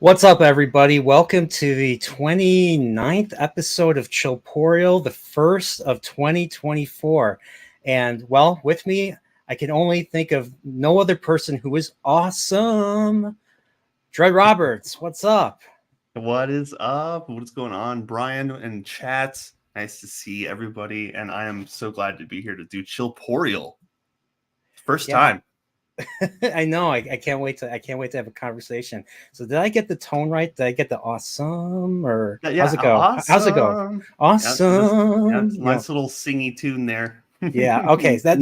What's up, everybody? Welcome to the 29th episode of Chillporeal, the first of 2024. And, well, with me, I can only think of no other person who is awesome. Dreadroberts, what's up? What is up? What's going on, Brian and chat? Nice to see everybody, and I am so glad to be here to do Chillporeal. First time. I know. I can't wait to have a conversation. So did I get the tone right? Did I get the awesome or how's it go? Awesome. How's it go? Awesome. Nice little singy tune there. Yeah. Okay. That's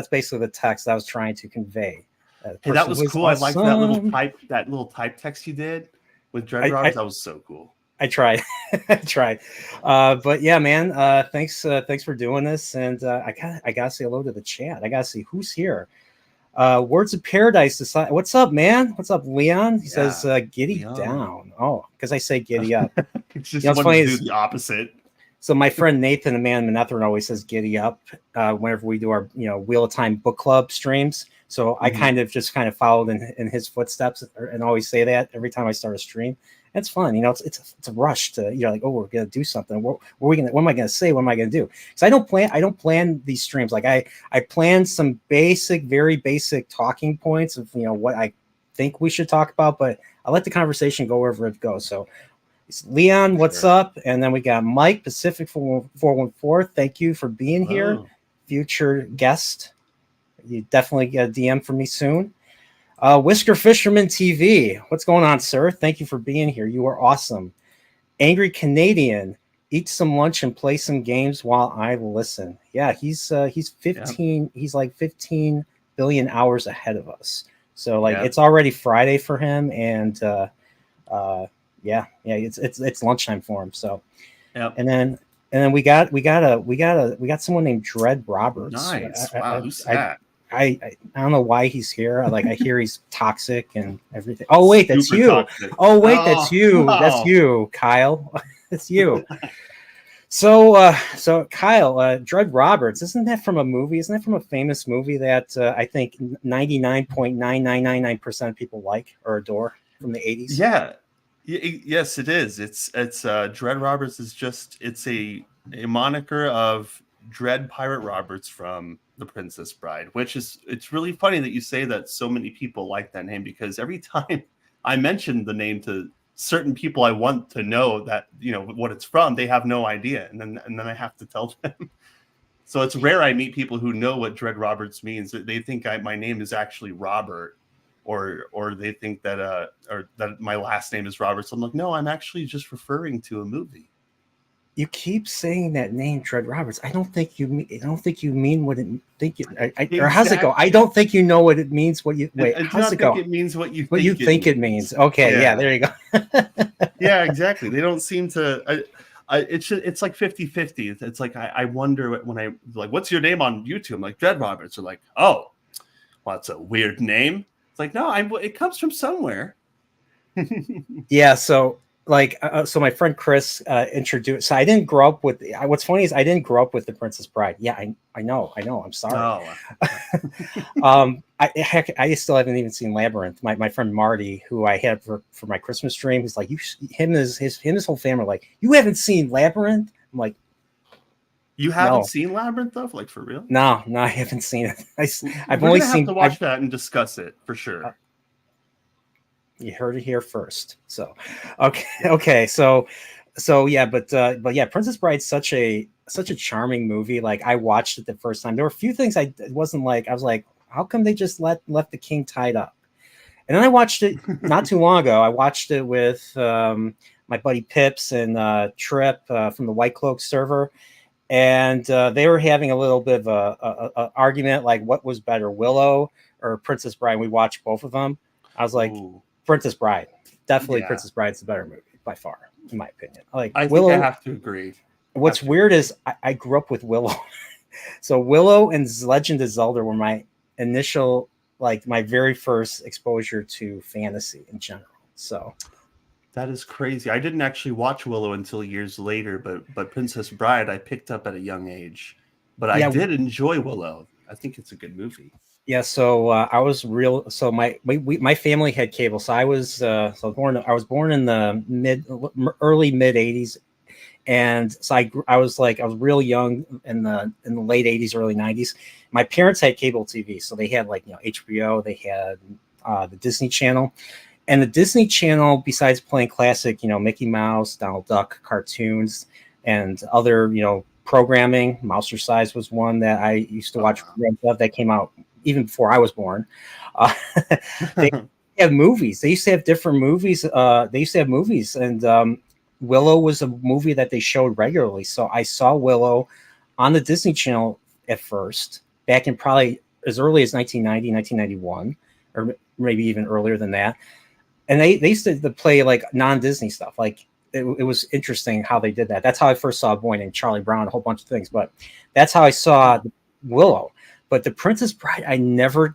basically the text I was trying to convey. Hey, that was cool. Awesome. I liked that little type text you did with Dreadroberts. That was so cool. I tried. But yeah, man, thanks for doing this. And I gotta say hello to the chat. I gotta see who's here. Words of Paradise. What's up, man? What's up, Leon? He says, giddy down. Oh, because I say giddy up. It's just funny to do the opposite. So my friend Nathan, the man Manethrin, always says giddy up whenever we do our Wheel of Time book club streams. So I kind of followed in his footsteps and always say that every time I start a stream. It's fun, it's a rush to like, oh, we're gonna do something. What am I gonna say? What am I gonna do? Because I don't plan these streams. Like I plan some very basic talking points of what I think we should talk about, but I let the conversation go wherever it goes. So it's Leon, what's up? And then we got Mike Pacific 414. Thank you for being here, future guest. You definitely get a DM from me soon. Whisker Fisherman TV, what's going on, sir? Thank you for being here. You are awesome. Angry Canadian, eat some lunch and play some games while I listen. Yeah, he's 15. Yeah. He's like 15 billion hours ahead of us. So it's already Friday for him, and it's lunchtime for him. So, and then we got someone named Dreadroberts. Nice. Wow, who's that? I don't know why he's here. I hear he's toxic and everything. Oh wait, that's you. Toxic. Oh wait, that's you. Wow. That's you, Kyle. That's you. So Kyle, Dreadroberts, isn't that from a movie? Isn't that from a famous movie that I think 99.9999% of people like or adore from the 80s? Yeah. Yes, it is. It's Dreadroberts is just a moniker of Dread Pirate Roberts from The Princess Bride, it's really funny that you say that so many people like that name, because every time I mention the name to certain people I want to know that what it's from, they have no idea, and then I have to tell them. So it's rare I meet people who know what Dreadroberts means. They think my name is actually Robert, or they think that that my last name is Robert. So I'm like, no, I'm actually just referring to a movie. You keep saying that name, Dreadroberts. I don't think you mean what it think. Or how's it go? I don't think you know what it means. What you wait? How's it go? It means what you think it means. Okay, yeah, there you go. Yeah, exactly. They don't seem to. It's like 50-50. It's like I wonder when I like, what's your name on YouTube? I'm like, Dreadroberts. Are like, oh, well, that's a weird name. It's like, no, it comes from somewhere. Yeah. So my friend Chris introduced. So I didn't grow up with. What's funny is I didn't grow up with The Princess Bride. Yeah, I know. I'm sorry. Oh. I still haven't even seen Labyrinth. My friend Marty, who I had for my Christmas stream, he's like, his whole family are like, you haven't seen Labyrinth? I'm like, you haven't seen Labyrinth though, like for real? No, I haven't seen it. I've only seen. Have to watch that and discuss it for sure. You heard it here first. So, okay. So yeah, but yeah, Princess Bride's such a charming movie. Like I watched it the first time. There were a few things I wasn't like. I was like, how come they just left the king tied up? And then I watched it not too long ago. I watched it with my buddy Pips and Trip from the White Cloak server, and they were having a little bit of a argument, like what was better, Willow or Princess Bride. We watched both of them. I was like, Ooh, Princess Bride, definitely yeah. Princess Bride's the better movie by far, in my opinion. Like I think I Willow. have to agree. What's weird is I grew up with Willow, so Willow and Legend of Zelda were my initial, like my very first exposure to fantasy in general. So That is crazy. I didn't actually watch Willow until years later, but Princess Bride I picked up at a young age. But I yeah, did enjoy Willow. I think it's a good movie. yeah. So I was real. So my family had cable. So I was I was born in the early mid '80s, and so I was real young in the late '80s, early '90s. My parents had cable TV, so they had like HBO, they had the Disney Channel. And the Disney Channel, besides playing classic, Mickey Mouse, Donald Duck cartoons, and other, programming, Mousercise was one that I used to watch. That came out even before I was born. Uh, they have movies. They used to have different movies. They used to have movies, and Willow was a movie that they showed regularly. So I saw Willow on the Disney Channel at first, back in probably as early as 1990, 1991, or maybe even earlier than that. And they used to play like non-Disney stuff. Like it was interesting how they did that. That's how I first saw Boy Named Charlie Brown, a whole bunch of things. But that's how I saw Willow. But the Princess Bride, I never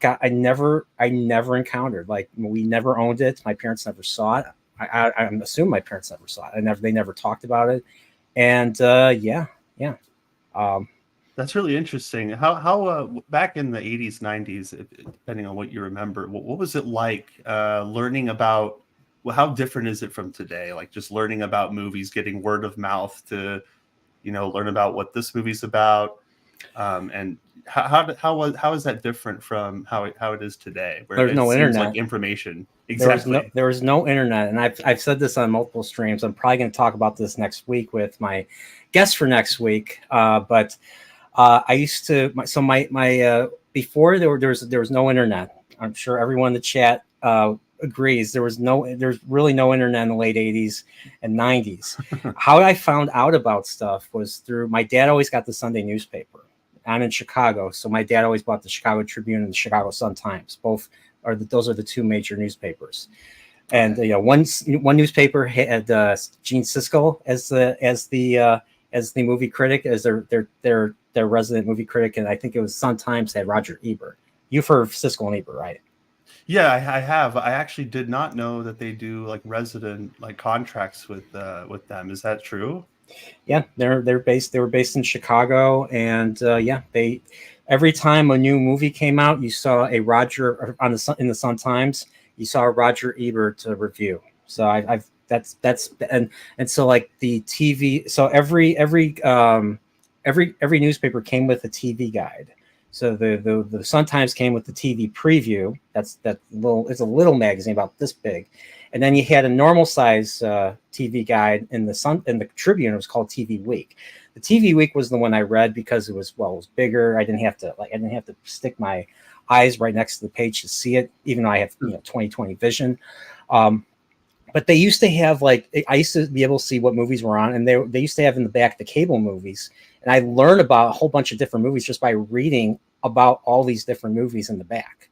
encountered. Like we never owned it. My parents never saw it. I'm assuming my parents never saw it. They never talked about it. And yeah. That's really interesting. How back in the 80s, 90s, depending on what you remember, what was it like learning about, well, how different is it from today? Like just learning about movies, getting word of mouth to, learn about what this movie's about. And how is that different from how it is today, where There's it no seems internet. like information? Exactly. There was no internet, and I've said this on multiple streams. I'm probably going to talk about this next week with my guest for next week. But I used to before there was no internet. I'm sure everyone in the chat agrees. There's really no internet in the late 80s and 90s. How I found out about stuff was through my dad. Always got the Sunday newspaper. I'm in Chicago, so my dad always bought the Chicago Tribune and the Chicago Sun-Times. Those are the two major newspapers. And one newspaper had Gene Siskel as the movie critic, as their resident movie critic, and I think it was Sun-Times had Roger Ebert. You've heard of Siskel and Ebert, right? Yeah, I have. I actually did not know that they do like resident like contracts with them. Is that true? Yeah, they were based in Chicago, and they every time a new movie came out, you saw a Roger in the Sun-Times. You saw a Roger Ebert review. So that's and so like the TV. So every newspaper came with a TV guide. So the Sun-Times came with the TV preview. It's a little magazine about this big. And then you had a normal size TV guide in the Tribune. It was called TV Week. The TV Week was the one I read because it was bigger. I didn't have to stick my eyes right next to the page to see it, even though I have 20/20 vision. But they used to have I used to be able to see what movies were on, and they used to have in the back the cable movies. And I learned about a whole bunch of different movies just by reading about all these different movies in the back.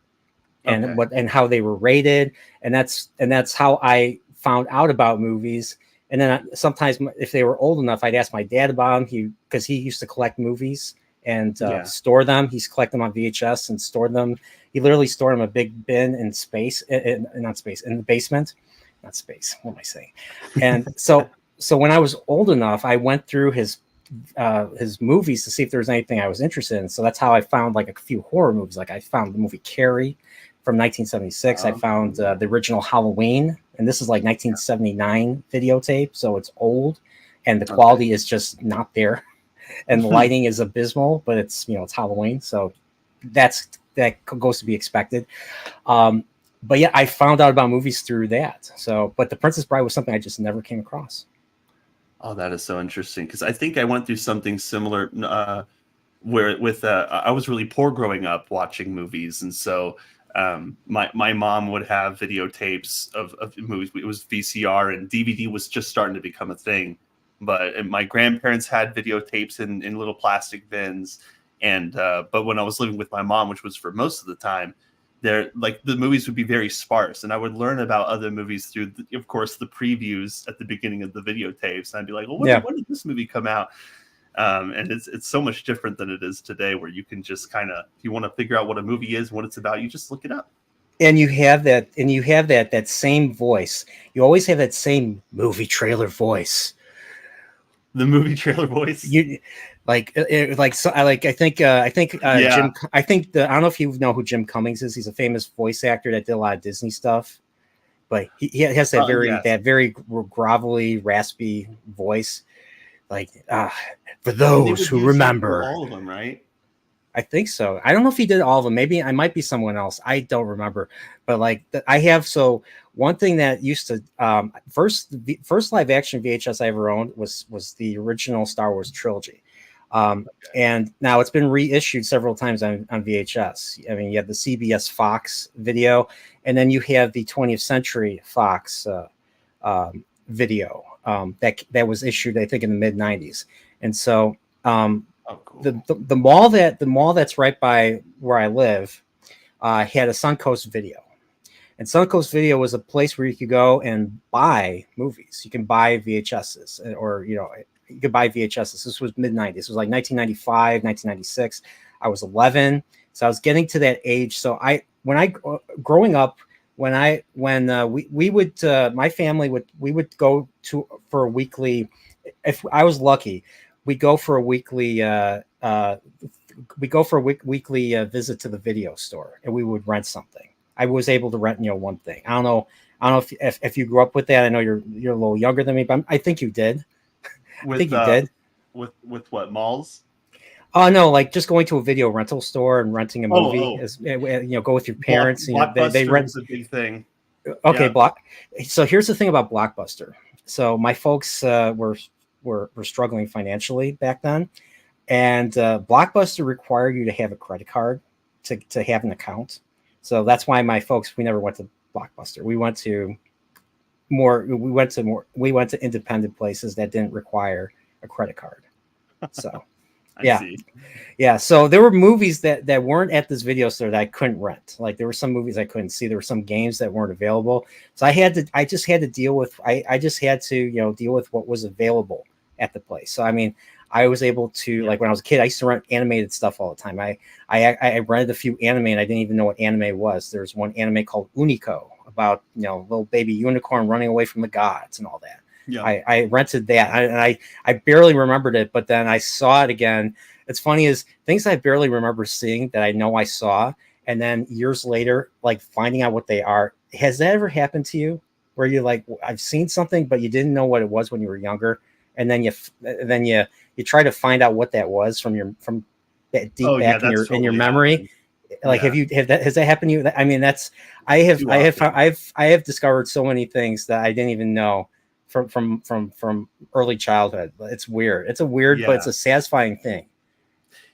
And and how they were rated, and that's how I found out about movies. And then sometimes, if they were old enough, I'd ask my dad about them. Because he used to collect movies and store them. He's collect them on VHS and stored them. He literally stored them in a big bin in the basement, not space. What am I saying? And so when I was old enough, I went through his movies to see if there was anything I was interested in. So that's how I found like a few horror movies. Like I found the movie Carrie from 1976. I found the original Halloween, and this is like 1979 videotape, so it's old, and the quality is just not there, and the lighting is abysmal. But it's it's Halloween, so that goes to be expected. but yeah, I found out about movies through that. So, but The Princess Bride was something I just never came across. Oh, that is so interesting because I think I went through something similar. Where with I was really poor growing up watching movies, and so my mom would have videotapes of movies. It was VCR, and DVD was just starting to become a thing. But my grandparents had videotapes in little plastic bins, and but when I was living with my mom, which was for most of the time, there like the movies would be very sparse, and I would learn about other movies through, of course, the previews at the beginning of the videotapes. And I'd be like, well, when did this movie come out? And it's so much different than it is today, where you can just kind of, if you want to figure out what a movie is, what it's about, you just look it up. And you have that same voice. You always have that same movie trailer voice. The movie trailer voice. You like so I think Yeah. Jim. I don't know if you know who Jim Cummings is. He's a famous voice actor that did a lot of Disney stuff. But he has that very grovelly, raspy voice. Like for those who remember, all of them, right? I think so. I don't know if he did all of them. Maybe I might be someone else. I don't remember. But like I have. So one thing that used to first live action VHS I ever owned was the original Star Wars trilogy. And now it's been reissued several times on VHS. I mean, you have the CBS Fox video, and then you have the 20th Century Fox video that was issued, I think, in the mid 90s. And so cool. the mall that's right by where I live had a Suncoast Video. And Suncoast Video was a place where you could go and buy movies. You can buy VHSs, or you could buy VHSs. This was mid 90s. It was like 1995, 1996. I was 11, so I was getting to that age. So growing up, my family would go for a weekly. If I was lucky, we'd go for a weekly. Weekly visit to the video store, and we would rent something. I was able to rent, one thing. I don't know if you grew up with that. I know you're a little younger than me, but I think you did. I think you did. With what, malls? Oh no, like just going to a video rental store and renting a movie. Go with your parents. Blockbuster was a big thing. Okay, yeah. So here's the thing about Blockbuster. So my folks were struggling financially back then, and Blockbuster required you to have a credit card to have an account. So that's why my folks, we never went to Blockbuster. We went to independent places that didn't require a credit card. So yeah. So there were movies that weren't at this video store that I couldn't rent. Like there were some movies I couldn't see. There were some games that weren't available. So I just had to deal with deal with what was available at the place. So I mean, I was able to, like when I was a kid, I used to rent animated stuff all the time. I rented a few anime, and I didn't even know what anime was. There's one anime called Unico about little baby unicorn running away from the gods and all that. Yeah. I rented that, and I barely remembered it, but then I saw it again. It's funny is things I barely remember seeing that I know I saw, and then years later, like finding out what they are. Has that ever happened to you, where you're like, I've seen something, but you didn't know what it was when you were younger, and then you try to find out what that was from that deep back in your memory. Happened. Like, has that happened to you? I mean, I have discovered so many things that I didn't even know from early childhood. It's weird. It's but it's a satisfying thing.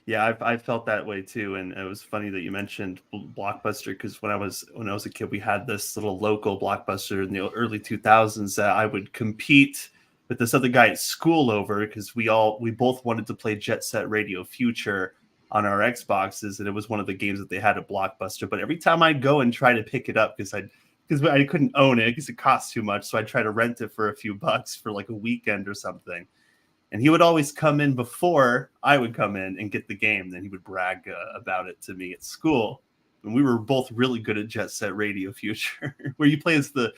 Yeah, I felt that way too, and it was funny that you mentioned Blockbuster, because when I was a kid, we had this little local Blockbuster in the early 2000s that I would compete with this other guy at school over, because we both wanted to play Jet Set Radio Future on our Xboxes, and it was one of the games that they had at Blockbuster. But every time I'd go and try to pick it up, because I couldn't own it because it cost too much, so I'd try to rent it for a few bucks for like a weekend or something. And he would always come in before I would come in and get the game. Then he would brag about it to me at school. And we were both really good at Jet Set Radio Future, where you play as the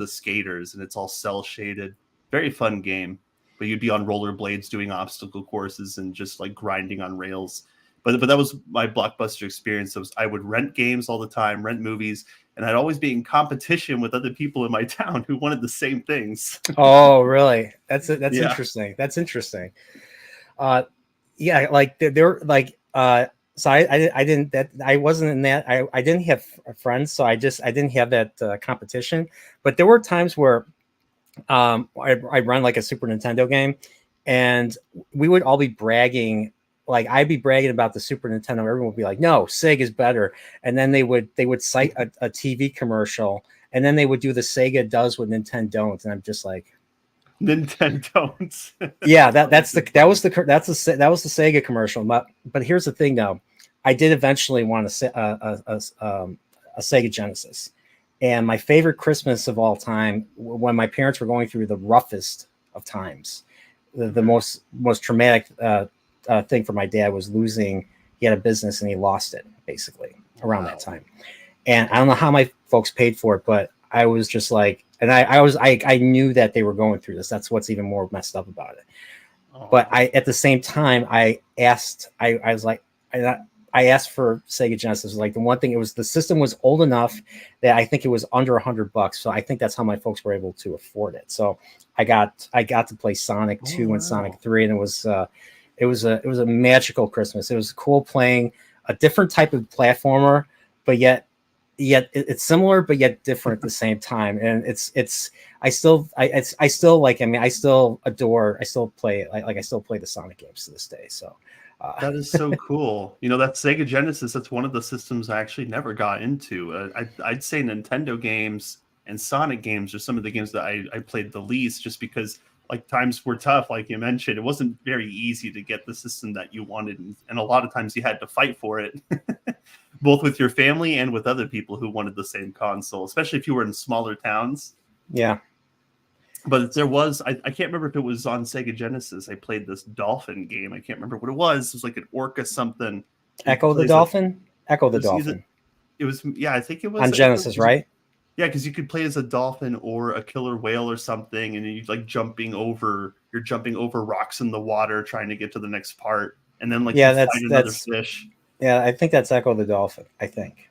skaters, and it's all cell shaded. Very fun game. But you'd be on rollerblades doing obstacle courses and just like grinding on rails. But that was my Blockbuster experience. I would rent games all the time, rent movies, and I'd always be in competition with other people in my town who wanted the same things. Oh, really? That's interesting. That's interesting. Like they're like So I didn't that I wasn't in that I didn't have friends, so I didn't have that competition. But there were times where I run like a Super Nintendo game, and we would all be bragging. Like I'd be bragging about the Super Nintendo. Everyone would be like, "No, Sega's better." And then they would cite a TV commercial, and then they would do the Sega does what Nintendo don't, and I'm just like, Nintendo. yeah, that was the Sega commercial. But here's the thing, though, I did eventually want a Sega Genesis, and my favorite Christmas of all time, when my parents were going through the roughest of times, the most traumatic thing for my dad was losing. He had a business and he lost it basically around that time, and I don't know how my folks paid for it, but I was just like, and I knew that they were going through this. That's what's even more messed up about it. But at the same time, I asked for Sega Genesis. Like the one thing, the system was old enough that I think it was under $100. So I think that's how my folks were able to afford it. So I got to play Sonic 2 and Sonic 3, and it was a magical Christmas. It was cool playing a different type of platformer, but yet it's similar but yet different at the same time. And I still play the Sonic games to this day. So that is so cool. That Sega Genesis, that's one of the systems I actually never got into. I'd say Nintendo games and Sonic games are some of the games that I played the least, just because like times were tough. Like you mentioned, it wasn't very easy to get the system that you wanted, and a lot of times you had to fight for it. Both with your family and with other people who wanted the same console, especially if you were in smaller towns. Yeah. But there was, I can't remember if it was on Sega Genesis. I played this dolphin game. I can't remember what it was. It was like an orca something. Echo the Dolphin? Echo the Dolphin. It was, yeah, I think it was. On Genesis, right? Yeah, because you could play as a dolphin or a killer whale or something, and you're like jumping over rocks in the water trying to get to the next part. And then like that's another fish. Yeah, I think that's Echo the Dolphin. I think.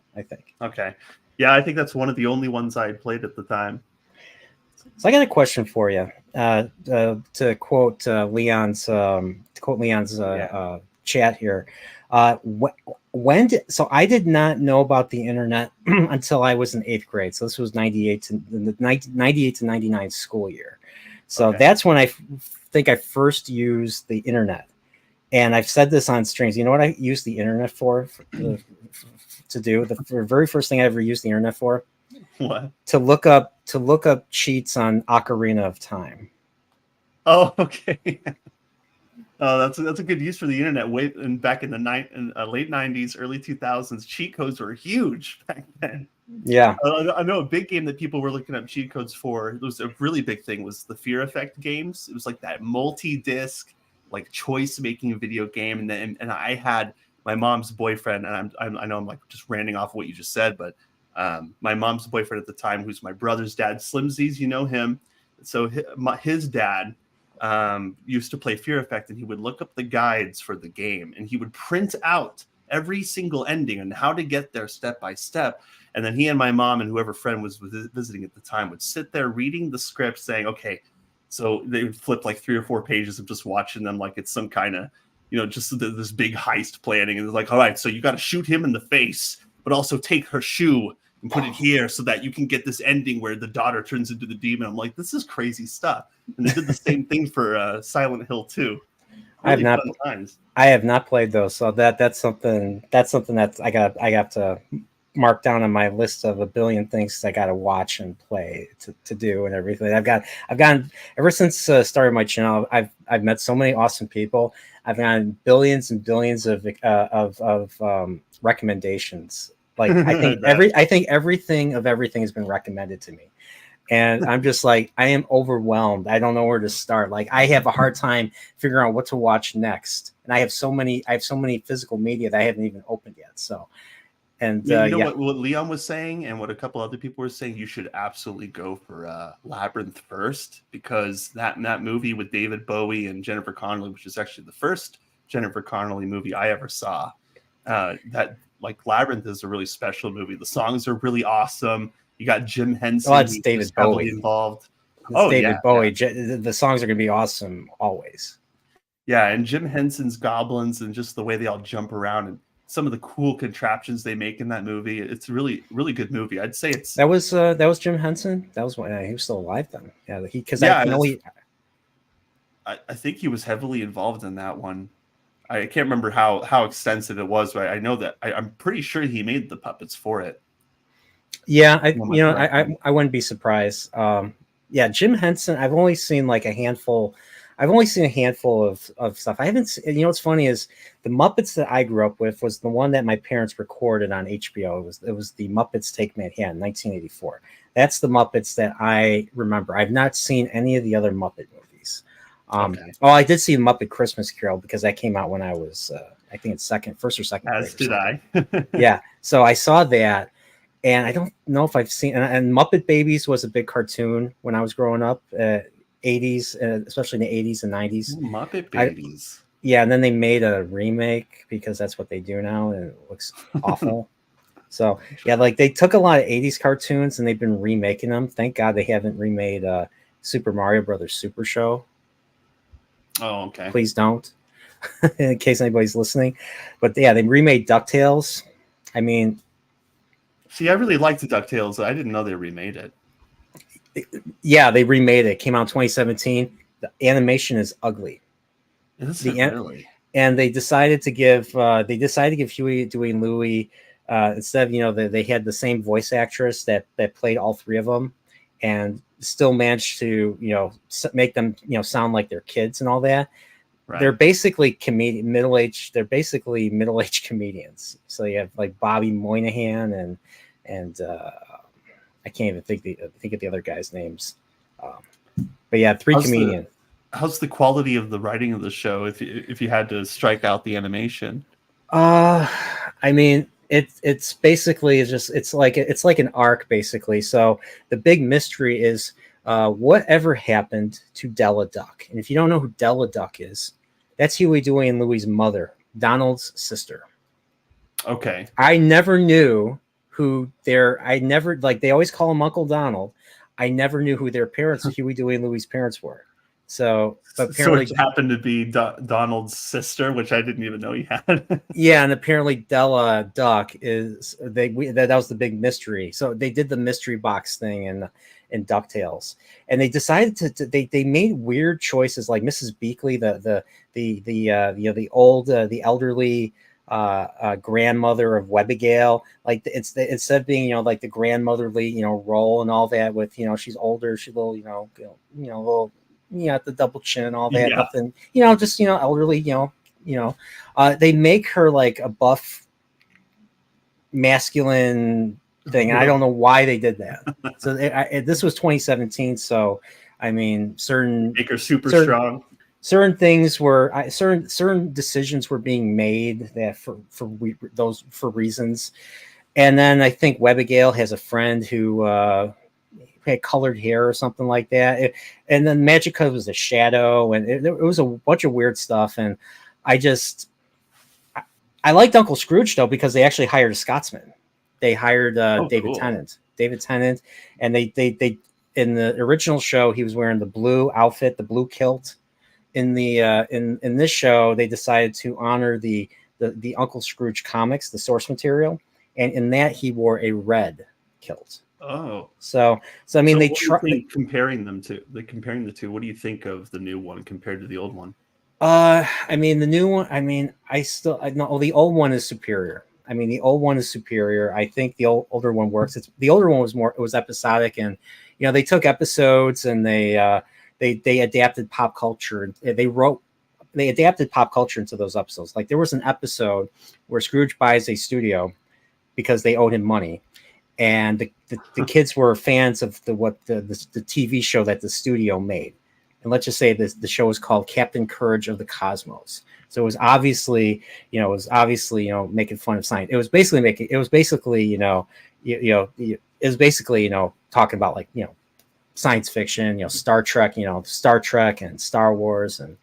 Okay. Yeah, I think that's one of the only ones I had played at the time. So I got a question for you. To quote Leon's chat here. So I did not know about the internet until I was in 8th grade. So this was 98 to 99 school year. So that's when I think I first used the internet. And I've said this on streams. You know what I used the internet for to do? The very first thing I ever used the internet for? What? To look up cheats on Ocarina of Time. Oh, okay. That's a good use for the internet. Back in the late 90s, early 2000s, cheat codes were huge back then. Yeah. I know a big game that people were looking up cheat codes for. It was a really big thing. Was the Fear Effect games? It was like that multi-disc, like choice-making video game, and I had my mom's boyfriend, and I know I'm like just ranting off what you just said, but my mom's boyfriend at the time, who's my brother's dad, Slimsies, you know him. So his dad used to play Fear Effect, and he would look up the guides for the game, and he would print out every single ending and how to get there step by step. And then he and my mom and whoever friend was visiting at the time would sit there reading the script, saying, okay, so they would flip like 3 or 4 pages of just watching them like it's some kind of, just this big heist planning. And it's like, all right, so you got to shoot him in the face, but also take her shoe and put it here so that you can get this ending where the daughter turns into the demon. I'm like, this is crazy stuff. And they did the same thing for Silent Hill 2. Really I have not played those, so that's something that I got to mark down on my list of a billion things I got to watch and play to do and everything. I've gotten ever since starting my channel. I've met so many awesome people. I've gotten billions and billions of recommendations. Like I think everything has been recommended to me. And I'm just like, I am overwhelmed. I don't know where to start. Like I have a hard time figuring out what to watch next. And I have so many physical media that I haven't even opened yet. So, and what Leon was saying and what a couple other people were saying, you should absolutely go for Labyrinth first, because that movie with David Bowie and Jennifer Connelly, which is actually the first Jennifer Connelly movie I ever saw, that like Labyrinth is a really special movie. The songs are really awesome. You got Jim Henson. Oh, it's David Bowie involved. David Bowie. Yeah. The songs are going to be awesome always. Yeah, and Jim Henson's goblins and just the way they all jump around. And some of the cool contraptions they make in that movie. It's a really, really good movie. I'd say it's that was Jim Henson. That was when he was still alive then. Yeah, I think he was heavily involved in that one. I can't remember how extensive it was, but I know that I'm pretty sure he made the puppets for it. Yeah, I wouldn't be surprised. Yeah, Jim Henson. I've only seen like a handful. I've only seen a handful of stuff. I haven't. What's funny is the Muppets that I grew up with was the one that my parents recorded on HBO. It was the Muppets Take Manhattan, 1984. That's the Muppets that I remember. I've not seen any of the other Muppet movies. Okay. Oh, I did see Muppet Christmas Carol because that came out when I was, I think it's first or second grade. As did I. Yeah, so I saw that, and I don't know if I've seen. And Muppet Babies was a big cartoon when I was growing up, 80s, especially in the 80s and 90s. Ooh, Muppet Babies. Yeah, and then they made a remake because that's what they do now, and it looks awful. So yeah, like they took a lot of 80s cartoons and they've been remaking them. Thank God they haven't remade Super Mario Brothers Super Show. Oh, okay. Please don't, in case anybody's listening. But yeah, they remade DuckTales. I mean, see, I really liked the DuckTales. I didn't know they remade it. Yeah, they remade it. It came out in 2017. The animation is ugly. Is it really? And they decided to give Huey, Dewey, and Louie instead of they had the same voice actress that played all three of them, and still managed to make them sound like they're kids and all that. Right. They're basically middle-aged comedians. So you have like Bobby Moynihan and I can't even think of the other guys' names. But yeah, three comedians. How's the quality of the writing of the show if you had to strike out the animation? I mean, it's basically it's like an arc basically. So the big mystery is whatever happened to Della Duck. And if you don't know who Della Duck is, that's Huey, Dewey, and Louie's mother, Donald's sister. Okay. I never knew who they always call him Uncle Donald. I never knew who their parents, Huey, Dewey, and Louie's parents were. So, but apparently, so it happened to be Donald's sister, which I didn't even know he had. Yeah, and apparently Della Duck that was the big mystery. So they did the mystery box thing in DuckTales, and they decided to they made weird choices, like Mrs. Beakley, the elderly grandmother of Webigail. Like instead of being like the grandmotherly role and all that, with she's older, she's a little little. The double chin and all that. Yeah. Nothing, just elderly. They make her like a buff, masculine thing, and I don't know why they did that. So this was 2017. So I mean, make her super strong. Certain things were certain decisions were being made that for reasons, and then I think Webigail has a friend who. Had colored hair or something like that, and then Magica was a shadow, and it was a bunch of weird stuff. And I liked Uncle Scrooge though, because they actually hired a Scotsman. They hired David Tennant, and they in the original show he was wearing the blue outfit, the blue kilt. In the in this show, they decided to honor the Uncle Scrooge comics, the source material, and in that he wore a red kilt. Oh, so I mean, they comparing the two. What do you think of the new one compared to the old one? I mean, the new one. I mean, the old one is superior. I mean, the old one is superior. I think the older one works. The older one was more. It was episodic, and they took episodes and they adapted pop culture. They adapted pop culture into those episodes. Like there was an episode where Scrooge buys a studio because they owed him money. And the kids were fans of the TV show that the studio made, and let's just say the show was called Captain Courage of the Cosmos. So it was obviously making fun of science. It was basically talking about like science fiction, Star Trek, and Star Wars and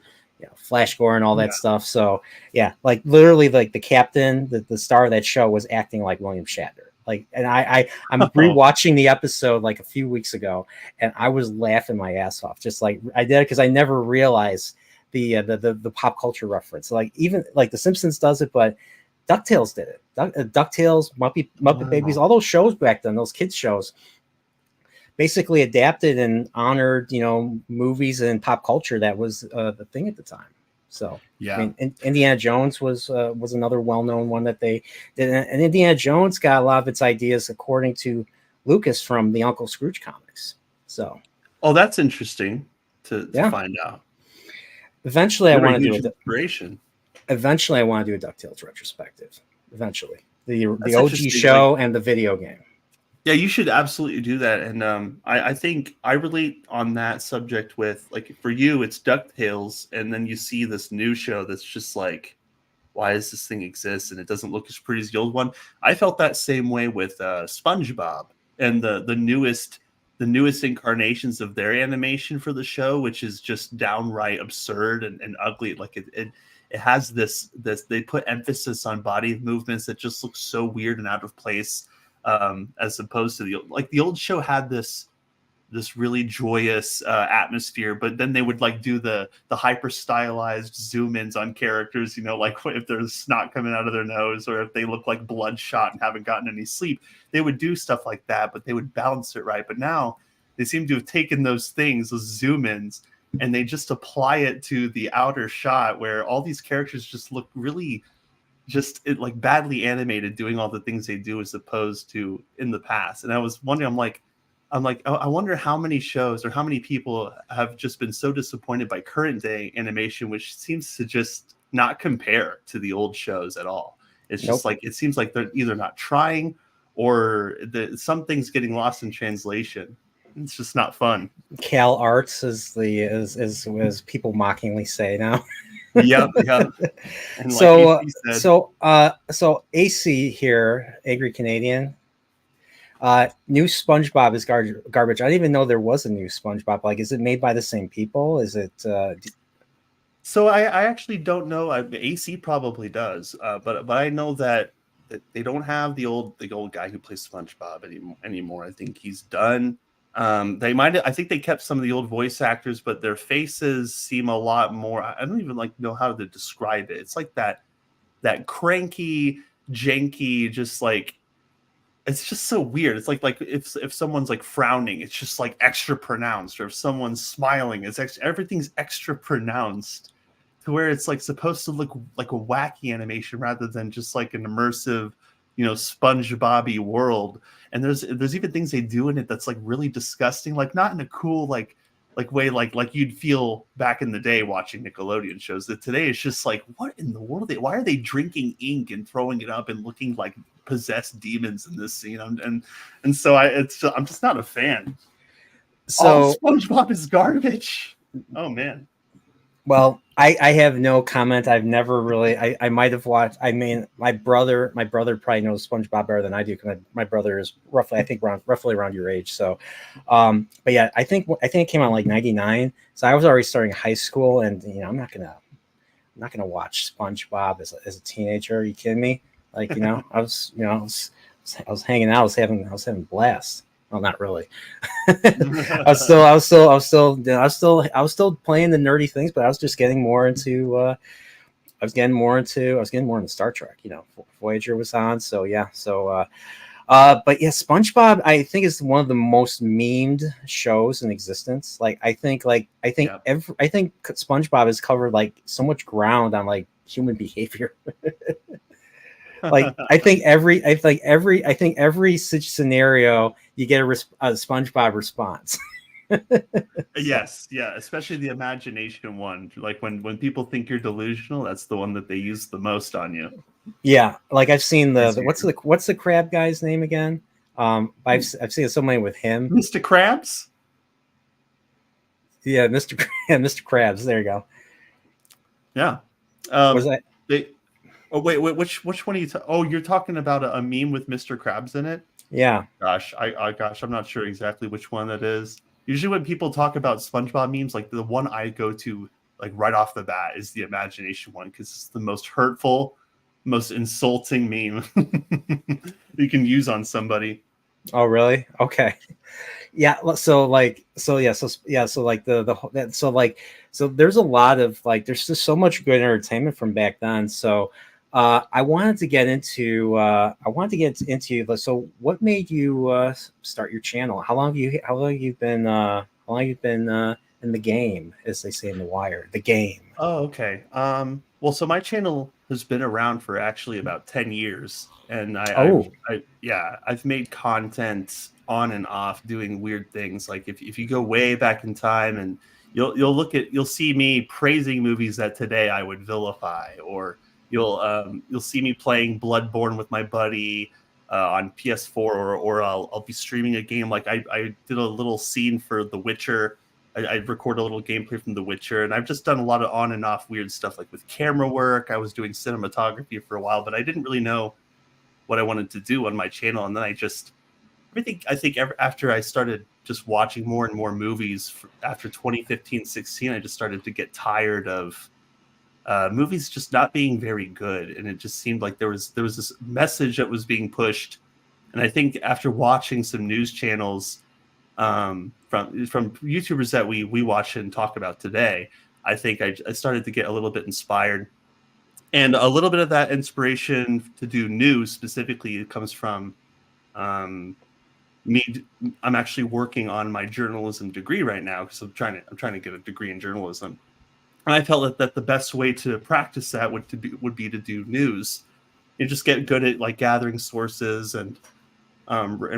Flash Gordon and all that stuff. So yeah, like literally like the captain, the star of that show was acting like William Shatner. Like, and I'm rewatching the episode like a few weeks ago, and I was laughing my ass off. Just like I did, because I never realized the pop culture reference. Like even like The Simpsons does it, but DuckTales did it. DuckTales, Muppet Babies, all those shows back then, those kids shows, basically adapted and honored, movies and pop culture that was the thing at the time. So yeah, I mean, Indiana Jones was another well-known one that they did, and Indiana Jones got a lot of its ideas, according to Lucas, from the Uncle Scrooge comics. So, that's interesting to find out. Eventually, I want to do inspiration. Eventually, I want to do a DuckTales retrospective. Eventually, the OG show and the video game. Yeah, you should absolutely do that. And I think I relate on that subject with, like, for you, it's DuckTales, and then you see this new show that's just like, why does this thing exist? And it doesn't look as pretty as the old one. I felt that same way with SpongeBob and the newest incarnations of their animation for the show, which is just downright absurd and ugly. Like it has this they put emphasis on body movements that just look so weird and out of place, as opposed to the old show had this really joyous atmosphere, but then they would like do the hyper stylized zoom ins on characters, like if there's snot coming out of their nose, or if they look like bloodshot and haven't gotten any sleep. They would do stuff like that, but they would balance it right. But now they seem to have taken those zoom ins, and they just apply it to the outer shot, where all these characters just look really like badly animated, doing all the things they do, as opposed to in the past. And I was wondering, I'm like, I wonder how many shows or how many people have just been so disappointed by current day animation, which seems to just not compare to the old shows at all. It's just like, it seems like they're either not trying, or something's getting lost in translation. It's just not fun. Cal Arts as people mockingly say now. Yep. And so AC here, Angry Canadian. New SpongeBob is garbage. I didn't even know there was a new SpongeBob. Like, is it made by the same people? Is it? So I actually don't know. AC probably does, but I know that they don't have the old guy who plays SpongeBob anymore. I think he's done. I think they kept some of the old voice actors, but their faces seem a lot more. I don't even know how to describe it. It's like that cranky, janky, just like. It's just so weird. It's like if someone's like frowning, it's just like extra pronounced, or if someone's smiling, everything's extra pronounced, to where it's like supposed to look like a wacky animation rather than just like an immersive, SpongeBob-y world. And there's even things they do in it that's like really disgusting, like not in a cool like way like you'd feel back in the day watching Nickelodeon shows. That today it's just like, what in the world? Why are they drinking ink and throwing it up and looking like possessed demons in this scene? And so I'm just not a fan. So SpongeBob is garbage. Oh man. Well, I have no comment. I've never really. I might have watched. I mean, my brother probably knows SpongeBob better than I do, because my brother is roughly around your age. So, but yeah, I think it came out like '99. So I was already starting high school, and I'm not gonna watch SpongeBob as a teenager. Are you kidding me? Like, I was hanging out. I was having a blast. Well, not really. I was still playing the nerdy things, but I was just getting more into. I was getting more into Star Trek. Voyager was on, so yeah. So, but yeah, SpongeBob, I think, is one of the most memed shows in existence. Like, I think SpongeBob has covered like so much ground on like human behavior. Like, I think every scenario you get a SpongeBob response. Yes, yeah, especially the imagination one. Like when people think you're delusional, that's the one that they use the most on you. Yeah, like I've seen what's the crab guy's name again? I've seen so many with him. Mr. Krabs? Yeah, Mr. Krabs. There you go. Yeah. Was that? Oh wait, which one are you? You're talking about a meme with Mr. Krabs in it? Yeah. Gosh, I'm not sure exactly which one that is. Usually, when people talk about SpongeBob memes, like the one I go to, like right off the bat, is the imagination one, because it's the most hurtful, most insulting meme you can use on somebody. Oh, really? Okay. Yeah. So there's a lot of like, there's just so much good entertainment from back then. So I wanted to get into so what made you start your channel? How long you been in the game, as they say in The Wire, the game. Oh, okay. Well, so my channel has been around for actually about 10 years, and Oh, I've made content on and off doing weird things. Like if you go way back in time, and you'll see me praising movies that today I would vilify, or you'll see me playing Bloodborne with my buddy on PS4, or I'll be streaming a game. Like I did a little scene for The Witcher. I record a little gameplay from The Witcher, and I've just done a lot of on and off weird stuff, like with camera work. I was doing cinematography for a while, but I didn't really know what I wanted to do on my channel. And then I think after I started just watching more and more movies after 2015, 16, I just started to get tired of movies just not being very good. And it just seemed like there was this message that was being pushed. And I think after watching some news channels, from YouTubers that we watch and talk about today, I think I started to get a little bit inspired, and a little bit of that inspiration to do news specifically comes from me. I'm actually working on my journalism degree right now because I'm trying to get a degree in journalism, and I felt that the best way to practice that would be to do news and just get good at like gathering sources and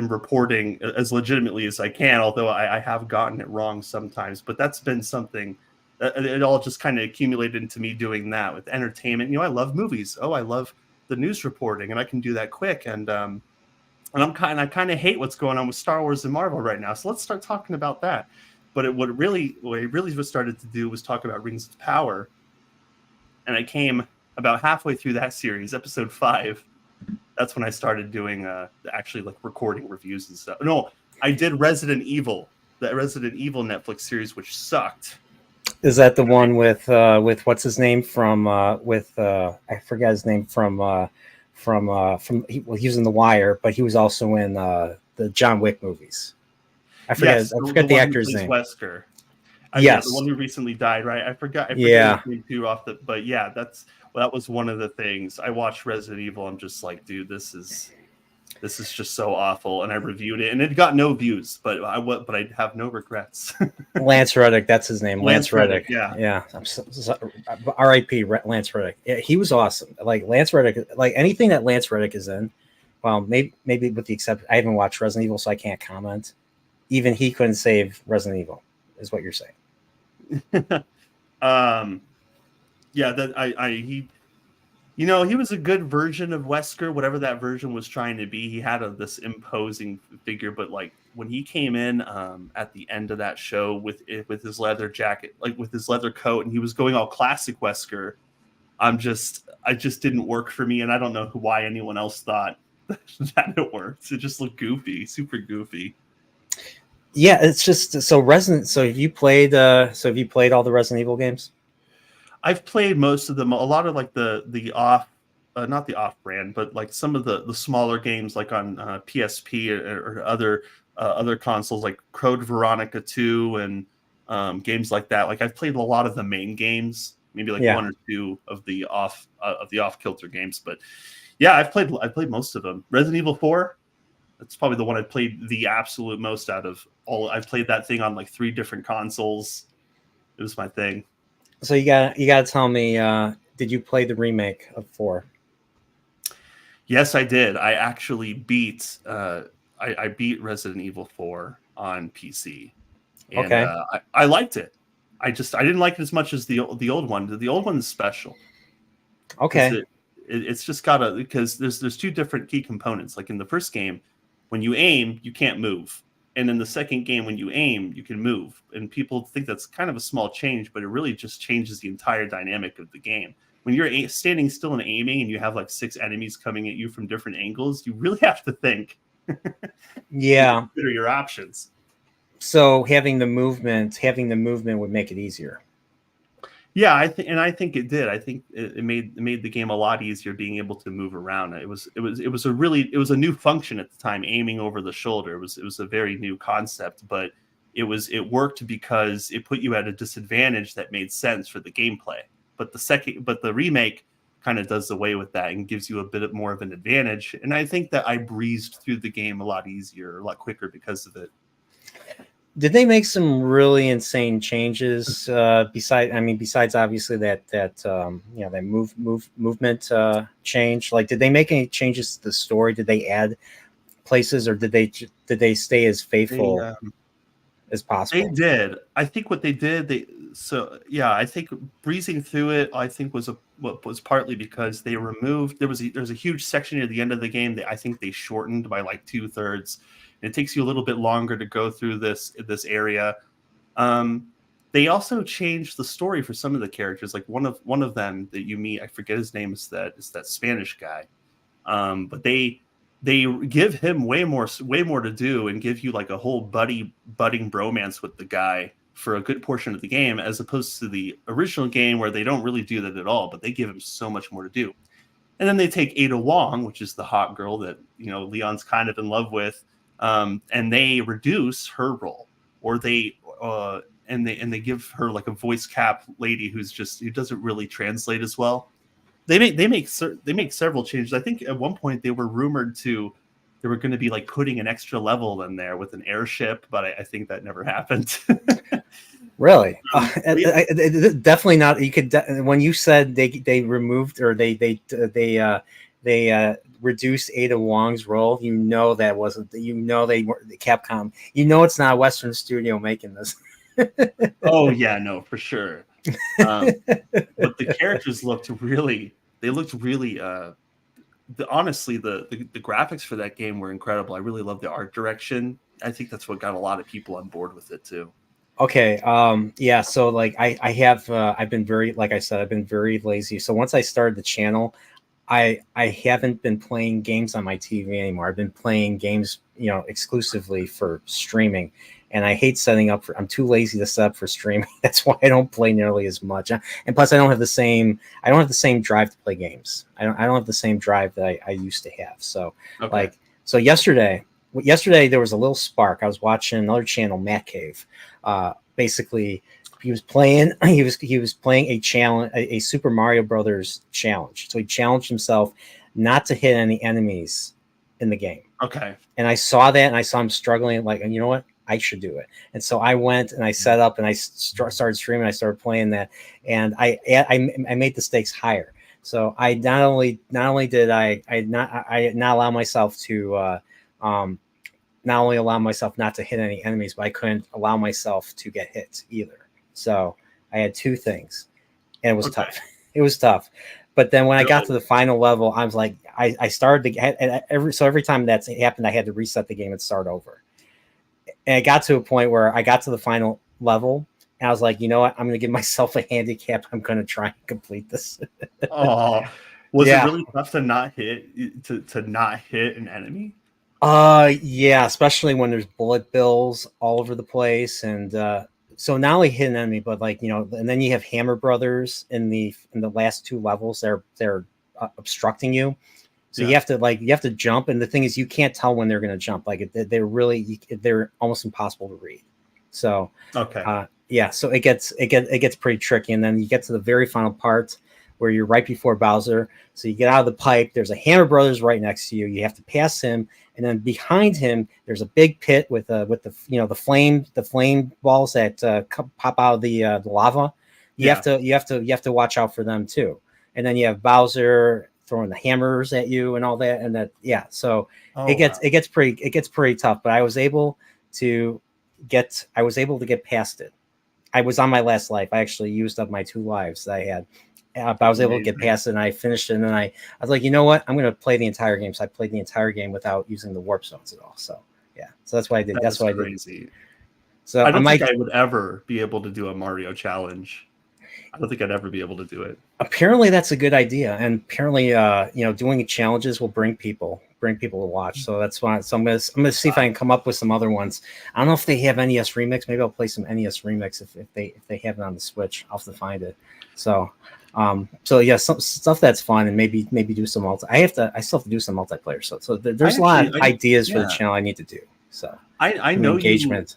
reporting as legitimately as I can, although I have gotten it wrong sometimes. But that's been something that it all just kind of accumulated into me doing that with entertainment. I love movies. Oh, I love the news reporting, and I can do that quick. And I kind of hate what's going on with Star Wars and Marvel right now. So let's start talking about that. But what it really was started to do was talk about Rings of Power, and I came about halfway through that series, episode 5. That's when I started doing actually like recording reviews and stuff. No, I did Resident Evil, the Resident Evil Netflix series, which sucked. is that the one with what's his name from I forget his name he was in The Wire, but he was also in the John Wick movies. I forget the actor's name. Wesker. Yes, the one who recently died, right? I forgot his name too off the. But yeah, that was one of the things. I watched Resident Evil. I'm just like, dude, this is just so awful. And I reviewed it, and it got no views, but I have no regrets. Lance Reddick, that's his name. Lance Reddick. Yeah. R.I.P. Lance Reddick. Yeah, he was awesome. Like Lance Reddick, like anything that Lance Reddick is in. Well, maybe with the exception, I haven't watched Resident Evil, so I can't comment. Even he couldn't save Resident Evil, is what you're saying. Yeah, that he was a good version of Wesker, whatever that version was trying to be. He had this imposing figure, but like when he came in at the end of that show with his leather jacket, like with his leather coat, and he was going all classic Wesker, I just didn't work for me, and I don't know why anyone else thought that it worked. It just looked goofy, super goofy. Yeah, it's just so Resident. So have you played all the Resident Evil games? I've played most of them. A lot of like the off, not the off brand, but like some of the smaller games, like on PSP or other consoles, like Code Veronica 2 and games like that. Like I've played a lot of the main games, maybe like one or two of the off kilter games. But yeah, I've played most of them. Resident Evil 4. That's probably the one I played the absolute most out of all. I've played that thing on like 3 different consoles. It was my thing. So you got to tell me, did you play the remake of 4? Yes, I did. I actually beat I beat Resident Evil 4 on PC, and okay. I liked it. I didn't like it as much as the old one. The old one is special. Okay. It's just because there's 2 different key components. Like in the first game, when you aim, you can't move. And in the second game, when you aim, you can move. And people think that's kind of a small change, but it really just changes the entire dynamic of the game. When you're standing still and aiming and you have like 6 enemies coming at you from different angles, you really have to think. Yeah. Consider your options. So having the movement would make it easier. Yeah, I think it did. I think it made the game a lot easier being able to move around. It was a new function at the time, aiming over the shoulder. It was a very new concept, but it worked because it put you at a disadvantage that made sense for the gameplay. But the remake kind of does away with that and gives you a bit more of an advantage. And I think that I breezed through the game a lot easier, a lot quicker because of it. Did they make some really insane changes? Besides obviously that movement change. Like, did they make any changes to the story? Did they add places, or did they stay as faithful as possible? They did. I think what they did, I think breezing through it, I think was partly because they removed there's a huge section near the end of the game that I think they shortened by like 2/3. It takes you a little bit longer to go through this area. They also changed the story for some of the characters. Like one of them that you meet, I forget his name, is that Spanish guy. But they give him way more to do and give you like a whole budding bromance with the guy for a good portion of the game, as opposed to the original game where they don't really do that at all, but they give him so much more to do. And then they take Ada Wong, which is the hot girl that Leon's kind of in love with, and they reduce her role, or they give her like a voice cap lady who doesn't really translate as well. They make several changes. I think at one point they were rumored they were going to be like putting an extra level in there with an airship, but I think that never happened. Really? Definitely not. You could when you said they removed, or they reduced Ada Wong's role, that wasn't. They were Capcom. It's not a Western studio making this. Oh yeah, no, for sure. But the characters looked really. Honestly, the graphics for that game were incredible. I really love the art direction. I think that's what got a lot of people on board with it too. Okay. Yeah. So like I've been very, like I said, I've been very lazy. So once I started the channel, I haven't been playing games on my TV anymore. I've been playing games, exclusively for streaming. And I hate setting up I'm too lazy to set up for streaming. That's why I don't play nearly as much. And plus I don't have the same drive to play games. I don't have the same drive that I used to have. So okay. Yesterday there was a little spark. I was watching another channel, Matt Cave. Basically he was playing a challenge, a Super Mario Brothers challenge. So he challenged himself not to hit any enemies in the game. Okay. And I saw that, and I saw him struggling, like, and you know what? I should do it. And so I went and I set up and I started streaming. I started playing that, and I made the stakes higher. So I not only did I not allow myself to not only allow myself not to hit any enemies, but I couldn't allow myself to get hit either. So I had two things, and it was tough. It was tough. But then when I got to the final level, I was like, I started every time that's happened, I had to reset the game and start over. And I got to a point where I got to the final level, and I was like, you know what? I'm going to give myself a handicap. I'm going to try and complete this. Oh, was it really tough to not hit an enemy? Yeah, especially when there's bullet bills all over the place, and so not only hit an enemy, but and then you have Hammer Brothers in the last two levels. They're obstructing you. So you have to jump, and the thing is, you can't tell when they're going to jump. Like they're almost impossible to read. So so it gets pretty tricky, and then you get to the very final part where you're right before Bowser. So you get out of the pipe. There's a Hammer Brothers right next to you. You have to pass him, and then behind him there's a big pit with the flame balls that pop out of the lava. You have to watch out for them too. And then you have Bowser throwing the hammers at you and all that, and it gets pretty tough. But I was able to get past it. I was on my last life. I actually used up my 2 lives that I had, but I was able to get past it, and I finished it. And then I was like, you know what, I'm going to play the entire game. So I played the entire game without using the warp zones at all. So so that's what I did. That's what crazy. I did. So I don't think I would ever be able to do a Mario challenge. I don't think I'd ever be able to do it. Apparently that's a good idea, and apparently doing challenges will bring people to watch. So that's why. So I'm gonna see if I can come up with some other ones. I don't know if they have NES Remix. Maybe I'll play some NES Remix if they have it on the Switch. I'll have to find it. So some stuff that's fun, and maybe do some I still have to do some multiplayer. So there's a lot of ideas for the channel I need to do. So I know engagement.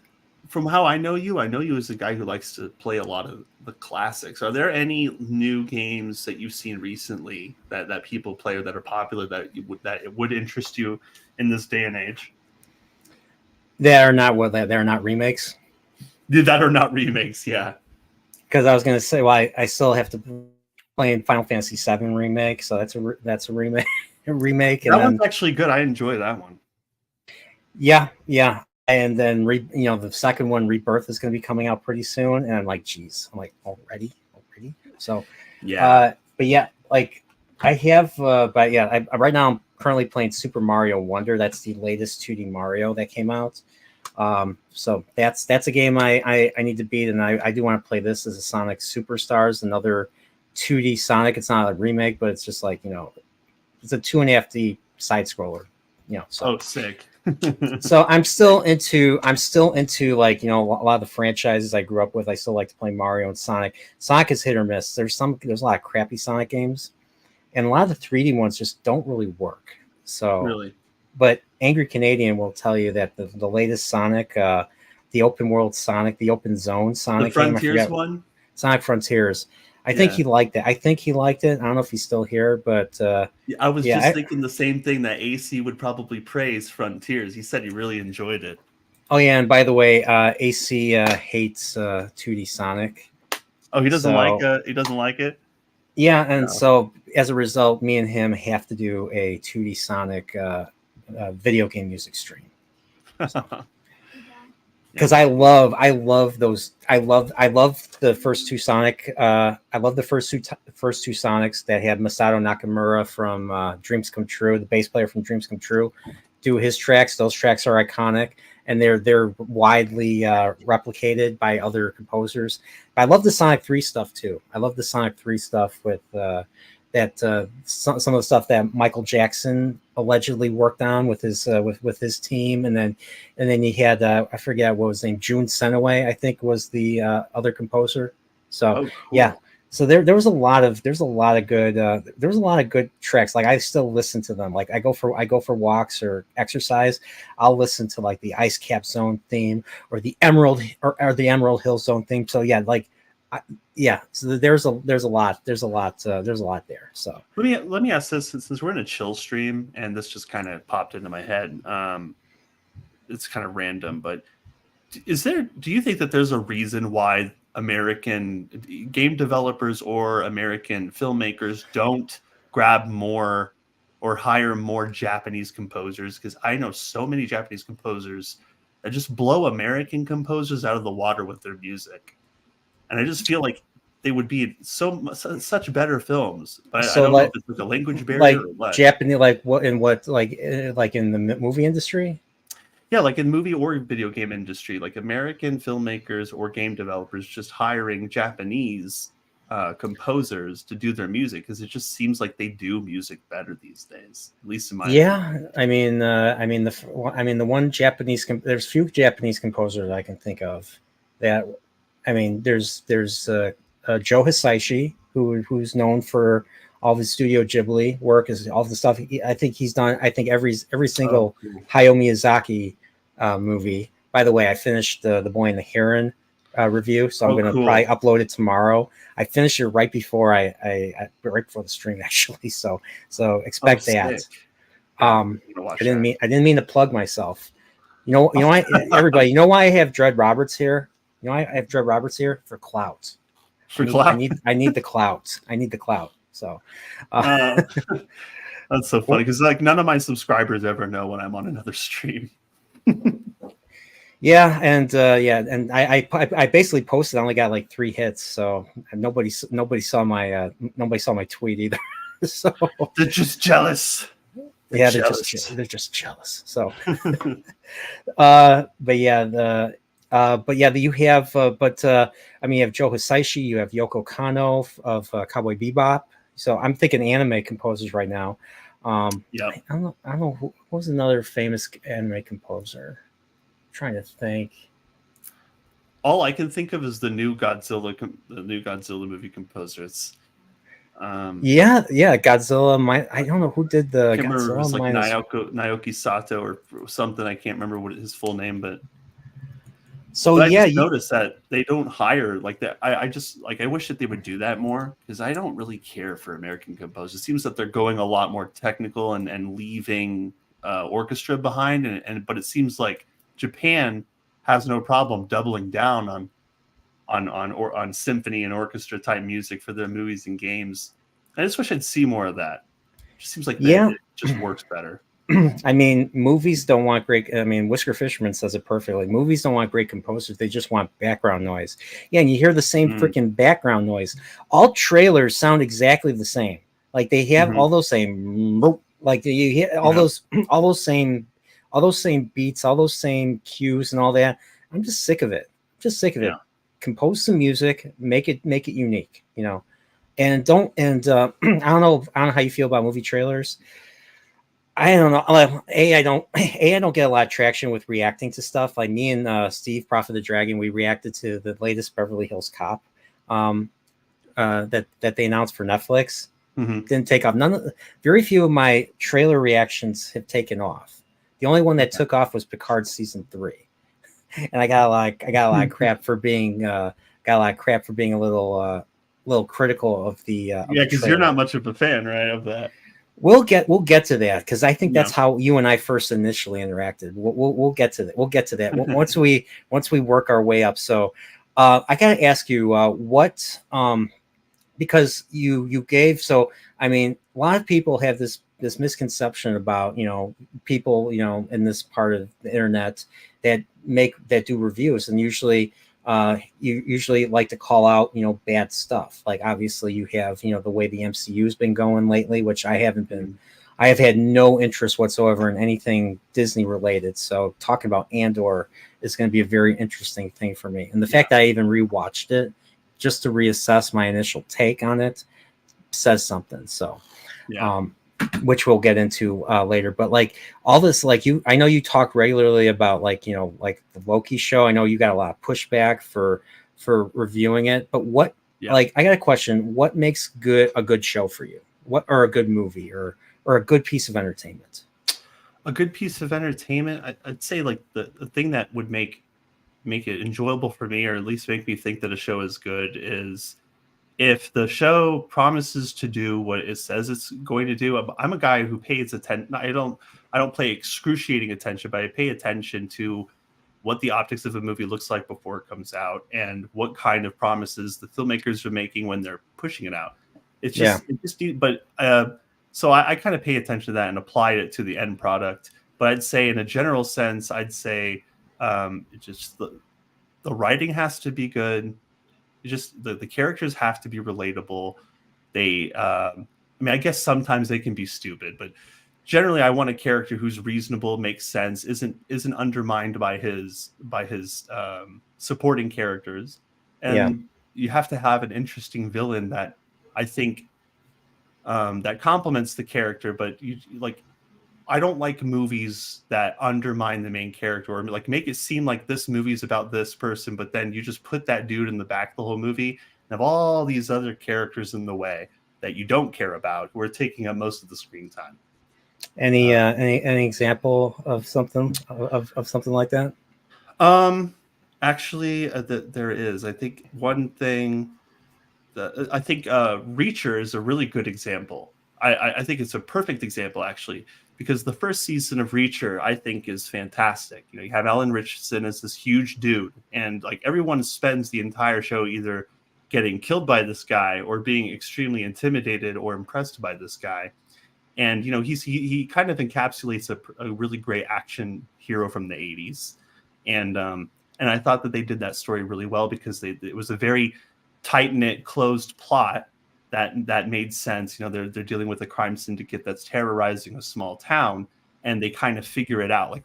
from how I know you as a guy who likes to play a lot of the classics. Are there any new games that you've seen recently that people play or that are popular that it would interest you in this day and age? They're not remakes. That are not remakes, yeah. Because I was going to say, well, I still have to play in Final Fantasy VII remake, so that's a remake. remake, that one's actually good. I enjoy that one. Yeah, and then the second one, Rebirth, is going to be coming out pretty soon, and I'm like, geez, already. So yeah, but yeah, like I have, but yeah, right now I'm currently playing Super Mario Wonder. That's the latest 2D Mario that came out. So that's a game I need to beat, and I do want to play this as a Sonic Superstars, another 2D Sonic. It's not a remake, but it's just like, it's a 2.5D side scroller. So sick. So I'm still into like, a lot of the franchises I grew up with. I still like to play Mario and Sonic. Sonic is hit or miss. There's a lot of crappy Sonic games, and a lot of the 3D ones just don't really work. So really, but Angry Canadian will tell you that the latest Sonic, the open world Sonic, the open zone Sonic, the Frontiers one, Sonic Frontiers. I think he liked it. I don't know if he's still here, but I was just thinking the same thing, that AC would probably praise Frontiers. He said he really enjoyed it. Oh yeah, and by the way, AC hates 2D Sonic. Oh, he doesn't like it. Yeah, and so as a result, me and him have to do a 2D Sonic video game music stream. Because I love those. I love the first two Sonic. I love the first two Sonics that had Masato Nakamura from Dreams Come True, the bass player from Dreams Come True, do his tracks. Those tracks are iconic, and they're widely replicated by other composers. But I love the Sonic 3 stuff too. I love the Sonic 3 stuff with some of the stuff that Michael Jackson allegedly worked on with his team, and then he had I forget what was his name, June Senaway, I think, was the other composer. So cool. Yeah, so there was a lot of good tracks. Like I still listen to them. Like I go for walks or exercise, I'll listen to like the Ice Cap Zone theme or the Emerald Hill Zone theme. So yeah, like. So there's a lot there. So let me ask this, since we're in a chill stream and this just kind of popped into my head. It's kind of random, but do you think that there's a reason why American game developers or American filmmakers don't grab more or hire more Japanese composers? Because I know so many Japanese composers that just blow American composers out of the water with their music. And I just feel like they would be such better films, but I don't know if it's like a language barrier or what. Japanese, like in the movie industry. Yeah, like in movie or video game industry, like American filmmakers or game developers just hiring Japanese composers to do their music, because it just seems like they do music better these days, at least in my opinion. The one Japanese there's few Japanese composers I can think of that. I mean, there's Joe Hisaishi, who's known for all of his Studio Ghibli work, is all the stuff. I think he's done. I think every single Hayao Miyazaki movie. By the way, I finished the Boy and the Heron review, so I'm going to probably upload it tomorrow. I finished it right before right before the stream, actually. So expect that. I didn't mean to plug myself. Everybody, you know why I have Dreadroberts here? I have Dreadroberts here for clout. I need the clout. I need the clout. So that's so funny, because like none of my subscribers ever know when I'm on another stream. Yeah, and I basically posted. I only got like 3 hits, so nobody saw my tweet either. So they're just jealous. They're just jealous. So, but yeah, you have, you have Joe Hisaishi, you have Yoko Kanno of Cowboy Bebop. So I'm thinking anime composers right now. I don't know who was another famous anime composer. I'm trying to think. All I can think of is the new Godzilla movie composer. It's Godzilla. I don't know who did the. I can't remember. It was like Naoki Sato or something. I can't remember what his full name, but So But I yeah, just noticed that they don't hire like that. I just like I wish that they would do that more because I don't really care for American composers. It seems that they're going a lot more technical and leaving orchestra behind, and but it seems like Japan has no problem doubling down on symphony and orchestra type music for their movies and games. I just wish I'd see more of that. It just seems like yeah. it just works better. I mean, movies don't want great. I mean, Whisker Fisherman says it perfectly. Movies don't want great composers; they just want background noise. Yeah, and you hear the same Mm. freaking background noise. All trailers sound exactly the same. Like they have Mhm. all those same, like you hear all Yeah. those, all those same beats, all those same cues, and all that. I'm just sick of it. Just sick of Yeah. it. Compose some music, make it unique. You know, and don't and I don't know how you feel about movie trailers. I don't know. I don't get a lot of traction with reacting to stuff. Like me and Steve, Prophet of the Dragon, we reacted to the latest Beverly Hills Cop um, that they announced for Netflix. Hmm. Didn't take off. Very few of my trailer reactions have taken off. The only one that took off was Picard season 3, and I got a lot of crap for being a little critical of Yeah, the because you're trailer. not much of a fan, right, of that. We'll get to that because I think Yeah. that's how you and I first initially interacted. We'll get to that. We'll get to that once we work our way up. So, I got to ask you what because you gave so I mean a lot of people have this misconception about people in this part of the internet that do reviews, and usually you usually like to call out bad stuff. Like obviously you have the way the MCU's been going lately, which I haven't been. I have had no interest whatsoever in anything Disney related. So talking about Andor is going to be a very interesting thing for me, and the fact that I even rewatched it just to reassess my initial take on it says something. So, Yeah. which we'll get into later. But like all this, like I know you talk regularly about like like the Loki show. I know you got a lot of pushback for reviewing it. But what, Yeah. like, I got a question. What makes a good show for you? What or a good movie or a good piece of entertainment? A good piece of entertainment, I'd say like the thing that would make it enjoyable for me, or at least make me think that a show is good, is if the show promises to do what it says it's going to do. I'm a guy who pays attention. I don't play excruciating attention, but I pay attention to what the optics of a movie looks like before it comes out and what kind of promises the filmmakers are making when they're pushing it out. Yeah. But so I kind of pay attention to that and apply it to the end product. But I'd say in a general sense, I'd say just the writing has to be good. Just the characters have to be relatable. They, I mean, I guess sometimes they can be stupid, but generally, I want a character who's reasonable, makes sense, isn't undermined by his supporting characters, Yeah. and you have to have an interesting villain that I think that complements the character. But you like, I don't like movies that undermine the main character or like make it seem like this movie's about this person, but then you just put that dude in the back the whole movie and have all these other characters in the way that you don't care about who are taking up most of the screen time. Any example of something of something like that? Um, actually, there is. I think one thing that I think Reacher is a really good example. I think it's a perfect example actually because the first season of Reacher I think is fantastic. You know, you have Ellen Richardson as this huge dude, and like everyone spends the entire show either getting killed by this guy or being extremely intimidated or impressed by this guy. And you know, he kind of encapsulates a really great action hero from the 80s. And I thought that they did that story really well because it was a very tight knit, closed plot that made sense. You know, they're dealing with a crime syndicate that's terrorizing a small town, and they kind of figure it out.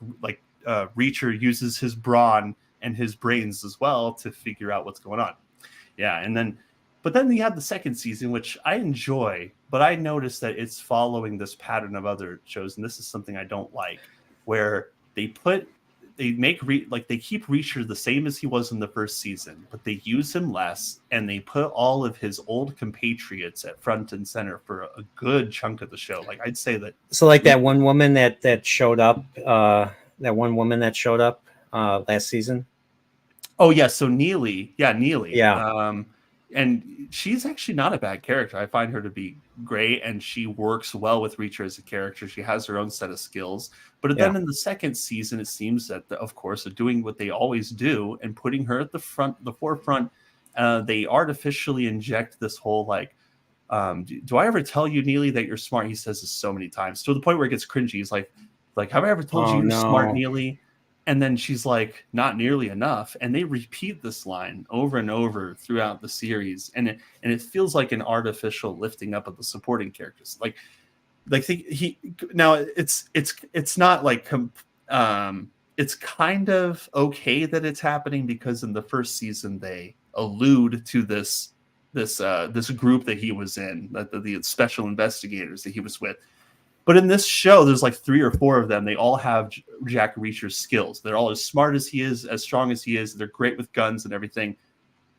Reacher uses his brawn and his brains as well to figure out what's going on. Yeah, but then you have the second season, which I enjoy, but I noticed that it's following this pattern of other shows, and this is something I don't like, where they keep Reacher the same as he was in the first season, but they use him less, and they put all of his old compatriots at front and center for a good chunk of the show. Like I'd say that. So like that one woman that showed up last season. Oh yeah, so Neely, Neely. Yeah, And she's actually not a bad character. I find her to be great, and she works well with Reacher as a character. She has her own set of skills. But yeah, then in the second season, it seems that, of course, they're doing what they always do and putting her at the forefront. They artificially inject this whole like, do I ever tell you, Neely, that you're smart? He says this so many times to the point where it gets cringy. He's like, have I ever told you oh you're smart, no, Neely? And then she's like, not nearly enough. And they repeat this line over and over throughout the series. And it feels like an artificial lifting up of the supporting characters. He now it's not like it's kind of okay that it's happening, because in the first season they allude to this group that he was in, the special investigators that he was with. But in this show, there's like 3 or 4 of them. They all have Jack Reacher's skills. They're all as smart as he is, as strong as he is. They're great with guns and everything.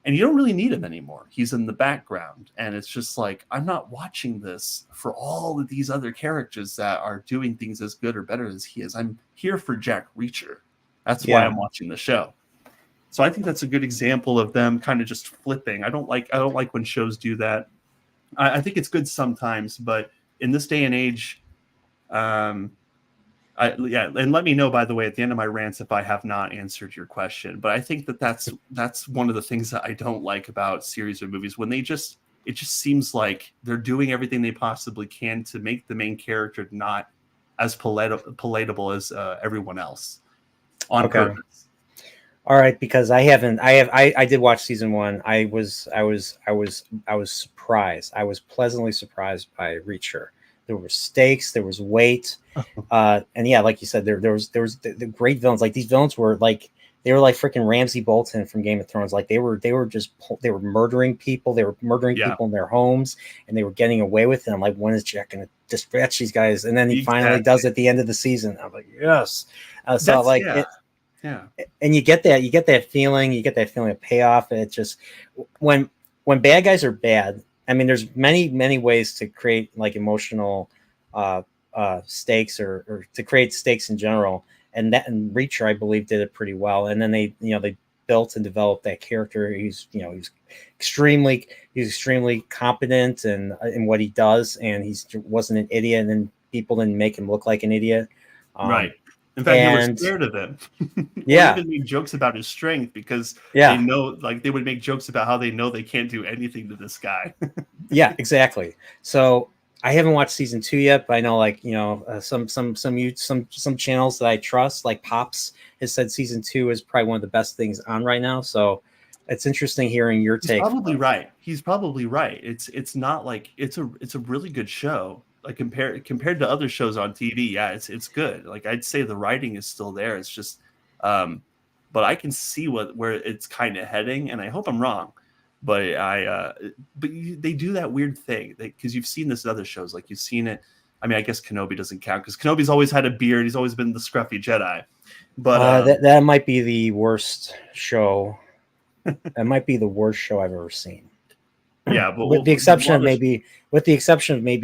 And you don't really need him anymore. He's in the background. And it's just like, I'm not watching this for all of these other characters that are doing things as good or better as he is. I'm here for Jack Reacher. That's why I'm watching the show. So I think that's a good example of them kind of just flipping. I don't like when shows do that. I think it's good sometimes, but in this day and age, and let me know, by the way, at the end of my rants if I have not answered your question. But I think that's one of the things that I don't like about series or movies, when it just seems like they're doing everything they possibly can to make the main character not as palatable as everyone else on purpose. All right, because I did watch season 1. I was surprised. I was pleasantly surprised by Reacher. There were stakes, there was weight, and yeah, like you said, there was the great villains. Like these villains were like freaking Ramsay Bolton from Game of Thrones. Like they were murdering people. They were murdering people in their homes, and they were getting away with it. I'm like, when is Jack going to dispatch these guys? And then he finally does at the end of the season. I'm like, yes. And you get that feeling of payoff. It just when bad guys are bad. I mean, there's many ways to create like emotional stakes or to create stakes in general. And Reacher, I believe, did it pretty well. And then they built and developed that character. He's extremely competent in what he does, and he wasn't an idiot. And then people didn't make him look like an idiot. Right. In fact, they were scared of him. Yeah. Or even made jokes about his strength, because they know, like, they would make jokes about how they know they can't do anything to this guy. Yeah, exactly. So I haven't watched season 2 yet, but I know, like, some channels that I trust, like Pops, has said season 2 is probably one of the best things on right now. So it's interesting hearing your take. He's probably right. It's not like it's a really good show. Like compared to other shows on TV, yeah, it's good. Like I'd say the writing is still there. It's just, but I can see where it's kind of heading, and I hope I'm wrong. But they do that weird thing, because you've seen this in other shows. Like you've seen it. I mean, I guess Kenobi doesn't count because Kenobi's always had a beard. He's always been the scruffy Jedi. But that might be the worst show. That might be the worst show I've ever seen. Yeah, but with the exception of maybe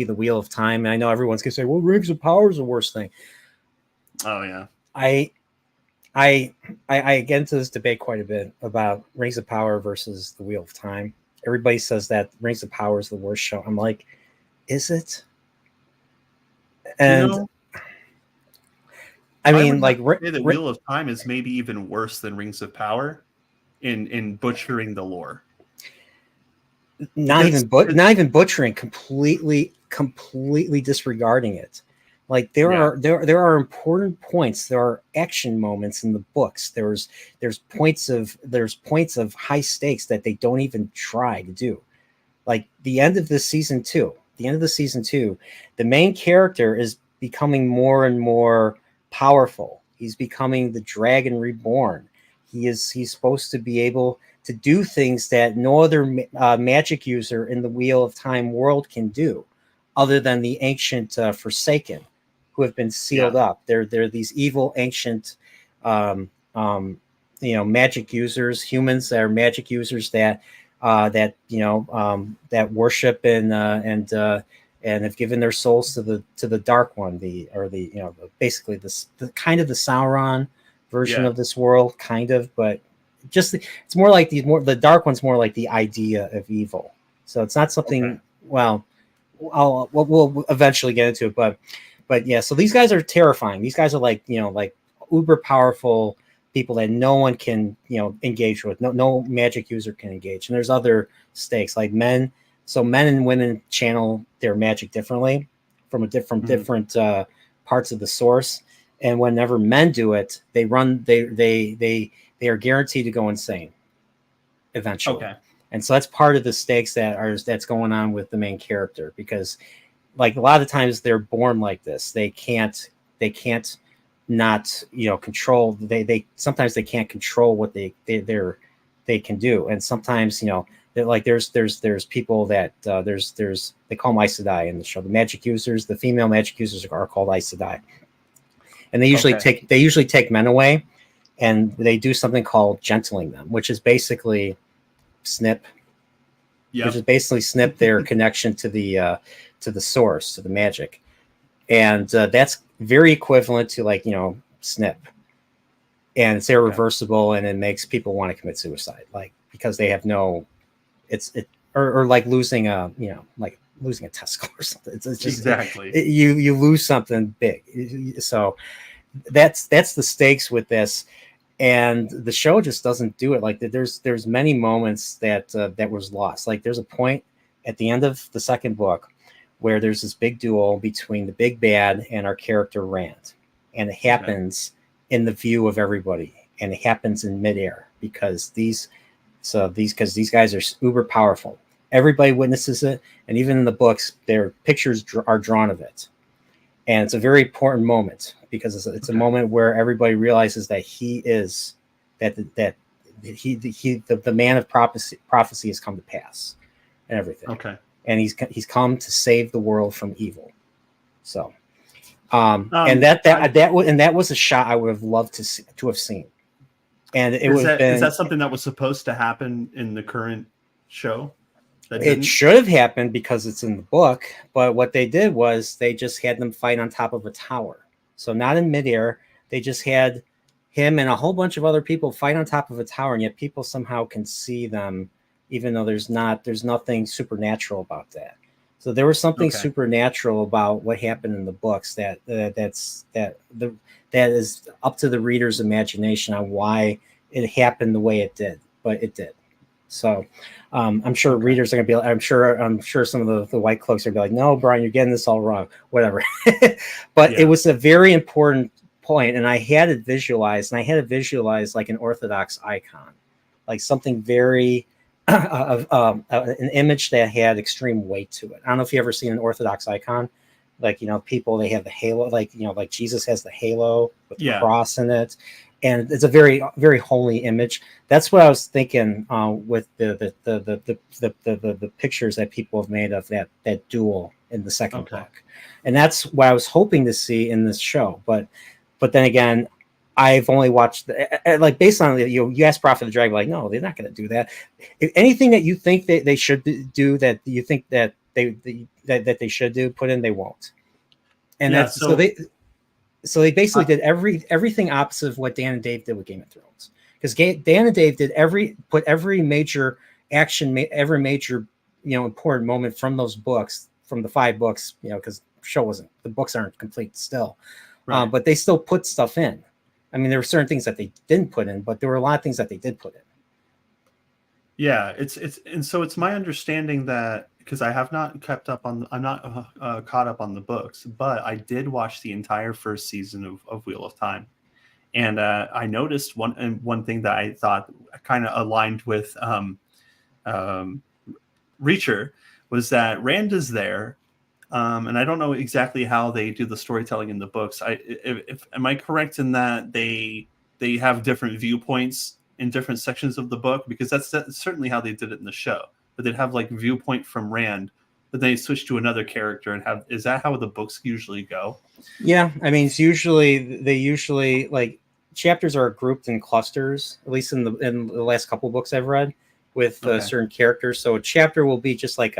the Wheel of Time. And I know everyone's gonna say, "Well, Rings of Power is the worst thing." Oh yeah, I get into this debate quite a bit about Rings of Power versus the Wheel of Time. Everybody says that Rings of Power is the worst show. I'm like, is it? And I mean, like, the Wheel of Time is maybe even worse than Rings of Power in butchering the lore. Not even butchering, completely disregarding it. Like there are important points. There are action moments in the books. There's points of high stakes that they don't even try to do. Like the end of season 2, the main character is becoming more and more powerful. He's becoming the Dragon Reborn. He's supposed to be able to do things that no other magic user in the Wheel of Time world can do, other than the ancient Forsaken, who have been sealed up. They're these evil ancient, magic users, humans that are magic users that worship and have given their souls to the Dark One, basically the kind of the Sauron version of this world, kind of, but just it's more like the dark one's more like the idea of evil. So it's not something. Okay. Well, we'll eventually get into it, but yeah. So these guys are terrifying. These guys are like like uber powerful people that no one can engage with. No magic user can engage. And there's other stakes like men. So men and women channel their magic differently from different parts of the source. And whenever men do it, they are guaranteed to go insane eventually. Okay. And so that's part of the stakes that's going on with the main character, because like a lot of times they're born like this. They can't not control. They sometimes they can't control what they can do. And sometimes like there's people that they call them Aes Sedai in the show. The magic users, the female magic users are called Aes Sedai. And they usually take men away, and they do something called gentling them, which is basically snip. Yep. Which is basically snip their connection to the source, to the magic. And that's very equivalent to like snip. And it's irreversible, and it makes people want to commit suicide, like because they have no or like losing a testicle or something. It's just exactly you lose something big. So that's the stakes with this, and the show just doesn't do it. Like there's many moments that was lost. Like there's a point at the end of the second book where there's this big duel between the big bad and our character Rand, and it happens in the view of everybody, and it happens in midair because these guys are uber powerful. Everybody witnesses it, and even in the books, their pictures are drawn of it. And it's a very important moment because it's a moment where everybody realizes that he is the man of prophecy has come to pass and everything. Okay. And he's come to save the world from evil. So, and that was a shot I would have loved to have seen. And is that something that was supposed to happen in the current show? It should have happened because it's in the book, but what they did was they just had them fight on top of a tower. So not in midair, they just had him and a whole bunch of other people fight on top of a tower, and yet people somehow can see them, even though there's nothing supernatural about that. So there was something supernatural about what happened in the books that is up to the reader's imagination on why it happened the way it did, but it did. So I'm sure readers are going to be. I'm sure some of the white cloaks are going to be like, "No, Brian, you're getting this all wrong." Whatever. But it was a very important point, and I had it visualized, like an Orthodox icon, like something very an image that had extreme weight to it. I don't know if you ever seen an Orthodox icon, like people they have the halo, like like Jesus has the halo with the cross in it. And it's a very, very holy image. That's what I was thinking with the pictures that people have made of that duel in the second book, and that's what I was hoping to see in this show. But then again, I've only watched like based on you asked Prophet of the Dragon, like no, they're not going to do that. If anything that you think that they should do, that you think that they should do, put in, they won't. And that's so they basically did everything opposite of what Dan and Dave did with Game of Thrones. Because Dan and Dave did put every major action, every major important moment from those books, from the 5 books, because the books aren't complete still, but they still put stuff in. I mean, there were certain things that they didn't put in, but there were a lot of things that they did put in. Yeah, it's my understanding that, because I have not kept up on, I'm not caught up on the books, but I did watch the entire first season of Wheel of Time, and I noticed one thing that I thought kind of aligned with Reacher was that Rand is there, and I don't know exactly how they do the storytelling in the books. Am I correct in that they have different viewpoints in different sections of the book? Because that's certainly how they did it in the show. But they'd have like viewpoint from Rand, but then they switch to another character and is that how the books usually go? Yeah, I mean, they usually like chapters are grouped in clusters, at least in the last couple of books I've read, with certain characters. So a chapter will be just like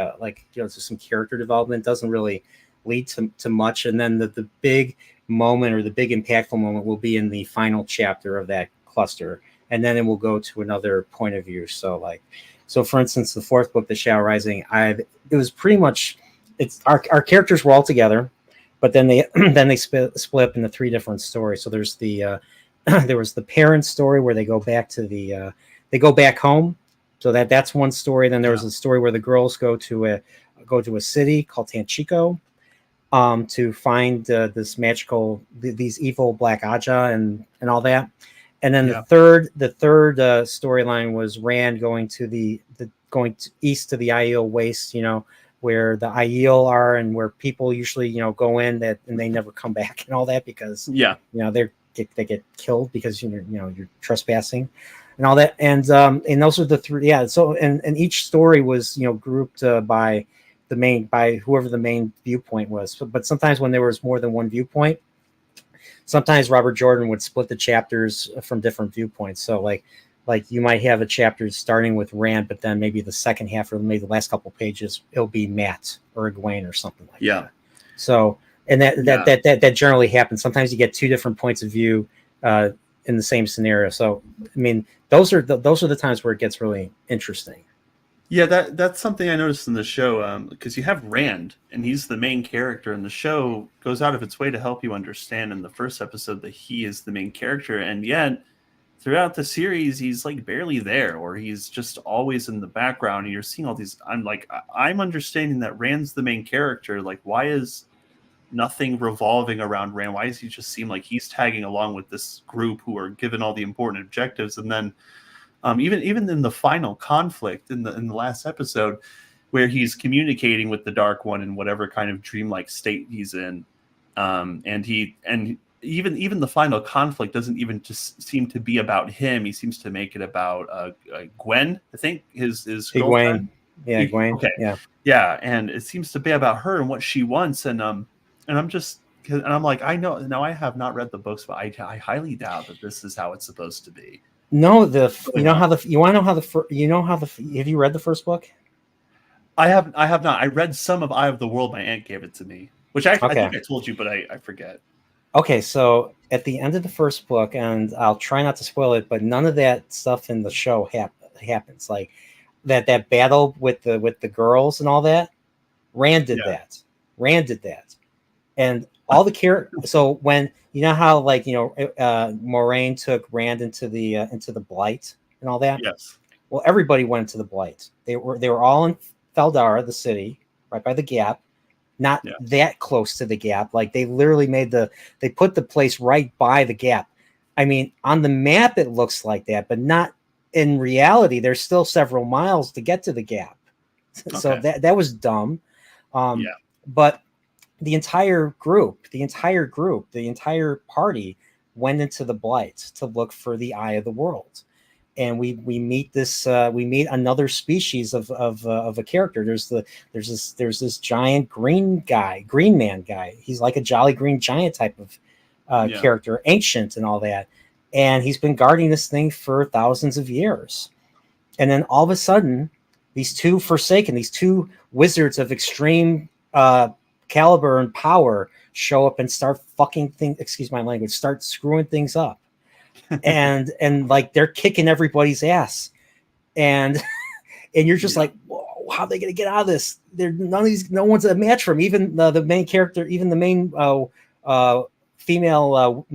just some character development, doesn't really lead to much, and then the big moment or the big impactful moment will be in the final chapter of that cluster. and then it will go to another point of view. So for instance, the fourth book, The Shadow Rising, it was pretty much, it's our characters were all together, but then they split up into three different stories. So there's the there was the parents' story where they go back to they go back home. So that's one story. Then there was a story where the girls go to a city called Tanchico, to find this magical, these evil Black Aja and all that. And then the third storyline was Rand going to east to the Aiel Waste, where the Aiel are and where people usually go in and they never come back and all that, because they get killed because you're trespassing and all that. And those are the three. Yeah. So and each story was grouped by whoever the main viewpoint was. But sometimes when there was more than one viewpoint, sometimes Robert Jordan would split the chapters from different viewpoints. So like you might have a chapter starting with Rand, but then maybe the second half or maybe the last couple of pages, it'll be Matt or Egwene or something like that. So, and that generally happens. Sometimes you get two different points of view in the same scenario. So, I mean, those are the times where it gets really interesting. Yeah, that's something I noticed in the show, because you have Rand, and he's the main character, and the show goes out of its way to help you understand in the first episode that he is the main character, and yet throughout the series he's like barely there, or he's just always in the background, and you're seeing all these. I'm understanding that Rand's the main character. Like, why is nothing revolving around Rand? Why does he just seem like he's tagging along with this group who are given all the important objectives, and then even in the final conflict in the last episode, where he's communicating with the Dark One in whatever kind of dreamlike state he's in, and even the final conflict doesn't even just seem to be about him. He seems to make it about Gwen, I think, his girlfriend. Gwen. Okay. Yeah, and it seems to be about her and what she wants, and I'm like, I know now, I have not read the books, but I highly doubt that this is how it's supposed to be. No, have you read the first book? I have not. I read some of Eye of the World. My aunt gave it to me, which I think I told you, but I forget. Okay, so at the end of the first book, and I'll try not to spoil it, but none of that stuff in the show happens. Like that battle with the girls and all that. Rand did that. And all the characters. So when how Moraine took Rand into the Blight and all that. Yes. Well, everybody went into the Blight. They were all in Feldara, the city, right by the Gap, not that close to the Gap. Like they literally they put the place right by the Gap. I mean, on the map it looks like that, but not in reality. There's still several miles to get to the Gap. Okay. So that was dumb. But the entire party went into the Blight to look for the Eye of the World, and we meet another species of a character. There's this giant green man guy. He's like a Jolly Green Giant type of character, ancient and all that, and he's been guarding this thing for thousands of years. And then all of a sudden, these two wizards of extreme caliber and power show up and start start screwing things up. and like they're kicking everybody's ass. And you're just like, whoa, how are they going to get out of this? No one's a match for him. Even the main character, even the main female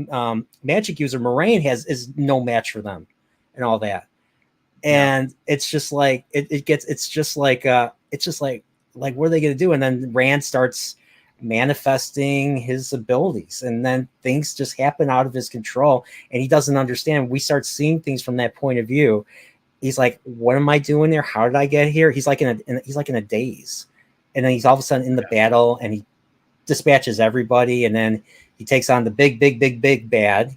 magic user, Moraine, is no match for them and all that. And it's just like, it's just like, what are they going to do? And then Rand starts manifesting his abilities, and then things just happen out of his control, and he doesn't understand. We start seeing things from that point of view. He's like, what am I doing there? How did I get here? He's like in a daze. And then he's all of a sudden in the battle, and he dispatches everybody, and then he takes on the big bad,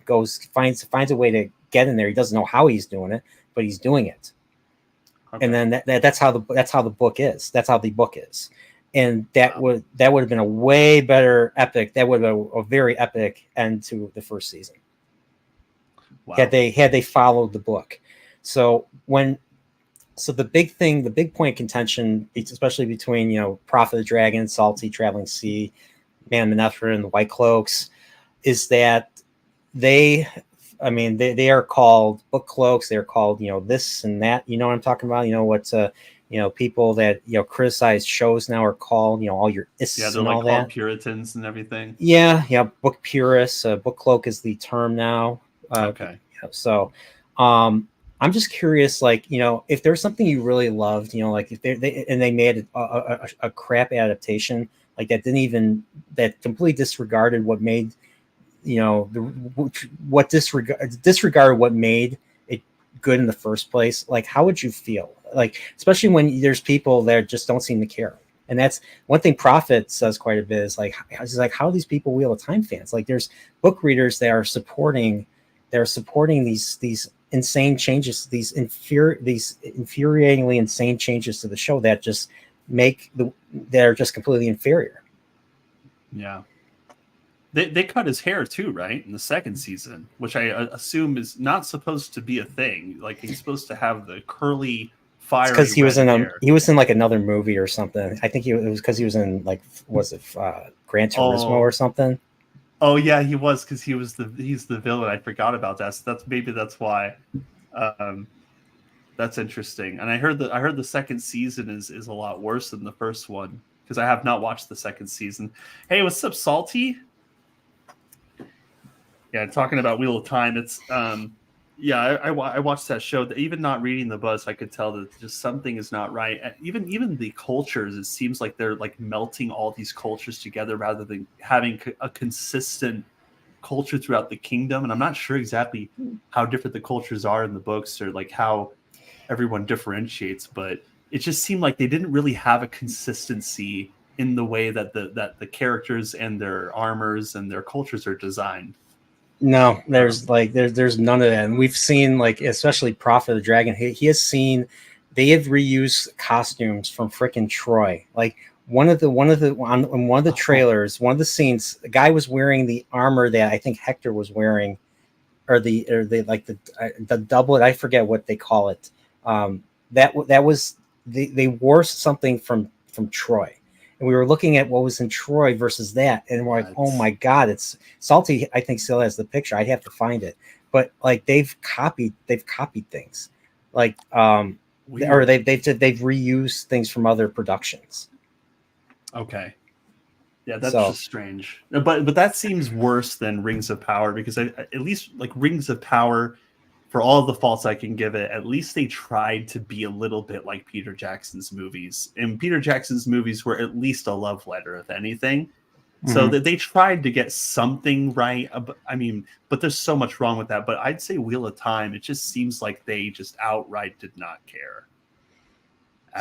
finds a way to get in there. He doesn't know how he's doing it, but he's doing it. Okay. And then that's how the book is. That's how the book is. And that would have been a way better epic. That would have been a very epic end to the first season. Wow. Had they followed the book. So the big point of contention, especially between Prophet of the Dragon, Salty, Traveling Sea, Man Manethra, and the White Cloaks, is that they I mean, they are called book cloaks. They're called, this and that. You know what I'm talking about? People that, criticize shows now are called, all your ists Yeah, they're and like all called that. Puritans and everything. Yeah. Book purists. Book cloak is the term now. Okay. So, I'm just curious, like, if there's something you really loved, like if they made a crap adaptation, like that completely disregarded what made, disregarded what made it good in the first place. Like, how would you feel? Like, especially when there's people that just don't seem to care. And that's one thing Prophet says quite a bit is like, how are these people Wheel of Time fans? Like, there's book readers that are supporting these insane changes, these infuriatingly insane changes to the show that just they're just completely inferior. Yeah. They cut his hair too, right? In the second season, which I assume is not supposed to be a thing. Like, he's supposed to have the curly, fiery Because he was hair. he was in like another movie or something. I think it was because he was in, like, was it Gran Turismo or something? Oh yeah, he was, because he's the villain. I forgot about that. So that's why. That's interesting. And I heard the second season is a lot worse than the first one, because I have not watched the second season. Hey, what's up, Salty? Yeah, talking about Wheel of Time, it's I watched that show. Even not reading the buzz, I could tell that just something is not right. Even the cultures, it seems like they're like melting all these cultures together rather than having a consistent culture throughout the kingdom. And I'm not sure exactly how different the cultures are in the books, or like how everyone differentiates, but it just seemed like they didn't really have a consistency in the way that the characters and their armors and their cultures are designed. No, there's none of that. And we've seen, like, especially Prophet of the Dragon, he has seen, they have reused costumes from frickin' Troy. Like, on one of the trailers, one of the scenes, the guy was wearing the armor that I think Hector was wearing, or the doublet. I forget what they call it. That was they wore something from Troy, and we were looking at what was in Troy versus that, and we're like, oh my god, it's Salty. I think still has the picture. I'd have to find it, but like they've copied things, like or they've reused things from other productions. Okay. Yeah, that's just strange. But that seems worse than Rings of Power, because at least, like, Rings of Power, for all the faults I can give it, at least they tried to be a little bit like Peter Jackson's movies. And Peter Jackson's movies were at least a love letter, if anything. So that they tried to get something right. I mean, but there's so much wrong with that. But I'd say Wheel of Time, it just seems like they just outright did not care.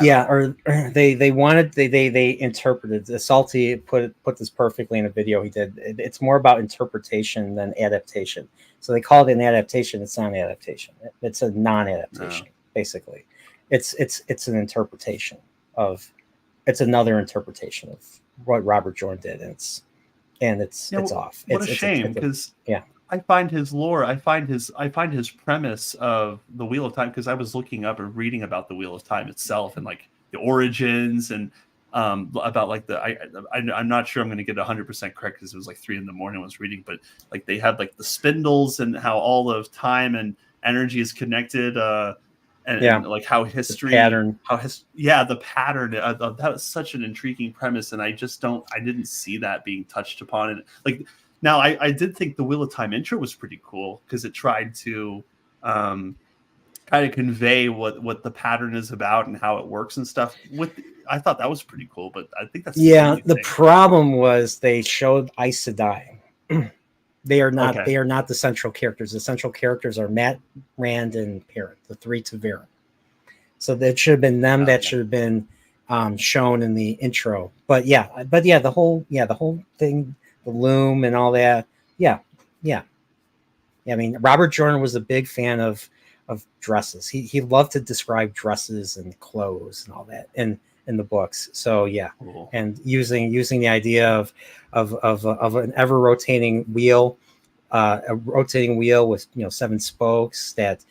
Yeah, or they wanted they interpreted. Salty put this perfectly in a video he did. It's more about interpretation than adaptation. So they call it an adaptation. It's not an adaptation. It's a non-adaptation. Basically. It's an interpretation of. It's another interpretation of what Robert Jordan did, and it's off. What a shame, because I find his lore, I find his premise of the Wheel of Time, because I was looking up and reading about the Wheel of Time itself and like the origins, and about like I'm not sure I'm going to get 100% correct, because it was like 3 a.m. I was reading, but like they had like the spindles and how all of time and energy is connected, and like how history, the pattern. The pattern. That was such an intriguing premise, and I didn't see that being touched upon. And like, now I did think the Wheel of Time intro was pretty cool, because it tried to kind of convey what the pattern is about and how it works and stuff. I thought that was pretty cool, but I think that's the problem was they showed Aes Sedai. They are not. Okay. They are not the central characters. The central characters are Matt, Rand, and Perrin, the 3 Ta'veren. So that should have been them. Okay. That should have been shown in the intro. But the whole thing, the loom and all that. Yeah. I mean, Robert Jordan was a big fan of dresses. He loved to describe dresses and clothes and all that in the books. So cool. And using the idea of an ever rotating wheel, a rotating wheel with 7 spokes that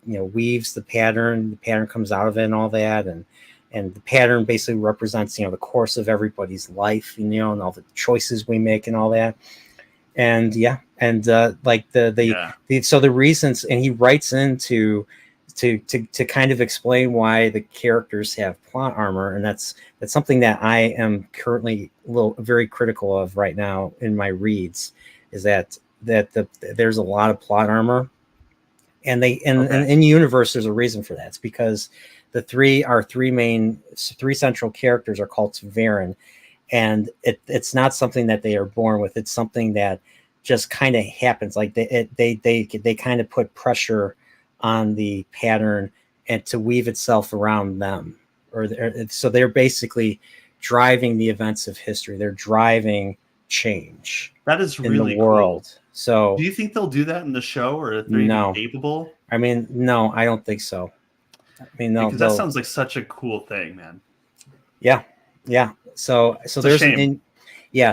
weaves the pattern. The pattern comes out of it and all that, and the pattern basically represents the course of everybody's life, and all the choices we make and all that. And like Yeah. so the reasons, and he writes into to kind of explain why the characters have plot armor, and that's something that I am currently very critical of right now in my reads, is that there's a lot of plot armor, and and in the universe there's a reason for that. It's because our three central characters are called Varen, and it's not something that they are born with. It's something that just kind of happens. Like they kind of put pressure on the pattern and to weave itself around them, so they're basically driving the events of history. They're driving change That is in the really world. cool. So do you think they'll do that in the show, or if they're even no, capable? I mean, no, I don't think so. I mean, no, Because that sounds like such a cool thing, man. Yeah. So there's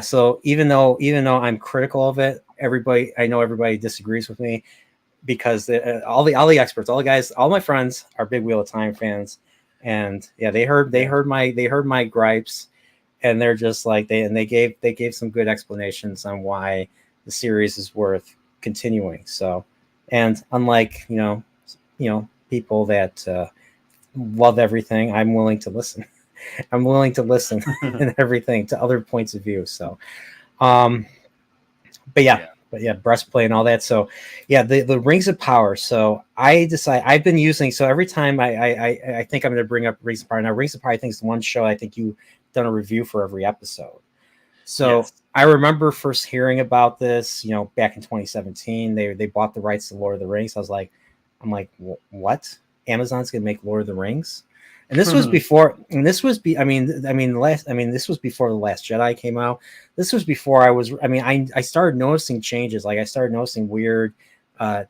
so even though I'm critical of it, I know everybody disagrees with me, because all the experts, all the guys, all my friends are big Wheel of Time fans, and they heard my gripes, and they're just like they gave some good explanations on why the series is worth continuing. So, and unlike people that love everything, I'm willing to listen. I'm willing to listen and everything to other points of view. So, but breastplate and all that. So, the rings of power. So I've been using. So every time I think I'm going to bring up Rings of Power. Now, Rings of Power, I think, is the one show I think you've done a review for every episode. So Yes. I remember first hearing about this, back in 2017. They bought the rights to Lord of the Rings. I'm like, what? Amazon's going to make Lord of the Rings? And this was before, this was before The Last Jedi came out. This was before I started noticing changes. Like I started noticing weird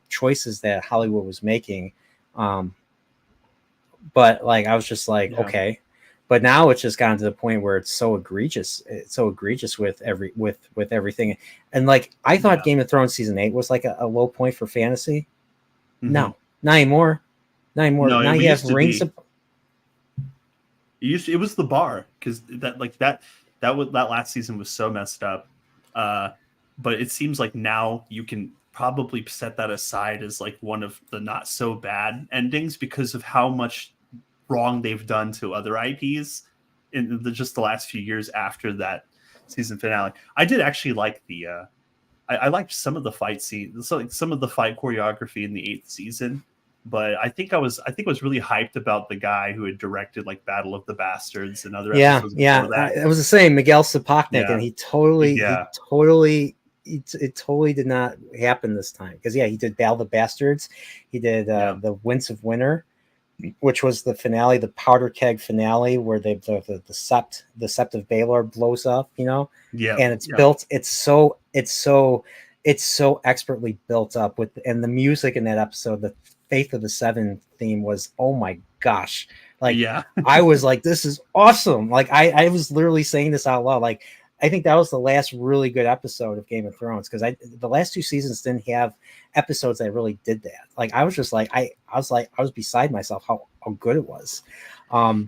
choices that Hollywood was making. But like, I was just like, okay. But now it's just gotten to the point where it's so egregious. It's so egregious with everything. And like, I thought Game of Thrones season 8 was like a low point for fantasy. Mm-hmm. No, not anymore. Not anymore. No, now you have Rings of. It was the bar, because that last season was so messed up. But it seems like now you can probably set that aside as like one of the not so bad endings, because of how much wrong they've done to other IPs in just the last few years after that season finale. I did actually like I liked some of the fight scenes, so like some of the fight choreography in the 8th season. But I think I was really hyped about the guy who had directed like Battle of the Bastards and other episodes before that. It was the same, Miguel Sapochnik, and it totally did not happen this time, because he did Battle of the Bastards, he did the Winds of Winter, which was the finale, the powder keg finale, where the sept of Baelor blows up, and it's built. It's so expertly built up and the music in that episode, the Faith of the Seven theme was, oh my gosh, like I was like, this is awesome. Like I was literally saying this out loud. Like I think that was the last really good episode of Game of Thrones, because the last 2 seasons didn't have episodes that really did that. Like I was just like I was beside myself how good it was. But I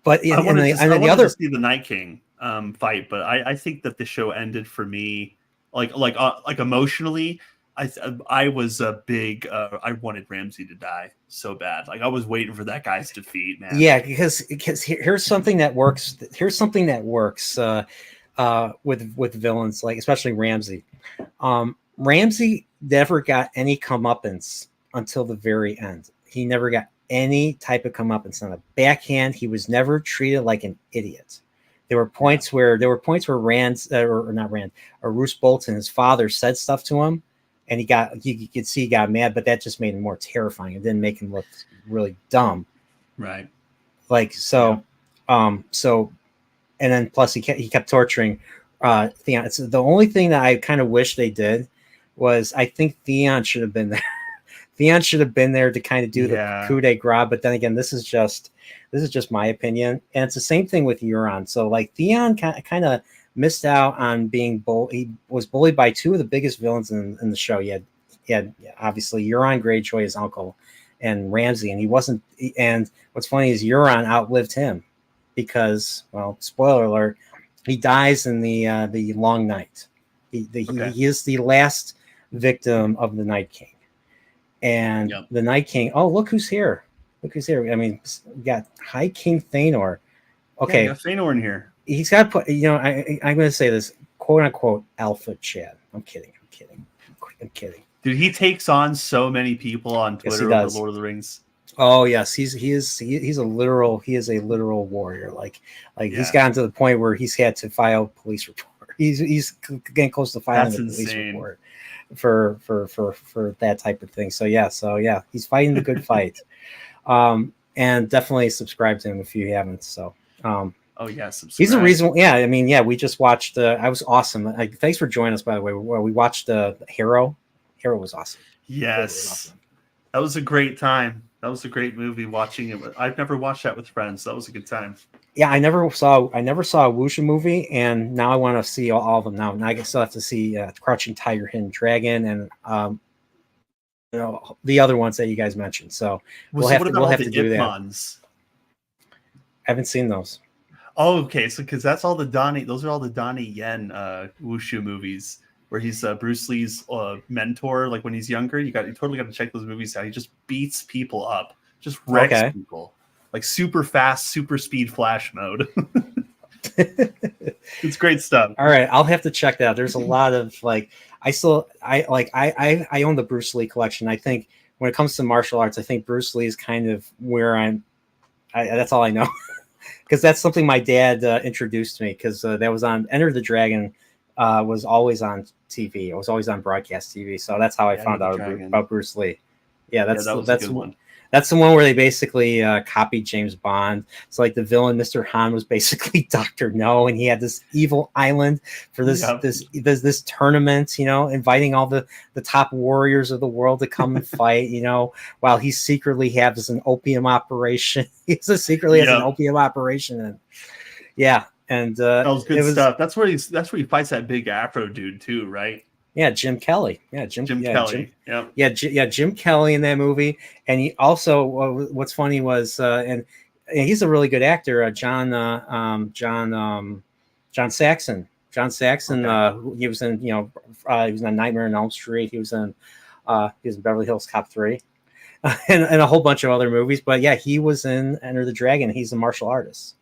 wanted to see the Night King fight, but I think that the show ended for me like emotionally. I was a big I wanted Ramsay to die so bad. Like I was waiting for that guy's defeat, man. Yeah, because here's something that works. With villains, like especially Ramsay. Ramsay never got any comeuppance until the very end. He never got any type of comeuppance on a backhand. He was never treated like an idiot. There were points where Roose Bolton, his father, said stuff to him, and you could see he got mad, but that just made him more terrifying. It didn't make him look really dumb. Right. Like, so, and then plus he kept torturing Theon. It's the only thing that I kind of wish they did was, I think Theon should have been there. Theon should have been there to kind of do the coup de grace. But then again, this is just my opinion, and it's the same thing with Euron. So like Theon kind of missed out on being he was bullied by 2 of the biggest villains in the show. He had obviously Euron Greyjoy, his uncle, and Ramsay, and he wasn't. And what's funny is Euron outlived him, because, well, spoiler alert, he dies in the Long Night. He is the last victim of the Night King, and the Night King. Oh, look who's here! Look who's here! I mean, we got High King Thanor. Okay, got Thanor in here. He's got to put. I'm going to say this, quote unquote, alpha Chad. I'm kidding. Dude, he takes on so many people on Twitter over Lord of the Rings. Oh yes, he's a literal warrior. Like he's gotten to the point where he's had to file a police report. He's getting close to filing a police report for that type of thing. So yeah, he's fighting the good fight. And definitely subscribe to him if you haven't. So subscribe. He's a reason. Yeah, I mean, we just watched. I was awesome. Thanks for joining us, by the way. We watched Hero. Hero was awesome. Yes, that was a great time. That was a great movie. Watching it, I've never watched that with friends. That was a good time. Yeah, I never saw a Wushu movie, and now I want to see all of them. Now I still have to see Crouching Tiger, Hidden Dragon, and the other ones that you guys mentioned. So we'll have to do that. I haven't seen those. Oh, okay. So because that's all those are all the Donnie Yen Wushu movies where he's Bruce Lee's mentor. Like when he's younger, you totally got to check those movies out. He just beats people up, just wrecks people, like super fast, super speed flash mode. It's great stuff. All right, I'll have to check that out. There's a lot of I own the Bruce Lee collection. I think when it comes to martial arts, I think Bruce Lee is kind of where that's all I know. Because that's something my dad introduced me, because that was on Enter the Dragon, was always on TV. It was always on broadcast TV. So that's how I found out about Bruce Lee. Yeah, that's a good one. That's the one where they basically copied James Bond. It's like the villain, Mr. Han, was basically Dr. No, and he had this evil island for this tournament, inviting all the top warriors of the world to come and fight, while he secretly has an opium operation. He secretly has an opium operation. And and that was good stuff. That's where he fights that big Afro dude too, right? Yeah, Jim Kelly. Yeah, Jim Kelly. Jim Kelly in that movie. And he also, what's funny was, and he's a really good actor, John Saxon. John Saxon. He was in, he was in Nightmare on Elm Street. He was in Beverly Hills Cop 3, and a whole bunch of other movies. But yeah, he was in Enter the Dragon. He's a martial artist,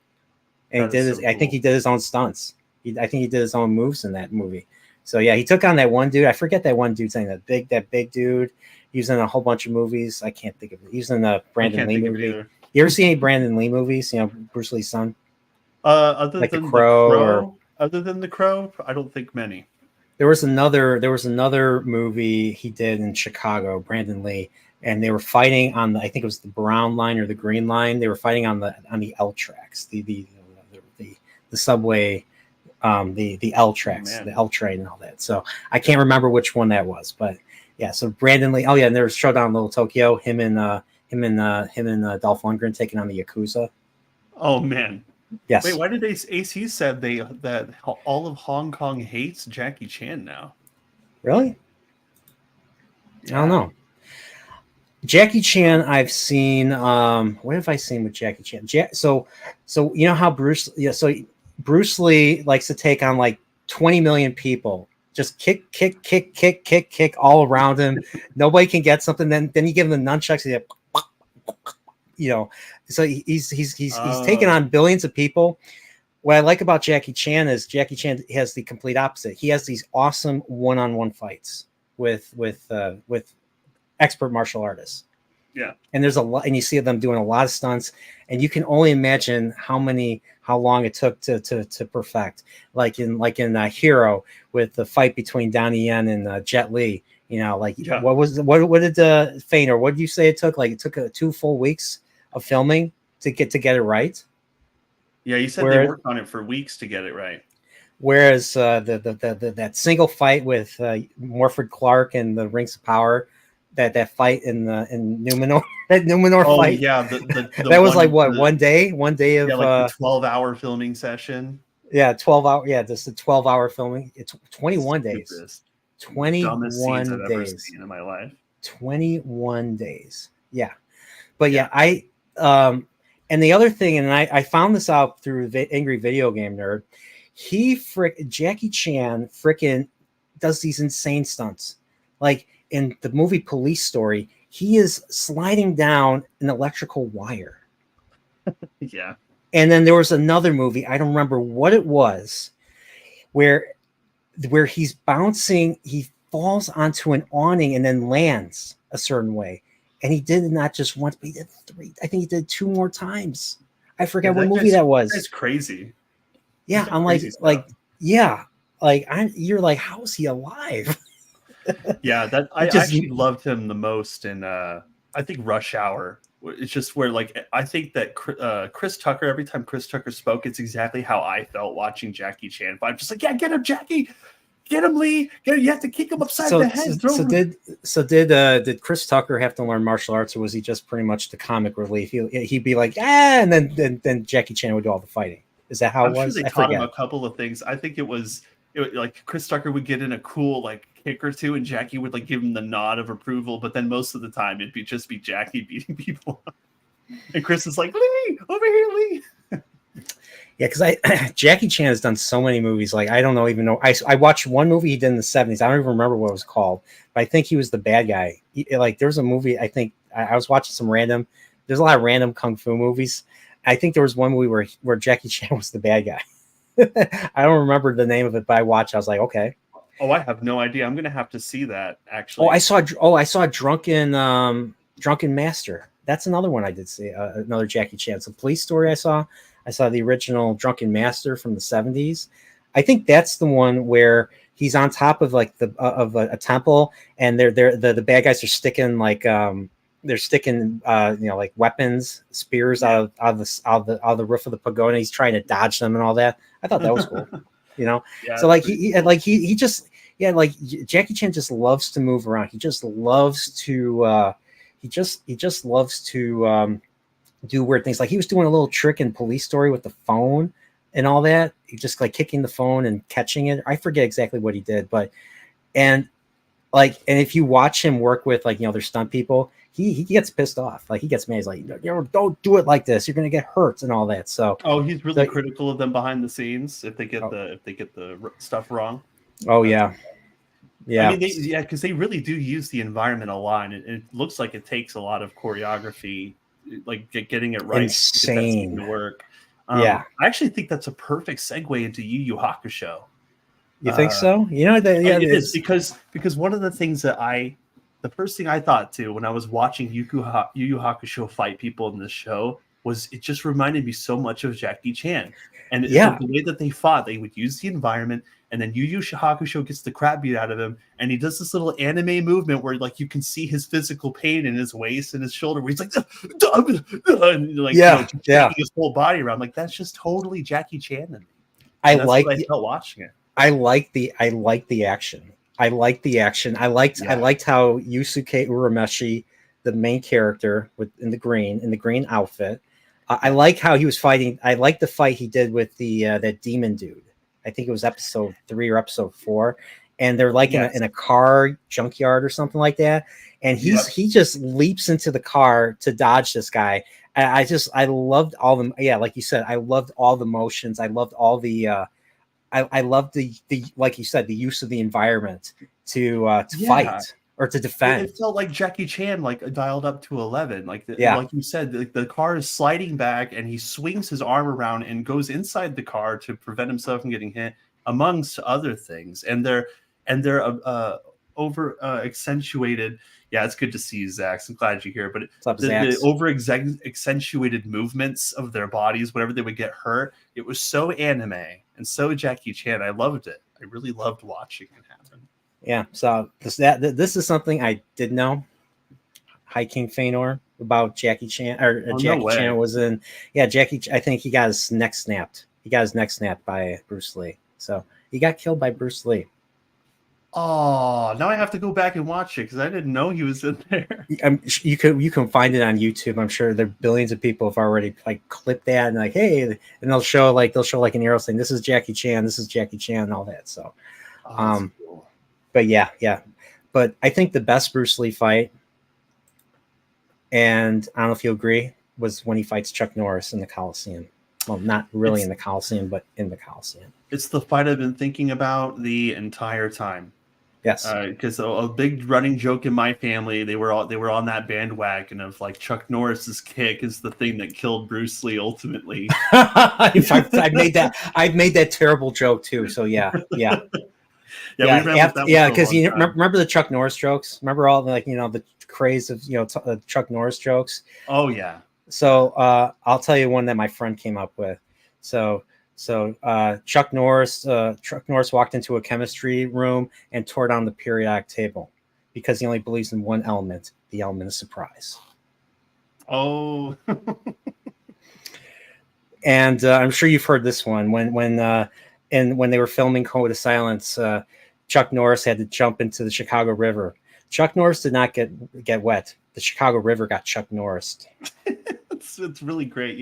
and I think he did his own stunts. I think he did his own moves in that movie. So yeah, he took on that one dude. I forget that one dude's name. That big dude. He was in a whole bunch of movies. I can't think of it. He was in the Brandon Lee movie. You ever see any Brandon Lee movies? Bruce Lee's son. Other than The Crow, I don't think many. There was another movie he did in Chicago, Brandon Lee, and they were fighting on I think it was the Brown Line or the Green Line. They were fighting on the L tracks, the subway. The L tracks, the L train, and all that. So I can't remember which one that was, but yeah. So Brandon Lee. Oh yeah, and there was Showdown in Little Tokyo. Him and Dolph Lundgren taking on the Yakuza. Oh man. Yes. Wait, why did AC said that all of Hong Kong hates Jackie Chan now? Really? Yeah. I don't know. Jackie Chan, I've seen. What have I seen with Jackie Chan? So you know how Bruce Bruce Lee likes to take on like 20 million people, just kick all around him. Nobody can get something. Then you give him the nunchucks. So he's taking on billions of people. What I like about Jackie Chan is Jackie Chan has the complete opposite. He has these awesome one-on-one fights with expert martial artists. Yeah. And there's a lot, and you see them doing a lot of stunts, and you can only imagine how long it took to perfect. Like in Hero, with the fight between Donnie Yen and Jet Li. What did Feiner? What did you say it took? Like it took 2 full weeks of filming to get it right. Yeah, you said they worked on it for weeks to get it right. Whereas that single fight with Morford Clark and the Rings of Power. That fight in Numenor, that Numenor fight. Oh yeah, that was like what, one day of like the 12-hour filming session. Yeah, 12 hour. Yeah, just a 12-hour filming. It's 21 days. 21 days I've ever seen in my life. 21 days. Yeah, but I and the other thing, and I found this out through Angry Video Game Nerd. Jackie Chan freaking does these insane stunts. Like in the movie Police Story, he is sliding down an electrical wire. Yeah. And then there was another movie, I don't remember what it was, where he's bouncing, he falls onto an awning and then lands a certain way. And he did it not just once, but he did 3. I think he did 2 more times. I forget what movie that was. That's crazy. Yeah, I'm like, yeah, like you're like, how is he alive? Yeah, that I actually loved him the most in I think Rush Hour. It's just where like I think that Chris Tucker, every time Chris Tucker spoke, it's exactly how I felt watching Jackie Chan. But I'm just like, yeah, get him, Jackie, get him, Lee. You have to kick him upside the head. Did Chris Tucker have to learn martial arts, or was he just pretty much the comic relief? He'd be like, and then Jackie Chan would do all the fighting. Is that how it was? Sure they taught him a couple of things. I think it was like Chris Tucker would get in a cool like kick or two, and Jackie would like give him the nod of approval. But then most of the time, it'd be Jackie beating people up. And Chris is like, Lee, over here, Lee. Yeah, because Jackie Chan has done so many movies. Like I don't know. I watched one movie he did in the 70s. I don't even remember what it was called, but I think he was the bad guy. Like there was a movie. I think I was watching some random. There's a lot of random kung fu movies. I think there was one movie where Jackie Chan was the bad guy. I don't remember the name of it, but I watched. I was like, okay. Oh, I have no idea. I'm gonna have to see that actually. I saw Drunken Master. That's another one I did see. Another Jackie Chan. It's a Police Story. I saw the original Drunken Master from the 70s. I think that's the one where he's on top of like a temple, and the bad guys are sticking like they're sticking like weapons, spears out of the roof of the pagoda. He's trying to dodge them and all that. I thought that was cool. Yeah, so like he just like Jackie Chan just loves to move around. He just loves to do weird things. Like he was doing a little trick in Police Story with the phone and all that. He just like kicking the phone and catching it. I forget exactly what he did, and if you watch him work with their stunt people, he gets pissed off. Like he gets mad. He's like, don't do it like this. You're gonna get hurt and all that. So he's really critical of them behind the scenes if they get the stuff wrong. Oh yeah. I mean, because they really do use the environment a lot, and it looks like it takes a lot of choreography, like getting it right. Insane to work. I actually think that's a perfect segue into Yu Yu Hakusho. You think so? It is because one of the things the first thing I thought too when I was watching Yu Yu Hakusho fight people in this show was it just reminded me so much of Jackie Chan, and the way that they fought, they would use the environment. And then Yu Yu Hakusho gets the crap beat out of him, and he does this little anime movement where like you can see his physical pain in his waist and his shoulder, where he's like, and like his whole body around. Like that's just totally Jackie Chan to me. I felt watching it. I like the action. I liked how Yusuke Urameshi, the main character in the green outfit. I like how he was fighting. I like the fight he did with that demon dude. I think it was episode 3 or episode 4, and they're like in a car junkyard or something like that. And he just leaps into the car to dodge this guy. And I loved all the like you said, I loved all the motions. I loved all the I loved the like you said, the use of the environment to fight or to defend. It felt like Jackie Chan dialed up to 11. Like you said, the car is sliding back and he swings his arm around and goes inside the car to prevent himself from getting hit, amongst other things. And they're over accentuated. Yeah, it's good to see you, Zach. I'm glad you're here. But the over accentuated movements of their bodies, whenever they would get hurt, it was so anime and so Jackie Chan. I loved it. I really loved watching it happen. Yeah, so this is something I did know. High King Feanor about Jackie Chan Jackie Chan was in. Yeah, Jackie. I think he got his neck snapped. He got his neck snapped by Bruce Lee. So he got killed by Bruce Lee. Oh, now I have to go back and watch it because I didn't know he was in there. You can find it on YouTube. I'm sure there are billions of people have already clipped that and hey, and they'll show an arrow saying this is Jackie Chan, and all that. So, cool. But but I think the best Bruce Lee fight, and I don't know if you agree, was when he fights Chuck Norris in the Coliseum. Well, not really in the Coliseum, but in the Coliseum. It's the fight I've been thinking about the entire time. Yes. Because a big running joke in my family, they were on that bandwagon of like Chuck Norris's kick is the thing that killed Bruce Lee ultimately. I've made that terrible joke too. So yeah. Yeah, we ran with that one for a because long time. remember the Chuck Norris jokes. Remember all the, like, the craze of Chuck Norris jokes. Oh yeah. So I'll tell you one that my friend came up with. So Chuck Norris walked into a chemistry room and tore down the periodic table because he only believes in one element, the element of surprise. Oh. And I'm sure you've heard this one when they were filming Code of Silence. Chuck Norris had to jump into the Chicago River. Chuck Norris did not get wet. The Chicago River got Chuck Norris. It's really great.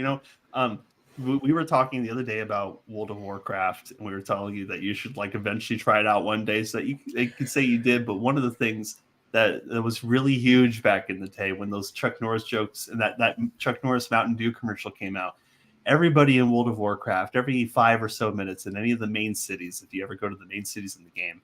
We were talking the other day about World of Warcraft, and we were telling you that you should like eventually try it out one day so that you could say you did. But one of the things that was really huge back in the day when those Chuck Norris jokes and that Chuck Norris Mountain Dew commercial came out, everybody in World of Warcraft, every 5 or so minutes in any of the main cities, if you ever go to the main cities in the game,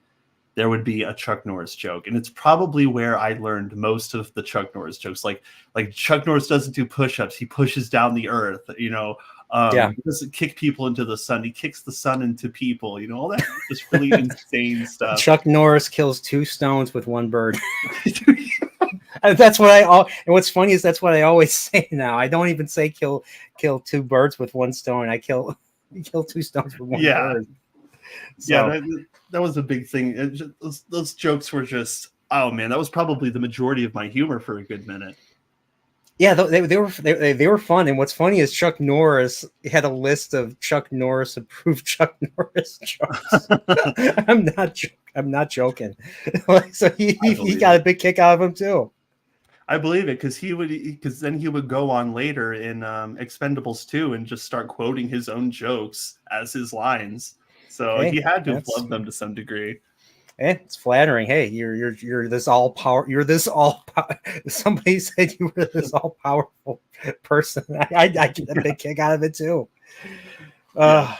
there would be a Chuck Norris joke. And it's probably where I learned most of the Chuck Norris jokes. Like Chuck Norris doesn't do push-ups. He pushes down the earth, He doesn't kick people into the sun. He kicks the sun into people, all that just really insane stuff. Chuck Norris kills 2 stones with 1 bird. That's what and what's funny is that's what I always say now. I don't even say kill 2 birds with 1 stone. I kill 2 stones with 1 bird. So, yeah, that was a big thing. Those jokes were just, oh man, that was probably the majority of my humor for a good minute. Yeah, they were fun. And what's funny is Chuck Norris had a list of Chuck Norris approved Chuck Norris jokes. I'm not joking. So he got a big kick out of him too. I believe it because then he would go on later in Expendables 2 and just start quoting his own jokes as his lines. So he had to have loved them to some degree. It's flattering. Hey, you're this all power. You're this all. Somebody said you were this all powerful person. I get a big kick out of it too. But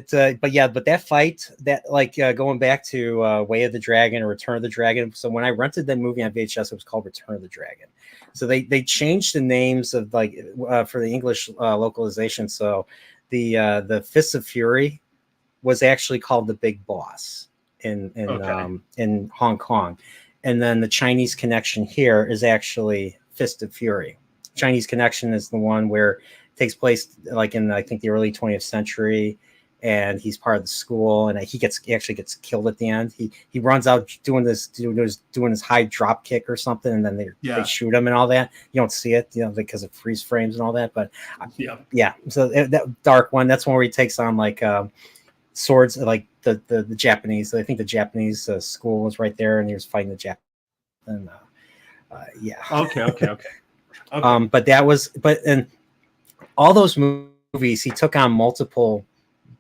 that fight, that going back to Way of the Dragon or Return of the Dragon. So when I rented that movie on VHS, it was called Return of the Dragon. So they changed the names of for the English localization. So the Fists of Fury was actually called the Big Boss in Hong Kong, and then the Chinese connection here is actually Fist of Fury. Chinese connection is the one where it takes place like in I think the early 20th century, and he's part of the school, and he actually gets killed at the end. He runs out doing his high drop kick or something, and then they shoot him and all that. You don't see it, because of freeze frames and all that. But yeah. So that dark one, that's one where he takes on like swords, like the Japanese. I think the Japanese school was right there, and he was fighting the Japanese. And Okay. But in all those movies, he took on multiple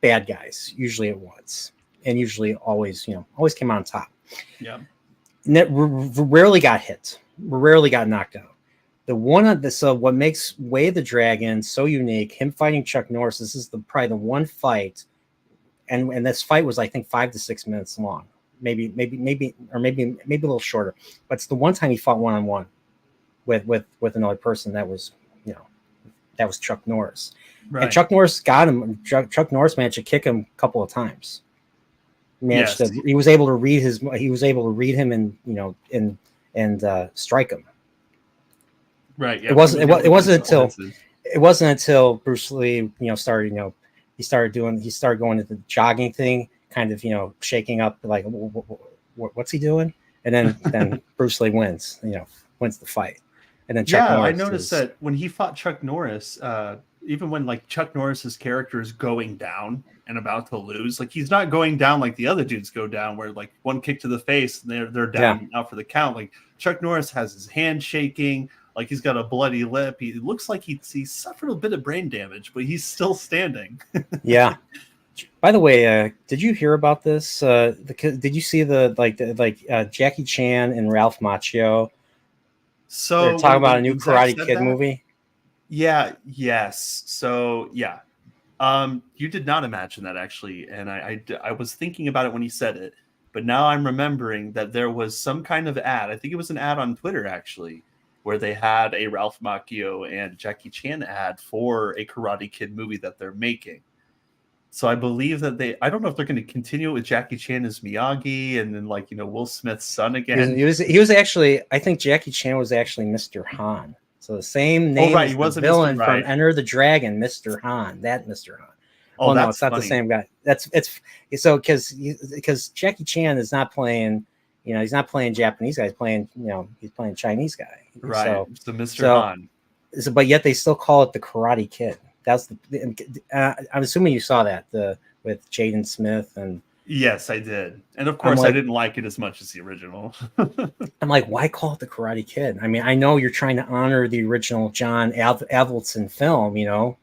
bad guys, usually at once, and usually always came on top. Yeah. Rarely got hit, rarely got knocked out. So what makes Way of the Dragon so unique, him fighting Chuck Norris, this is probably the one fight, and this fight was, I think, 5 to 6 minutes long, maybe a little shorter. But it's the one time he fought one-on-one with another person that was Chuck Norris. Right. And Chuck Norris got him. Chuck Norris managed to kick him a couple of times. He was able to read him and strike him. Right. Yeah. It wasn't until Bruce Lee started he started going to the jogging thing, kind of shaking up, like what's he doing, and then Bruce Lee wins the fight. And then Chuck Norris, I noticed that when he fought Chuck Norris, even when like Chuck Norris's character is going down and about to lose, like he's not going down like the other dudes go down, where like one kick to the face and they're down out for the count. Like Chuck Norris has his hand shaking, like he's got a bloody lip. He looks like he suffered a bit of brain damage, but he's still standing. Yeah. By the way, did you hear about this? Did you see Jackie Chan and Ralph Macchio? So they're talking about a new Karate Kid movie. Yeah. Yes. So yeah. You did not imagine that actually, and I was thinking about it when he said it, but now I'm remembering that there was some kind of ad. I think it was an ad on Twitter actually, where they had a Ralph Macchio and Jackie Chan ad for a Karate Kid movie that they're making. So I believe that I don't know if they're going to continue with Jackie Chan as Miyagi and then like, Will Smith's son again. He was actually, I think Jackie Chan was actually Mr. Han. So the same name right. as He was the a villain Mr. from Right. Enter the Dragon, Mr. Han. That Mr. Han. Oh, well, no, that's it's not funny. the same guy. It's so because Jackie Chan is not playing, he's not playing Japanese guy. He's playing, he's playing Chinese guy. Right. So Mr. Han. So, but yet they still call it the Karate Kid. That's I'm assuming you saw that with Jaden Smith and. Yes, I did, and of course I didn't like it as much as the original. I'm like, why call it the Karate Kid? I mean, I know you're trying to honor the original John Avildsen film,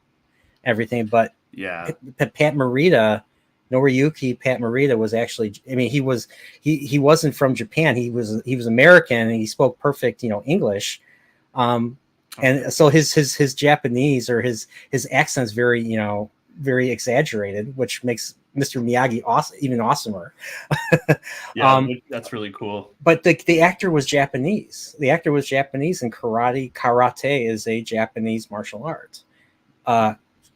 everything, but yeah, Pat Morita, Noriyuki Pat Morita was actually, I mean, he wasn't from Japan. He was American and he spoke perfect, English. And so his Japanese or his accent's very, very exaggerated, which makes Mr. Miyagi even awesomer. Yeah, that's really cool. But the actor was Japanese. The actor was Japanese, and karate is a Japanese martial art.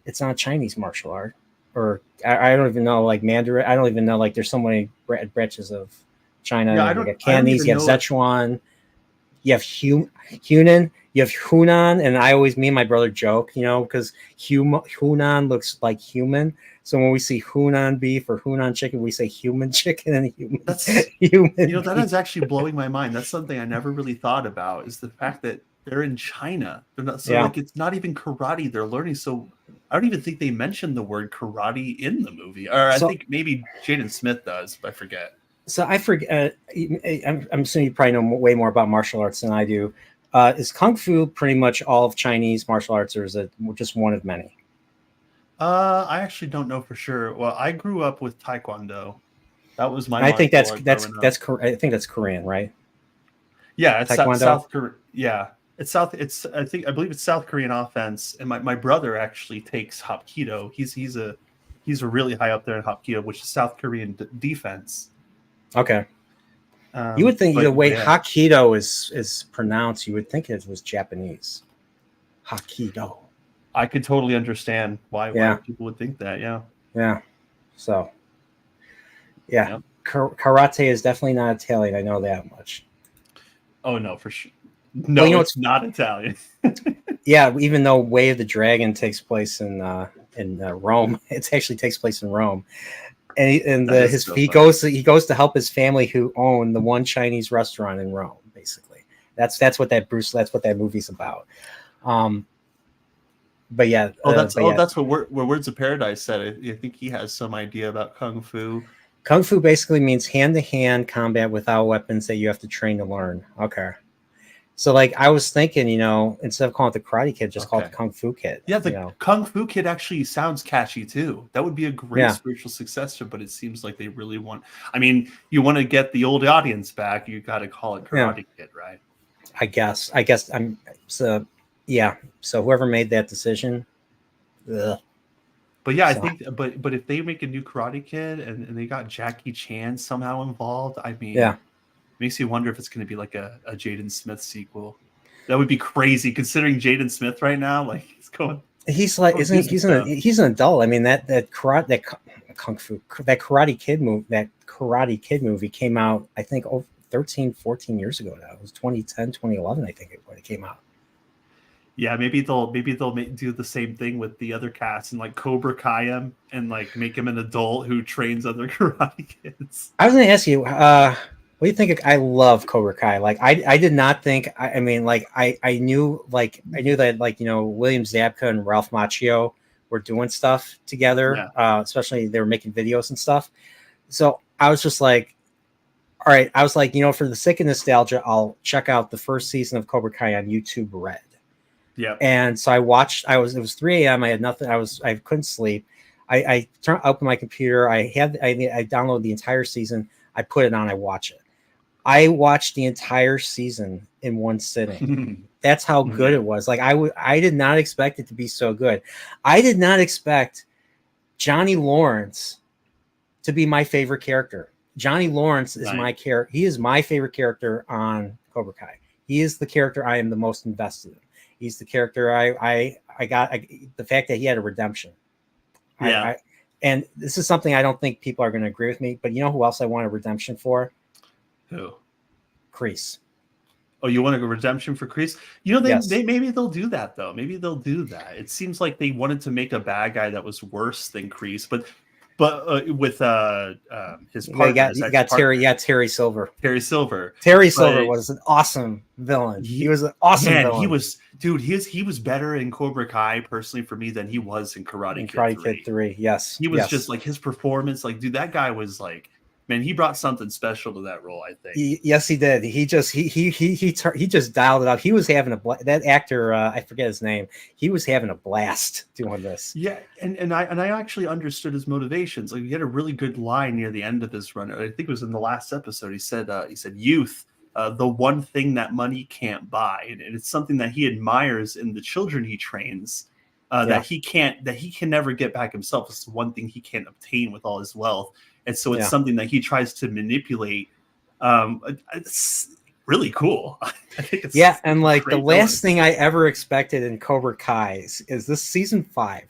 It's not a Chinese martial art, or I don't even know, like Mandarin. I don't even know, like there's so many branches of China. Yeah, you got Cantonese, you have Szechuan, you have Hunan, you have Hunan, and me and my brother joke, because Hunan looks like human. So when we see Hunan beef or Hunan chicken, we say human chicken and human. That's human. That is actually blowing my mind. That's something I never really thought about. Is the fact that they're in China. They're not like it's not even karate they're learning. So I don't even think they mentioned the word karate in the movie. Or I think maybe Jaden Smith does, but I forget. So I forget. I'm assuming you probably know way more about martial arts than I do. Is Kung Fu pretty much all of Chinese martial arts, or is it just one of many? I actually don't know for sure. Well, I grew up with Taekwondo. That was my. I think that's I think that's Korean, right? Yeah, it's South Korea. Yeah, I believe it's South Korean offense. And my brother actually takes Hapkido. He's a really high up there in Hapkido, which is South Korean defense. Okay. You would think the way Hapkido is pronounced, you would think it was Japanese. Hapkido. I could totally understand why people would think that. Yeah. Yeah. So. Yeah. Yep. Karate is definitely not Italian. I know that much. Oh no, for sure. No, it's not Italian. Yeah, even though Way of the Dragon takes place in Rome, it actually takes place in Rome. And he goes to help his family who own the one Chinese restaurant in Rome. Basically, that's what that movie's about. But yeah, that's what Words of Paradise said. I think he has some idea about Kung Fu. Kung Fu basically means hand-to-hand combat without weapons that you have to train to learn. Okay. So, like, I was thinking, instead of calling it the Karate Kid, just call it the Kung Fu Kid. Yeah, the Kung Fu Kid actually sounds catchy, too. That would be a great spiritual successor, but it seems like they really want... I mean, you want to get the old audience back, you got to call it Karate Kid, right? I guess I'm... So, yeah. So, whoever made that decision... Ugh. But yeah, I think... But if they make a new Karate Kid and they got Jackie Chan somehow involved, I mean... Yeah. Makes you wonder if it's going to be like a Jaden Smith sequel. That would be crazy, considering Jaden Smith right now. Like he's like, he's an adult. I mean, that Karate Kid movie came out, I think, 13, 14 years ago now. It was 2010, 2011, I think, when it came out. Yeah, maybe they'll do the same thing with the other cast and like Cobra Kai him and like make him an adult who trains other Karate Kids. I was going to ask you. What do you think? I love Cobra Kai. Like, I did not think. I mean, like, I knew that, like, William Zabka and Ralph Macchio were doing stuff together. Yeah. Especially they were making videos and stuff. So I was just like, all right. I was like, for the sake of nostalgia, I'll check out the first season of Cobra Kai on YouTube Red. Yeah. And so I watched. It was 3 a.m. I had nothing. I couldn't sleep. I opened my computer. I downloaded the entire season. I put it on. I watch it. I watched the entire season in one sitting. That's how good it was. Like I did not expect it to be so good. I did not expect Johnny Lawrence to be my favorite character. Johnny Lawrence is Right. my character. He is my favorite character on Cobra Kai. He is the character I am the most invested in. He's the character I got. The fact that he had a redemption. Yeah. And this is something I don't think people are going to agree with me. But you know who else I want a redemption for? Who? Kreese. Oh, you want a redemption for Kreese? You know, Yes. they maybe they'll do that though. Maybe they'll do that. It seems like they wanted to make a bad guy that was worse than Kreese, but with his partner, You got Terry Silver. Terry Silver. Terry Silver was an awesome villain. He was an awesome villain. He was better in Cobra Kai personally for me than he was in Karate Kid 3. Yes. He was just like his performance, like, dude, that guy was like, man, he brought something special to that role, I think. Yes, he did. He just dialed it up. He was having that actor, I forget his name. He was having a blast doing this. Yeah, and I actually understood his motivations. Like, he had a really good line near the end of his run. I think it was in the last episode. He said, "Youth, the one thing that money can't buy," and it's something that he admires in the children he trains. That he can never get back himself. It's the one thing he can't obtain with all his wealth. And so it's something that he tries to manipulate. It's really cool. I think it's and like the last thing I ever expected in Cobra Kai is this season 5.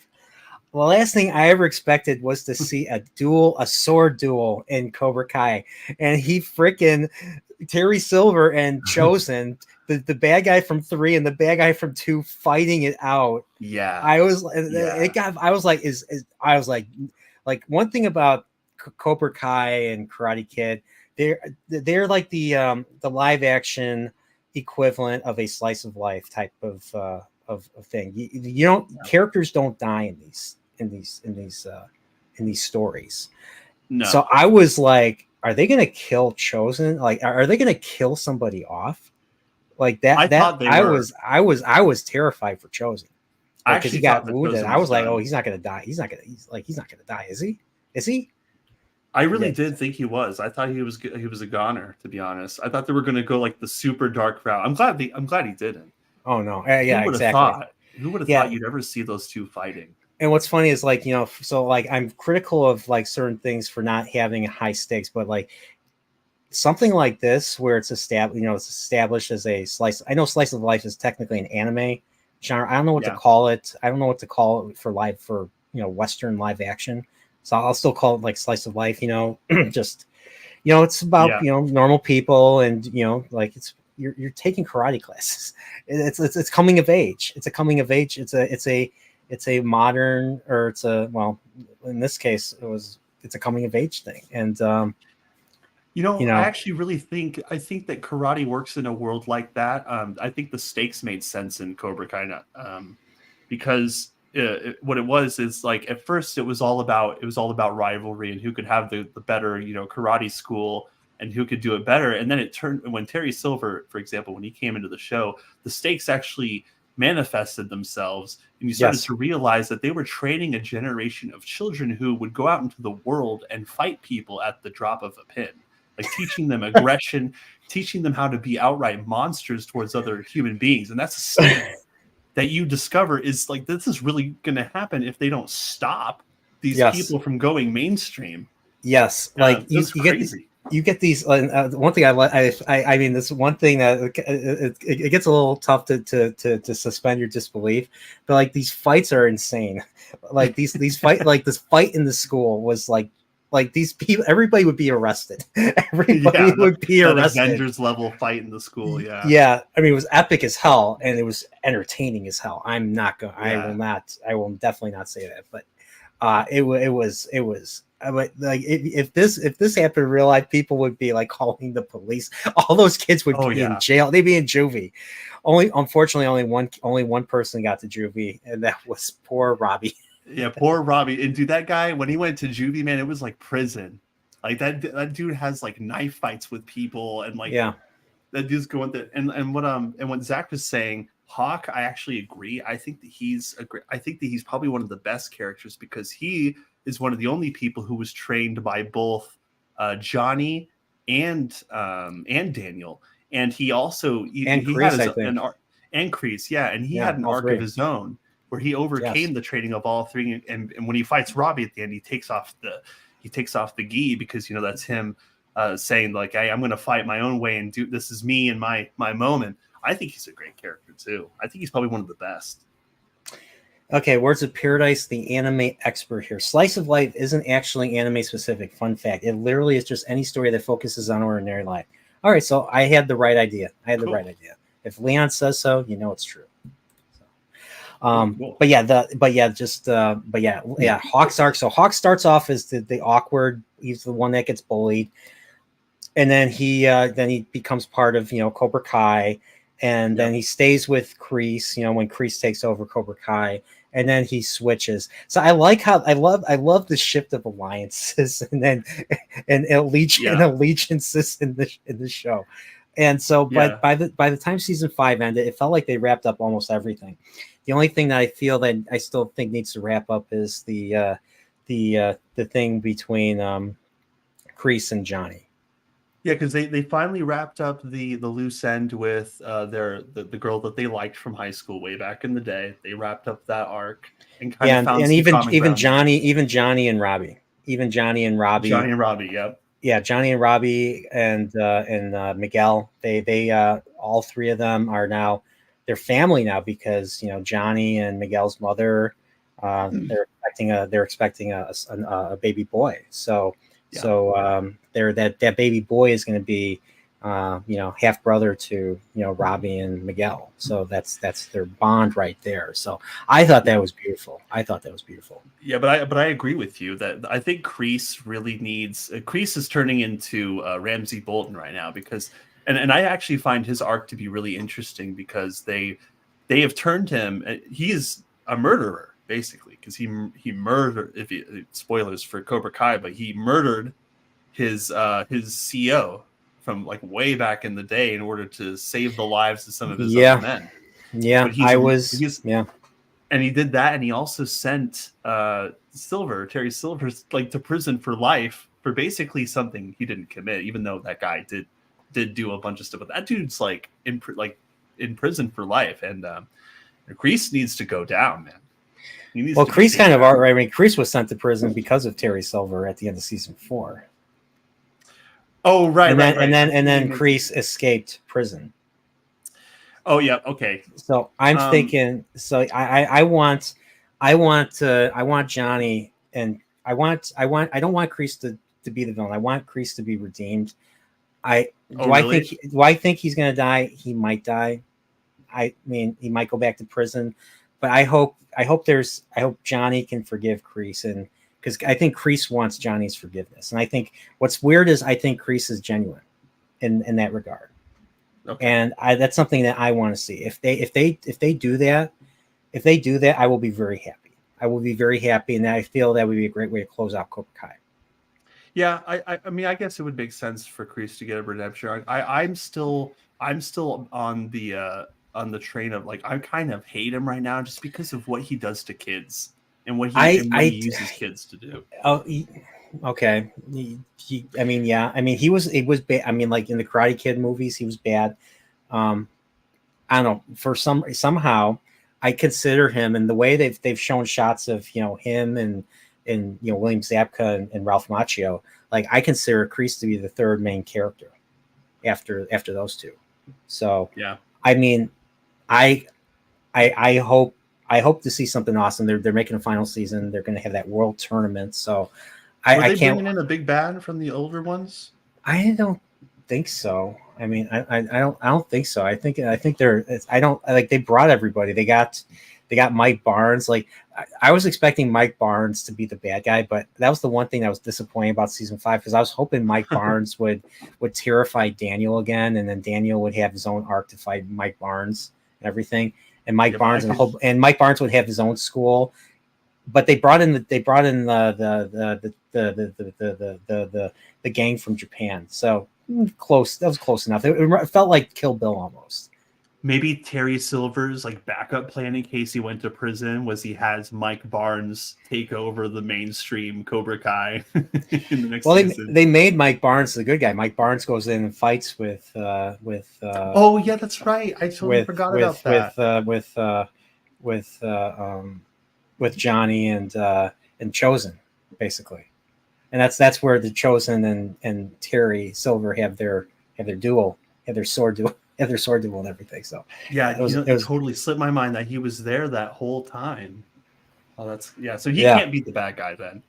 The last thing I ever expected was to see a sword duel in Cobra Kai, and he freaking Terry Silver and Chosen, the bad guy from 3 and the bad guy from 2 fighting it out. Yeah, I was like one thing about Cobra Kai and Karate Kid, they're like the live action equivalent of a slice of life type of thing. You don't characters don't die in these stories. No. So I was like, are they going to kill Chosen? Like, are they going to kill somebody off? Like that? I was terrified for Chosen. Because he got wounded. I was like, oh, he's not going to die. He's not going to die. Is he? Is he? I really did think he was. I thought he was a goner, to be honest. I thought they were going to go like the super dark route. I'm glad he didn't. Oh no, exactly. Who would have thought you'd ever see those two fighting? And what's funny is like, so like I'm critical of like certain things for not having high stakes, but like something like this where it's established as a slice. I know slice of life is technically an anime genre. I don't know what to call it. I don't know what to call it for Western live action. So I'll still call it like slice of life, just, it's about, normal people and, like you're taking karate classes. It's coming of age. It's a coming of age. It's a modern, or in this case, it's a coming of age thing. And, I actually really think that karate works in a world like that. I think the stakes made sense in Cobra Kai, because what it was is like at first it was all about rivalry and who could have the better karate school and who could do it better. And then it turned when Terry Silver, for example, when he came into the show, the stakes actually manifested themselves, and you started to realize that they were training a generation of children who would go out into the world and fight people at the drop of a pin, like teaching them aggression, teaching them how to be outright monsters towards other human beings. And that's a stake that you discover is like, this is really going to happen if they don't stop these people from going mainstream. Yes. Like you get these, one thing I mean, this one thing that it gets a little tough to suspend your disbelief, but like these fights are insane. Like these fight, like this fight in the school was like these people, everybody would be arrested. Everybody would be arrested. Avengers level fight in the school. Yeah. Yeah. I mean, it was epic as hell and it was entertaining as hell. I will definitely not say that, but it was like if this happened in real life, people would be like calling the police. All those kids would be in jail. They'd be in juvie. Unfortunately, only one person got to juvie, and that was poor Robbie. Yeah, poor Robbie. And dude, that guy, when he went to juvie, man, it was like prison. Like that dude has like knife fights with people, and like that dude's going there. And what Zach was saying, Hawk, I actually agree. I think that he's probably one of the best characters because he is one of the only people who was trained by both Johnny and Daniel, and he also had Kreese, and he had an arc of his own where he overcame the training of all three, and when he fights Robbie at the end, he takes off the gi because that's him saying like, "Hey, I'm going to fight my own way and do this is me and my moment." I think he's a great character too. I think he's probably one of the best. Okay, Words of Paradise, the anime expert here. Slice of Life isn't actually anime specific. Fun fact: it literally is just any story that focuses on ordinary life. All right, so I had the right idea. The right idea. If Leon says so, you know it's true. Cool. But yeah, Hawk's arc. So Hawk starts off as the awkward. He's the one that gets bullied, and then he becomes part of Cobra Kai, and then he stays with Kreese. When Kreese takes over Cobra Kai, and then he switches. So I like how I love the shift of alliances and then and allegiances in the show. And so, but by the time season 5 ended, it felt like they wrapped up almost everything. The only thing that I feel that I still think needs to wrap up is the thing between Kreese and Johnny. Yeah, because they finally wrapped up the loose end with the girl that they liked from high school way back in the day. They wrapped up that arc and even Johnny and Robbie. Johnny and Robbie, yep. Yeah, Johnny and Robbie and Miguel. They all three of them are now they're family now because Johnny and Miguel's mother they're expecting a baby boy. So that baby boy is going to be half brother to Robbie and Miguel. So that's their bond right there. So I thought that was beautiful. Yeah, but I agree with you that I think Kreese really needs Kreese is turning into Ramsey Bolton right now because and I actually find his arc to be really interesting because they have turned him. He is a murderer basically because he murdered spoilers for Cobra Kai, but he murdered his CEO from like way back in the day in order to save the lives of some of his other men. Yeah, and he did that, and he also sent Terry Silver, like to prison for life for basically something he didn't commit, even though that guy did do a bunch of stuff. But that dude's like in prison for life, and Kreese needs to go down, man. Kreese kind of right. I mean, Kreese was sent to prison because of Terry Silver at the end of season 4. Oh, right, and right. then Kreese escaped prison. Oh yeah, okay. So I'm thinking. So I want Johnny, and I don't want Kreese to be the villain. I want Kreese to be redeemed. I think he's gonna die? He might die. I mean, he might go back to prison, but I hope Johnny can forgive Kreese, and because I think Kreese wants Johnny's forgiveness, and I think what's weird is I think Kreese is genuine in that regard. Okay. And that's something that I want to see. If they do that, I will be very happy. And I feel that would be a great way to close out Cobra Kai. Yeah, I mean, I guess it would make sense for Kreese to get a redemption. I'm still on the train of like I kind of hate him right now just because of what he does to kids and what he uses kids to do. Oh, okay. I mean, he was bad. I mean, like in the Karate Kid movies, he was bad. I don't know. For somehow, I consider him, and the way they've shown shots of him and William Zabka and Ralph Macchio, like I consider Kreese to be the third main character after those two. So yeah, I mean, I hope to see something awesome. They're making a final season. They're going to have that world tournament. So I can't. Bringing in a big bad from the older ones? I don't think so. I mean, I don't think so. I think they're. I don't like. They brought everybody. They got Mike Barnes. Like I was expecting Mike Barnes to be the bad guy, but that was the one thing that was disappointing about season 5 because I was hoping Mike Barnes would terrify Daniel again, and then Daniel would have his own arc to fight Mike Barnes and everything, and Mike Barnes would have his own school. But they brought in the gang from Japan, so close. That was close enough. It felt like Kill Bill almost. Maybe Terry Silver's like backup plan in case he went to prison was he has Mike Barnes take over the mainstream Cobra Kai in the next season. They made Mike Barnes the good guy. Mike Barnes goes in and fights with oh yeah, that's right. I totally forgot about that. With Johnny and Chosen, basically. and that's where the Chosen and Terry Silver have their duel, have their sword duel, and everything. So Yeah, it was, it totally slipped my mind that he was there that whole time. Oh, that's so he yeah. can't beat the bad guy then.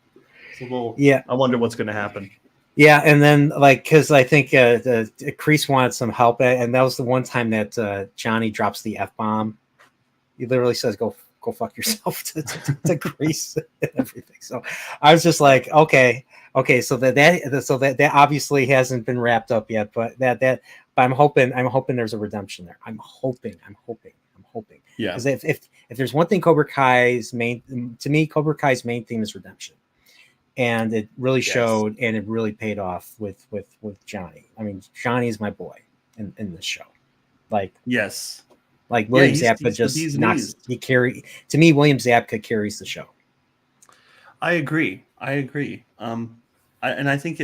It's a little. Yeah. I wonder what's going to happen. Yeah, and then like because I think the Kreese wanted some help, and that was the one time that Johnny drops the F-bomb. He literally says, "Go fuck yourself" to Kreese and everything. So I was just like, okay, so that obviously hasn't been wrapped up yet, but but I'm hoping there's a redemption there. I'm hoping. Yeah, because if there's one thing Cobra Kai's main theme is redemption. And it really showed, and it really paid off with Johnny. I mean, Johnny is my boy in this show. Like, yes, like William Zabka just knocks. To me, William Zabka carries the show. I agree. And I think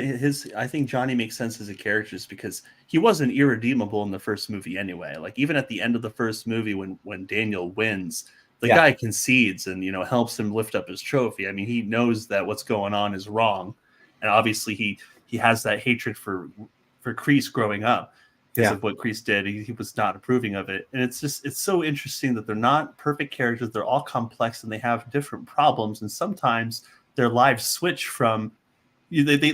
Johnny makes sense as a character just because he wasn't irredeemable in the first movie anyway. Like even at the end of the first movie, when Daniel wins, the guy concedes and helps him lift up his trophy. I mean, he knows that what's going on is wrong, and obviously he has that hatred for Kreese growing up because of what Kreese did. He was not approving of it, and it's so interesting that they're not perfect characters. They're all complex and they have different problems, and sometimes their lives switch from. They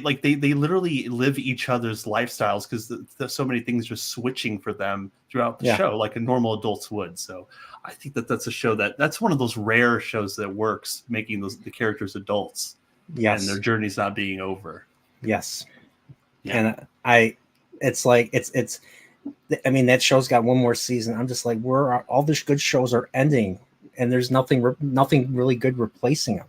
literally live each other's lifestyles because so many things are switching for them throughout the show, like a normal adults would. So I think that's a show that's one of those rare shows that works, making the characters adults, and their journey's not being over. Yes, and it's like it's. I mean, that show's got one more season. I'm just like, all the good shows are ending, and there's nothing really good replacing them.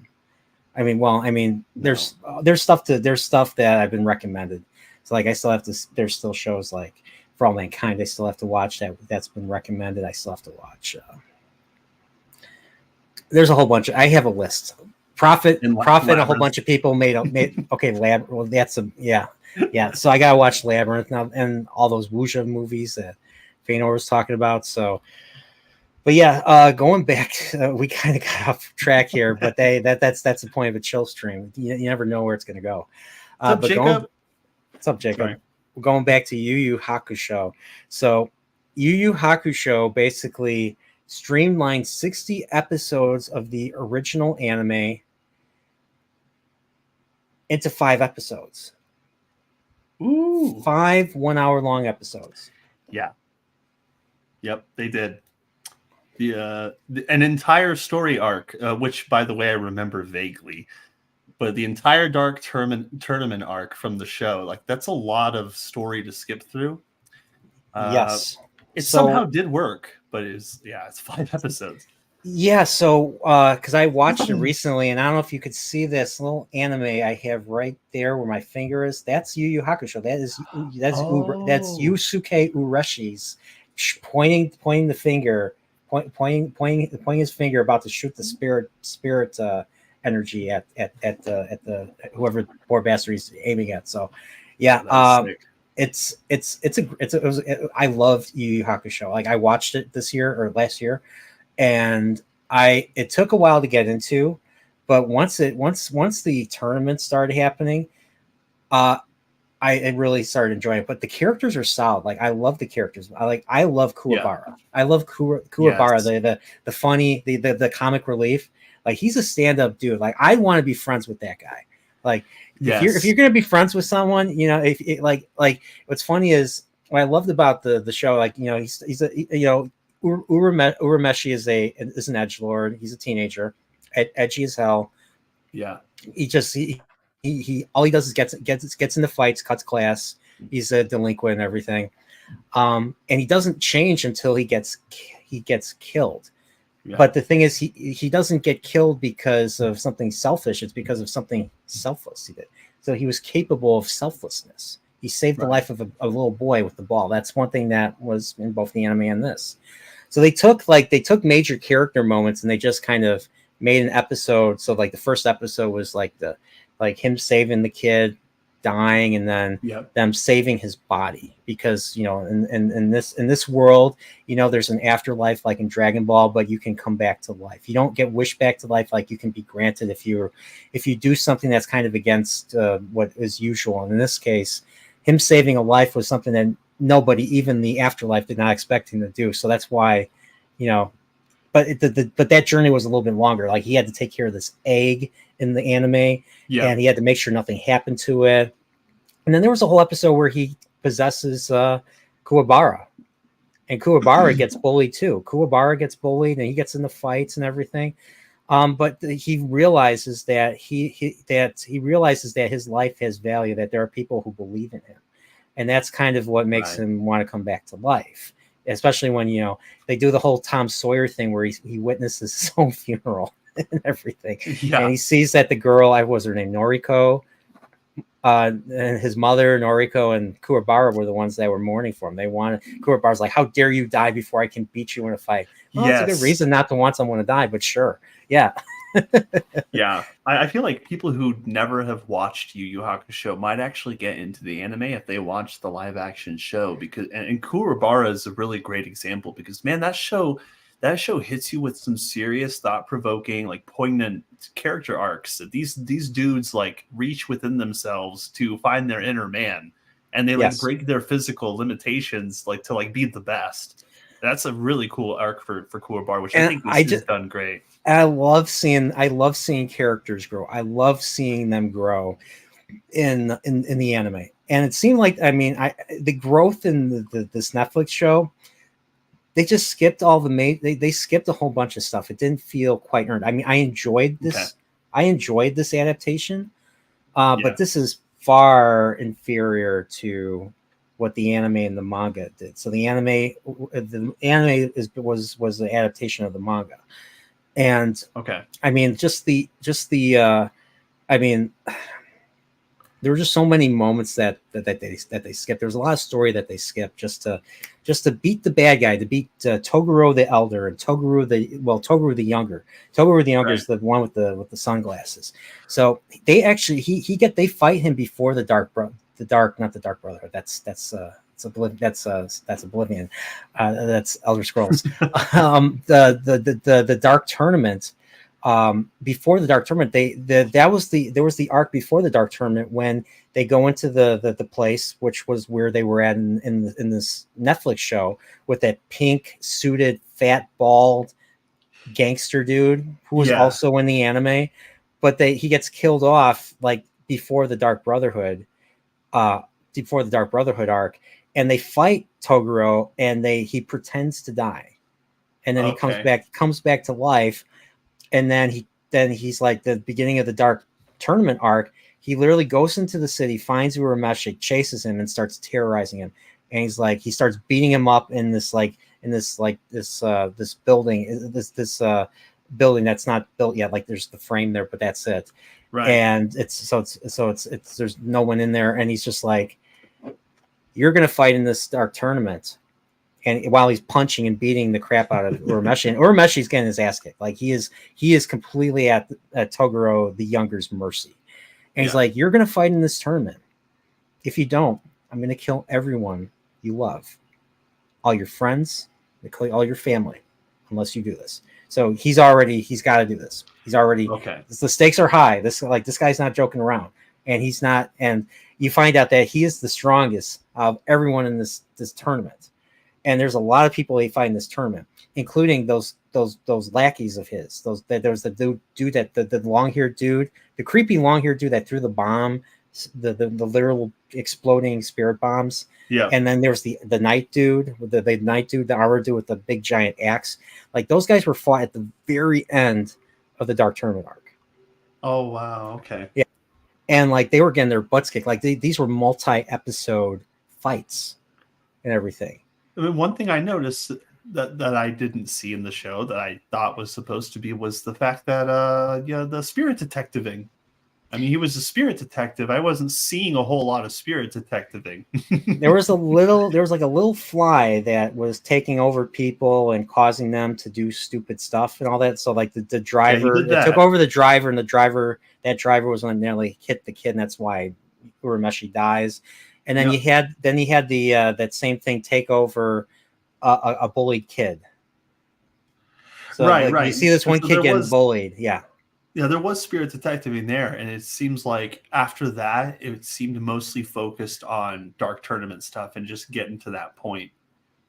I mean, there's stuff that I've been recommended. So like, I still have to. There's still shows like For All Mankind. I still have to watch that's been recommended. I still have to watch. There's a whole bunch. I have a list. Prophet. A whole bunch of people made. Okay, Lab. Well, that's yeah. So I gotta watch Labyrinth now and all those Wuxia movies that Feanor was talking about. So. But yeah, going back, we kind of got off track here, but that's the point of a chill stream. You never know where it's going to go. What's up, Jacob? What's up, Jacob? Sorry. Going back to Yu Yu Hakusho. So Yu Yu Hakusho basically streamlined 60 episodes of the original anime into 5 episodes. Ooh. 5 1-hour-long episodes. Yeah. Yep, they did. An entire story arc, which by the way I remember vaguely, but the entire Dark tournament arc from the show, like that's a lot of story to skip through. Yes, it somehow did work, but it's 5 episodes. Yeah, so because I watched it recently, and I don't know if you could see this little anime I have right there where my finger is. That's Yu Yu Hakusho. That's Yusuke Ureshi's pointing the finger. Pointing his finger about to shoot the spirit energy at the whoever poor bastard he's aiming at. So yeah, I loved Yu Yu Hakusho. Like I watched it this year or last year, and it took a while to get into, but once the tournament started happening, I really started enjoying it. But the characters are solid. Like I love the characters. I love Kuwabara. Yeah. I love Kuwabara, yes. the funny, the comic relief. Like he's a stand-up dude. Like I want to be friends with that guy. Like if you're gonna be friends with someone, like what's funny is what I loved about the show. Like he's Urameshi is an edgelord. He's a teenager, edgy as hell. Yeah, he all he does is gets into fights, cuts class. He's a delinquent and everything, and he doesn't change until he gets killed. Yeah. But the thing is, he doesn't get killed because of something selfish. It's because of something selfless he did. So he was capable of selflessness. He saved the life of a little boy with the ball. That's one thing that was in both the anime and this. So they took major character moments and they just kind of made an episode. So like the first episode was like him saving the kid dying and then Yep. them saving his body, because in this world, there's an afterlife like in Dragon Ball, but you can come back to life. You don't get wished back to life like you can be granted if you do something that's kind of against what is usual. And in this case, him saving a life was something that nobody, even the afterlife, did not expect him to do. So that's why, but but that journey was a little bit longer. Like, he had to take care of this egg in the anime, and he had to make sure nothing happened to it. And then there was a whole episode where he possesses Kuwabara, and Kuwabara gets bullied too. Kuwabara gets bullied, and he gets into fights and everything. But he realizes that he realizes that his life has value, that there are people who believe in him, and that's kind of what makes him want to come back to life. Especially when they do the whole Tom Sawyer thing where he witnesses his own funeral and everything, and he sees that the girl, what was her name, Noriko, and his mother, Noriko, and Kuwabara were the ones that were mourning for him. Kuwabara's like, "How dare you die before I can beat you in a fight?" Well, that's a good reason not to want someone to die, but sure. Yeah. Yeah. I feel like people who never have watched Yu Yu Hakusho might actually get into the anime if they watch the live action show, because and Kuwabara is a really great example, because man, that show hits you with some serious, thought-provoking, like poignant character arcs. That these dudes like reach within themselves to find their inner man, and they like break their physical limitations like to like be the best. That's a really cool arc for Kuwabara, which I think is done great. I love seeing characters grow. I love seeing them grow in the anime. And it seemed like, the growth in this Netflix show, they just skipped all they skipped a whole bunch of stuff. It didn't feel quite earned. I enjoyed this. Okay. I enjoyed this adaptation, but this is far inferior to what the anime and the manga did. So the anime was the adaptation of the manga. And there were just so many moments that they skipped. There's a lot of story that they skipped just to beat the bad guy, to beat Toguro the elder and Toguro the younger. Toguro the younger is the one with the sunglasses. So they actually they fight him before not the Dark Brotherhood. That's Oblivion. That's Elder Scrolls. The Dark Tournament. Before the Dark Tournament, there was the arc before the Dark Tournament when they go into the place, which was where they were at in this Netflix show, with that pink suited, fat, bald gangster dude who was also in the anime, but he gets killed off like before the Dark Brotherhood arc. And they fight Toguro, and he pretends to die, and then he comes back to life, and then he's like, the beginning of the Dark Tournament arc, he literally goes into the city, finds Urameshi, chases him, and starts terrorizing him, and he starts beating him up in this building that's not built yet, like there's the frame there, but that's it, right? And it's there's no one in there, and he's just like, "You're going to fight in this Dark Tournament." And while he's punching and beating the crap out of Urameshi, and Urameshi's getting his ass kicked. Like, he is completely at Toguro the Younger's mercy. And he's like, "You're going to fight in this tournament. If you don't, I'm going to kill everyone you love. All your friends, all your family, unless you do this." So he's got to do this. He's already, the stakes are high. This guy's not joking around. And he's not, and you find out that he is the strongest of everyone in this tournament. And there's a lot of people they fight in this tournament, including those lackeys of his. There's the dude that the long-haired dude, the creepy long-haired dude that threw the bomb, the literal exploding spirit bombs. Yeah. And then there's the night dude, the night dude, the armor dude with the big giant axe. Like, those guys were fought at the very end of the Dark Tournament arc. Oh wow, okay. Yeah. And like, they were getting their butts kicked. Like, these were multi-episode fights and everything. I mean, one thing I noticed that I didn't see in the show that I thought was supposed to be was the fact that the spirit detectiving. I mean, he was a spirit detective. I wasn't seeing a whole lot of spirit detectiving. there was like a little fly that was taking over people and causing them to do stupid stuff and all that. So like the driver, it took over the driver, and that driver was going to nearly hit the kid, and that's why Urameshi dies, and then Yep. he had the that same thing take over a bullied kid. So Right. you see this And one so kid there getting was bullied. Yeah. there was Spirit Detective in there, and it seems like after that, it seemed mostly focused on Dark Tournament stuff and just getting to that point,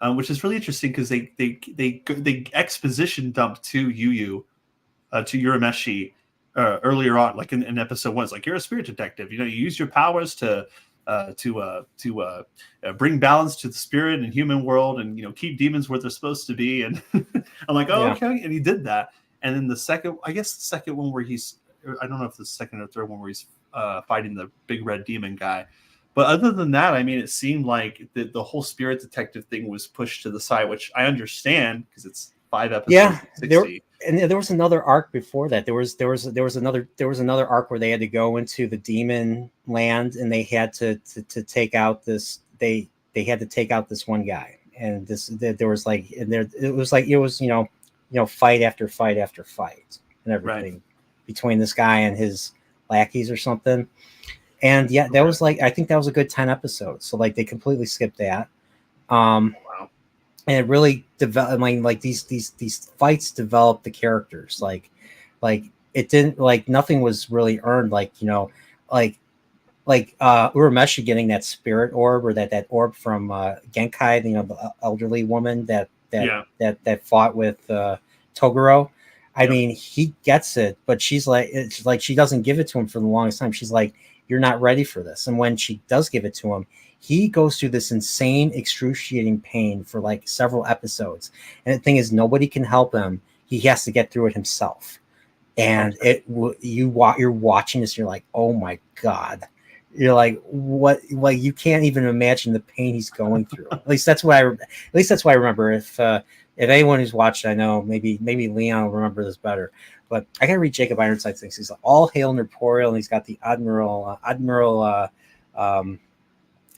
which is really interesting because they exposition dump to to Urameshi earlier on, like in episode 1. It's like, you're a spirit detective. You use your powers to bring balance to the spirit and human world, and keep demons where they're supposed to be. And I'm like, oh, Yeah. okay, and he did that. And then the second one where I don't know if the second or third one where he's fighting the big red demon guy. But other than that, I mean, it seemed like the whole spirit detective thing was pushed to the side, which I understand because it's 5 episodes. Yeah, 60. there was another arc before that. There was another arc where they had to go into the demon land, and they had to take out this. They had to take out this one guy, and there was like, and there it was fight after fight after fight and everything between this guy and his lackeys or something. And yeah, that was like, I think that was a good 10 episodes. So like they completely skipped that. Wow. And it really developed, like these fights developed the characters. Like it didn't, like nothing was really earned. Like Urameshi getting that spirit orb, or that orb from Genkai, the elderly woman that fought with Toguro. I mean, he gets it, but she's like, it's like she doesn't give it to him for the longest time. She's like, you're not ready for this. And when she does give it to him, he goes through this insane, excruciating pain for like several episodes. And the thing is, nobody can help him. He has to get through it himself. And you're watching this, you're like, oh my God. You're like, what? Like, you can't even imagine the pain he's going through. At least that's what I remember. If anyone who's watched, I know maybe Leon will remember this better. But I gotta read Jacob Ironside's things. He's like, all hail Nerdporeal, and he's got the Admiral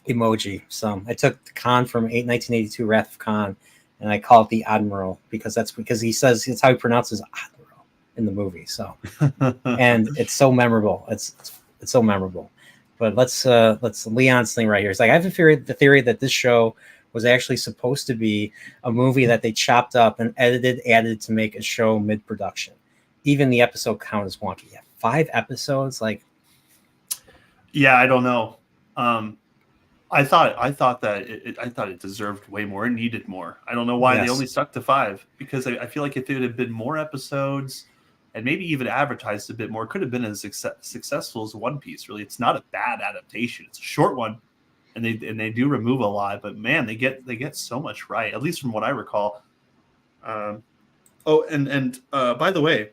emoji. So I took the Khan from 1982 Wrath of Khan, and I call it the Admiral because he says it's how he pronounces Admiral in the movie. So and it's so memorable. It's so memorable. But let's Leon's thing right here. It's like, I have the theory that this show was actually supposed to be a movie that they chopped up and added to make a show mid-production. Even the episode count is wonky. Yeah, 5 episodes, like. Yeah, I don't know. I thought it deserved way more and needed more. I don't know why they only stuck to 5, because I feel like if it had been more episodes and maybe even advertised a bit more, it could have been as successful as One Piece. Really, it's not a bad adaptation. It's a short one. And they do remove a lot, but man, they get so much right, at least from what I recall. By the way,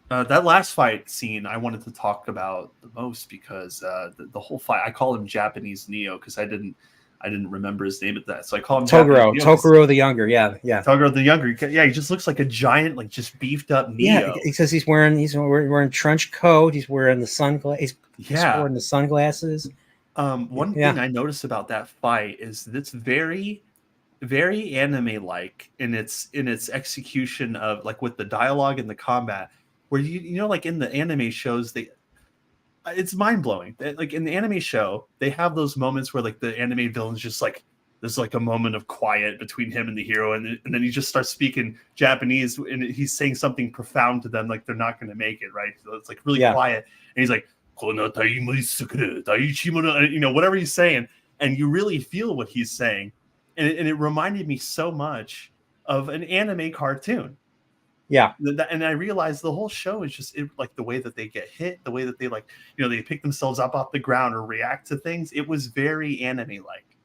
that last fight scene I wanted to talk about the most because the whole fight, I call him Japanese Neo because I didn't remember his name at that, so I call him Toguro the Younger. Yeah. Toguro the Younger. Yeah, he just looks like a giant, like just beefed up Neo. Yeah, because he's wearing trench coat. He's wearing the sunglasses. He's wearing the sunglasses. One thing I noticed about that fight is that it's very, very anime-like in its execution of, like, with the dialogue and the combat, where like in the anime shows, it's mind-blowing. Like in the anime show, they have those moments where like the anime villain's just like, there's like a moment of quiet between him and the hero, and then he just starts speaking Japanese and he's saying something profound to them, like they're not going to make it, right? So it's like really quiet, and he's like, whatever he's saying, and you really feel what he's saying, and it reminded me so much of an anime cartoon. Yeah, and I realized the whole show is just like the way that they get hit, the way that they they pick themselves up off the ground or react to things. It was very anime-like.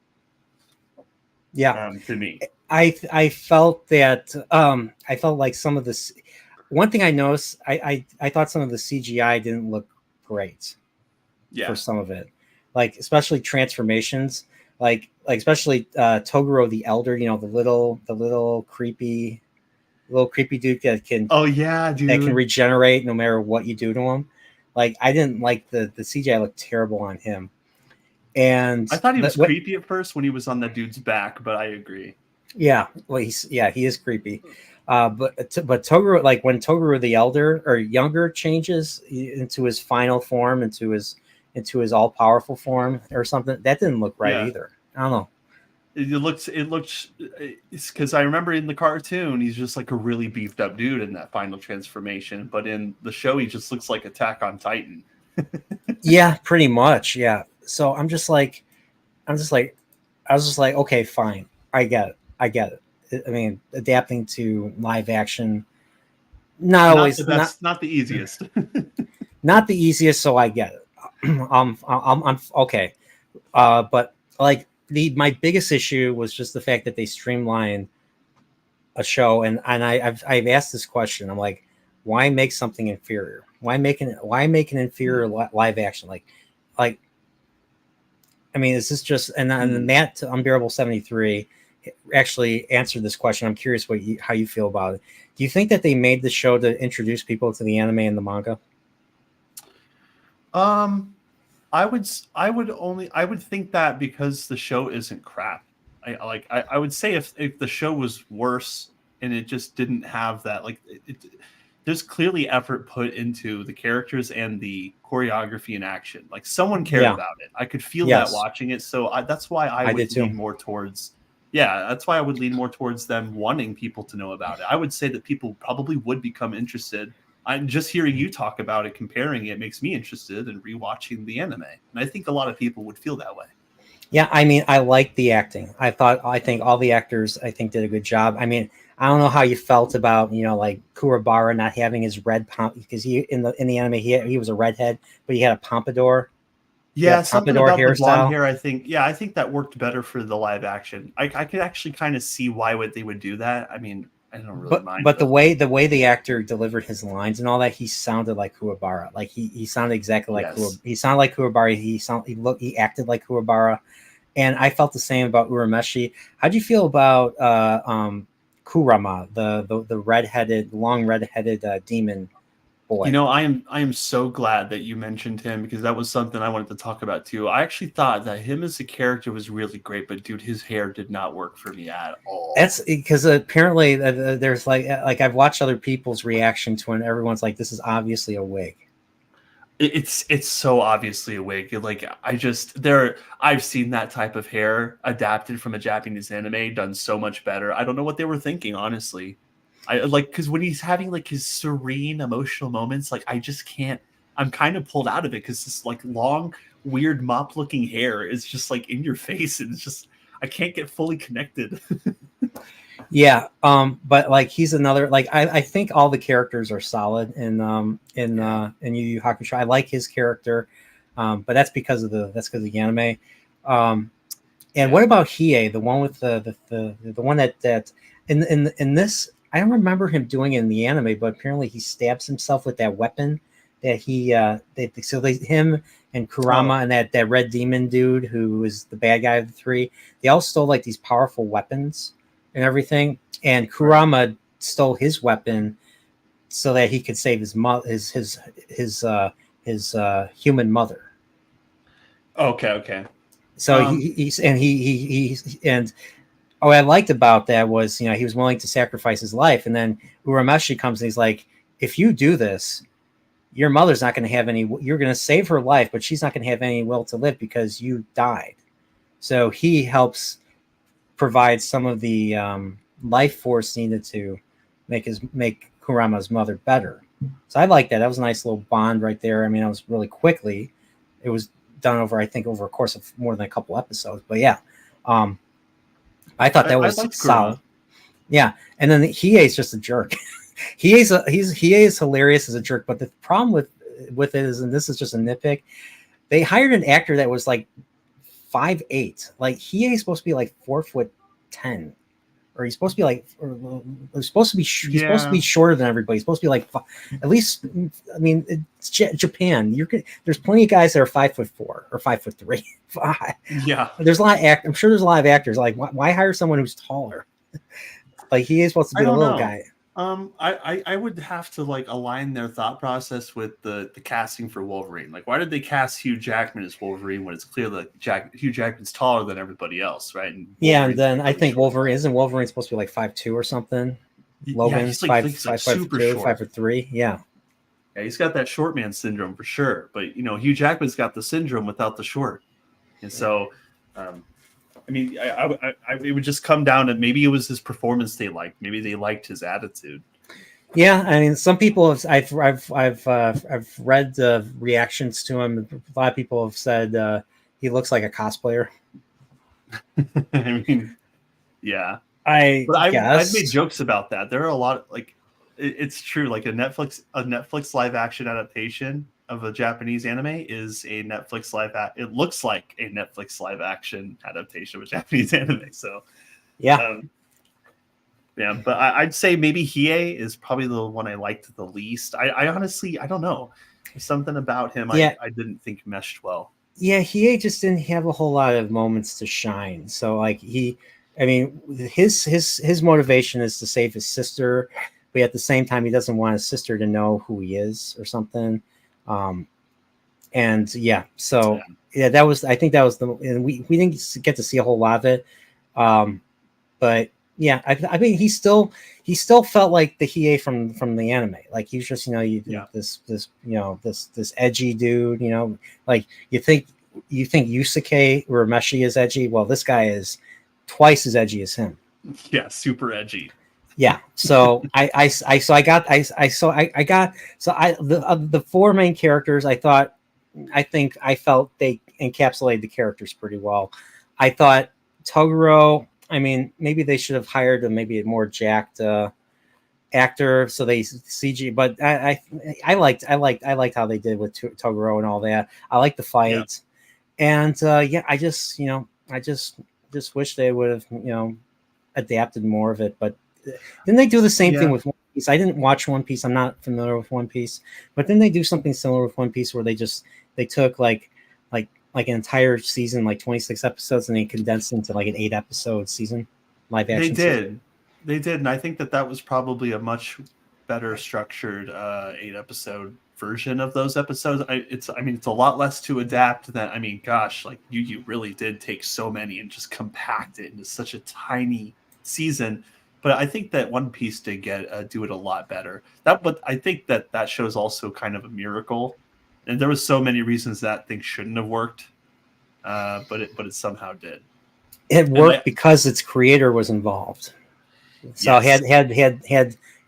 Yeah, to me, I felt that I felt like some of this. One thing I noticed, I thought some of the CGI didn't look great. For some of it, like especially transformations, like especially Toguro the Elder, the little creepy dude that can that can regenerate no matter what you do to him. Like, I didn't like the CGI looked terrible on him, and I thought he was creepy at first when he was on that dude's back, but I agree. Yeah, well, he is creepy. But Toguro, like when Toguro the Elder or Younger changes into his final form, into his into his all powerful form or something. That didn't look right Yeah. either. I don't know. It looks it's because I remember in the cartoon he's just like a really beefed up dude in that final transformation, but in the show he just looks like Attack on Titan. Yeah, pretty much. Yeah. So I was just like, okay, fine. I get it. I mean, adapting to live action, not always, the best, not the easiest. not the easiest. So I get it. I'm okay. But like my biggest issue was just the fact that they streamlined a show, and I've asked this question. I'm like, why make something inferior? Why make an inferior live action? Like, I mean, is this just and Matt Unbearable 73 actually answered this question. I'm curious how you feel about it. Do you think that they made the show to introduce people to the anime and the manga? I would think that because the show isn't crap. I would say if the show was worse and it just didn't have that, like there's clearly effort put into the characters and the choreography and action. Like someone cared about it. I could feel that watching it. So that's why I would lean more towards. Yeah, that's why I would lean more towards them wanting people to know about it. I would say that people probably would become interested. I'm just hearing you talk about it, comparing it makes me interested in rewatching the anime. And I think a lot of people would feel that way. Yeah, I mean, I like the acting. I think all the actors did a good job. I mean, I don't know how you felt about, like Kurabara not having his red because he in the anime he was a redhead, but he had a pompadour. Yeah, something about the blonde hair. I think that worked better for the live action. I could actually kind of see why they would do that. I mean, I don't really mind. But the way the actor delivered his lines and all that, he sounded like Kuwabara. Like he sounded exactly like he sounded like Kuwabara. He acted like Kuwabara, and I felt the same about Urameshi. How do you feel about Kurama, the long redheaded demon boy? I am so glad that you mentioned him because that was something I wanted to talk about too. I actually thought that him as a character was really great, but dude, his hair did not work for me at all. That's because apparently there's like I've watched other people's reaction to it, and everyone's like, this is obviously a wig. It's so obviously a wig. Like I've seen that type of hair adapted from a Japanese anime done so much better. I don't know what they were thinking, honestly. I like because when he's having like his serene emotional moments, like I just can't. I'm kind of pulled out of it because this like long, weird mop looking hair is just like in your face, and it's just I can't get fully connected. Yeah, but like he's another like I think all the characters are solid in Yu Yu Hakusho. I like his character, but that's because of the anime. And what about Hiei, the one with the one that in this? I don't remember him doing it in the anime, but apparently he stabs himself with that weapon that him and Kurama and that red demon dude who is the bad guy of the three. They all stole like these powerful weapons and everything, and Kurama stole his weapon so that he could save his human mother. Okay. So what I liked about that was, he was willing to sacrifice his life. And then Urameshi comes and he's like, if you do this, your mother's not going to have any, you're going to save her life, but she's not going to have any will to live because you died. So he helps provide some of the life force needed to make Kurama's mother better. So I like that. That was a nice little bond right there. I mean, it was really quickly. It was done over a course of more than a couple episodes. But yeah, I thought that was solid. Yeah, and then Hiei is just a jerk. Hiei is hilarious as a jerk, but the problem with it is, and this is just a nitpick, they hired an actor that was like 5'8". Like Hiei is supposed to be like 4'10", or he's supposed to be like, he's supposed to be shorter than everybody. He's supposed to be like at least. I mean, it's Japan. There's plenty of guys that are 5'4" or 5'3". Yeah, there's a lot of I'm sure there's a lot of actors. Like, why hire someone who's taller? Like he is supposed to be a little guy. I would have to like align their thought process with the casting for Wolverine. Like, why did they cast Hugh Jackman as Wolverine when it's clear that Hugh Jackman's taller than everybody else, right? And and then I think Wolverine supposed to be like 5'2" or something. Logan's like 5'2", 5'3". Yeah. Yeah, he's got that short man syndrome for sure. But Hugh Jackman's got the syndrome without the short, and so, I mean, it would just come down to maybe it was his performance they liked. Maybe they liked his attitude. Yeah, I mean, some people have. I've read the reactions to him. A lot of people have said he looks like a cosplayer. I mean, yeah. I've made jokes about that. There are a lot it's true. Like a Netflix live action adaptation of a Japanese anime is a Netflix it looks like a Netflix live action adaptation of a Japanese anime. So yeah. Yeah, but I'd say maybe Hiei is probably the one I liked the least. I honestly, I don't know. There's something about him I didn't think meshed well. Yeah, he just didn't have a whole lot of moments to shine. So like his motivation is to save his sister, but at the same time he doesn't want his sister to know who he is or something. And yeah, so yeah, I think that was and we didn't get to see a whole lot of it. But yeah, I mean he still felt like the Hiei from the anime. Like he's just this edgy dude. Like you think Yusuke Urameshi is edgy. Well, this guy is twice as edgy as him. Yeah, super edgy. Yeah. So the four main characters. I felt they encapsulated the characters pretty well. I thought Toguro. I mean, maybe they should have hired a more jacked actor, so they CG. But I liked how they did with Toguro and all that. I like the fight, and I just wish they would have adapted more of it. But didn't they do the same thing with One Piece? I didn't watch One Piece. I'm not familiar with One Piece, but then they do something similar with One Piece where they took like an entire season, like 26 episodes, and they condensed into like an 8-episode season, live action. They did, and I think that was probably a much better structured 8-episode version of those episodes. It's a lot less to adapt than. I mean, gosh, like you really did take so many and just compact it into such a tiny season. But I think that One Piece did do it a lot better. But I think that show's also kind of a miracle. And there was so many reasons that thing shouldn't have worked, but it somehow did. It worked because its creator was involved. So had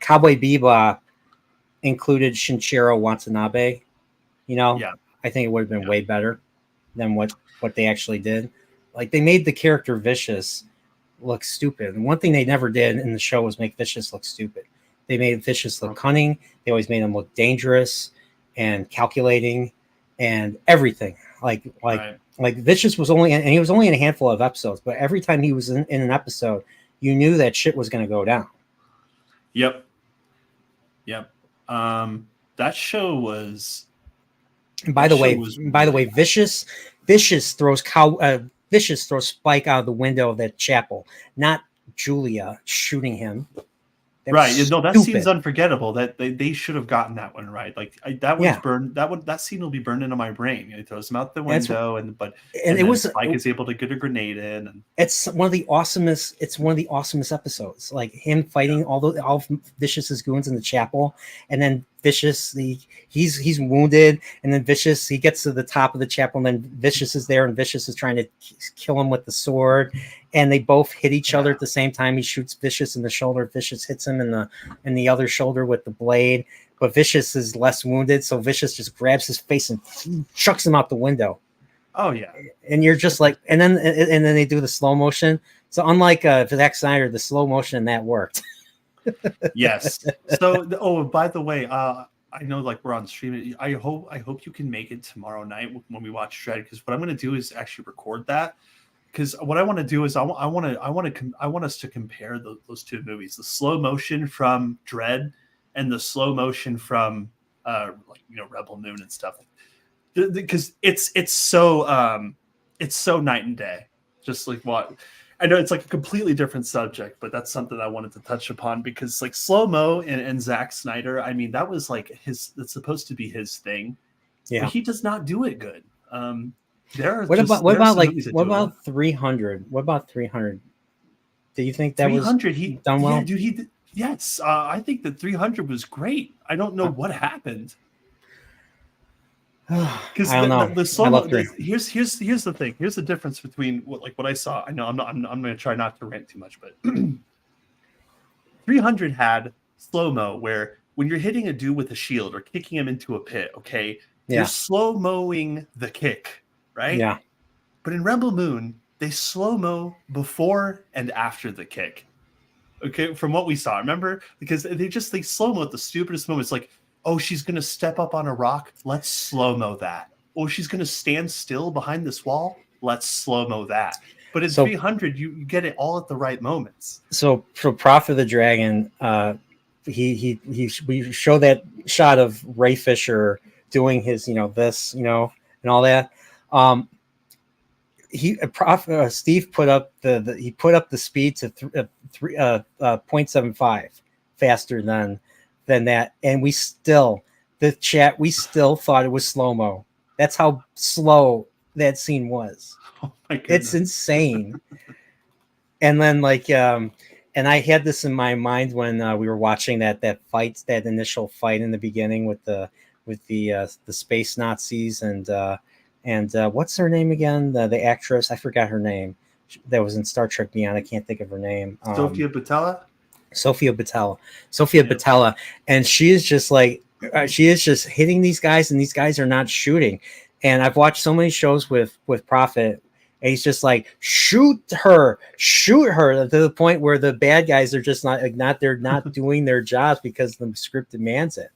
Cowboy Bebop included Shinichiro Watanabe, I think it would have been way better than what they actually did. Like they made the character Vicious look stupid. And one thing they never did in the show was make Vicious look stupid. They made Vicious look cunning. They always made him look dangerous and calculating and everything. Like Vicious was he was only in a handful of episodes, but every time he was in an episode, you knew that shit was going to go down. Yep. That show was. And by the way, Vicious throws Spike out of the window of that chapel, not Julia shooting him. Right. No, that scene's unforgettable. That they should have gotten that one right. Like that one's burned. That scene will be burned into my brain. He throws him out the window, and Spike is able to get a grenade in. And it's one of the awesomest. It's one of the awesomest episodes. Like him fighting all Vicious's goons in the chapel, and then Vicious he's wounded, and then Vicious he gets to the top of the chapel, and then Vicious is there, and Vicious is trying to kill him with the sword, and they both hit each other at the same time. He shoots Vicious in the shoulder. Vicious hits him in the other shoulder with the blade, but Vicious is less wounded, so Vicious just grabs his face and chucks him out the window. Oh yeah, and you're just like, and then they do the slow motion. So unlike Zack Snyder, the slow motion that worked. Yes. So, by the way, I know like we're on stream. I hope you can make it tomorrow night when we watch Dread, because what I'm going to do is actually record that. Because what I want to do is I want us to compare those two movies, the slow motion from Dread and the slow motion from Rebel Moon and stuff, because it's so night and day. Just like what I know, it's like a completely different subject, but that's something I wanted to touch upon, because like slow mo and Zack Snyder, I mean, that was like that's supposed to be his thing. Yeah, but he does not do it good. What about 300? What about 300? Do you think that 300 was done well? Yeah, dude, yes. I think that 300 was great. I don't know what happened. Because I don't know. the slow I mo. love Dream. Here's the thing. Here's the difference between what I saw. I know I'm going to try not to rant too much, but 300 had slow mo where when you're hitting a dude with a shield or kicking him into a pit, okay, you're Yeah. slow moing the kick, right? Yeah. But in Rebel Moon, they slow mo before and after the kick. Okay, from what we saw, remember? Because they slow mo at the stupidest moments, like, oh, she's gonna step up on a rock, let's slow mo that. Oh, she's gonna stand still behind this wall, let's slow mo that. But in So 300, you get it all at the right moments. so for Prophet of the Dragon, we show that shot of Ray Fisher doing his, this, and all that. Steve put up the speed to 0.75 faster than that, and we still thought it was slow mo. That's how slow that scene was. Oh my goodness. It's insane. And then and I had this in my mind when we were watching that initial fight in the beginning with the space Nazis and what's her name again? The actress, I forgot her name. That was in Star Trek Beyond. I can't think of her name. Sophia Boutella. Sophia Boutella, and she is just hitting these guys, and these guys are not shooting. And I've watched so many shows with Prophet, and he's just like, shoot her to the point where the bad guys are just they're not doing their jobs because the script demands it.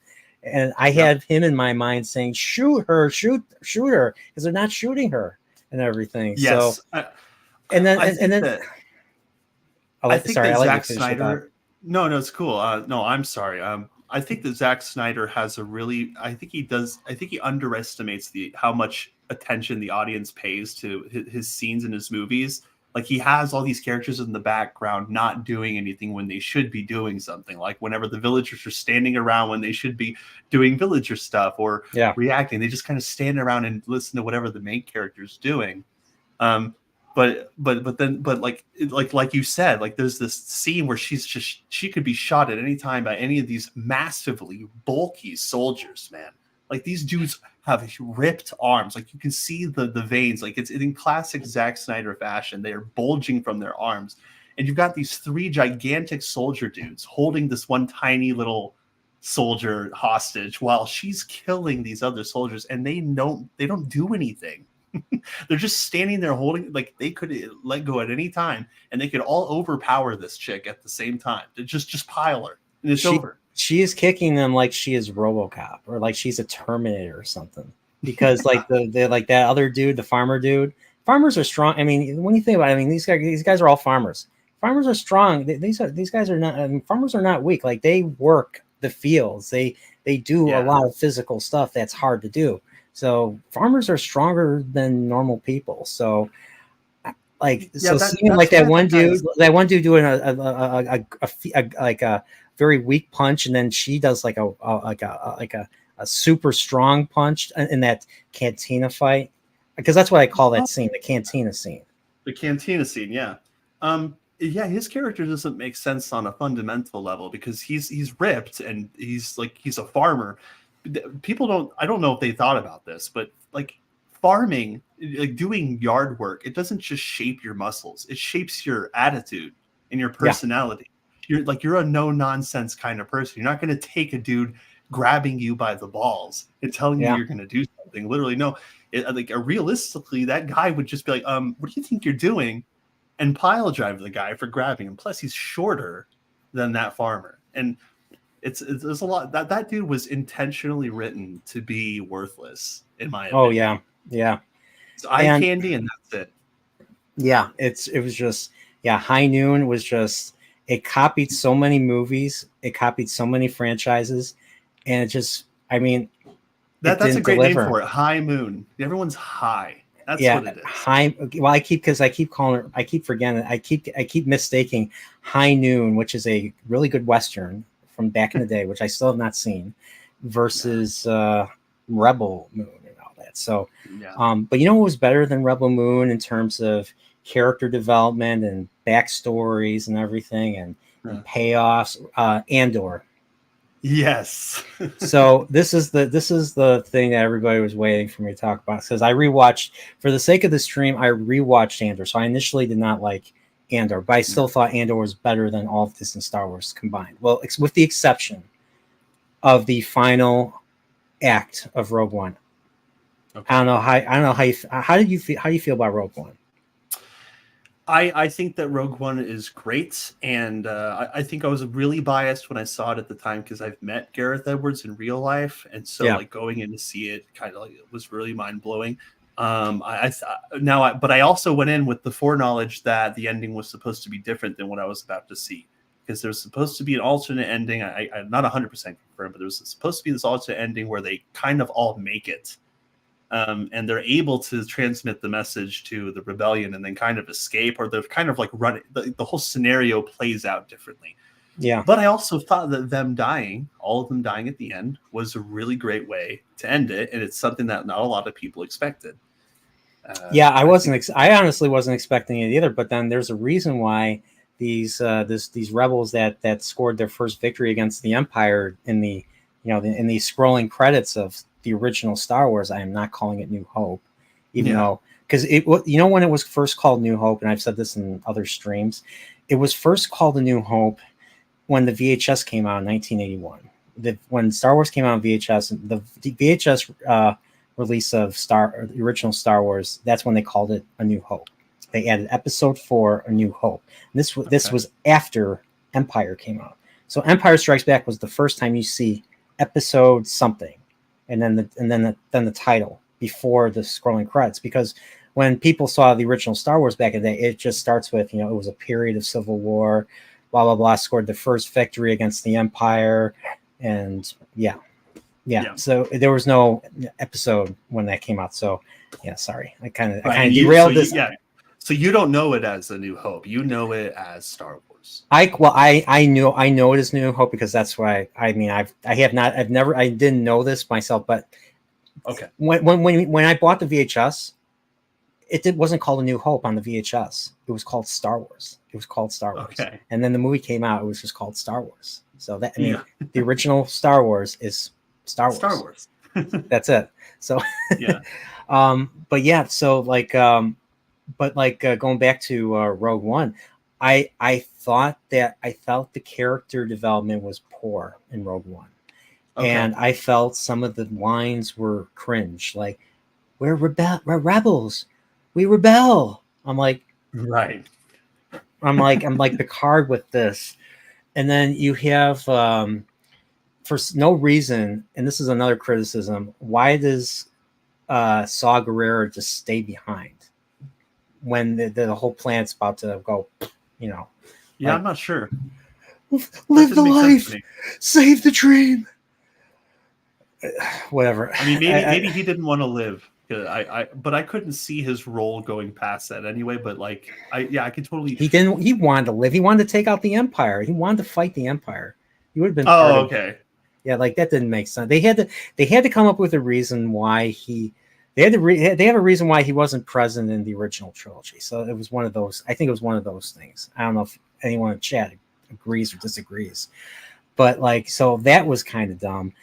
And I had him in my mind saying, shoot her, because they're not shooting her and everything. Yes. So, I think that Zack Snyder. No, it's cool. No, I'm sorry. I think that Zack Snyder has I think he underestimates how much attention the audience pays to his scenes in his movies. Like, he has all these characters in the background not doing anything when they should be doing something. Like whenever the villagers are standing around when they should be doing villager stuff or reacting, they just kind of stand around and listen to whatever the main character's doing. But like you said, like there's this scene where she could be shot at any time by any of these massively bulky soldiers, man. Like, these dudes have ripped arms. Like, you can see the veins. Like, it's in classic Zack Snyder fashion. They are bulging from their arms. And you've got these 3 gigantic soldier dudes holding this one tiny little soldier hostage while she's killing these other soldiers, and they don't do anything. They're just standing there holding, like, they could let go at any time, and they could all overpower this chick at the same time. To just pile her, and it's over. She is kicking them like she is RoboCop or like she's a Terminator or something. Because like the like that other dude, the farmer dude. Farmers are strong. I mean, when you think about it, I mean, these guys are all farmers. Farmers are strong. These guys are not. I mean, farmers are not weak. Like, they work the fields. They do a lot of physical stuff that's hard to do. So farmers are stronger than normal people. So seeing like that one dude doing a very weak punch, and then she does like a super strong punch in that cantina fight, because that's what I call that scene, the cantina scene. The cantina scene, yeah. His character doesn't make sense on a fundamental level because he's ripped and he's a farmer. I don't know if they thought about this, but like farming, like doing yard work, it doesn't just shape your muscles, it shapes your attitude and your personality. You're a no nonsense kind of person. You're not going to take a dude grabbing you by the balls and telling you you're going to do something. Literally, no. Realistically, that guy would just be like, what do you think you're doing? And pile drive the guy for grabbing him. Plus, he's shorter than that farmer. And there's a lot that dude was intentionally written to be worthless, in my opinion. Oh yeah. It's eye candy, and that's it. Yeah, it was just High Noon was just, it copied so many movies, it copied so many franchises, and it just, I mean, that's a great name for it. High Moon. Everyone's high. That's what it is. High. Well, I keep calling her. I keep forgetting. I keep mistaking High Noon, which is a really good Western from back in the day, which I still have not seen, versus Rebel Moon and all that. So, but you know what was better than Rebel Moon in terms of character development and backstories and everything and payoffs? Andor. Yes. So this is the thing that everybody was waiting for me to talk about. Because I rewatched, for the sake of the stream, I rewatched Andor. So I initially did not like Andor, but I still thought Andor was better than all of Disney Star Wars combined. Well, with the exception of the final act of Rogue One. Okay. I don't know how do you feel about Rogue One? I think that Rogue One is great, and I think I was really biased when I saw it at the time because I've met Gareth Edwards in real life, and so like going in to see it kind of like it was really mind blowing. But I also went in with the foreknowledge that the ending was supposed to be different than what I was about to see, because there's supposed to be an alternate ending. I'm not 100% confirmed, but there was supposed to be this alternate ending where they kind of all make it. And they're able to transmit the message to the rebellion and then kind of escape, or they're kind of like running. The whole scenario plays out differently. Yeah. But I also thought that them dying, all of them dying at the end, was a really great way to end it. And it's something that not a lot of people expected. I honestly wasn't expecting it either. But then there's a reason why these rebels that scored their first victory against the Empire in the in the scrolling credits of the original Star Wars. I am not calling it New Hope, even though, because when it was first called New Hope, and I've said this in other streams, it was first called A New Hope when the VHS came out in 1981. When Star Wars came out on VHS, the VHS release of the original Star Wars, that's when they called it A New Hope. They added Episode 4, A New Hope. And this was after Empire came out. So Empire Strikes Back was the first time you see episode something, and then the title before the scrolling credits. Because when people saw the original Star Wars back in the day, it just starts with, it was a period of civil war, blah blah blah, scored the first victory against the Empire, and yeah. So there was no episode when that came out. So yeah, sorry, I kind of derailed this. So you don't know it as A New Hope. You know it as Star Wars. I know it is New Hope because that's why I didn't know this myself, but okay. When I bought the VHS, it wasn't called A New Hope on the VHS. It was called Star Wars. Okay. And then the movie came out. It was just called Star Wars. So the original Star Wars is Star Wars. Star Wars. That's it. So going back to Rogue One, I felt the character development was poor in Rogue One. Okay. And I felt some of the lines were cringe, like we're rebels, we rebel. I'm like Picard with this, and then you have for no reason, and this is another criticism. Why does Saw Gerrera just stay behind when the whole planet's about to go? I'm not sure. Live the life, save the dream. Whatever. I mean, maybe he didn't want to live. But I couldn't see his role going past that anyway. But I could totally. He wanted to live. He wanted to take out the Empire. He wanted to fight the Empire. He would have been. Okay. Yeah, that didn't make sense. They had to come up with a reason why they have a reason why he wasn't present in the original trilogy. So it was one of those. I think it was one of those things. I don't know if anyone in chat agrees or disagrees, but so that was kind of dumb.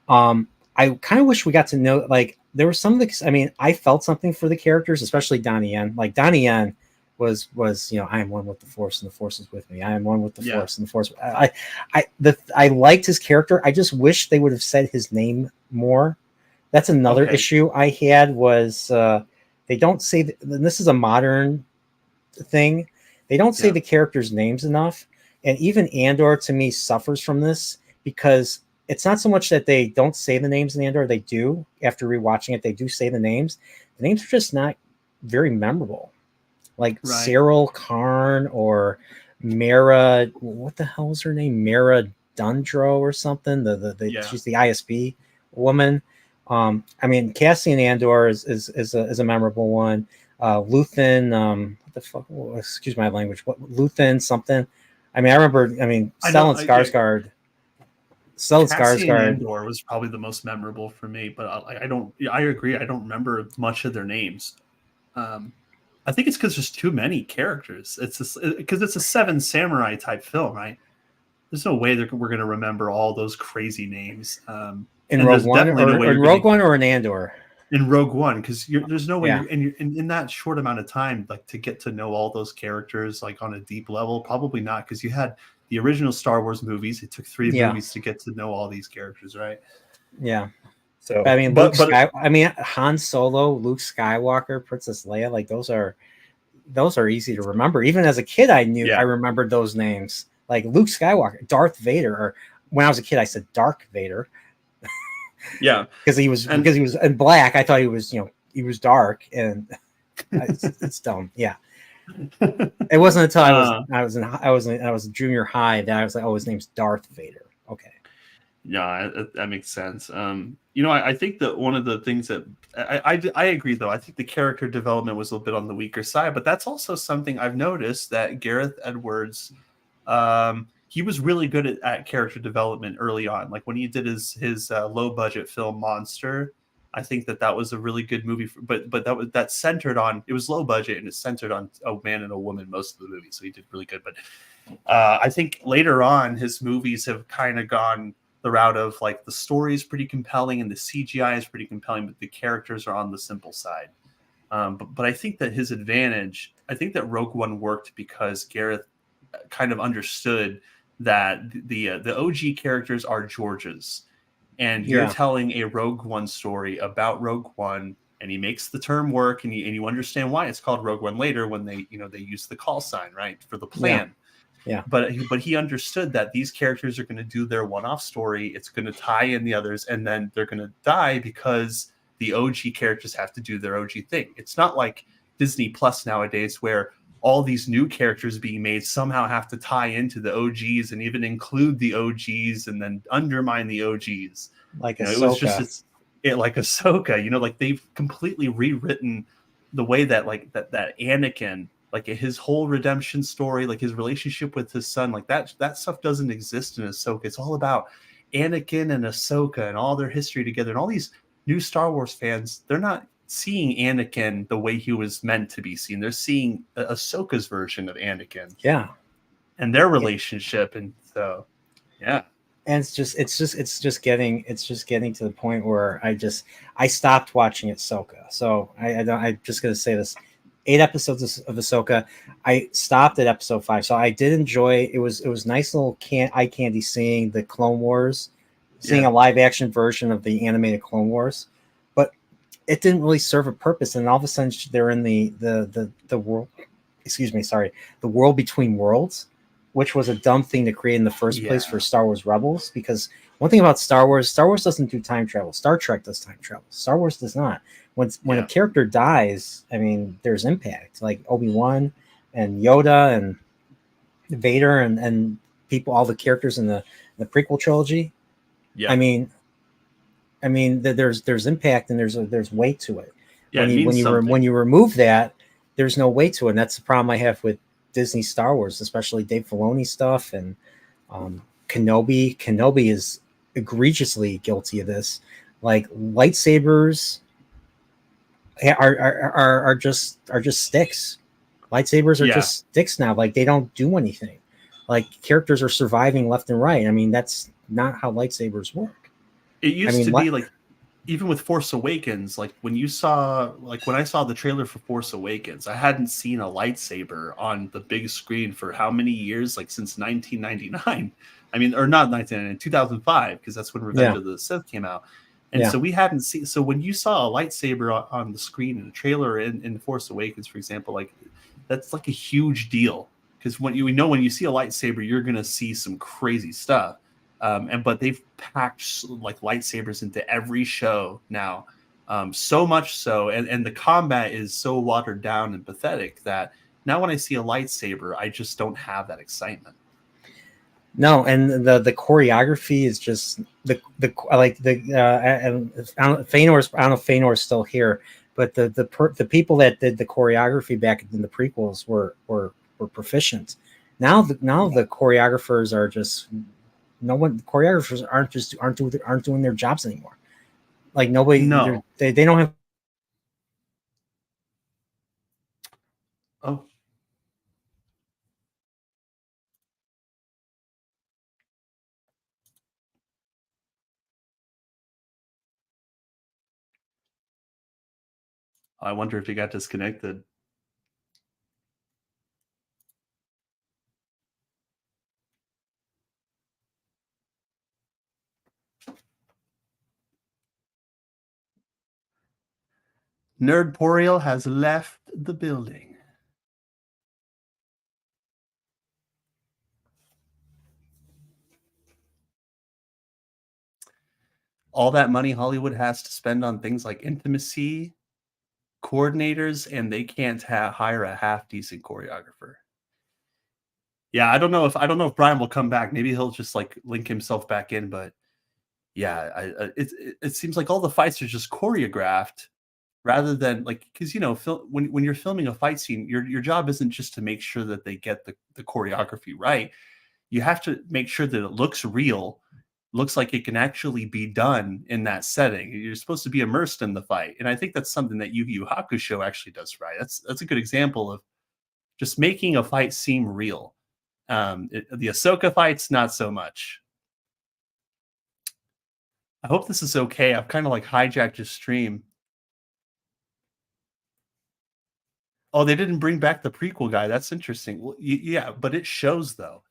I kind of wish we got to know, there were some of the, I felt something for the characters, especially Donnie Yen. Donnie Yen was, I am one with the Force and the Force is with me. I am one with the Force and the Force. I liked his character. I just wish they would have said his name more. That's another issue I had was they don't say, and this is a modern thing. They don't say the characters' names enough. And even Andor to me suffers from this because it's not so much that they don't say the names in Andor. They do. After rewatching it, they do say the names. The names are just not very memorable. Cyril Karn or Mara. What the hell was her name? Mara Dundro or something. She's the ISB woman. Cassian Andor is a memorable one. Luthen. What the fuck? Excuse my language. What Luthen something? I remember. Stellan Skarsgård. Cassian Andor was probably the most memorable for me, but I agree. I don't remember much of their names. I think it's because there's too many characters. It's because it's a Seven Samurai type film, right? there's no way we're going to remember all those crazy names. In And Rogue there's One, definitely no way or in Rogue One, or in Andor. In Rogue One, because there's no way Yeah. you're in that short amount of time, like to get to know all those characters like on a deep level. Probably not, because you had the original Star Wars movies. It took 3 movies to get to know all these characters, right? Yeah. So I mean, I mean, Han Solo, Luke Skywalker, Princess Leia, like those are easy to remember. Even as a kid, I remembered those names, like Luke Skywalker, Darth Vader, or when I was a kid, I said Dark Vader. Yeah, because he was in black. I thought he was dark, and it's dumb. Yeah, it wasn't until I was in junior high that I was like, oh, his name's Darth Vader. Okay. Yeah, that makes sense. I think that one of the things that I agree, though, I think the character development was a little bit on the weaker side, but that's also something I've noticed that Gareth Edwards, he was really good at character development early on. Like when he did his low budget film Monster, I think that was a really good movie. But that centered on, it was low budget and it centered on a man and a woman most of the movie, so he did really good. But I think later on his movies have kind of gone the route of like the story is pretty compelling and the CGI is pretty compelling, but the characters are on the simple side. But I think that his advantage, I think that Rogue One worked because Gareth kind of understood that the OG characters are George's, and you're telling a Rogue One story about Rogue One, and he makes the term work, and you understand why it's called Rogue One later when they use the call sign, right, for the plan. Yeah. But he understood that these characters are going to do their one-off story. It's going to tie in the others, and then they're going to die because the OG characters have to do their OG thing. It's not like Disney Plus nowadays where all these new characters being made somehow have to tie into the OGs and even include the OGs and then undermine the OGs. Like it was just like Ahsoka. Like they've completely rewritten the way that that Anakin, like his whole redemption story, like his relationship with his son, like that stuff doesn't exist in Ahsoka. It's all about Anakin and Ahsoka and all their history together. And all these new Star Wars fans, they're not seeing Anakin the way he was meant to be seen. They're seeing Ahsoka's version of Anakin. Yeah. And their relationship. And so, yeah. And it's just getting to the point where I stopped watching Ahsoka. So I'm just going to say this. 8 episodes of Ahsoka. I stopped at episode 5. So I did enjoy it. Was nice little eye candy seeing the Clone Wars, seeing a live action version of the animated Clone Wars, but it didn't really serve a purpose. And all of a sudden they're in the world. Excuse me, sorry, the world between worlds, which was a dumb thing to create in the first place for Star Wars Rebels. Because one thing about Star Wars doesn't do time travel. Star Trek does time travel. Star Wars does not. When a character dies, I mean, there's impact. Like Obi-Wan and Yoda and Vader and people, all the characters in the prequel trilogy. Yeah. I mean, there's impact and there's weight to it. Yeah, when you remove that, there's no weight to it. And that's the problem I have with Disney Star Wars, especially Dave Filoni stuff and Kenobi. Kenobi is egregiously guilty of this. Like lightsabers are just sticks. Lightsabers are just sticks now. Like they don't do anything. Like characters are surviving left and right. I mean, that's not how lightsabers work. It used to be like, even with Force Awakens, like when I saw the trailer for Force Awakens, I hadn't seen a lightsaber on the big screen for how many years? Like since 1999. I mean, or not 1999, 2005, because that's when Revenge of the Sith came out. And so we hadn't seen. So when you saw a lightsaber on the screen in a trailer in Force Awakens, for example, like that's like a huge deal, because when you see a lightsaber, you're gonna see some crazy stuff. But they've packed like lightsabers into every show now, so much so, and the combat is so watered down and pathetic that now when I see a lightsaber, I just don't have that excitement. No, and the choreography is just and I don't know if Feanor's still here, but the people that did the choreography back in the prequels were proficient. Now the choreographers are just choreographers aren't doing their jobs anymore. Like nobody, they don't have. Oh. I wonder if he got disconnected. Nerdporeal has left the building. All that money Hollywood has to spend on things like intimacy, coordinators, and they can't hire a half decent choreographer. Yeah, I don't know if Brian will come back. Maybe he'll just like link himself back in. But yeah, it seems like all the fights are just choreographed rather than like, because when you're filming a fight scene, your job isn't just to make sure that they get the choreography right. You have to make sure that it looks real, looks like it can actually be done in that setting. You're supposed to be immersed in the fight, and I think that's something that Yu Yu Hakusho actually does right. That's a good example of just making a fight seem real. The Ahsoka fights, not so much. I hope this is okay. I've kind of like hijacked his stream. Oh, they didn't bring back the prequel guy. That's interesting. Well, yeah, but it shows though.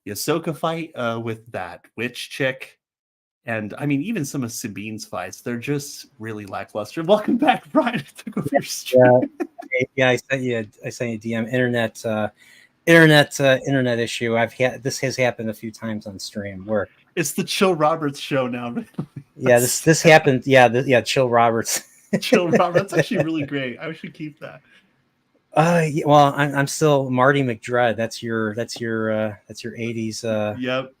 The Ahsoka fight with that witch chick, and I mean even some of Sabine's fights, they're just really lackluster. Welcome back, Brian. I took over your stream. Yeah, I sent you a DM. Internet issue. This has happened a few times on stream where it's the Chill Roberts show now. Yeah, this happened. Yeah, Chill Roberts. Chill Roberts. That's actually really great. I should keep that. Yeah, well, I'm still Marty McDread. That's your 80s. Yep.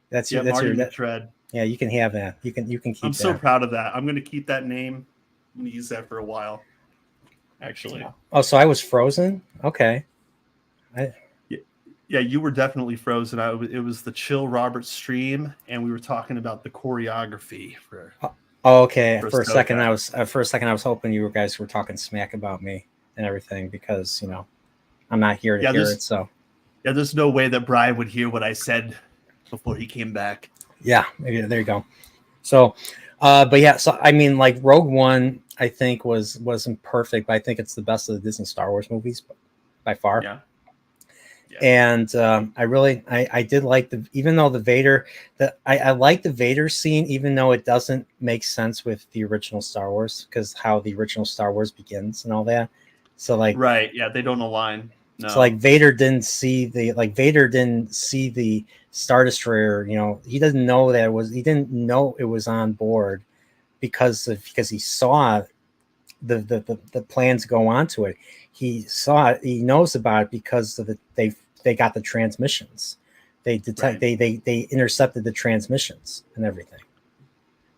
That's Marty McDread. Yeah, you can have that. You can keep. I'm so proud of that. I'm going to keep that name. I'm going to use that for a while. Actually. Oh, so I was frozen. Okay. Yeah, you were definitely frozen. It was the Chill Roberts stream, and we were talking about the choreography for. Oh, okay. For a second, I was hoping you guys were talking smack about me and everything because I'm not here to hear it. So yeah, there's no way that Brian would hear what I said before he came back. Yeah, maybe there you go. So, but yeah, so I mean, like Rogue One, I think wasn't perfect, but I think it's the best of the Disney Star Wars movies by far. Yeah. And I did like even though the Vader, I like the Vader scene, even though it doesn't make sense with the original Star Wars because how the original Star Wars begins and all that. So like, right, yeah, they don't align. No. So like Vader didn't see the Star Destroyer. He doesn't know that he didn't know it was on board because he saw the plans go onto it. He saw it. He knows about it because of they got the transmissions. They detect. Right. They intercepted the transmissions and everything.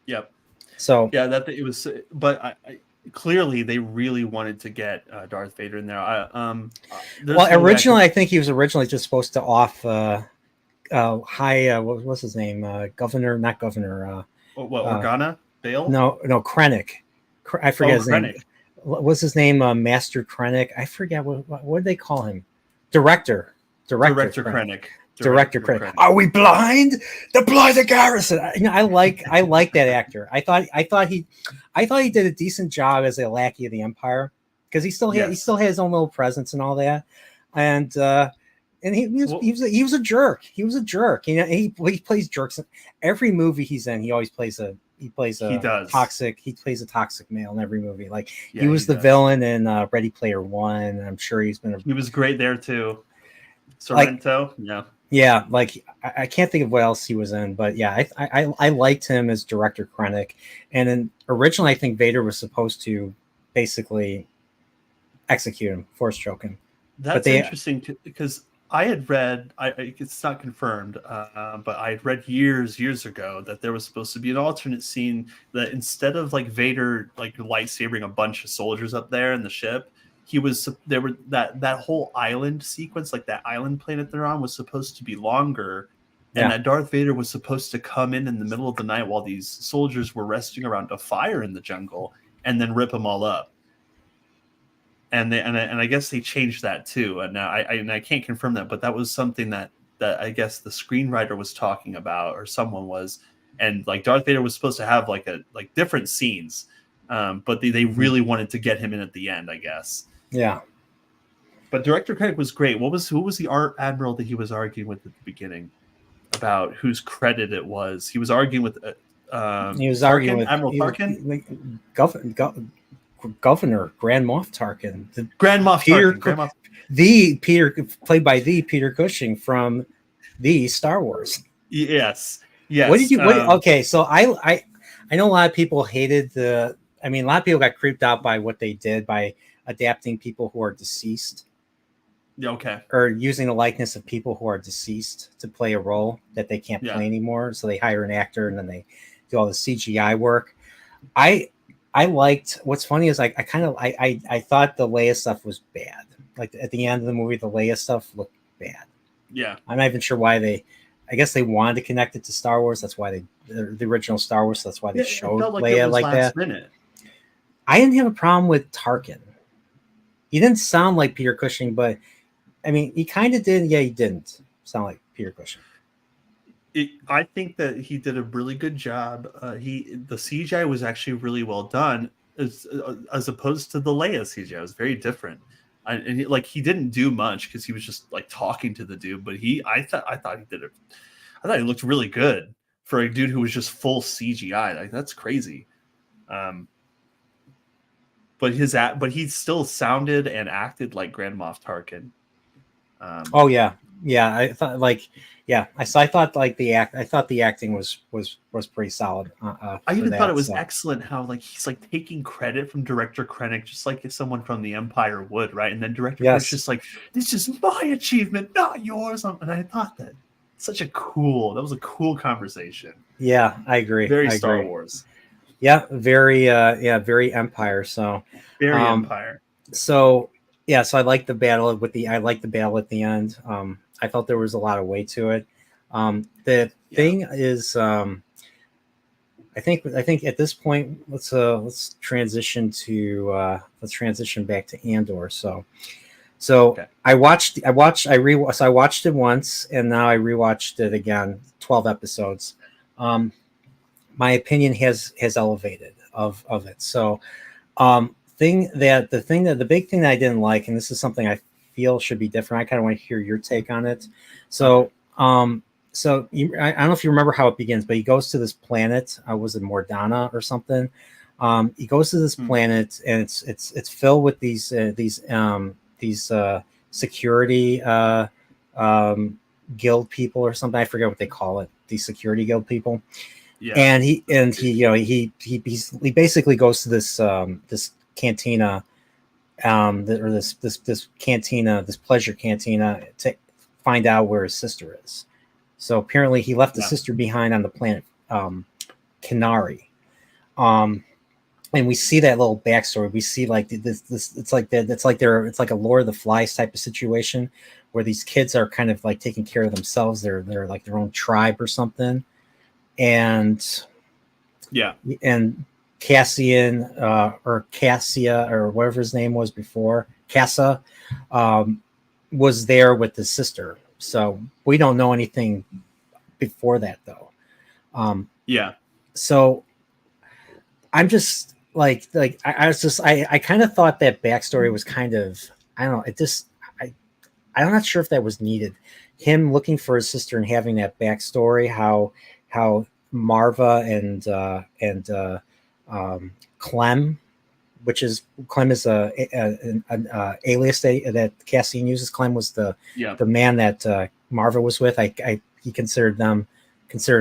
Yep. So yeah, that it was. But I clearly they really wanted to get Darth Vader in there. Originally, I think he was originally just supposed to off what was his name? Not Governor. Organa? Bale? No, Krennic. I forget his name. What's his name? Master Krennic. I forget what did they call him? Director Krennic. Director Krennic. Are we blind? Deploy the garrison. I like that actor. I thought he did a decent job as a lackey of the Empire because he still had his own little presence and all that, and he was a jerk. He was a jerk. He plays jerks in every movie he's in. He always plays a toxic. He plays a toxic male in every movie. Like he was the villain in Ready Player One. I'm sure he was great there too. Sorrento, yeah. Like I can't think of what else he was in, but yeah, I liked him as Director Krennic. And then originally, I think Vader was supposed to basically execute him, force choke him. That's interesting because I had read, it's not confirmed, but I had read years ago that there was supposed to be an alternate scene that instead of like Vader like lightsabering a bunch of soldiers up there in the ship, that whole island sequence, like that island planet they're on, was supposed to be longer, and that Darth Vader was supposed to come in the middle of the night while these soldiers were resting around a fire in the jungle and then rip them all up. And I guess they changed that too. And now I can't confirm that, but that was something that I guess the screenwriter was talking about, or someone was, and like Darth Vader was supposed to have like different scenes But they really wanted to get him in at the end, I guess. Yeah. But Director Krennic was great. Who was the art admiral that he was arguing with at the beginning about whose credit it was? He was arguing with He was Tarkin, arguing with Admiral Tarkin, Governor Grand Moff Tarkin, Grand Moff Tarkin, Peter, played by the Peter Cushing from the Star Wars. Yes. What did you? Okay, so I know a lot of people hated the. I mean, a lot of people got creeped out by what they did by adapting people who are deceased. Okay. Or using the likeness of people who are deceased to play a role that they can't play anymore. So they hire an actor and then they do all the CGI work. I liked. What's funny is I thought the Leia stuff was bad. Like at the end of the movie, the Leia stuff looked bad. Yeah. I'm not even sure why I guess they wanted to connect it to Star Wars. That's why the original Star Wars. So that's why they showed Leia like that. Minute. I didn't have a problem with Tarkin. He didn't sound like Peter Cushing, but I mean, he kind of did. Yeah, he didn't sound like Peter Cushing. I think that he did a really good job. The CGI was actually really well done, as opposed to the Leia CGI. It was very different. He didn't do much because he was just like talking to the dude. But I thought he did it. I thought he looked really good for a dude who was just full CGI. Like that's crazy. But he still sounded and acted like Grand Moff Tarkin. Oh yeah. I thought I thought the acting was pretty solid. I even thought it was excellent how like he's like taking credit from Director Krennic, just like if someone from the Empire would, right? And then Director Krennic's just like, this is my achievement, not yours. And I thought that was a cool conversation. Yeah, I agree. Very Star Wars. Yeah, very Empire. So very Empire. So yeah, so I like the battle at the end. I felt there was a lot of weight to it. The thing is, I think at this point, let's transition back to Andor. So okay. I watched it once, and now I rewatched it again. 12 episodes. My opinion has elevated of it. So the big thing that I didn't like, and this is something I feel should be different. I kind of want to hear your take on it. So, I don't know if you remember how it begins, but he goes to this planet. Was it Mordana or something? He goes to this planet, and it's filled with these security guild people or something. I forget what they call it. These security guild people. Yeah. And he basically goes to this cantina. This cantina, this pleasure cantina, to find out where his sister is. So apparently he left his sister behind on the planet Kenari. And we see that little backstory. We see like this it's like a Lord of the Flies type of situation where these kids are kind of like taking care of themselves. They're like their own tribe or something. And Cassian or Cassia or whatever his name was before, Cassa, was there with his sister. So we don't know anything before that though. So I'm just like I kind of thought that backstory was kind of, I don't know. I'm not sure if that was needed. Him looking for his sister and having that backstory, how Marva and Clem, Clem is an alias that Cassian uses. Clem was the man that Marva was with. He considered him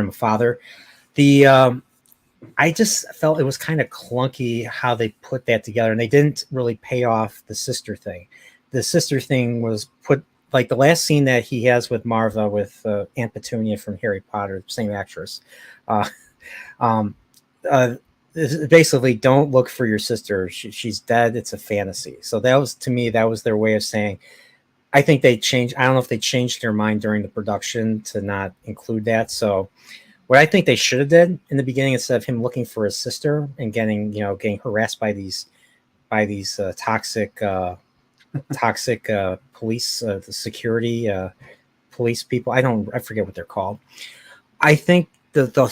a father. I just felt it was kind of clunky how they put that together, and they didn't really pay off the sister thing. The sister thing was put like the last scene that he has with Marva with Aunt Petunia from Harry Potter, same actress. Basically, don't look for your sister. She's dead. It's a fantasy. So that was their way of saying. I think they changed. I don't know if they changed their mind during the production to not include that. So what I think they should have did in the beginning, instead of him looking for his sister and getting harassed by these toxic police, the security police people. I forget what they're called. I think the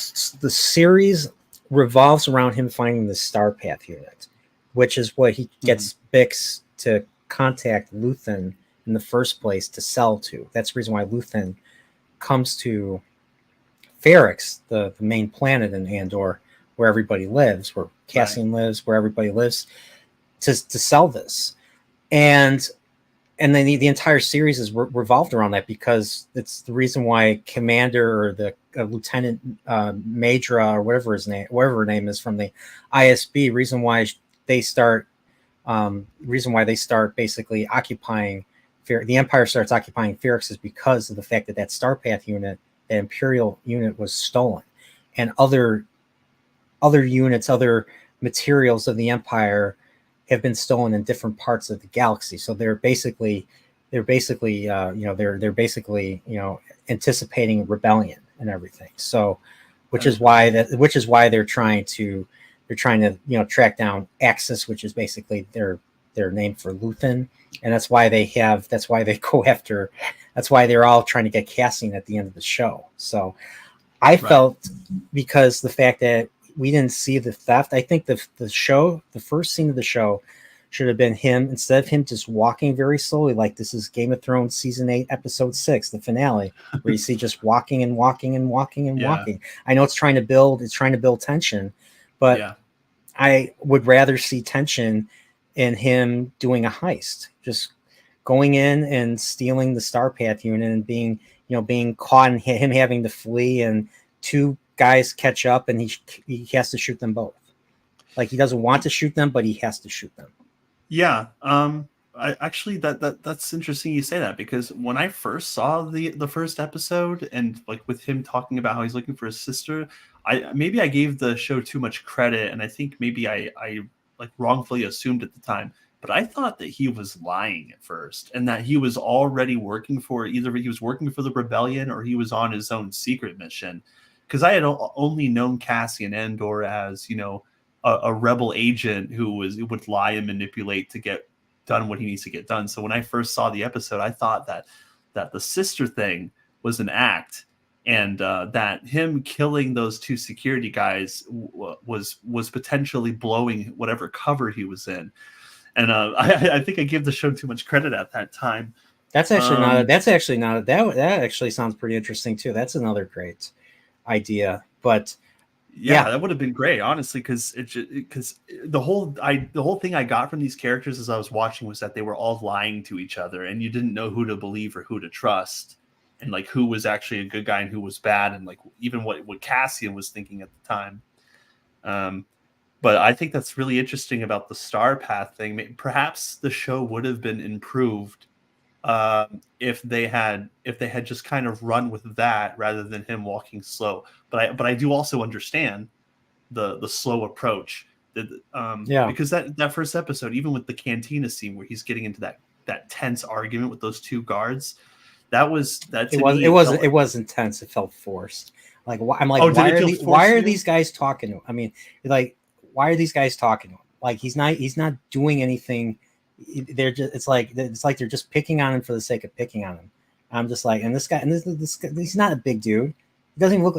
series revolves around him finding the Star Path unit, which is what he gets Bix to contact Luthen in the first place to sell to. That's the reason why Luthen comes to Ferrix, the main planet in Andor, where everybody lives, where Cassian lives, where everybody lives, to sell this. And then the entire series is revolved around that, because it's the reason why Commander or the Lieutenant Madra or whatever her name is from the ISB, reason why they start basically occupying the Empire starts occupying Ferrix is because of the fact that Star Path unit, that Imperial unit, was stolen, and other units, other materials of the Empire have been stolen in different parts of the galaxy. So they're basically anticipating rebellion and everything. So, which is why they're trying to track down Axis, which is basically their name for Luthen, and that's why they're all trying to get Cassian at the end of the show. So I felt, because the fact that we didn't see the theft, I think the first scene of the show should have been him, instead of him just walking very slowly, like this is Game of Thrones season 8 episode 6, the finale, where you see just walking and walking and walking and walking. I know it's trying to build tension, but I would rather see tension in him doing a heist, just going in and stealing the Star Path unit and being caught, and him having to flee, and two guys catch up, and he has to shoot them both. Like, he doesn't want to shoot them, but he has to shoot them. Yeah. I actually that's interesting you say that, because when I first saw the first episode, and like with him talking about how he's looking for his sister, I gave the show too much credit, and I think maybe I like wrongfully assumed at the time, but I thought that he was lying at first, and that he was already working for the rebellion, or he was on his own secret mission. Because I had only known Cassian Andor as, a rebel agent who would lie and manipulate to get done what he needs to get done. So when I first saw the episode, I thought that the sister thing was an act, and that him killing those two security guys was potentially blowing whatever cover he was in. And I think I gave the show too much credit at that time. That actually sounds pretty interesting too. That's another great idea. But yeah, that would have been great, honestly, because the whole thing I got from these characters as I was watching was that they were all lying to each other, and you didn't know who to believe or who to trust, and like who was actually a good guy and who was bad, and like even what Cassian was thinking at the time. But I think that's really interesting about the Star Path thing. Perhaps the show would have been improved if they had just kind of run with that rather than him walking slow. But I do also understand the slow approach. Because that first episode, even with the cantina scene where he's getting into that tense argument with those two guards, it was intense. It felt forced. Like, I'm like, why are these guys talking to him? I mean, like, why are these guys talking to him? Like, he's not doing anything. It's like they're just picking on him for the sake of picking on him. I'm just like, and this guy, he's not a big dude. He doesn't even look.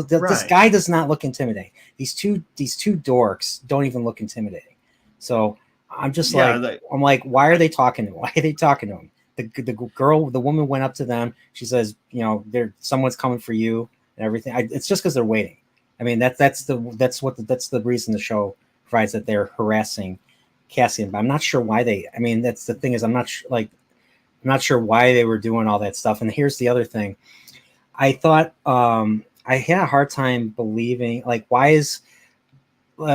This guy does not look intimidating. These two dorks don't even look intimidating. So I'm just I'm like, why are they talking to him? Why are they talking to him? The woman went up to them. She says, someone's coming for you and everything. It's just because they're waiting. I mean, that's the reason the show provides, that they're harassing Cassian. But I'm not sure why that's the thing, is I'm not sure why they were doing all that stuff. And here's the other thing. I thought I had a hard time believing, like, why is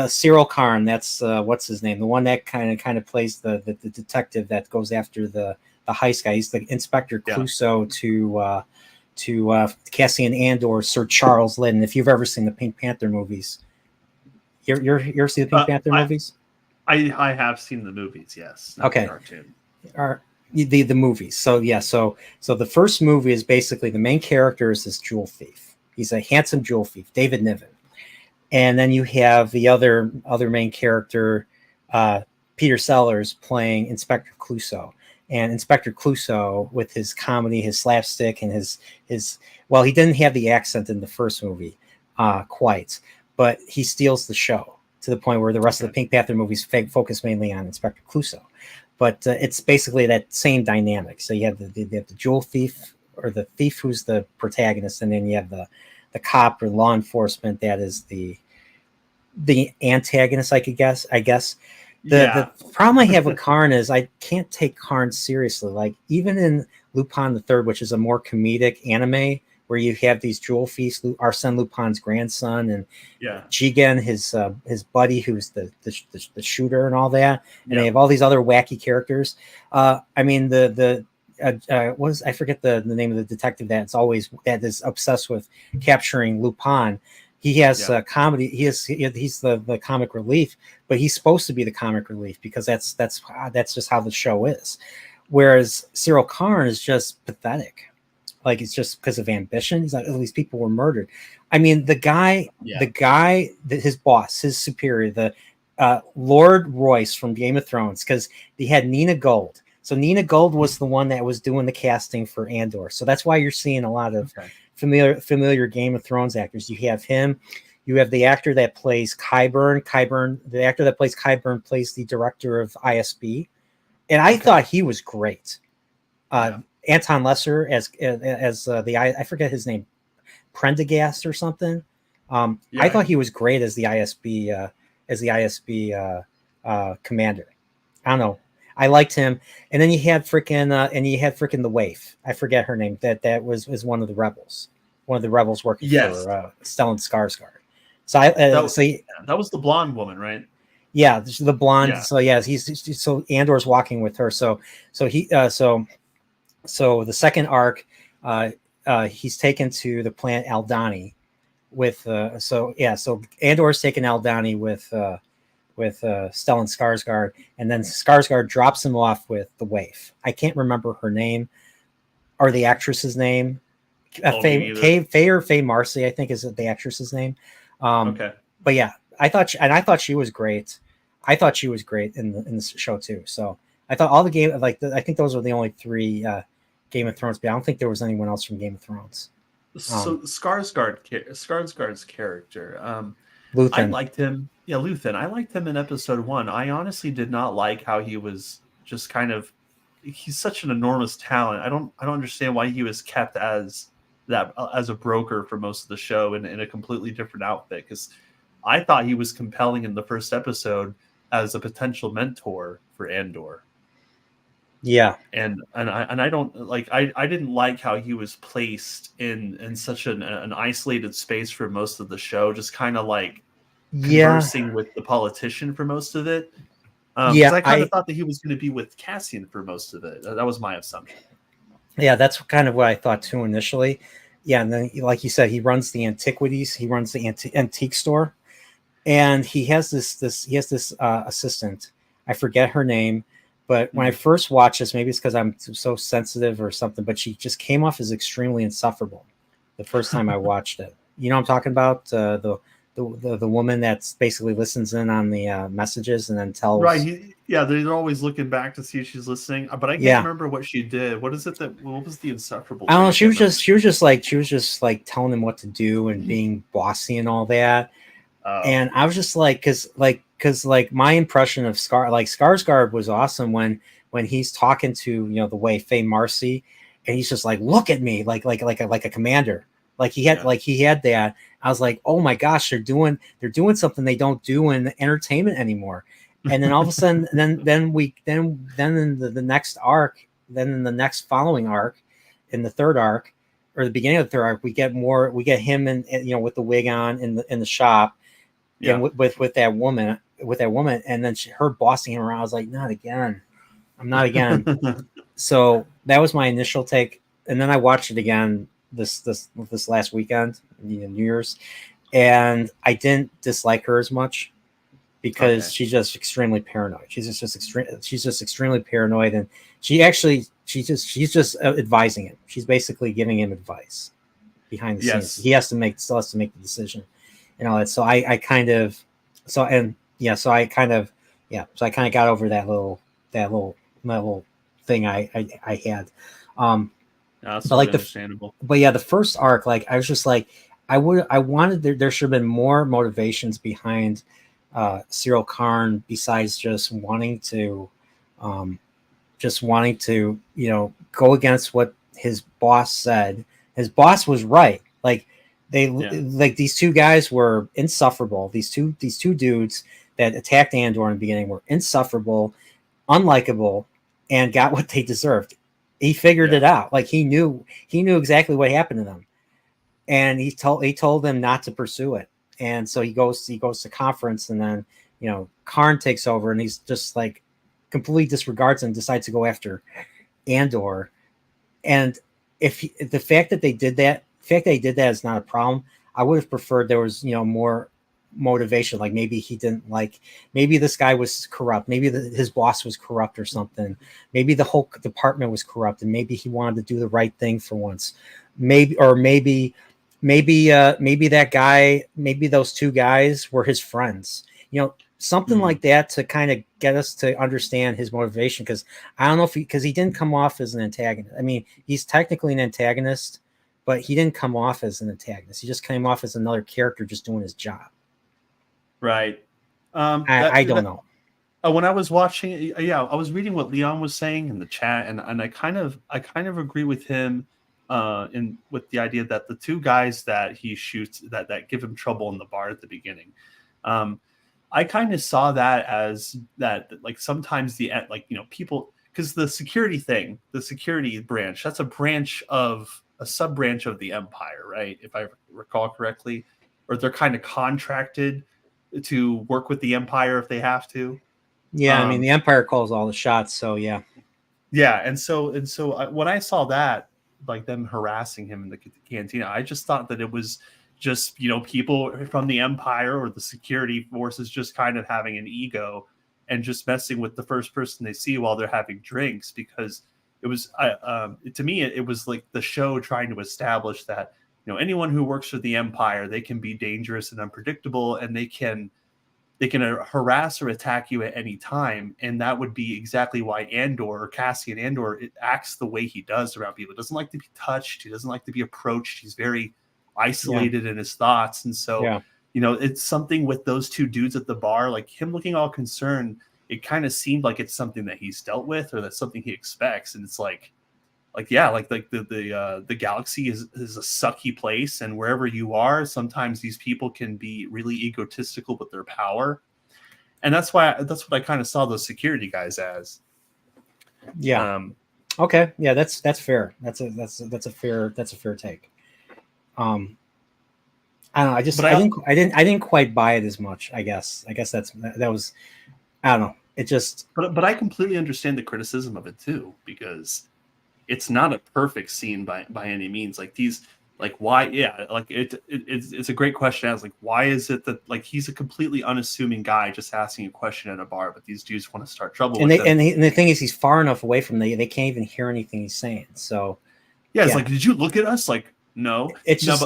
Cyril Karn, that's what's his name, the one that kind of plays the detective that goes after the heist guy. He's the Inspector Clouseau to Cassian Andor, Sir Charles Lydon. If you've ever seen the Pink Panther movies, you ever see the Pink Panther movies? I have seen the movies, yes. Okay. The cartoon. The movies. So the first movie is basically, the main character is this jewel thief. He's a handsome jewel thief, David Niven. And then you have the other main character, Peter Sellers, playing Inspector Clouseau. And Inspector Clouseau, with his comedy, his slapstick, and his he didn't have the accent in the first movie quite. but he steals the show to the point where the rest of the Pink Panther movies focus mainly on Inspector Clouseau. But it's basically that same dynamic. So you have the jewel thief, or the thief who's the protagonist, and then you have the cop or law enforcement that is the antagonist, I guess. The problem I have with Karn is I can't take Karn seriously. Like, even in Lupin the Third, which is a more comedic anime, where you have these jewel thieves, Arsène Lupin's grandson, and Jigen, his buddy, who's the shooter and all that, and they have all these other wacky characters. I mean, I forget the name of the detective that is obsessed with capturing Lupin. He has comedy. He's the comic relief, but he's supposed to be the comic relief because that's just how the show is. Whereas Cyril Karn is just pathetic. Like, it's just because of ambition. He's like, oh, these people were murdered. I mean, his boss, his superior, the Lord Royce from Game of Thrones, because he had Nina Gold. So Nina Gold was the one that was doing the casting for Andor. So that's why you're seeing a lot of familiar Game of Thrones actors. You have him. You have the actor that plays Qyburn. The actor that plays Qyburn plays the director of ISB, and I thought he was great. Anton Lesser as I forget his name, Prendergast or something. I thought he was great as the ISB commander. I don't know. I liked him. And then you had freaking the waif. I forget her name. That was one of the rebels. One of the rebels working for Stellan Skarsgård. So that was the blonde woman, right? Yeah, the blonde. Yeah. So Andor's walking with her. So the second arc, he's taken to the planet Aldani with so Andor's taken Aldani with Stellan Skarsgård, and then Skarsgård drops him off with the waif. I can't remember her name or the actress's name. Faye Marcy, I think, is the actress's name. But yeah, I thought she was great. I thought she was great in the show too. So I thought all the I think those were the only three Game of Thrones, but I don't think there was anyone else from Game of Thrones. So Skarsgård's character, Luthen. I liked him. Yeah, Luthen. I liked him in episode 1. I honestly did not like how he was just kind of. He's such an enormous talent. I don't understand why he was kept as a broker for most of the show in a completely different outfit. Because I thought he was compelling in the first episode as a potential mentor for Andor. Yeah, and I don't like. I didn't like how he was placed in such an isolated space for most of the show, just kind of like conversing with the politician for most of it. I kind of thought that he was going to be with Cassian for most of it. That was my assumption. Yeah, that's kind of what I thought too initially. Yeah, and then, like you said, he runs the antiquities. He runs the antique store, and he has this assistant. I forget her name. But when I first watched this, maybe it's because I'm so sensitive or something, but she just came off as extremely insufferable the first time I watched it. You know what I'm talking about? The woman that's basically listens in on the messages and then tells. Right. They're always looking back to see if she's listening. But I can't remember what she did. What was the insufferable? I don't know. She was just like telling him what to do and being bossy and all that. And I was just like, because my impression of Skarsgård was awesome when he's talking to the way Faye Marcy, and he's just like, look at me like a commander, like he had that. I was like, oh my gosh, they're doing something they don't do in entertainment anymore. And then all of a sudden, then in the next arc, then in the next following arc, in the third arc or the beginning of the third arc, we get him and with the wig on in the shop. Yeah, with that woman, and then her bossing him around. I was like, not again. I'm not again. So that was my initial take, and then I watched it again this last weekend, New Year's, and I didn't dislike her as much because she's just extremely paranoid. She's just extremely paranoid, and she's just advising him. She's basically giving him advice behind the scenes. He still has to make the decision. That. So I kind of got over that little thing I had. That's but like understandable. the first arc, like I was just like, I wanted there should have been more motivations behind Cyril Karn besides just wanting to, go against what his boss said. His boss was right. Like like these two guys were insufferable. These two dudes that attacked Andor in the beginning were insufferable, unlikable, and got what they deserved. He figured it out. Like he knew exactly what happened to them, and he told them not to pursue it. And so he goes to conference, and then Karn takes over, and he's just like completely disregards and decides to go after Andor. And the fact that they did that is not a problem. I would have preferred there was more motivation. Like maybe maybe this guy was corrupt. Maybe his boss was corrupt or something. Maybe the whole department was corrupt, and maybe he wanted to do the right thing for once. Maybe that guy, maybe those two guys were his friends. Something like that to kind of get us to understand his motivation. Because I don't know because he didn't come off as an antagonist. I mean, he's technically an antagonist, but he didn't come off as an antagonist. He just came off as another character just doing his job. Right. I don't know. When I was watching, I was reading what Leon was saying in the chat, and I kind of agree with him with the idea that the two guys that he shoots that give him trouble in the bar at the beginning. I kind of saw that as that, like sometimes people, because the security branch, that's a sub branch of the Empire, right? If I recall correctly, or they're kind of contracted to work with the Empire if they have to. Yeah, I mean the Empire calls all the shots, so yeah. Yeah, and so when I saw that, like them harassing him in the cantina, I just thought that it was just people from the Empire or the security forces just kind of having an ego and just messing with the first person they see while they're having drinks, because it was to me it was like the show trying to establish that anyone who works for the Empire, they can be dangerous and unpredictable, and they can harass or attack you at any time. And that would be exactly why Cassian Andor acts the way he does around people. He doesn't like to be touched. He doesn't like to be approached. He's very isolated in his thoughts. And so, it's something with those two dudes at the bar, like him looking all concerned. It kind of seemed like it's something that he's dealt with, or that's something he expects. And it's like the galaxy is a sucky place, and wherever you are, sometimes these people can be really egotistical with their power, and that's what I kind of saw those security guys as. Yeah. Okay. Yeah, that's fair. That's a fair take. I don't know. I didn't quite buy it as much. I guess that was. I don't know. It just. But I completely understand the criticism of it too, because it's not a perfect scene by any means. Like these, like why? Yeah, like it's a great question. I was like, why is it that like he's a completely unassuming guy just asking a question at a bar, but these dudes want to start trouble? And the thing is, he's far enough away from they can't even hear anything he's saying. So yeah, it's like, did you look at us? Like, no, it's just.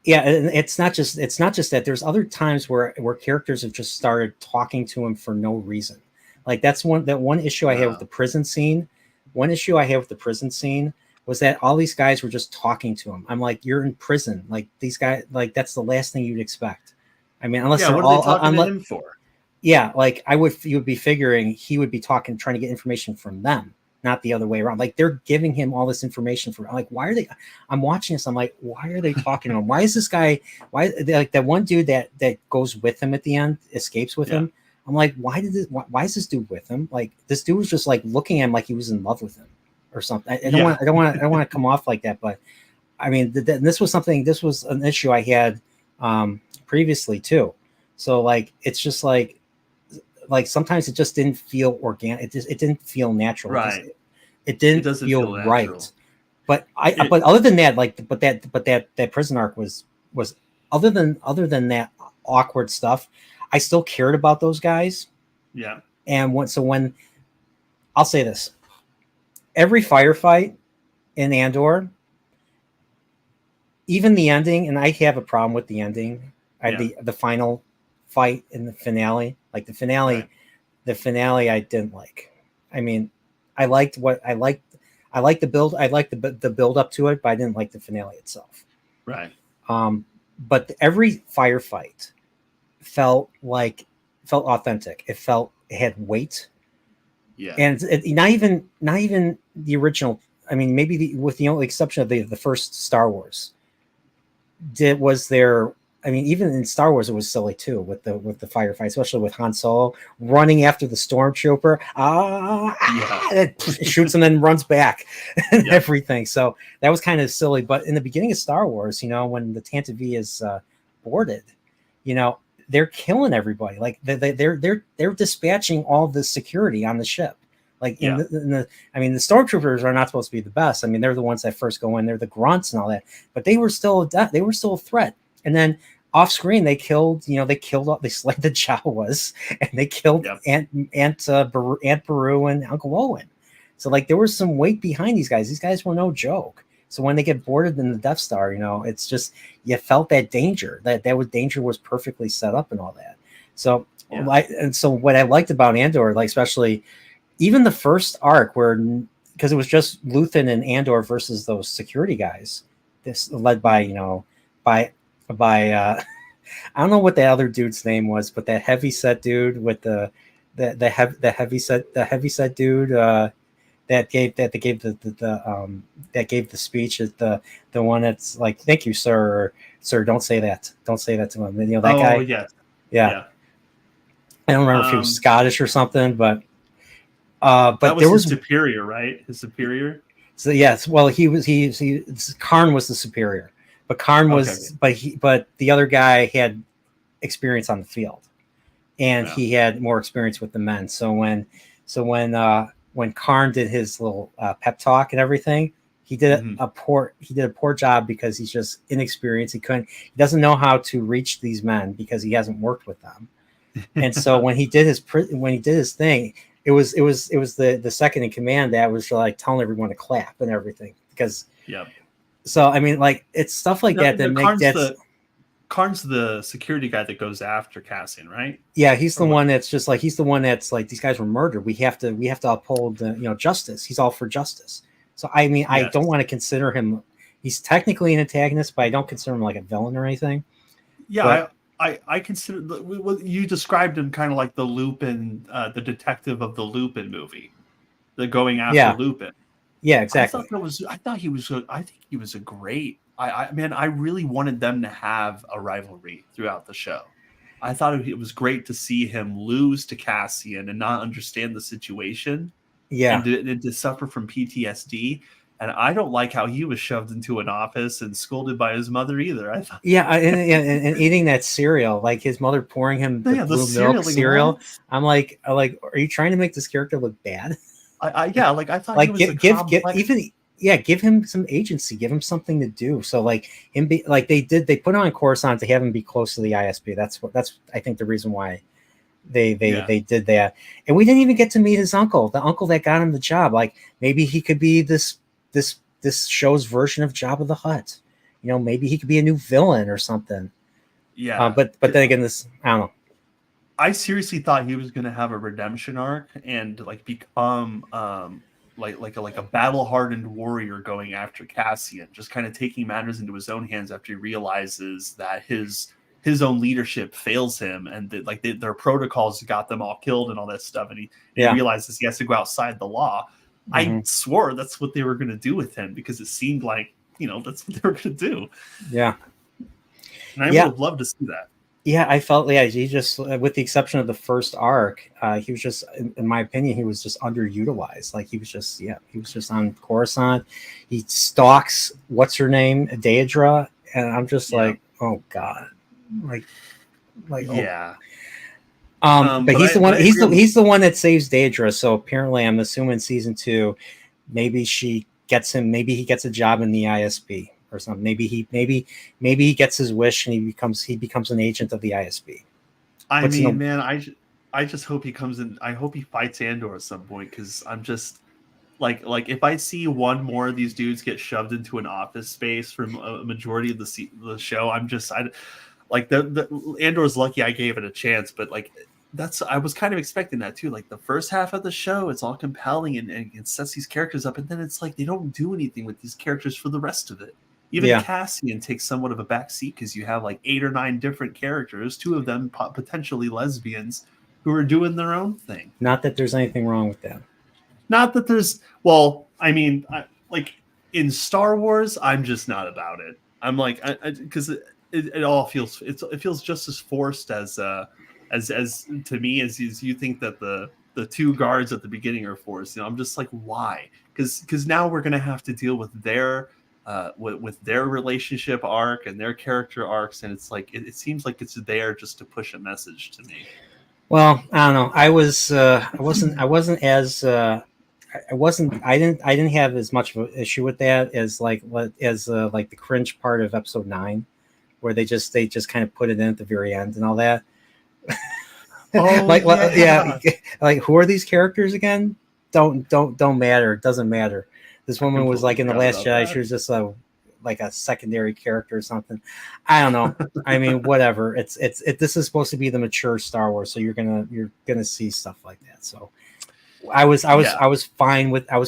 Yeah, and it's not just that. There's other times where characters have just started talking to him for no reason. Like that's one issue I have with the prison scene. One issue I have with the prison scene was that all these guys were just talking to him. I'm like, you're in prison. Like these guys, like that's the last thing you'd expect. I mean, unless what are they talking to him for? Yeah, like you would be figuring he would be trying to get information from them, not the other way around. Like they're giving him all this information I'm like, why are they? I'm watching this. I'm like, why are they talking to him? Why is this guy? Why like that one dude that goes with him at the end, escapes with him? I'm like, why is this dude with him? Like this dude was just like looking at him like he was in love with him or something. I don't want to come off like that, but I mean, this was an issue I had previously too. So like, it's just like sometimes it just didn't feel organic. It didn't feel natural. Right. It didn't feel right. But but other than that, that prison arc was other than that awkward stuff, I still cared about those guys. Yeah. And when I'll say this, every firefight in Andor, even the ending, and I have a problem with the ending, the final fight in the finale, like the finale I didn't like. I mean, I liked the build. I liked the build up to it, but I didn't like the finale itself. Right. But every firefight felt authentic. It had weight. Yeah. And not even the original. I mean, maybe with the only exception of the first Star Wars, I mean, even in Star Wars, it was silly too with the firefight, especially with Han Solo running after the stormtrooper. It shoots and then runs back and everything. So that was kind of silly. But in the beginning of Star Wars, when the Tantive is boarded, they're killing everybody. Like they're dispatching all the security on the ship. Like I mean, the stormtroopers are not supposed to be the best. I mean, they're the ones that first go in. They're the grunts and all that. But they were still a threat. And then off screen, they slayed the Jawas, and they killed Aunt Beru and Uncle Owen. So like there was some weight behind these guys. These guys were no joke. So when they get boarded in the Death Star, it's just you felt that danger. Danger was perfectly set up and all that. So so what I liked about Andor, like especially even the first arc, because it was just Luthen and Andor versus those security guys, this led by I don't know what the other dude's name was, but that heavy set dude with the heavy set dude that gave the speech is the one that's like, thank you, sir, don't say that to him. And, that guy. Yeah. I don't remember if he was Scottish or something, but that was his superior, right? His superior. So yes, well, Karn was the superior. But Karn was, but the other guy had experience on the field, and he had more experience with the men. So when Karn did his little pep talk and everything, he did a poor job because he's just inexperienced. He doesn't know how to reach these men because he hasn't worked with them. And so when he did his thing, it was the second in command that was like telling everyone to clap and everything because. Yep. So I mean, like it's stuff like that makes Karn's the security guy that goes after Cassian, right? Yeah, he's the one that's these guys were murdered. We have to uphold justice. He's all for justice. So I mean, I don't want to consider him. He's technically an antagonist, but I don't consider him like a villain or anything. Yeah, I consider you described him kind of like the Lupin, the detective of the Lupin movie, the going after Lupin. Yeah, exactly. I think he was a great. I really wanted them to have a rivalry throughout the show. I thought it was great to see him lose to Cassian and not understand the situation. Yeah, and to suffer from PTSD. And I don't like how he was shoved into an office and scolded by his mother either. I thought, and eating that cereal, like his mother pouring him the blue milk cereal. I'm like, are you trying to make this character look bad? I thought like give him some agency, give him something to do. So like they put on Coruscant to have him be close to the ISB. That's I think the reason why they did that. And we didn't even get to meet his uncle, the uncle that got him the job. Like maybe he could be this show's version of Jabba the Hutt. Maybe he could be a new villain or something. Yeah. But then again, I don't know. I seriously thought he was going to have a redemption arc and like become like a battle-hardened warrior going after Cassian, just kind of taking matters into his own hands after he realizes that his own leadership fails him and that their protocols got them all killed and all that stuff, and he realizes he has to go outside the law. I swore that's what they were going to do with him because it seemed like that's what they were going to do. Yeah, and I would have loved to see that. Yeah, I felt he just, with the exception of the first arc, he was just, in my opinion, he was just underutilized. Like he was just on Coruscant. He stalks what's her name, Daedra, and I'm just like, oh god, like yeah. But he's the one. He's the one that saves Daedra. So apparently, I'm assuming season 2, maybe she gets him. Maybe he gets a job in the ISB. Or something. Maybe he gets his wish and he becomes an agent of the ISB. I just hope he comes in. I hope he fights Andor at some point because I'm just like if I see one more of these dudes get shoved into an office space for a majority of the show, the Andor's lucky I gave it a chance, but like I was kind of expecting that too. Like the first half of the show, it's all compelling and it sets these characters up, and then it's like they don't do anything with these characters for the rest of it. Even Yeah. Cassian takes somewhat of a back seat because you have like 8 or 9 different characters, 2 of them potentially lesbians, who are doing their own thing. Not that there's anything wrong with that. Not that there's, well, I mean, like in Star Wars, I'm just not about it. I'm like, because it all feels, it feels just as forced as to me as you think that the 2 guards at the beginning are forced. You know, I'm just like, why? Because now we're gonna have to deal with their with their relationship arc and their character arcs, and it's like it seems like it's there just to push a message to me. Well, I don't know. I wasn't as I didn't have as much of an issue with that as like the cringe part of episode 9, where they just kind of put it in at the very end and all that. Oh, yeah, like who are these characters again? Don't matter. It doesn't matter. This woman was like in the Last Jedi. She was just like a secondary character or something. I don't know. I mean, whatever. This is supposed to be the mature Star Wars, so you're gonna see stuff like that. So I was fine with. I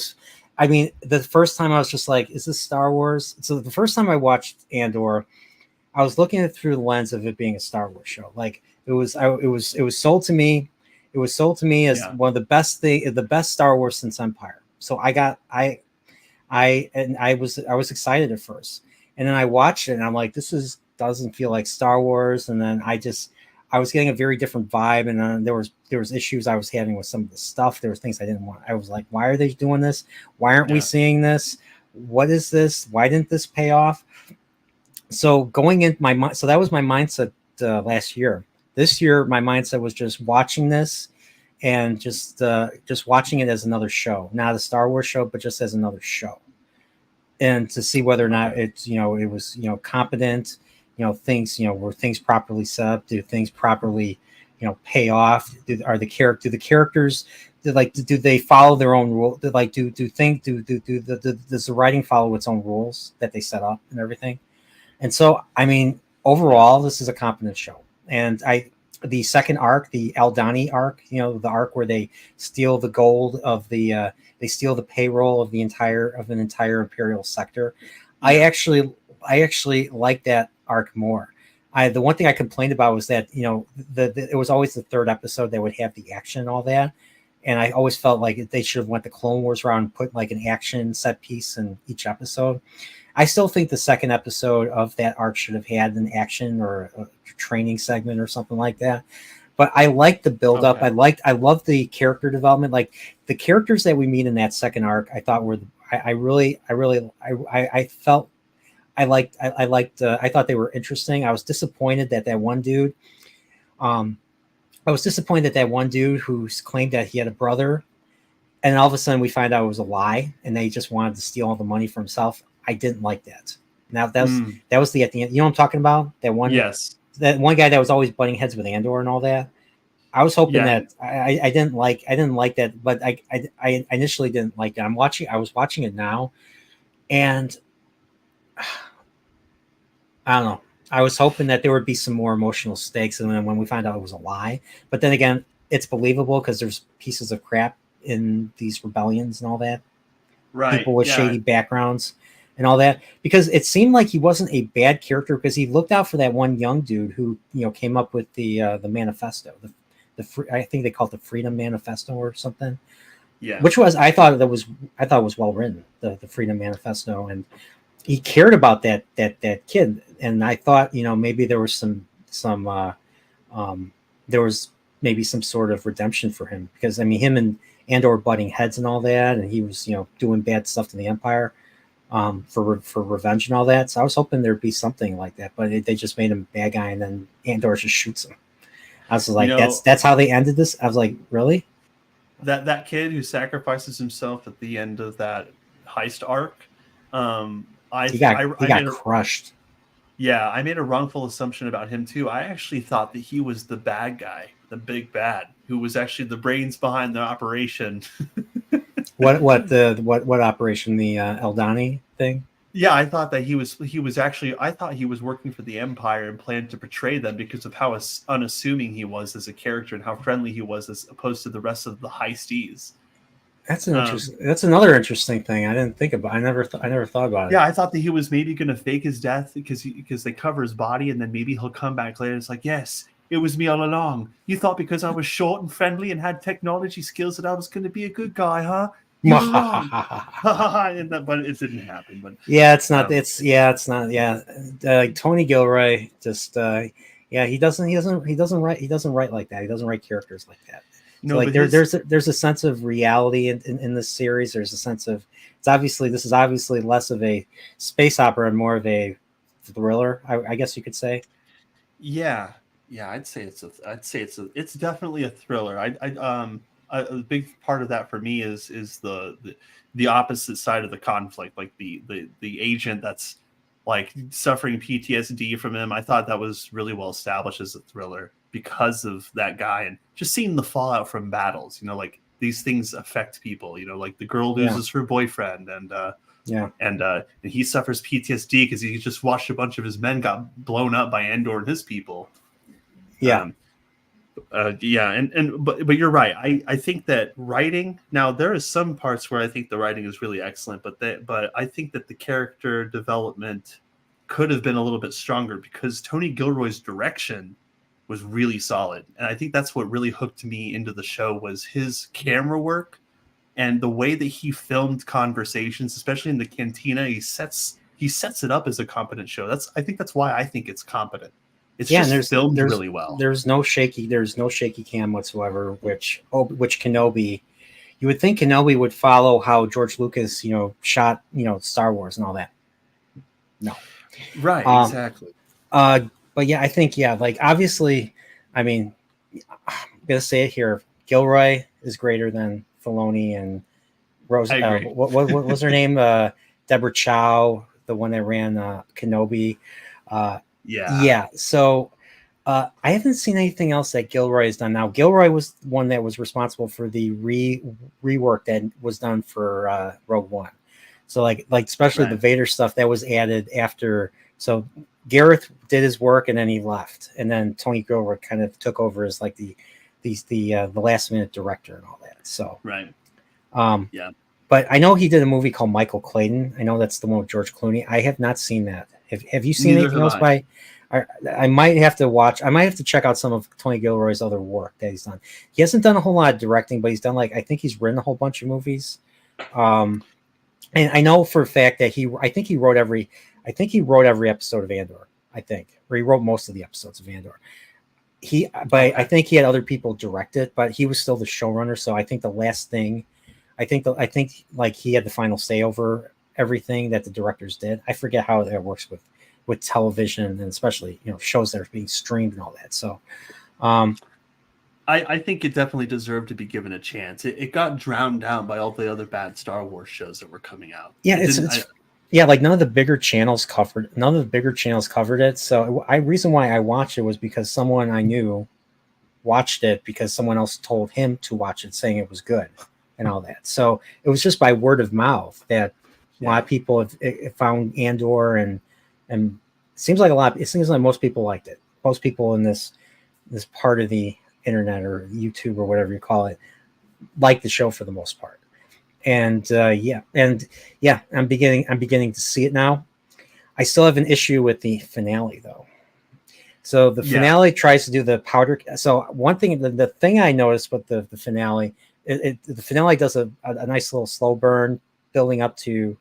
mean, the first time I was just like, is this Star Wars? So the first time I watched Andor, I was looking at it through the lens of it being a Star Wars show. Like it was sold to me. It was sold to me as one of the best Star Wars since Empire. So I was excited at first, and then I watched it and I'm like, doesn't feel like Star Wars. And then I was getting a very different vibe, and then there was issues I was having with some of the stuff. There was things I didn't want. I was like, why are they doing this? Why aren't we seeing this? What is this? Why didn't this pay off? So going in my mind, so that was my mindset last year. This year, my mindset was just watching this and just watching it as another show, not a Star Wars show, but just as another show, and to see whether or not it's it was competent, things were things properly set up, do things properly pay off, do the characters do they follow their own rule, does the writing follow its own rules that they set up and everything. And so, I mean, overall, this is a competent show. And the second arc, the Aldani arc, the arc where they steal the gold of they steal the payroll of an entire Imperial sector. Yeah. I actually like that arc more. The one thing I complained about was that it was always the third episode that would have the action and all that, and I always felt like they should have went the Clone Wars route and put like an action set piece in each episode. I still think the second episode of that arc should have had an action or a training segment or something like that. But I liked the build up. Okay. I love the character development. Like the characters that we meet in that second arc, I thought were I thought they were interesting. I was disappointed that one dude. I was disappointed that one dude who claimed that he had a brother, and all of a sudden we find out it was a lie, and they just wanted to steal all the money for himself. I didn't like that. Now that was at the end. You know what I'm talking about? That one. Yes. That one guy that was always butting heads with Andor and all that. I was hoping that I didn't like that, but I initially didn't like it. I was watching it now, and I don't know. I was hoping that there would be some more emotional stakes, and then when we find out it was a lie, but then again, it's believable because there's pieces of crap in these rebellions and all that. Right. People with shady backgrounds and all that, because it seemed like he wasn't a bad character because he looked out for that one young dude who came up with the manifesto, I think they called it the Freedom Manifesto or something. Yeah, which was I thought it was well written, the Freedom Manifesto, and he cared about that kid, and I thought maybe there was there was maybe some sort of redemption for him, because I mean him and Andor butting heads and all that, and he was doing bad stuff to the Empire for revenge and all that. So I was hoping there'd be something like that, but they just made him a bad guy, and then Andor just shoots him. I was like, that's how they ended this. I was like, really? That kid who sacrifices himself at the end of that heist arc, he got crushed. Yeah, I made a wrongful assumption about him too. I actually thought that he was the bad guy, the big bad, who was actually the brains behind the operation. What operation? The Eldani thing? Yeah, I thought that he was actually. I thought he was working for the Empire and planned to betray them because of how unassuming he was as a character and how friendly he was as opposed to the rest of the heistees. That's an interesting. That's another interesting thing. I didn't think about. I never thought about it. Yeah, I thought that he was maybe going to fake his death because they cover his body, and then maybe he'll come back later. It's like, yes, it was me all along. You thought because I was short and friendly and had technology skills that I was going to be a good guy, huh? You were wrong. But it didn't happen. But yeah, it's not. It's not. Yeah, Tony Gilroy just. He doesn't write like that. He doesn't write characters like that. No, so like there's a sense of reality in this series. There's a sense of this is obviously less of a space opera and more of a thriller. I guess you could say. Yeah, I'd say it's definitely a thriller. A big part of that for me is the opposite side of the conflict, like the agent that's like suffering PTSD from him. I thought that was really well established as a thriller because of that guy, and just seeing the fallout from battles. Like these things affect people. Like the girl loses her boyfriend, and he suffers PTSD because he just watched a bunch of his men got blown up by Andor and his people. But you're right. I think that writing, now there is some parts where I think the writing is really excellent, but I think that the character development could have been a little bit stronger because Tony Gilroy's direction was really solid. And I think that's what really hooked me into the show was his camera work and the way that he filmed conversations, especially in the cantina. He sets it up as a competent show. I think that's why I think it's competent. It's just filmed really well. There's no shaky cam whatsoever, which Kenobi, you would think Kenobi would follow how George Lucas, shot, Star Wars and all that. No. Right, exactly. But yeah, I think, like obviously, I mean, I'm gonna say it here. Gilroy is greater than Filoni and Rose. What was her name? Deborah Chow, the one that ran Kenobi. Yeah. So I haven't seen anything else that Gilroy has done. Now, Gilroy was one that was responsible for the rework that was done for Rogue One. So like especially the Vader stuff that was added after. So Gareth did his work and then he left, and then Tony Gilroy kind of took over as like the last minute director and all that. So But I know he did a movie called Michael Clayton. I know that's the one with George Clooney. I have not seen that. Have you seen anything else by? I might have to watch. I might have to check out some of Tony Gilroy's other work that he's done. He hasn't done a whole lot of directing, but he's done I think he's written a whole bunch of movies. And I know for a fact that I think he wrote every episode of Andor. Or he wrote most of the episodes of Andor. I think he had other people direct it, but he was still the showrunner. So I think the last thing, I think like he had the final say over everything that the directors did. I forget how that works with television and especially shows that are being streamed and all that. So I think it definitely deserved to be given a chance. It got drowned out by all the other bad Star Wars shows that were coming out. Yeah, like none of the bigger channels covered it. So reason why I watched it was because someone I knew watched it because someone else told him to watch it, saying it was good and all that. So it was just by word of mouth that a lot of people have found Andor, and it seems like most people liked it. Most people in this part of the internet or YouTube or whatever you call it like the show for the most part. And I'm beginning to see it now. I still have an issue with the finale though. So the finale tries to do the powder. So one thing, the thing I noticed with the finale, the finale does a nice little slow burn building up to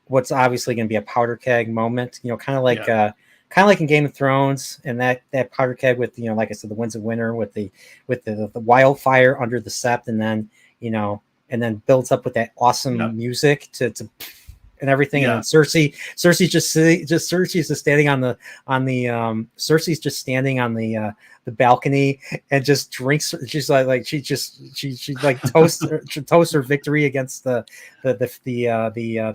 what's obviously going to be a powder keg moment. Kind of like in Game of Thrones, and that powder keg with like I said, the Winds of Winter with the wildfire under the sept, and then and then builds up with that awesome music to and everything. And then Cersei's just standing on the Cersei's just standing on the balcony and just drinks. She's like she toasts her victory against the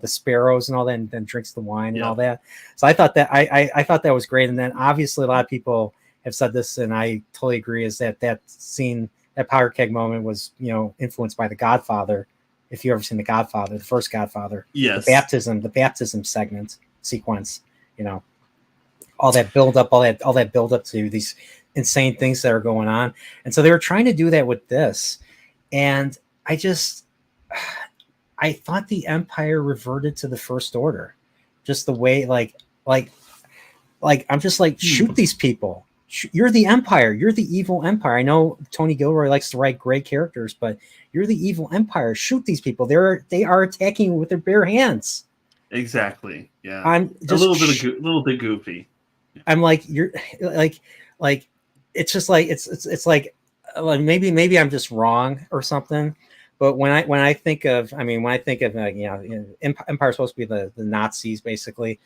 sparrows and all that, and then drinks the wine and all that. So I thought that I thought that was great. And then obviously a lot of people have said this, and I totally agree, is that scene, that powder keg moment was, influenced by The Godfather. If you've ever seen The Godfather, the first Godfather, the baptism sequence, all that build up to these insane things that are going on. And so they were trying to do that with this. And I just, I thought the Empire reverted to the First Order, just the way like I'm just like, shoot these people. You're the Empire. You're the evil Empire. I know Tony Gilroy likes to write great characters, but you're the evil Empire. Shoot these people. They are attacking you with their bare hands. Exactly. Yeah. I'm just a little bit goofy. I'm like, you're like it's just like it's like maybe I'm just wrong or something. But when I think of Empire's supposed to be the Nazis basically.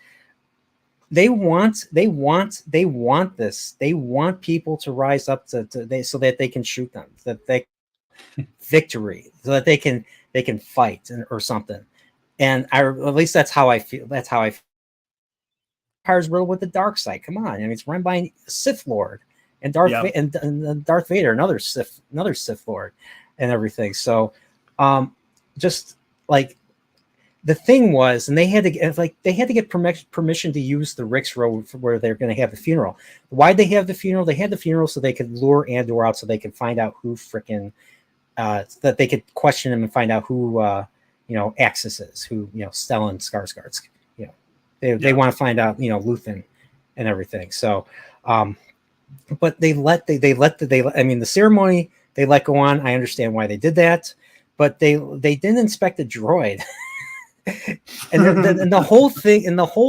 They want this. They want people to rise up so that they can shoot them, that they victory, so that they can fight or something. And at least that's how I feel. That's how I feel. Empire's riddled with the dark side. Come on, I mean, it's run by a Sith Lord and Darth Vader, another Sith Lord, and everything. So, just like. The thing was, and they had to get permission to use the Rix Road where they're going to have the funeral. Why'd they have the funeral? They had the funeral so they could lure Andor out, so they could find out who that they could question him and find out who Axis is, who Stellan Skarsgård's. They want to find out Luthen and everything. So, but the ceremony they let go on. I understand why they did that, but they didn't inspect the droid. and the whole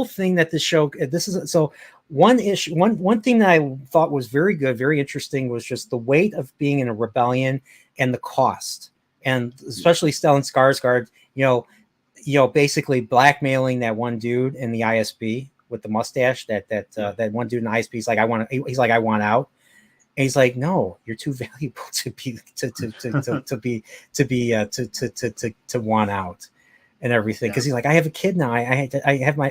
thing that this show, this is so one issue. One thing that I thought was very good, very interesting, was just the weight of being in a rebellion and the cost, and especially Stellan Skarsgård, basically blackmailing that one dude in the ISB with the mustache. That one dude in the ISB. He's like, I want out. And he's like, no, you're too valuable to want out. And everything, because he's like, I have a kid now. I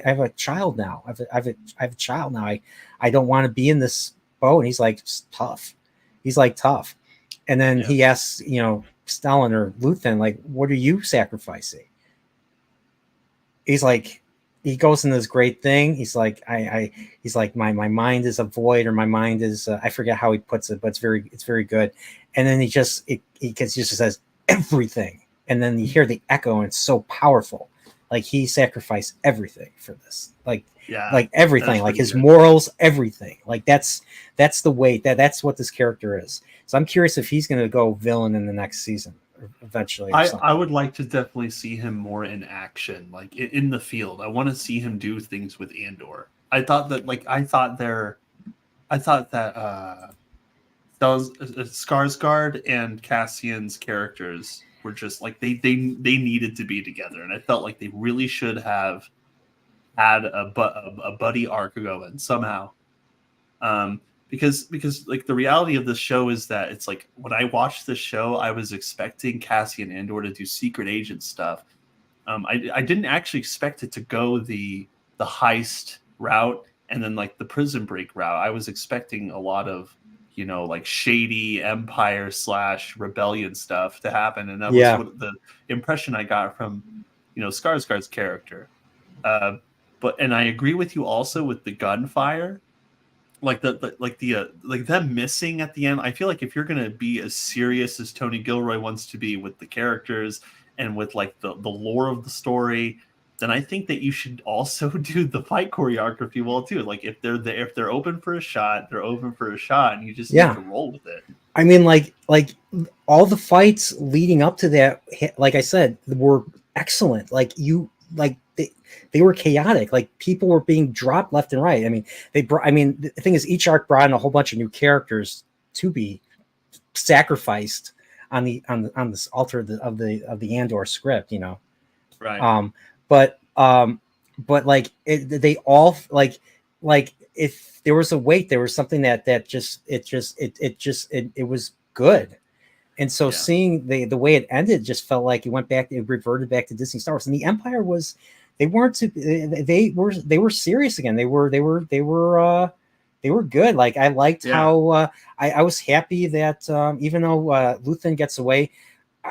have a child now. I have a child now. I don't want to be in this boat. And he's like, tough. He's like, tough. And then he asks, Stellan or Luthen, like, what are you sacrificing? He's like, he goes in this great thing. He's like, he's like, my mind is a void, or my mind is, I forget how he puts it, but it's very good. And then he just says everything. And then you hear the echo, and it's so powerful. Like, he sacrificed everything for this. Like everything, like his morals, everything. Like that's the way that's what this character is. So I'm curious if he's going to go villain in the next season eventually. I would like to definitely see him more in action, like in the field. I want to see him do things with Andor. I thought that Skarsgård and Cassian's characters were just like they needed to be together, and I felt like they really should have had a buddy arc going somehow. Because like the reality of this show is that it's like, when I watched this show, I was expecting Cassian Andor to do secret agent stuff. I didn't actually expect it to go the heist route and then like the prison break route. I was expecting a lot of like shady Empire / rebellion stuff to happen, and that was what the impression I got from Skarsgård's character. And I agree with you also with the gunfire, like them missing at the end. I feel like if you're gonna be as serious as Tony Gilroy wants to be with the characters and with like the lore of the story, then I think that you should also do the fight choreography well too. Like if they're open for a shot, they're open for a shot, and you just need to roll with it. I mean, like all the fights leading up to that, like I said, were excellent. They were chaotic. Like, people were being dropped left and right. I mean, the thing is, each arc brought in a whole bunch of new characters to be sacrificed on this altar of the Andor script, Right. But like they all like if there was a weight, there was something that it was good. And so seeing the way it ended just felt like it reverted back to Disney Star Wars. And the Empire they were serious again. They were good. Like, I liked how I was happy that even though Luthen gets away.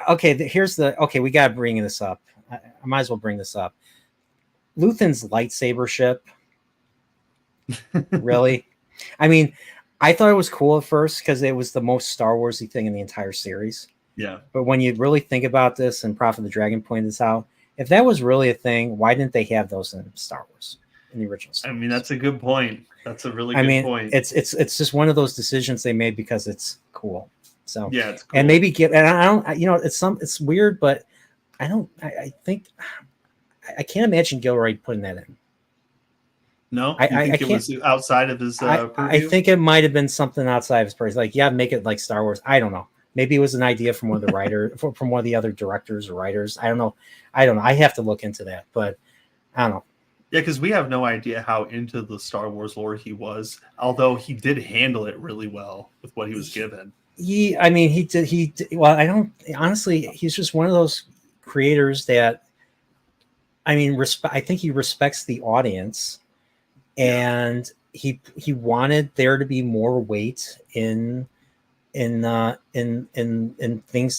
Okay, we got to bring this up. I might as well bring this up. Luthen's lightsaber ship. Really? I mean, I thought it was cool at first because it was the most Star Warsy thing in the entire series. Yeah. But when you really think about this, and Prophet of the Dragon pointed this out, if that was really a thing, why didn't they have those in Star Wars, in the original Star I mean, Wars? that's a good point. That's a really I good mean, point. it's just one of those decisions they made because it's cool. So Yeah, it's cool. and maybe and I don't, you know, it's weird, but I think I can't imagine Gilroy putting that in. No, you think it was outside of his I purview? think it might have been something outside of his purview. Like, yeah, make it like Star Wars. I don't know. Maybe it was an idea from one of the from one of the other directors or writers. I don't know. I have to look into that, but I don't know. Yeah, because we have no idea how into the Star Wars lore he was, although he did handle it really well with what he was given. I mean, he did. Well, I don't honestly. He's just one of those creators that, I mean, I think he respects the audience, and he wanted there to be more weight in things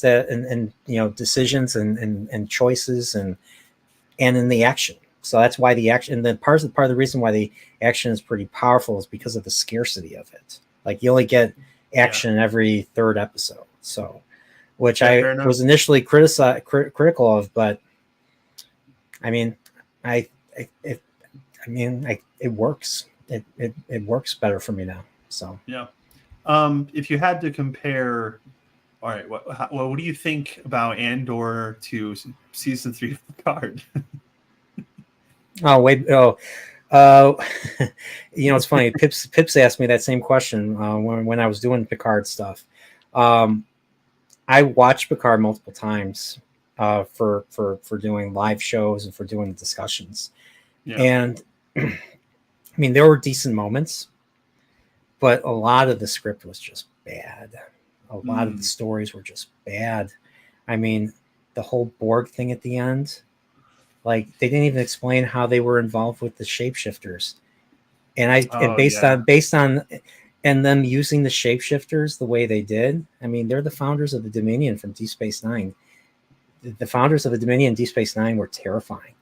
that and you know, decisions and choices and in the action. So that's why the action, and then part of the reason why the action is pretty powerful is because of the scarcity of it. Like, you only get action every third episode. So, which I was initially critical of, but I mean, it works. It works better for me now. So yeah. If you had to compare, all right, what do you think about Andor to season 3 of Picard? Oh wait, you know, it's funny. Pips asked me that same question when I was doing Picard stuff. I watched Picard multiple times for doing live shows and for doing discussions, and I mean, there were decent moments, but a lot of the script was just bad. A lot of the stories were just bad. I mean, the whole Borg thing at the end. Like, they didn't even explain how they were involved with the shapeshifters, and based on and them using the shapeshifters the way they did. I mean, they're the founders of the Dominion from Deep Space Nine. The founders of the Dominion and Deep Space Nine were terrifying.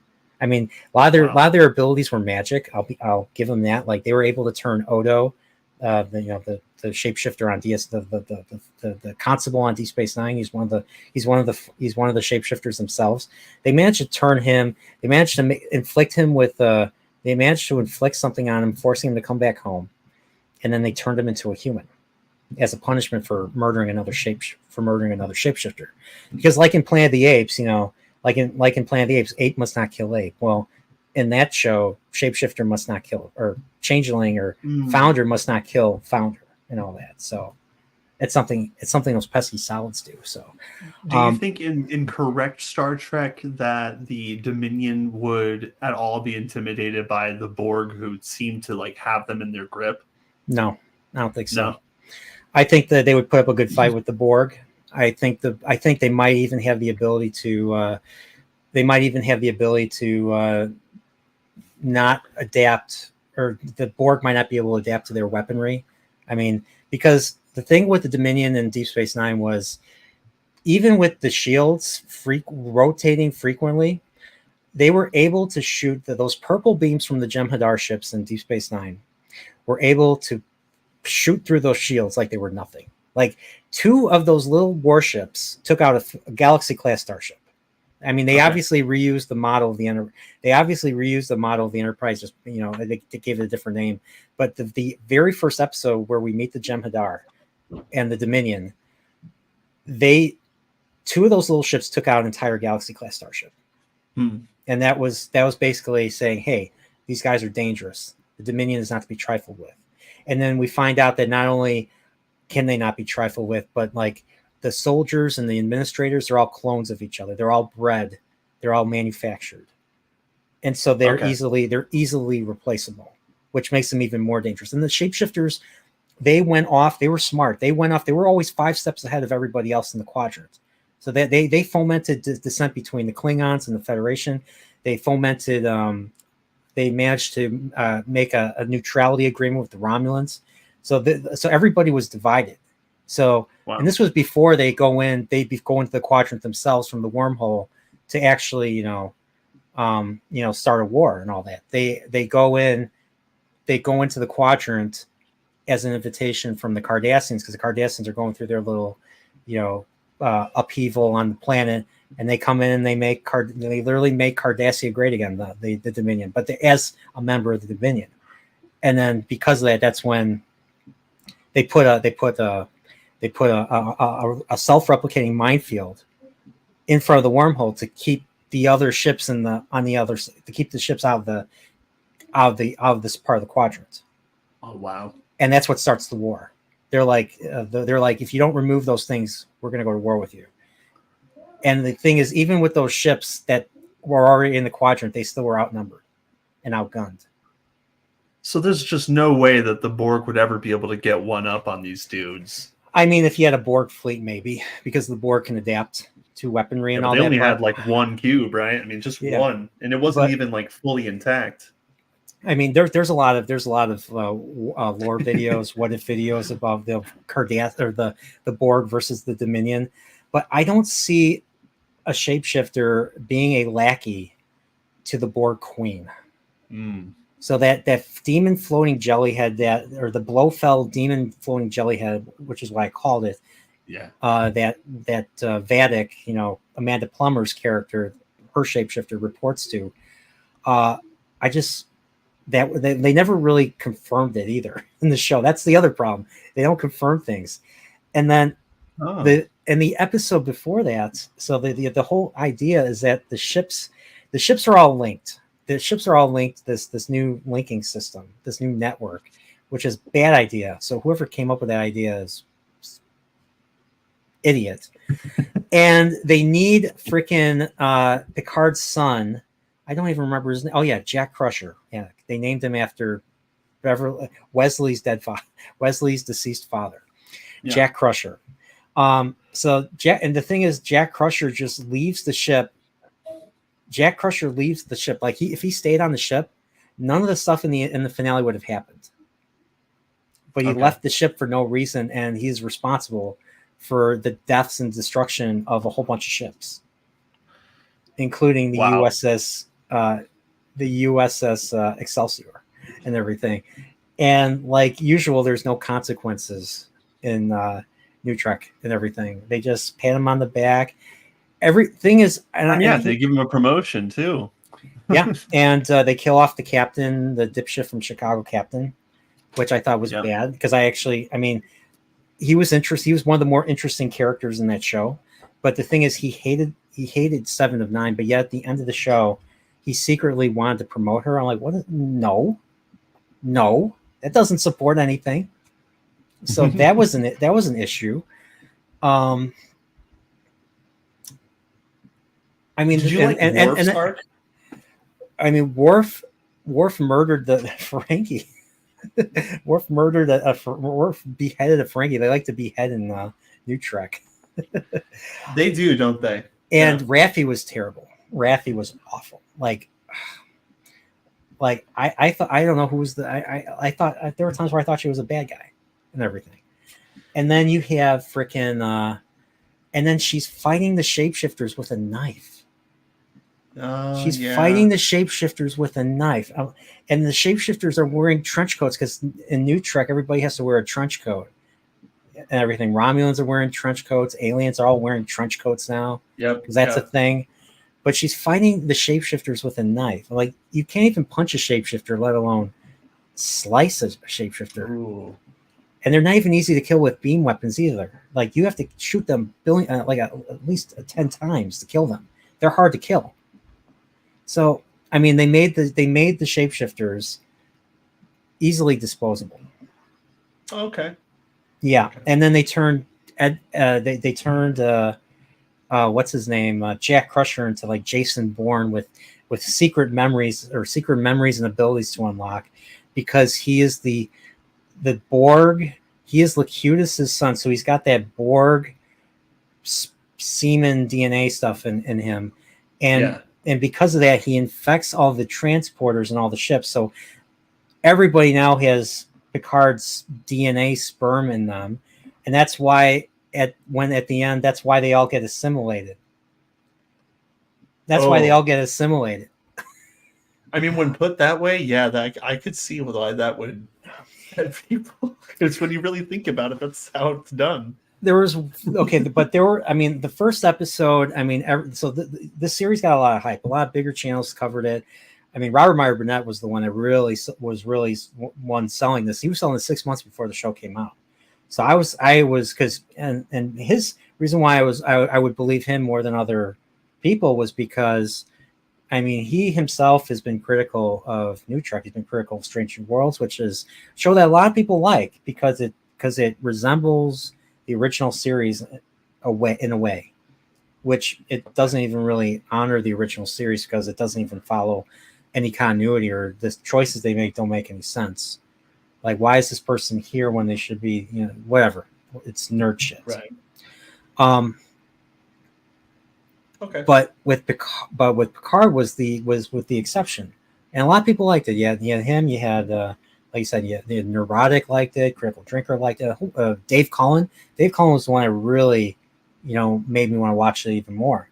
I mean, a lot of their abilities were magic. I'll give them that. Like, they were able to turn Odo, the shapeshifter on DS, the constable on Deep Space Nine. He's one of the shapeshifters themselves. They managed to turn him. They managed to inflict him with. They managed to inflict something on him, forcing him to come back home, and then they turned him into a human as a punishment for murdering another shapeshifter. Because, like in Planet of the Apes, like in Planet of the Apes, ape must not kill ape. Well, in that show, shapeshifter must not kill, or changeling or founder must not kill founder, and all that. So it's something those pesky solids do. So do you think in correct Star Trek that the Dominion would at all be intimidated by the Borg, who seem to like have them in their grip? No, I don't think so. No. I think that they would put up a good fight with the Borg. I think they might even have the ability to not adapt, or the Borg might not be able to adapt to their weaponry. I mean, because the thing with the Dominion and Deep Space Nine was, even with the shields rotating frequently, they were able to shoot those purple beams from the Jem'Hadar ships in Deep Space Nine. Were able to shoot through those shields like they were nothing. Like, 2 of those little warships took out a Galaxy class starship. I mean, they obviously reused the model of the Enterprise. Just, they gave it a different name. But the very first episode where we meet the Jem'Hadar and the Dominion, 2 of those little ships took out an entire Galaxy class starship. And that was basically saying, hey, these guys are dangerous. The Dominion is not to be trifled with. And then we find out that not only can they not be trifled with, but like the soldiers and the administrators, they're all clones of each other. They're all bred. They're all manufactured. And so they're easily replaceable, which makes them even more dangerous. And the shapeshifters, they went off. They were smart. They went off. They were always 5 steps ahead of everybody else in the quadrant. So they fomented dissent between the Klingons and the Federation. They fomented. They managed to make a neutrality agreement with the Romulans. So everybody was divided. So, and this was before they go into the quadrant themselves from the wormhole to actually, start a war and all that. They go into the quadrant as an invitation from the Cardassians, because the Cardassians are going through their little, upheaval on the planet, and they come in and they literally make Cardassia great again, the Dominion, but as a member of the Dominion. And then because of that, that's when they put a self-replicating minefield in front of the wormhole to keep the other ships to keep the ships out of this part of the quadrant. Oh wow! And that's what starts the war. They're like, if you don't remove those things, we're going to go to war with you. And the thing is, even with those ships that were already in the quadrant, they still were outnumbered and outgunned. So there's just no way that the Borg would ever be able to get one up on these dudes. I mean, if you had a Borg fleet, maybe, because the Borg can adapt to weaponry and all that. They only had like one cube, right? I mean, just one, and it wasn't even like fully intact. I mean, there's a lot of lore videos, what if videos about the Cardass or the Borg versus the Dominion, but I don't see a shapeshifter being a lackey to the Borg Queen. So that demon floating jellyhead, the Blofeld demon floating jellyhead, which is what I called it. Yeah. That Vatic, Amanda Plummer's character, her shapeshifter reports to. They never really confirmed it either in the show. That's the other problem. They don't confirm things. And then in the episode before that, so the whole idea is that the ships are all linked. The ships are all linked to this new linking system, this new network, which is a bad idea. So whoever came up with that idea is idiot. And they need freaking Picard's son. I don't even remember his name. Oh yeah, Jack Crusher. Yeah, they named him after Wesley's deceased father, Jack Crusher. So Jack, and the thing is, Jack Crusher just leaves the ship. Jack Crusher leaves the ship. Like if he stayed on the ship, none of the stuff in the finale would have happened. But he left the ship for no reason, and he's responsible for the deaths and destruction of a whole bunch of ships, including the USS Excelsior and everything. And like usual, there's no consequences in New Trek and everything. They just pat him on the back. Everything is, they give him a promotion too. Yeah, and they kill off the captain, the dipshit from Chicago captain, which I thought was bad because he was interesting. He was one of the more interesting characters in that show. But the thing is, he hated 7 of 9, but yet at the end of the show, he secretly wanted to promote her. I'm like, what? No, that doesn't support anything. So that was an issue. I mean, did you like Worf's arc? I mean, Worf murdered the Ferengi. Worf beheaded a Ferengi. They like to behead in New Trek. They do, don't they? And Raffi was terrible. Raffi was awful. Like I thought, I don't know who was the. I thought there were times where I thought she was a bad guy and everything. And then you have freaking, and then she's fighting the shapeshifters with a knife. She's fighting the shapeshifters with a knife, and the shapeshifters are wearing trench coats because in New Trek everybody has to wear a trench coat and everything. Romulans are wearing trench coats. Aliens are all wearing trench coats now. Yep, because that's a thing. But she's fighting the shapeshifters with a knife. Like you can't even punch a shapeshifter, let alone slice a shapeshifter. Ooh. And they're not even easy to kill with beam weapons either. Like you have to shoot them at least 10 times to kill them. They're hard to kill. So, I mean, they made the shapeshifters easily disposable. Okay. Yeah, and then they turned what's his name, Jack Crusher into like Jason Bourne with secret memories and abilities to unlock, because he is the Borg. He is Locutus's son, so he's got that Borg semen DNA stuff in him, and because of that, he infects all the transporters and all the ships. So everybody now has Picard's DNA sperm in them, and that's why at the end, that's why they all get assimilated. That's why they all get assimilated. I mean, when put that way, I could see why that would have people. Because when you really think about it, that's how it's done. there was okay, but there were. I mean, the first episode. I mean, this series got a lot of hype. A lot of bigger channels covered it. I mean, Robert Meyer Burnett was the one that was really one selling this. He was selling it 6 months before the show came out. So I was because and his reason why I would believe him more than other people was because, I mean, he himself has been critical of New Trek. He's been critical of Strange New Worlds, which is a show that a lot of people like because it resembles the original series in a way, which it doesn't even really honor the original series because it doesn't even follow any continuity, or the choices they make don't make any sense. Like, why is this person here when they should be, whatever. It's nerd shit. Right. Okay. But with Picard was with the exception, and a lot of people liked it. You had him. You had like you said, the Neurotic liked it. Critical Drinker liked it. Dave Cullen. Dave Cullen was the one that really, made me want to watch it even more.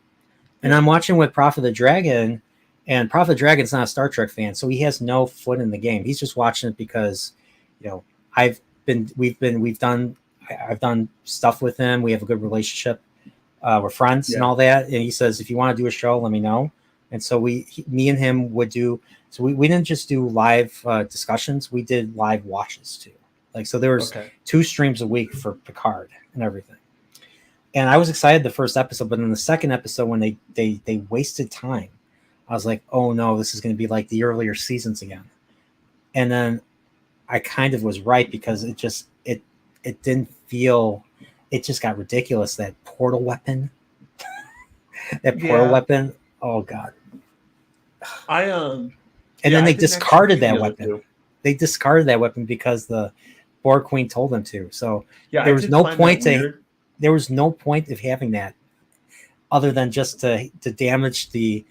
And I'm watching with Prophet of the Dragon, and Prophet of the Dragon's not a Star Trek fan, so he has no foot in the game. He's just watching it because, I've done stuff with him. We have a good relationship. We're friends and all that. And he says, if you want to do a show, let me know. And so me and him would do. So we didn't just do live discussions. We did live watches too. Like, so there was 2 streams a week for Picard and everything. And I was excited the first episode, but in the second episode, when they wasted time, I was like, oh no, this is going to be like the earlier seasons again. And then I kind of was right, because it didn't feel. It just got ridiculous. That portal weapon. Weapon. Oh God. And then they discarded that weapon. They discarded that weapon because the Borg Queen told them to. So there was no point of having that, other than just to damage the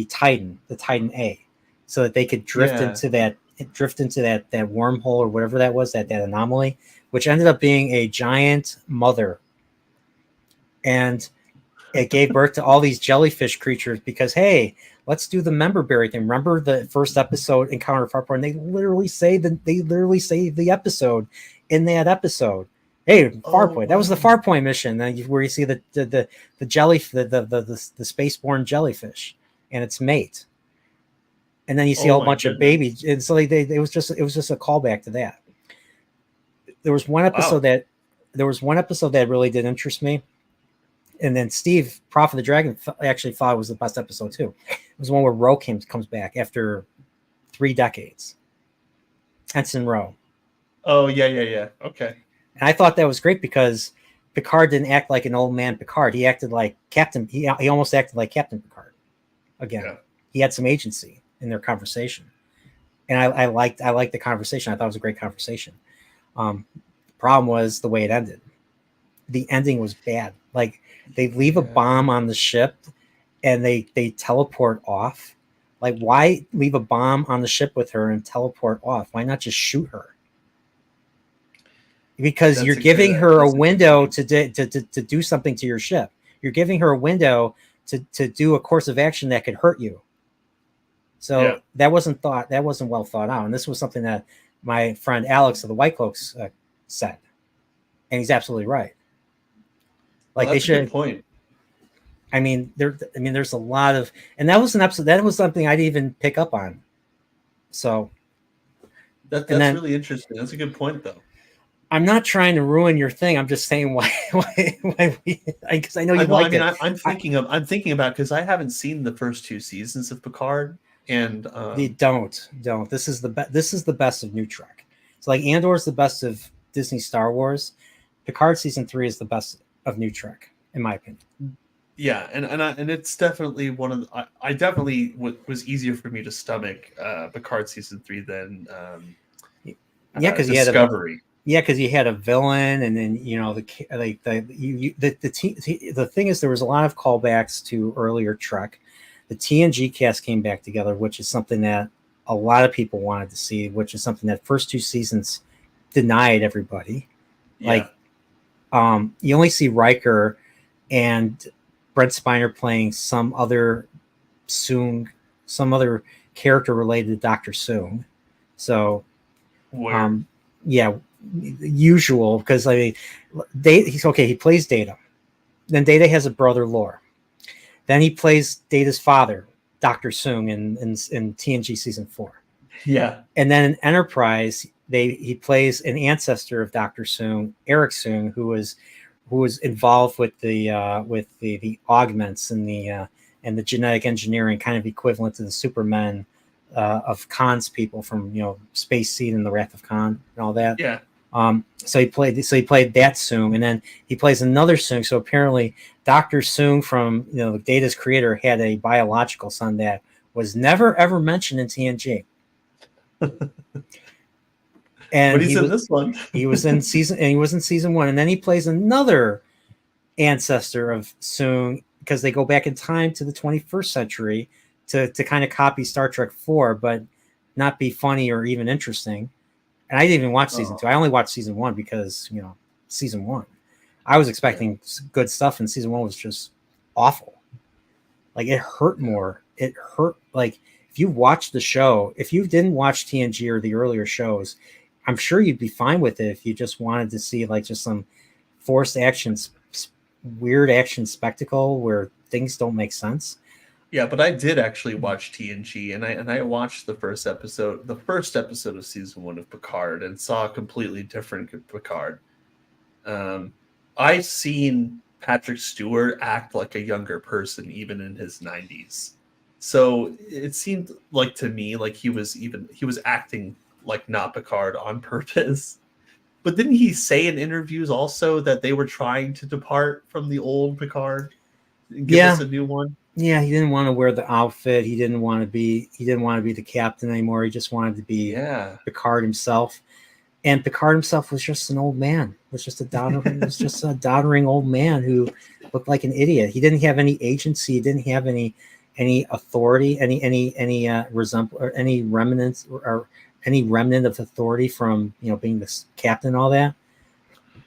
Titan A, so that they could drift into that wormhole or whatever that was, that anomaly, which ended up being a giant mother. And it gave birth to all these jellyfish creatures because, hey, let's do the member berry thing. Remember the first episode, Encounter of Farpoint? They literally say the episode in that episode. Hey, Farpoint. That was the Farpoint mission, where you see the spaceborne jellyfish and its mate. And then you see a whole bunch of babies, and so it was just a callback to that. There was one episode that really did interest me, and then Steve, Prophet of the Dragon, actually thought it was the best episode too. It was the one where Ro comes back after 3 decades. Ensign Ro. Oh yeah. Okay. And I thought that was great because Picard didn't act like an old man Picard. He acted like Captain. He almost acted like Captain Picard. Again, he had some agency in their conversation, and I liked the conversation. I thought it was a great conversation. The problem was the way it ended. The ending was bad. Like, they leave a bomb on the ship and they teleport off. Like, why leave a bomb on the ship with her and teleport off? Why not just shoot her? Because you're giving her a window to do something to your ship. You're giving her a window to do a course of action that could hurt you. So that wasn't well thought out. And this was something that my friend Alex of the White Cloaks said, and he's absolutely right. Like, they should. A good point. I mean, there's a lot of, and that was an episode that was something I didn't even pick up on. So that's really interesting. That's a good point, though. I'm not trying to ruin your thing. I'm just saying why because I know you like it. I'm thinking about, because I haven't seen the first 2 seasons of Picard, and don't. This is the best of New Trek. It's like Andor is the best of Disney Star Wars. Picard season 3 is the best of New Trek, in my opinion. Yeah, and it's definitely one of the, I definitely was easier for me to stomach Picard season 3 than because Discovery. Because you had a villain, and then the thing is, there was a lot of callbacks to earlier Trek. The TNG cast came back together, which is something that a lot of people wanted to see, which is something that first 2 seasons denied everybody. Yeah. Like, you only see Riker and Brent Spiner playing some other character related to Dr. Soong. So, usual because I mean, he's okay. He plays Data. Then Data has a brother, Lore. Then he plays Data's father, Dr. Soong, in TNG season 4. Yeah. And then in Enterprise, he plays an ancestor of Dr. Soong, Eric Soong, who was involved with the augments and the genetic engineering, kind of equivalent to the Supermen of Khan's people from Space Seed and the Wrath of Khan and all that. Yeah. So he played that Soong, and then he plays another Soong. So apparently, Dr. Soong from Data's creator had a biological son that was never ever mentioned in TNG. And but he's in this one. he was in season 1, and then he plays another ancestor of Soong because they go back in time to the 21st century to kind of copy Star Trek 4, but not be funny or even interesting. And I didn't even watch season 2. I only watched season 1 because season 1. I was expecting good stuff, and season 1 was just awful. Like, it hurt more. It hurt. Like, if you watched the show, if you didn't watch TNG or the earlier shows, I'm sure you'd be fine with it if you just wanted to see like just some forced actions, weird action spectacle where things don't make sense. Yeah, but I did actually watch TNG, and I watched the first episode of season 1 of Picard, and saw a completely different Picard. I've seen Patrick Stewart act like a younger person, even in his 90s. So it seemed like to me like he was acting like not Picard on purpose. But didn't he say in interviews also that they were trying to depart from the old Picard and give us a new one? Yeah, he didn't want to wear the outfit. He didn't want to be the captain anymore. He just wanted to be Picard himself. And Picard himself was just an old man. Was just a doddering old man who looked like an idiot. He didn't have any agency. He didn't have any authority, any resemblance or any remnants or any remnant of authority from being the captain and all that.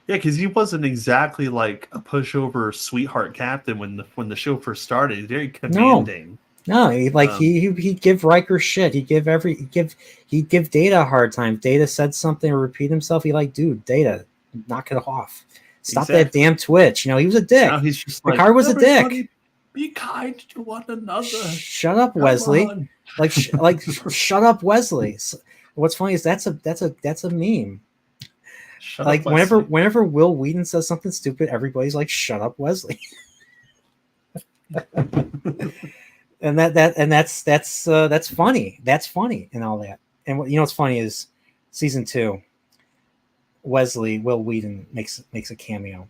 Yeah, because he wasn't exactly like a pushover sweetheart captain when the show first started. He's very commanding. No, he'd give Riker shit. He'd give Data a hard time. Data said something or repeat himself. He dude, Data, knock it off. Stop that damn twitch. He was a dick. Now he's just Picard was a dick. Be kind to one another. Shut up, Wesley. Shut up, Wesley. What's funny is that's a meme. Shut up, whenever Will Wheaton says something stupid, everybody's like, "Shut up, Wesley." and that's funny. That's funny and all that. And what's funny is season 2, Will Wheaton makes a cameo.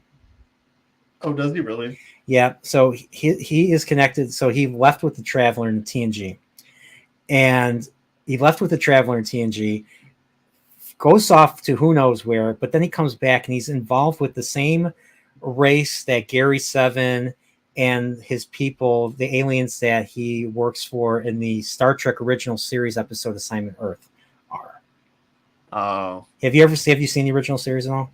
Oh, does he really? Yeah. So he is connected. So he left with the Traveler in TNG, and goes off to who knows where, but then he comes back and he's involved with the same race that Gary 7 and his people, the aliens that he works for in the Star Trek original series episode Assignment Earth are. Oh. Have you seen the original series at all?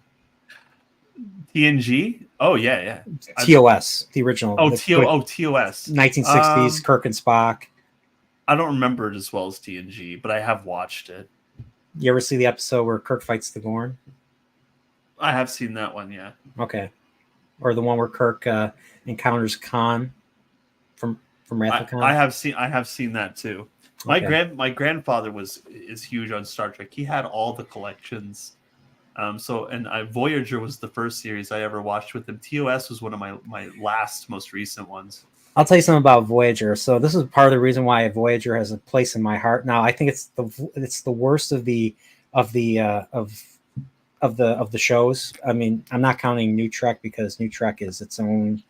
TNG? Oh yeah. TOS, the original. TOS. 1960s, Kirk and Spock. I don't remember it as well as TNG, but I have watched it. You ever see the episode where Kirk fights the Gorn? I have seen that one, yeah. Okay. Or the one where Kirk encounters Khan from Wrath of Khan? I have seen that too. My grandfather is huge on Star Trek. He had all the collections. Voyager was the first series I ever watched with him. TOS was one of my most recent ones. I'll tell you something about Voyager. So this is part of the reason why Voyager has a place in my heart. Now I think it's the worst of the shows. I mean, I'm not counting New Trek because New Trek is its own.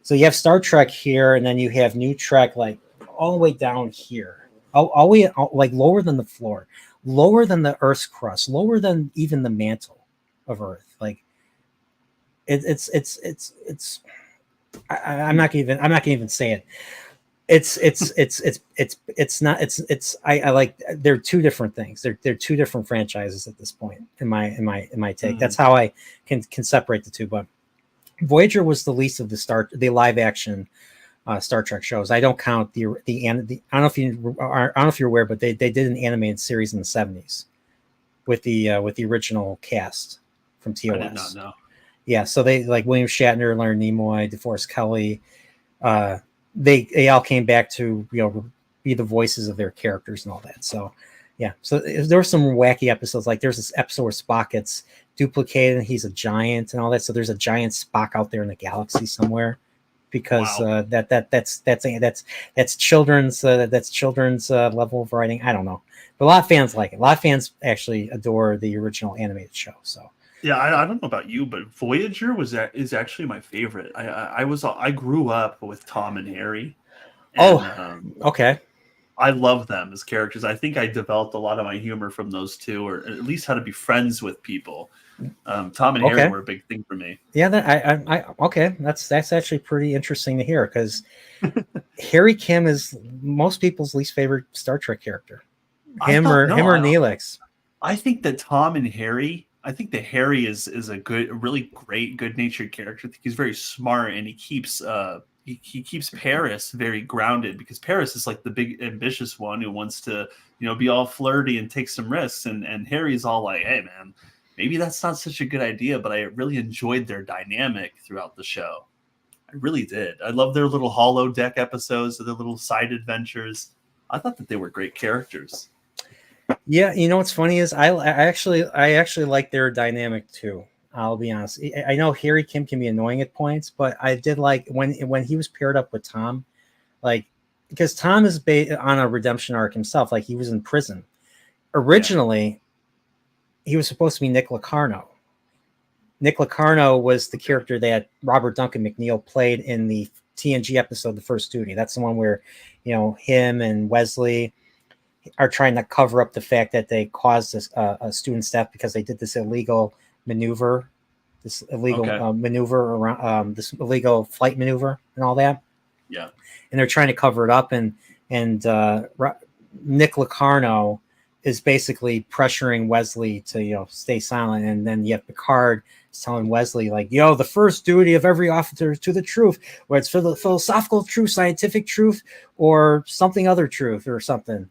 So you have Star Trek here, and then you have New Trek like all the way down here, all the way like lower than the floor, lower than the Earth's crust, lower than even the mantle of Earth. Like it's. I'm not gonna even say it. I like. They're two different things. They're two different franchises at this point. In my take, that's how I can separate the two. But Voyager was the least of the live action Star Trek shows. I don't count the I don't know if you're aware, but they did an animated series in the 70s with the original cast from TOS. I did not know. Yeah, so they like William Shatner, Leonard Nimoy, DeForest Kelley. They all came back to be the voices of their characters and all that. So yeah, so there were some wacky episodes. Like there's this episode where Spock gets duplicated and he's a giant and all that. So there's a giant Spock out there in the galaxy somewhere, because that's children's level of writing. I don't know, but a lot of fans like it. A lot of fans actually adore the original animated show. So. Yeah, I don't know about you, but Voyager is actually my favorite. I grew up with Tom and Harry. And, okay. I love them as characters. I think I developed a lot of my humor from those two, or at least how to be friends with people. Tom and Harry were a big thing for me. Yeah, okay. That's actually pretty interesting to hear, because Harry Kim is most people's least favorite Star Trek character. Him or Neelix. I think that Tom and Harry. I think that Harry is a really great, good-natured character. I think he's very smart, and he keeps he keeps Paris very grounded, because Paris is like the big ambitious one who wants to be all flirty and take some risks, and Harry's all like, hey man, maybe that's not such a good idea. But I really enjoyed their dynamic throughout the show. I really did. I love their little holodeck episodes, their little side adventures. I thought that they were great characters. Yeah, what's funny is I actually like their dynamic too. I'll be honest. I know Harry Kim can be annoying at points, but I did like when he was paired up with Tom, like, because Tom is on a redemption arc himself. Like, he was in prison. Originally, he was supposed to be Nick Locarno. Nick Locarno was the character that Robert Duncan McNeil played in the TNG episode The First Duty. That's the one where him and Wesley are trying to cover up the fact that they caused a student's death because they did this illegal maneuver, maneuver around this illegal flight maneuver and all that. Yeah, and they're trying to cover it up, and Nick Locarno is basically pressuring Wesley to stay silent, and then you have Picard telling Wesley like, the first duty of every officer is to the truth, whether it's for the philosophical truth, scientific truth, or something other truth or something.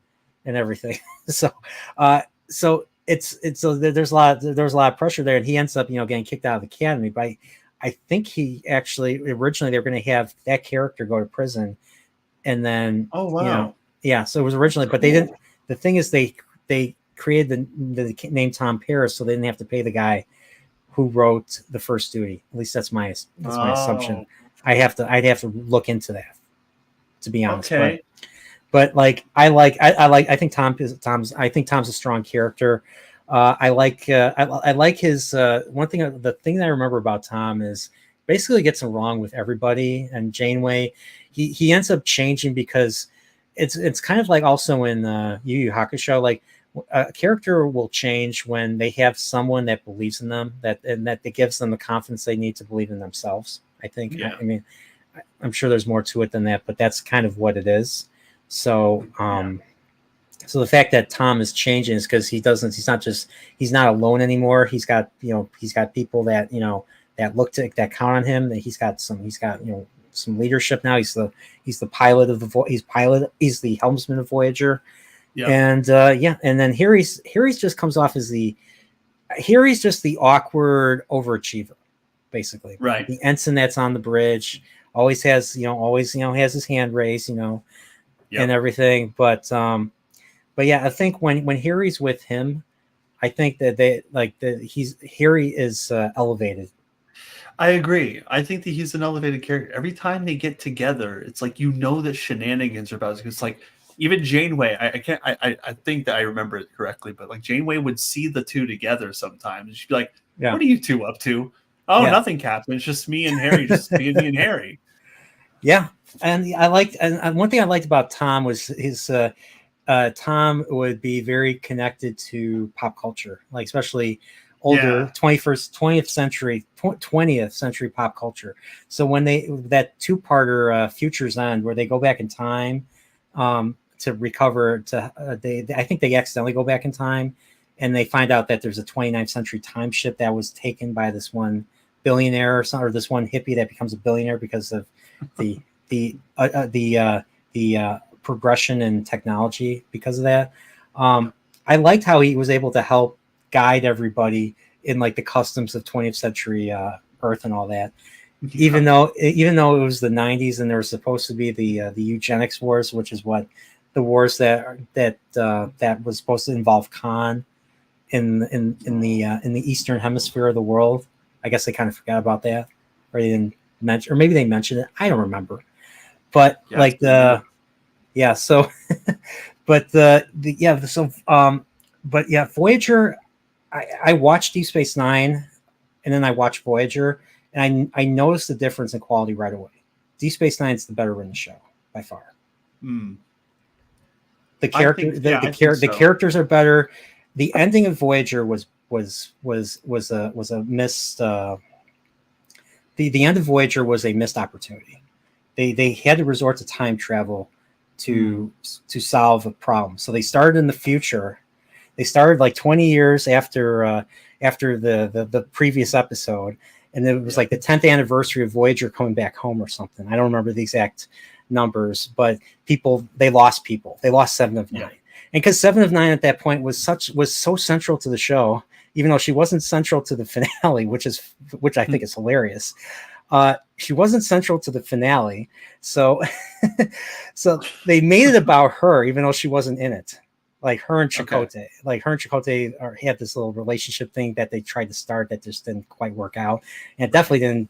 And everything. So there's a lot of pressure there, and he ends up getting kicked out of the academy. But I think he actually originally they were going to have that character go to prison, and then so it was originally, but they didn't. The thing is, they created the name Tom Paris, so they didn't have to pay the guy who wrote The First Duty. At least that's my assumption. I'd have to look into that, to be honest. Okay. But like I think Tom's a strong character. I like his one thing. The thing that I remember about Tom is basically gets along with everybody. And Janeway, he ends up changing because it's kind of like also in Yu Yu Hakusho, like a character will change when they have someone that believes in them, that gives them the confidence they need to believe in themselves. I think. Yeah. I mean, I'm sure there's more to it than that, but that's kind of what it is. So, so the fact that Tom is changing is because he's not alone anymore. He's got people that, that count on him, that he's got some leadership now. He's the pilot of he's the helmsman of Voyager. Yeah. And then Harry's just comes off as Harry's just the awkward overachiever, basically. Right. The ensign that's on the bridge always has has his hand raised, and everything, but yeah, I think when Harry's with him, I think that Harry is elevated. I agree. I think that he's an elevated character. Every time they get together, it's like that shenanigans are about. It's like even Janeway. I think that I remember it correctly, but like Janeway would see the two together sometimes, and she'd be like, "What are you two up to?" "Oh, nothing, Captain. It's just me and Harry, just being me and Harry." Yeah. And one thing I liked about Tom was his Tom would be very connected to pop culture, like especially older 20th century pop culture. So when that two-parter Future's End, where they go back in time to recover I think they accidentally go back in time, and they find out that there's a 29th century time ship that was taken by this one billionaire or this one hippie that becomes a billionaire because of the progression in technology because of that. I liked how he was able to help guide everybody in like the customs of 20th century Earth and all that. Even though it was the 90s and there was supposed to be the eugenics wars, which is what the wars that was supposed to involve Khan in the eastern hemisphere of the world. I guess they kind of forgot about that, or they didn't mention, or maybe they mentioned it. I don't remember. But but Voyager. I watched Deep Space Nine, and then I watched Voyager, and I noticed the difference in quality right away. Deep Space Nine is the better written show by far. The characters are better. The ending of Voyager was a missed. The end of Voyager was a missed opportunity. They had to resort to time travel to solve a problem. So they started in the future. They started like 20 years after the previous episode, and it was like the 10th anniversary of Voyager coming back home or something. I don't remember the exact numbers, but they lost 7 of 9, and because 7 of 9 at that point was so central to the show, even though she wasn't central to the finale, which I think is hilarious. She wasn't central to the finale, so so they made it about her, even though she wasn't in it. Like her and Chakotay, had this little relationship thing that they tried to start that just didn't quite work out, and it definitely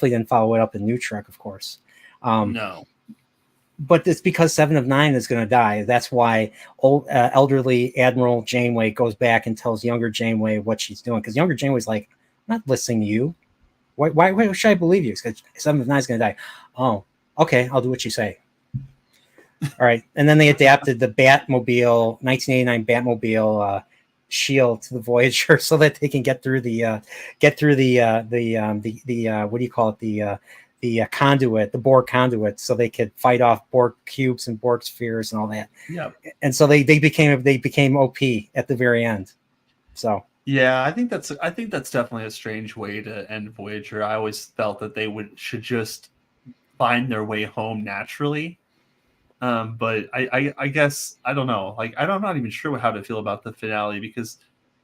didn't follow it up in New Trek, of course. No, but it's because 7 of 9 is going to die. That's why elderly Admiral Janeway goes back and tells younger Janeway what she's doing, because younger Janeway's like, I'm not listening to you. Why should I believe you? Because 7 of 9 is going to die. Oh, okay, I'll do what you say. All right, and then they adapted the Batmobile, 1989 Batmobile shield to the Voyager so that they can get through the what do you call it, the conduit, the Borg conduit, so they could fight off Borg cubes and Borg spheres and all that. Yeah, and so they became OP at the very end. So yeah, I think that's definitely a strange way to end Voyager. I always felt that they should just find their way home naturally. But I guess I don't know. Like I'm not even sure how to feel about the finale, because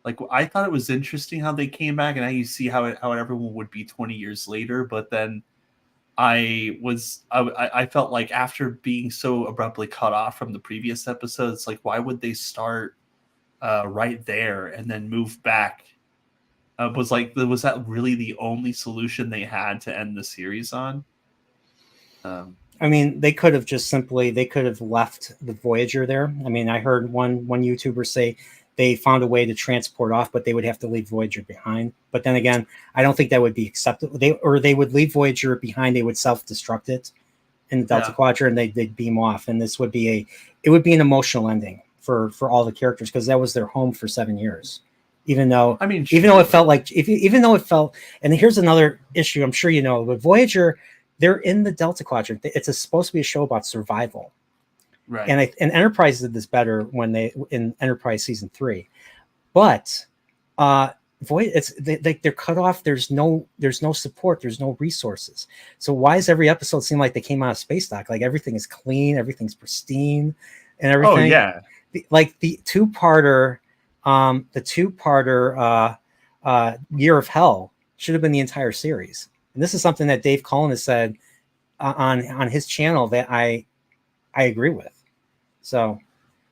like I thought it was interesting how they came back, and now you see how everyone would be 20 years later. But then I felt like after being so abruptly cut off from the previous episodes, like why would they start right there and then move back? Was that really the only solution they had to end the series on? I mean, they could have left the Voyager there. I mean, I heard one YouTuber say they found a way to transport off, but they would have to leave Voyager behind. But then again, I don't think that would be acceptable. They would leave Voyager behind. They would self-destruct it in the Delta Quadrant, and they'd beam off. And this would be an emotional ending for all the characters, because that was their home for 7 years. Even though it felt, and here's another issue. I'm sure you know, but Voyager, they're in the Delta Quadrant. It's supposed to be a show about survival, right? And Enterprise did this better in Enterprise season 3, but they're cut off. There's no support. There's no resources. So why does every episode seem like they came out of space dock? Like everything is clean, everything's pristine, and everything. Oh yeah, the two-parter, Year of Hell should have been the entire series. And this is something that Dave Cullen has said on his channel that I agree with. So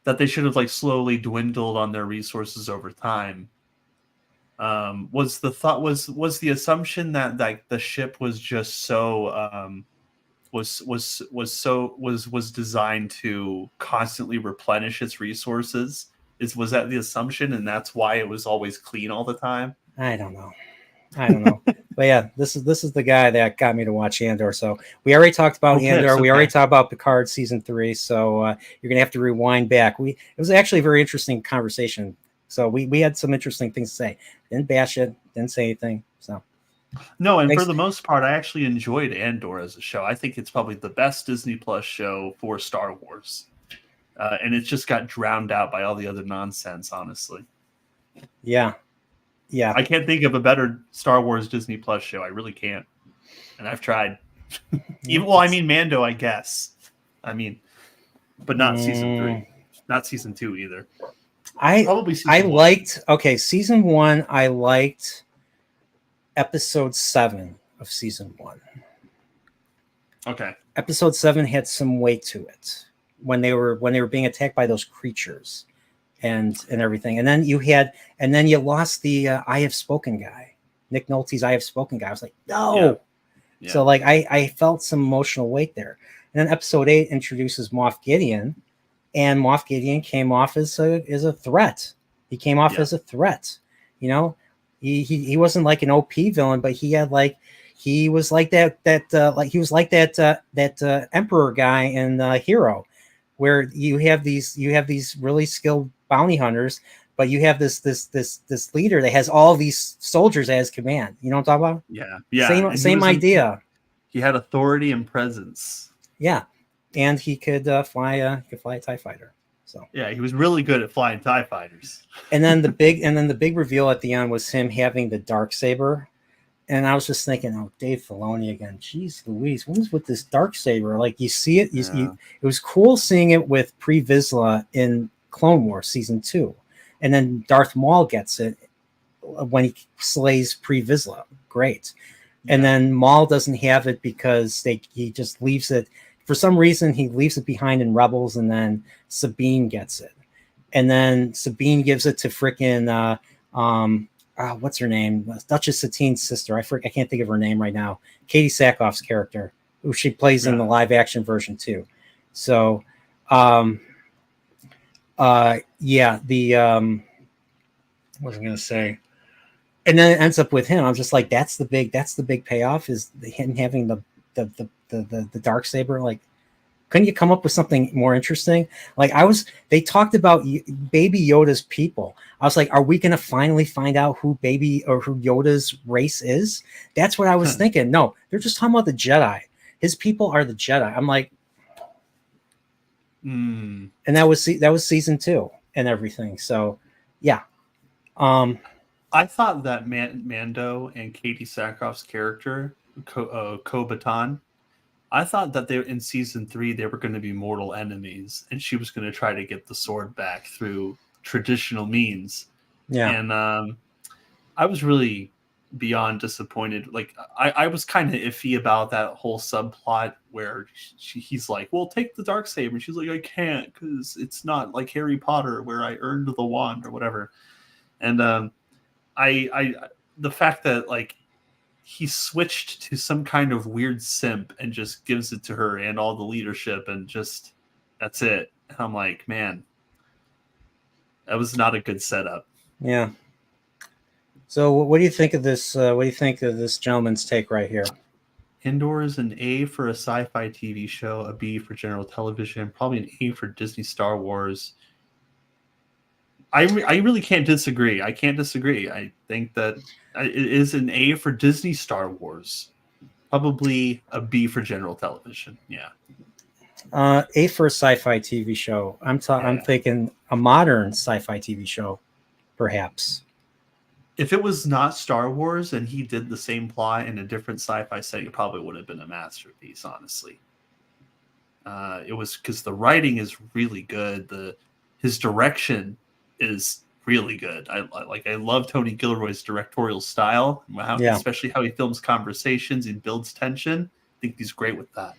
that they should have like slowly dwindled on their resources over time. Was the assumption that like the ship was just so was designed to constantly replenish its resources? Was that the assumption, and that's why it was always clean all the time? I don't know. But yeah, this is the guy that got me to watch Andor. So we already talked about Andor. Okay. We already talked about Picard season 3. So you're gonna have to rewind back. It was actually a very interesting conversation. So we had some interesting things to say. Didn't bash it. Didn't say anything. So no, and for the most part, I actually enjoyed Andor as a show. I think it's probably the best Disney Plus show for Star Wars, and it just got drowned out by all the other nonsense. Honestly. Yeah. I can't think of a better Star Wars Disney Plus show. I really can't. And I've tried. Mando, I guess. But not season 3. Not season 2 either. Probably I season one. liked season 1. I liked episode 7 of season 1. Okay. Episode 7 had some weight to it when they were being attacked by those creatures and everything. And then you lost the I Have Spoken guy, Nick Nolte's I Have Spoken guy. I was like, no. Yeah. So like I felt some emotional weight there. And then episode 8 introduces Moff Gideon, and Moff Gideon came off as a threat. He came off as a threat. You know, he wasn't like an OP villain, but he was like that Emperor guy in Hero, where you have these really skilled bounty hunters, but you have this leader that has all these soldiers at his command. You know what I'm talking about? Yeah. Same idea. He had authority and presence. Yeah, and he could fly a TIE fighter. So yeah, he was really good at flying TIE fighters. And then the big reveal at the end was him having the Darksaber. And I was just thinking, oh, Dave Filoni again. Jeez Louise, what is with this Darksaber? Like, you see it. It was cool seeing it with Pre Vizsla in Clone Wars season 2, and then Darth Maul gets it when he slays Pre Vizsla. Great. And then Maul doesn't have it because he just leaves it. For some reason, he leaves it behind in Rebels, and then Sabine gets it. And then Sabine gives it to frickin' what's her name? Duchess Satine's sister. I can't think of her name right now. Katie Sackhoff's character, who she plays in the live action version too. So, what was I going to say? And then it ends up with him. I'm just like, that's the big payoff, is him having the Darksaber. Like, couldn't you come up with something more interesting? Like, they talked about Baby Yoda's people. I was like, are we going to finally find out who Yoda's race is? That's what I was thinking. No, they're just talking about the Jedi. His people are the Jedi. I'm like, and that was season 2 and everything. So, yeah. I thought that Mando and Katie Sackhoff's character, Ko-Batan, I thought that they in season 3 they were going to be mortal enemies, and she was going to try to get the sword back through traditional means. Yeah, and I was really beyond disappointed. Like, I was kind of iffy about that whole subplot where he's like, "Well, take the Darksaber," and she's like, "I can't because it's not like Harry Potter where I earned the wand or whatever." And the fact that like he switched to some kind of weird simp and just gives it to her and all the leadership, and just that's it. And I'm like, man, that was not a good setup. Yeah. So what do you think of this? What do you think of this gentleman's take right here? Indoor is an A for a sci-fi TV show, a B for general television, probably an A for Disney Star Wars. I really can't disagree. I can't disagree. I think that it is an A for Disney Star Wars. Probably a B for general television. Yeah. A for a sci-fi TV show. I'm thinking a modern sci-fi TV show, perhaps. If it was not Star Wars and he did the same plot in a different sci-fi setting, it probably would have been a masterpiece, honestly. It was because the writing is really good. His direction is really good. I love Tony Gilroy's directorial style, especially how he films conversations and builds tension. I think he's great with that.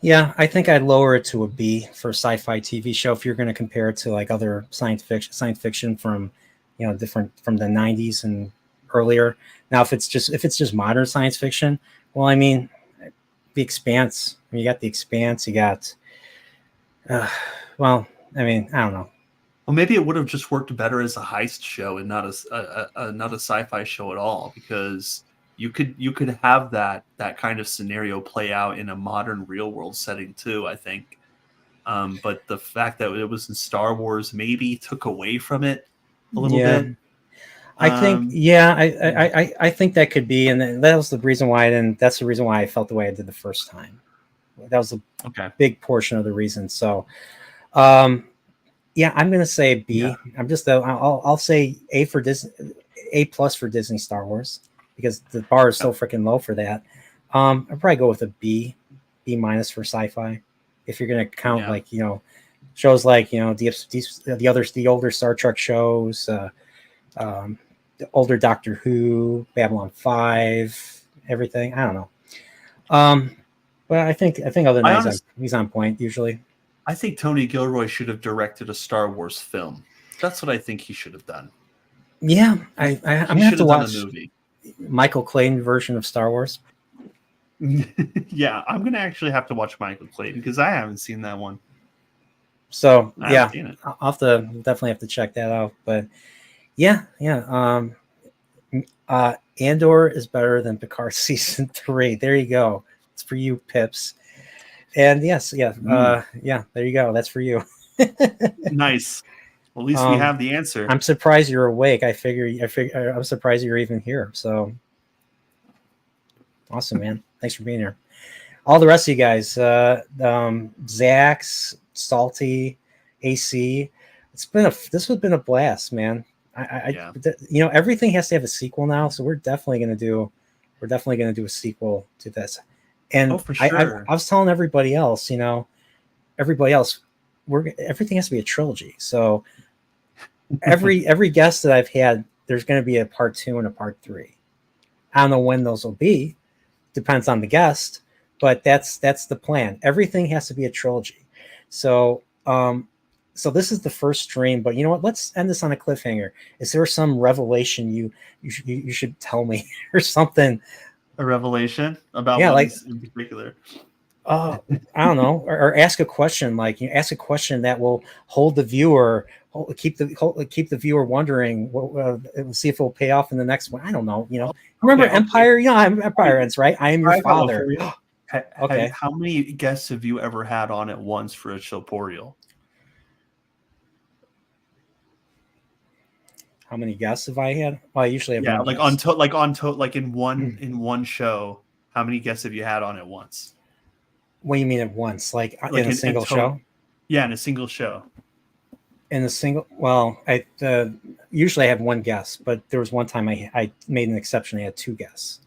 Yeah, I think I'd lower it to a B for a sci-fi TV show if you're going to compare it to like other science fiction from, different from the 90s and earlier. Now, if it's just modern science fiction, well, I mean, The Expanse. I mean, you got The Expanse. You got, I mean, I don't know. Well, maybe it would have just worked better as a heist show and not a sci-fi show at all, because you could have that kind of scenario play out in a modern real world setting too, I think. But the fact that it was in Star Wars maybe took away from it a little bit. I think, I think that could be, and that was the reason why that's the reason why I felt the way I did the first time. That was a big portion of the reason. So, yeah, I'm gonna say B. Yeah. I'll say A for Disney, A+ for Disney Star Wars, because the bar is so freaking low for that. I'd probably go with a B- for sci-fi, if you're gonna count shows like the older Star Trek shows, the older Doctor Who, Babylon 5, everything. I don't know. But I think other than that, he's on point usually. I think Tony Gilroy should have directed a Star Wars film. That's what I think he should have done. Yeah, I'm gonna have to watch a movie. Michael Clayton version of Star Wars. Yeah, I'm gonna actually have to watch Michael Clayton because I haven't seen that one. So yeah, I'll definitely have to check that out. But yeah. Andor is better than Picard season 3. There you go. It's for you, Pips. And yes, there you go. That's for you. Nice. Well, at least we have the answer. I'm surprised you're awake. I'm surprised you're even here. So awesome, man. Thanks for being here. All the rest of you guys, Zax, Salty, AC. This has been a blast, man. Everything has to have a sequel now, so we're definitely gonna do a sequel to this. And for sure. I was telling everybody else, everything has to be a trilogy. So every guest that I've had, there's going to be a part 2 and a part 3. I don't know when those will be. Depends on the guest, but that's the plan. Everything has to be a trilogy. So this is the first stream, but you know what? Let's end this on a cliffhanger. Is there some revelation you should tell me or something? A revelation about in particular? I don't know, or ask a question. Ask a question that will hold the viewer, keep the viewer wondering. See if it will pay off in the next one. I don't know. Remember Empire? I'm Empire ends, right? I am your father. Okay. How many guests have you ever had on at once for a Chillporeal? How many guests have I had? Well, I usually have in one show. How many guests have you had on at once? What do you mean at once? Like in a single show? Yeah, in a single show. I usually I have one guest, but there was one time I made an exception. I had 2 guests.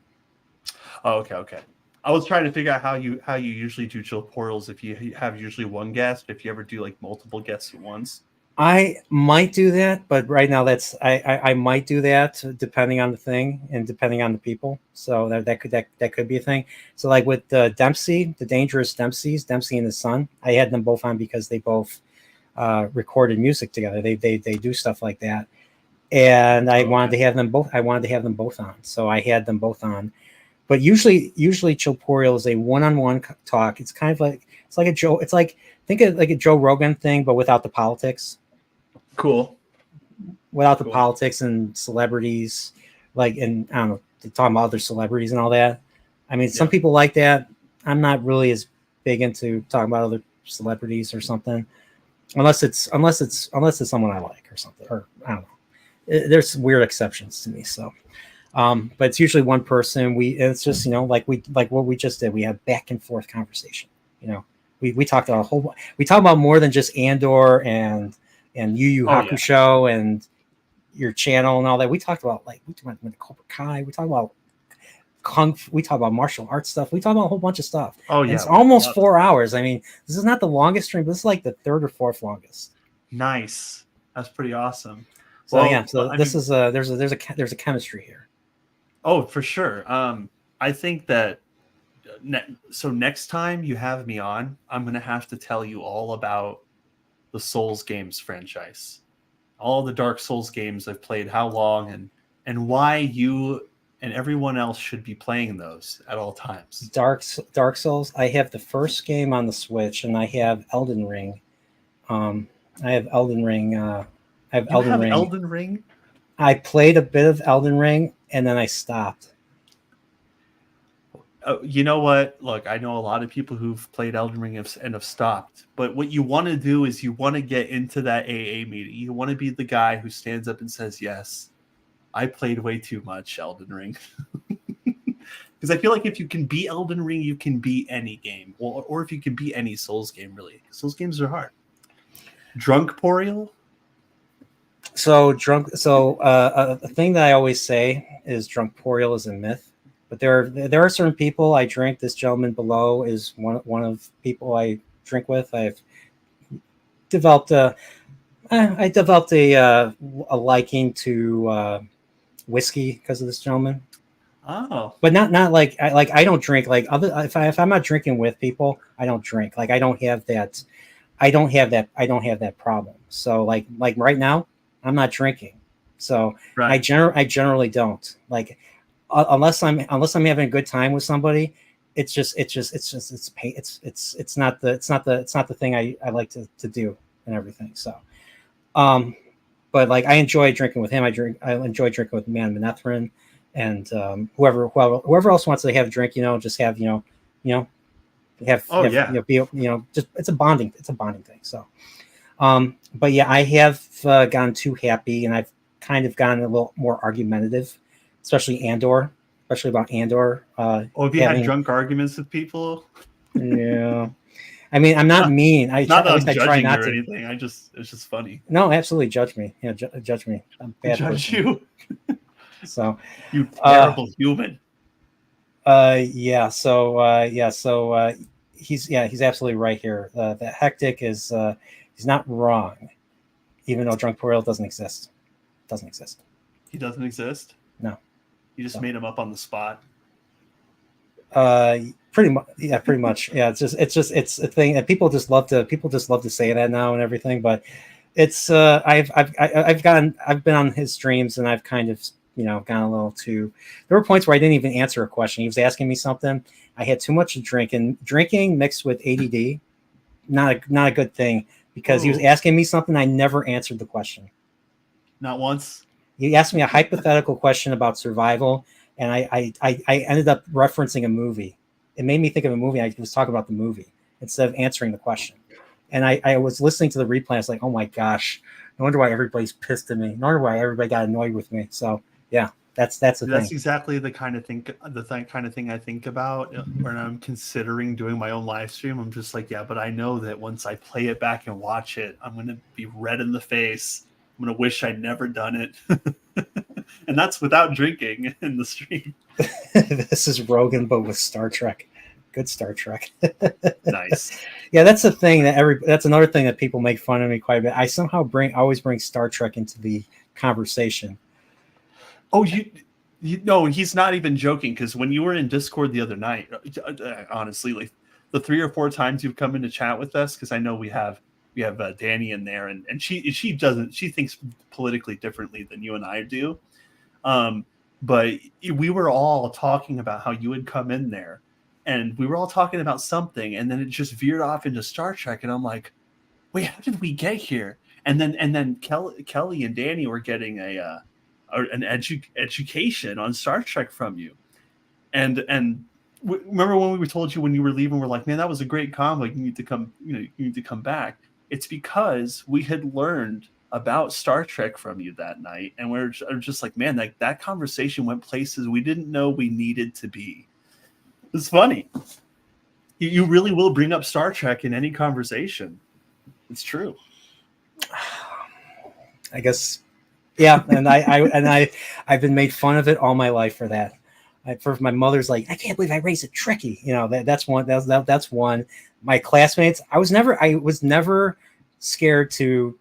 Oh, okay. I was trying to figure out how you usually do Chillporeals. If you have usually one guest, if you ever do like multiple guests at once. I might do that, but right now I might do that depending on the thing and depending on the people. So that could be a thing. So like with Dempsey, the Dangerous Dempsey and his son, I had them both on because they both recorded music together. They do stuff like that, and I wanted to have them both. I wanted to have them both on, so I had them both on. But usually Chillporeal is a one-on-one talk. It's kind of like think of like a Joe Rogan thing, but without the politics. Cool. Without the politics and celebrities, and I don't know, talking about other celebrities and all that. I mean, some people like that. I'm not really as big into talking about other celebrities or something, unless it's someone I like or something, or I don't know. There's weird exceptions to me. So, but it's usually one person. It's just like what we just did. We have back and forth conversation. We talked about we talked about more than just Andor and Yu Yu Hakusho and your channel and all that. We talked about we went to Cobra Kai. We talked about Kung Fu. We talked about martial arts stuff. We talked about a whole bunch of stuff. Oh yeah, it's almost 4 hours. I mean, this is not the longest stream, but this is like the 3rd or 4th longest. Nice. That's pretty awesome. So there's a chemistry here. Oh, for sure. I think that. So next time you have me on, I'm going to have to tell you all about the Souls games franchise, all the Dark Souls games I've played, how long, and why you and everyone else should be playing those at all times. Dark Souls. I have the first game on the Switch, and I have Elden Ring. I have Elden Ring. Elden Ring? I played a bit of Elden Ring, and then I stopped. You know what? Look, I know a lot of people who've played Elden Ring and have stopped. But what you want to do is you want to get into that AA meeting. You want to be the guy who stands up and says, yes, I played way too much Elden Ring. Because I feel like if you can beat Elden Ring, you can beat any game. Or if you can beat any Souls game, really. Souls games are hard. Drunkporeal? A thing that I always say is Drunkporeal is a myth. But there are certain people I drink. This gentleman below is one of people I drink with. developed a liking to whiskey because of this gentleman. Oh, But not like I don't drink like other if I'm not drinking with people, I don't drink. Like I don't have that problem. So like right now, I'm not drinking. So right. I generally don't like unless I'm having a good time with somebody. It's not the thing I like to do and everything. So but like I enjoy drinking with him. I enjoy drinking with Man Manethrin and whoever else wants to have a drink, just have be just it's a bonding thing. So but yeah, I have gotten too happy, and I've kind of gotten a little more argumentative, especially about Andor. Have you had drunk arguments with people? Yeah. I mean, I'm not mean. Not that at I'm least I try judging not or to. anything. It's just funny. No, absolutely judge me. Judge me. I'm a bad Judge person. you. So You terrible human. He's absolutely right here. The hectic is he's not wrong, even though Dreadroberts doesn't exist. He doesn't exist. No. You just made him up on the spot. Pretty much. Yeah, pretty much. Yeah, it's a thing, and people just love to say that now and everything. But it's I've been on his streams, and I've kind of gone a little too. There were points where I didn't even answer a question. He was asking me something. I had too much to drink, and drinking mixed with ADD, not a good thing, because he was asking me something. I never answered the question. Not once. He asked me a hypothetical question about survival, and I ended up referencing a movie. It made me think of a movie. I was talking about the movie instead of answering the question. And I was listening to the replay. I was like, oh my gosh, no wonder why everybody's pissed at me. No wonder why everybody got annoyed with me. So yeah, that's the thing. That's exactly the kind of thing I think about when I'm considering doing my own live stream. I'm just like, yeah, but I know that once I play it back and watch it, I'm going to be red in the face. I'm going to wish I'd never done it. And that's without drinking in the stream. This is Rogan, but with Star Trek. Good Star Trek. Nice. Yeah, that's the thing that's another thing that people make fun of me quite a bit. I somehow always bring Star Trek into the conversation. Oh, you no, he's not even joking, because when you were in Discord the other night, honestly, like the 3 or 4 times you've come into chat with us, because I know we have Danny in there, and she thinks politically differently than you and I do. But we were all talking about how you had come in there, and we were all talking about something, and then it just veered off into Star Trek, and I'm like, wait, how did we get here? And then Kelly and Danny were getting an education on Star Trek from you, and remember when we told you when you were leaving, we're like, man, that was a great combo. You need to come back. It's because we had learned about Star Trek from you that night, and we're just like, man, that conversation went places we didn't know we needed to be. It's funny. You really will bring up Star Trek in any conversation. It's true. I guess, yeah, and I've been made fun of it all my life for that. First, my mother's like, I can't believe I raised a Trekkie. That's one. That's one. My classmates, I was never scared to,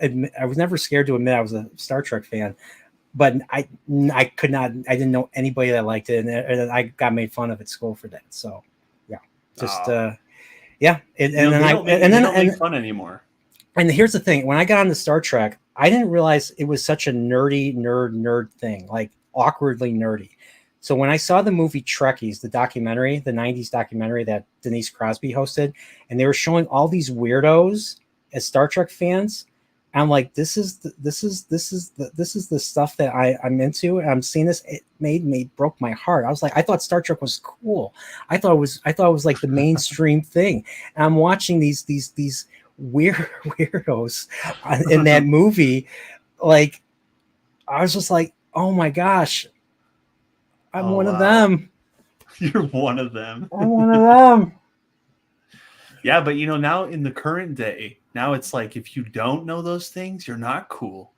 admit I was a Star Trek fan, but I didn't know anybody that liked it, and I got made fun of at school for that. So yeah, just yeah, and then I don't make fun anymore. And here's the thing: when I got into Star Trek, I didn't realize it was such a nerd thing, like awkwardly nerdy. So when I saw the movie Trekkies, the documentary, the 90s documentary that Denise Crosby hosted, and they were showing all these weirdos as Star Trek fans, I'm like, this is the stuff that I'm into, and I'm seeing this. It broke my heart. I was like, I thought Star Trek was cool. I thought it was like the mainstream thing. And I'm watching these weirdos in that movie. Like, I was just like, oh my gosh, I'm one of them. You're one of them. I'm one of them. Yeah, but now in the current day, now it's like, if you don't know those things, you're not cool.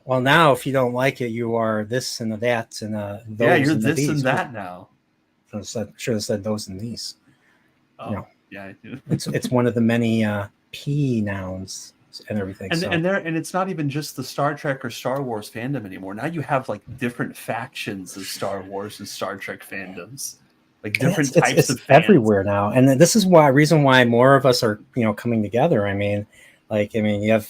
Well, now if you don't like it, you are this and that and those. Yeah, you're and this these. and that now. Should have said those and these. Oh, Yeah, I do. It's one of the many P nouns and everything. And it's not even just the Star Trek or Star Wars fandom anymore. Now you have like different factions of Star Wars and Star Trek fandoms, like different types of fans everywhere now. And this is reason why more of us are coming together. I mean, you have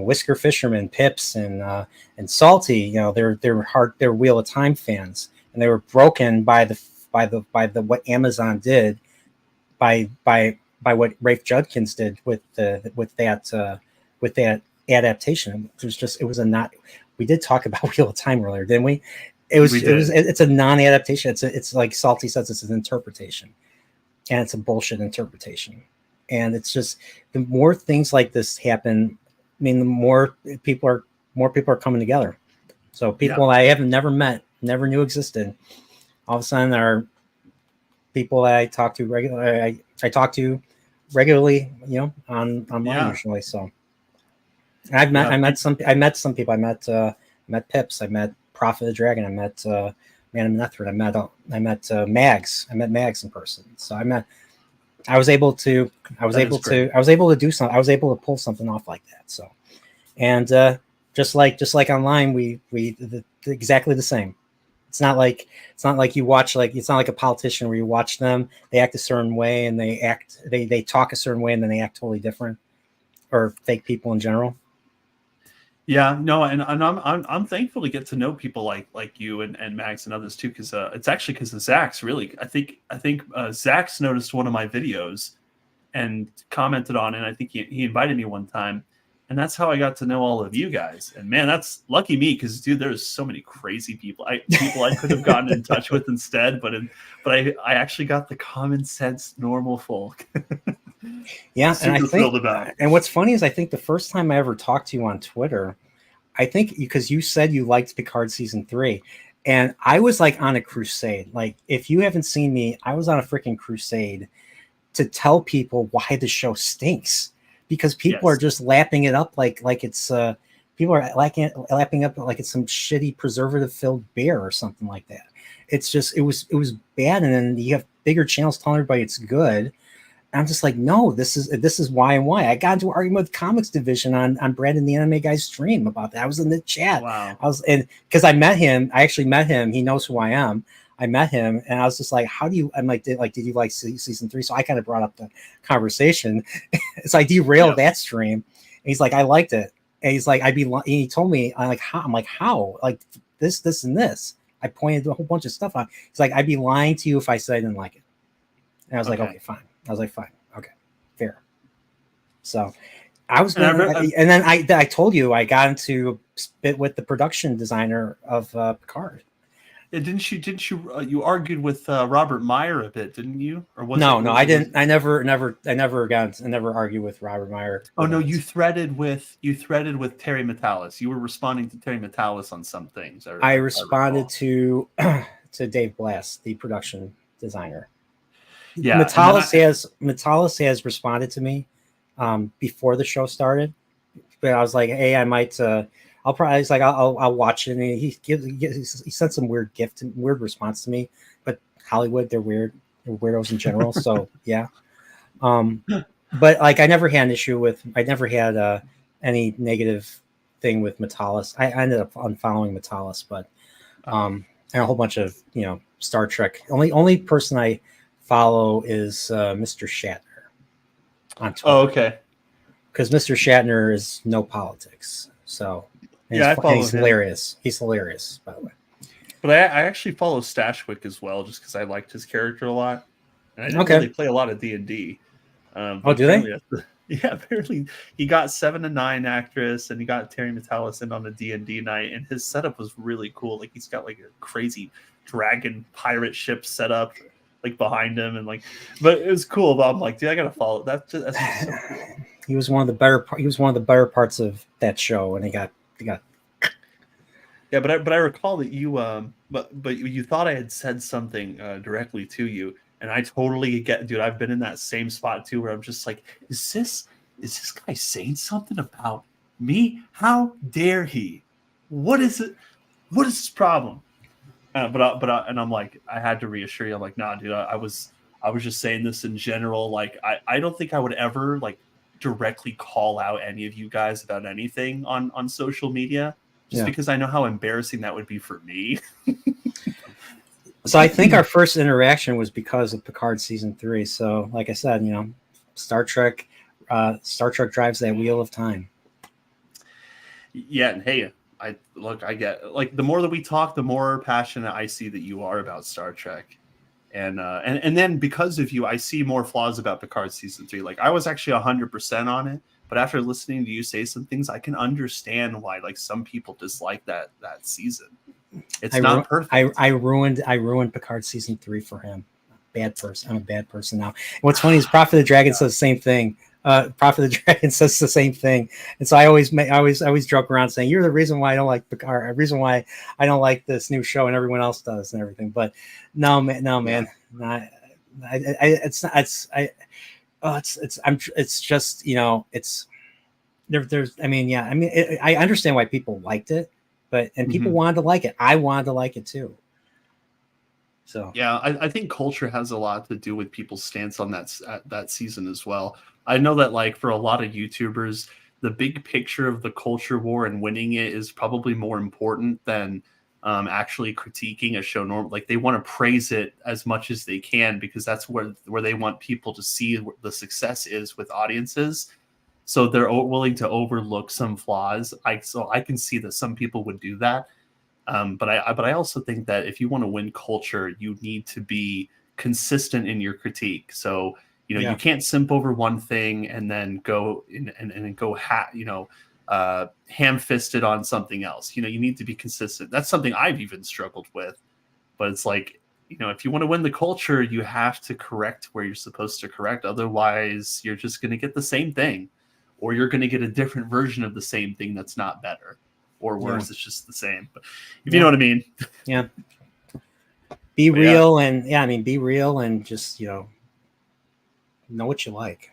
Whisker Fisherman, Pips, and Salty. They're Wheel of Time fans, and they were broken by the what Amazon did by what Rafe Judkins did with that adaptation. We did talk about Wheel of Time earlier, didn't we? It's a non-adaptation. It's like Salty says, it's an interpretation, and it's a bullshit interpretation. And it's just, the more things like this happen, I mean, the more people are coming together. So people I have never met, never knew existed, all of a sudden are people that I talk to regularly. I talk to regularly, online usually. So I met some people. I met Pips. I met Prophet of the Dragon. I met Man of Netherite. I met Mags. I met Mags in person. So I was able to do something. I was able to pull something off like that. So, and just like online, we exactly the same. It's not like you watch, it's not like a politician where you watch them, they act a certain way and they talk a certain way and then they act totally different, or fake people in general. Yeah, no, and I'm thankful to get to know people like you and Max and others too, because it's actually because of Zach's. Really, I think Zach's noticed one of my videos and commented on it. And I think he invited me one time, and that's how I got to know all of you guys. And man, that's lucky me, because dude, there's so many crazy people I could have gotten in touch with instead, but I actually got the common sense normal folk. Yeah, super and thrilled about. And what's funny is I think the first time I ever talked to you on Twitter, I think because you said you liked Picard season 3, and I was like on a crusade. Like, if you haven't seen me, I was on a freaking crusade to tell people why the show stinks, because people are just lapping it up like it's people are lapping up like it's some shitty preservative filled beer or something like that. It's just it was bad, and then you have bigger channels telling everybody it's good. I'm just like, no, this is why and why. I got into an argument with Comics Division on Brandon the Anime Guy's stream about that. I was in the chat. Wow. Because I met him. I actually met him. He knows who I am. I met him, and I was just like, how do you? I'm like, did you like season 3? So I kind of brought up the conversation. So I derailed that stream. And he's like, I liked it. And he's like, he told me, I'm like, how? Like this, and this. I pointed to a whole bunch of stuff out. He's like, I'd be lying to you if I said I didn't like it. And I was like, okay, fine. I was like, fine, okay, fair. So I was and then I told you I got into spit with the production designer of Picard. Didn't you you argued with Robert Meyer a bit, didn't you? Or was no, I didn't. I never argued with Robert Meyer. Oh no, you threaded with Terry Metalis. You were responding to Terry Metalis on some things. I responded to Dave Blast, the production designer. Yeah, Metalis has responded to me before the show started, but I was like, hey, I might. I'll probably. He's like, I'll watch it. And he sent some weird response to me. But Hollywood, they're weird. They're weirdos in general. So yeah. But like, I never had an issue with. I never had any negative thing with Metalis. I ended up unfollowing Metalis, but and a whole bunch of Star Trek. Only person I follow is Mr. Shatner on Twitter. Oh, okay. Because Mr. Shatner is no politics. So I follow him. He's hilarious. He's hilarious, by the way. But I actually follow Stashwick as well, just because I liked his character a lot. And I didn't really play a lot of D&D. Do they? Yeah, apparently he got 7 and 9 actress, and he got Terry Metalis in on a D&D night, and his setup was really cool. Like, he's got like a crazy dragon pirate ship set up like behind him, and like, but it was cool. But I'm like, dude, I gotta follow. That's just so cool. He was one of the better parts of that show, and he got. Yeah, but I recall that you but you thought I had said something directly to you, and I totally get, dude. I've been in that same spot too, where I'm just like, is this guy saying something about me? How dare he? What is it? What is his problem? And I'm like, I had to reassure you. I'm like, nah, dude. I was I was just saying this in general. Like, I don't think I would ever like directly call out any of you guys about anything on social media, just because I know how embarrassing that would be for me. So I think our first interaction was because of Picard season 3. So, like I said, you know, Star Trek drives that wheel of time. Yeah, and hey, I get like the more that we talk, the more passionate I see that you are about Star Trek, and then because of you, I see more flaws about Picard season 3. Like I was actually 100% on it, but after listening to you say some things, I can understand why like some people dislike that season. It's not perfect. I ruined Picard season 3 for him. Bad person. I'm a bad person now. And what's funny is Prophet of the Dragon says the same thing. Prophet of the Dragon says the same thing, and so I always joke around saying you're the reason why I don't like Picard, the reason why I don't like this new show, and everyone else does and everything. But no, man, it's just, you know, it's there's I understand why people liked it, but people wanted to like it. I wanted to like it too. So yeah, I think culture has a lot to do with people's stance on that season as well. I know that like for a lot of YouTubers, the big picture of the culture war and winning it is probably more important than actually critiquing a show. Like they want to praise it as much as they can because that's where they want people to see the success is with audiences. So they're willing to overlook some flaws. So I can see that some people would do that. But I also think that if you want to win culture, you need to be consistent in your critique. So, you know, you can't simp over one thing and then go and go ham-fisted on something else. You know, you need to be consistent. That's something I've even struggled with. But it's like, you know, if you want to win the culture, you have to correct where you're supposed to correct. Otherwise, you're just going to get the same thing, or you're going to get a different version of the same thing that's not better. Or worse, it's just the same. But if you know what I mean. Yeah. Be real and just, you know what you like.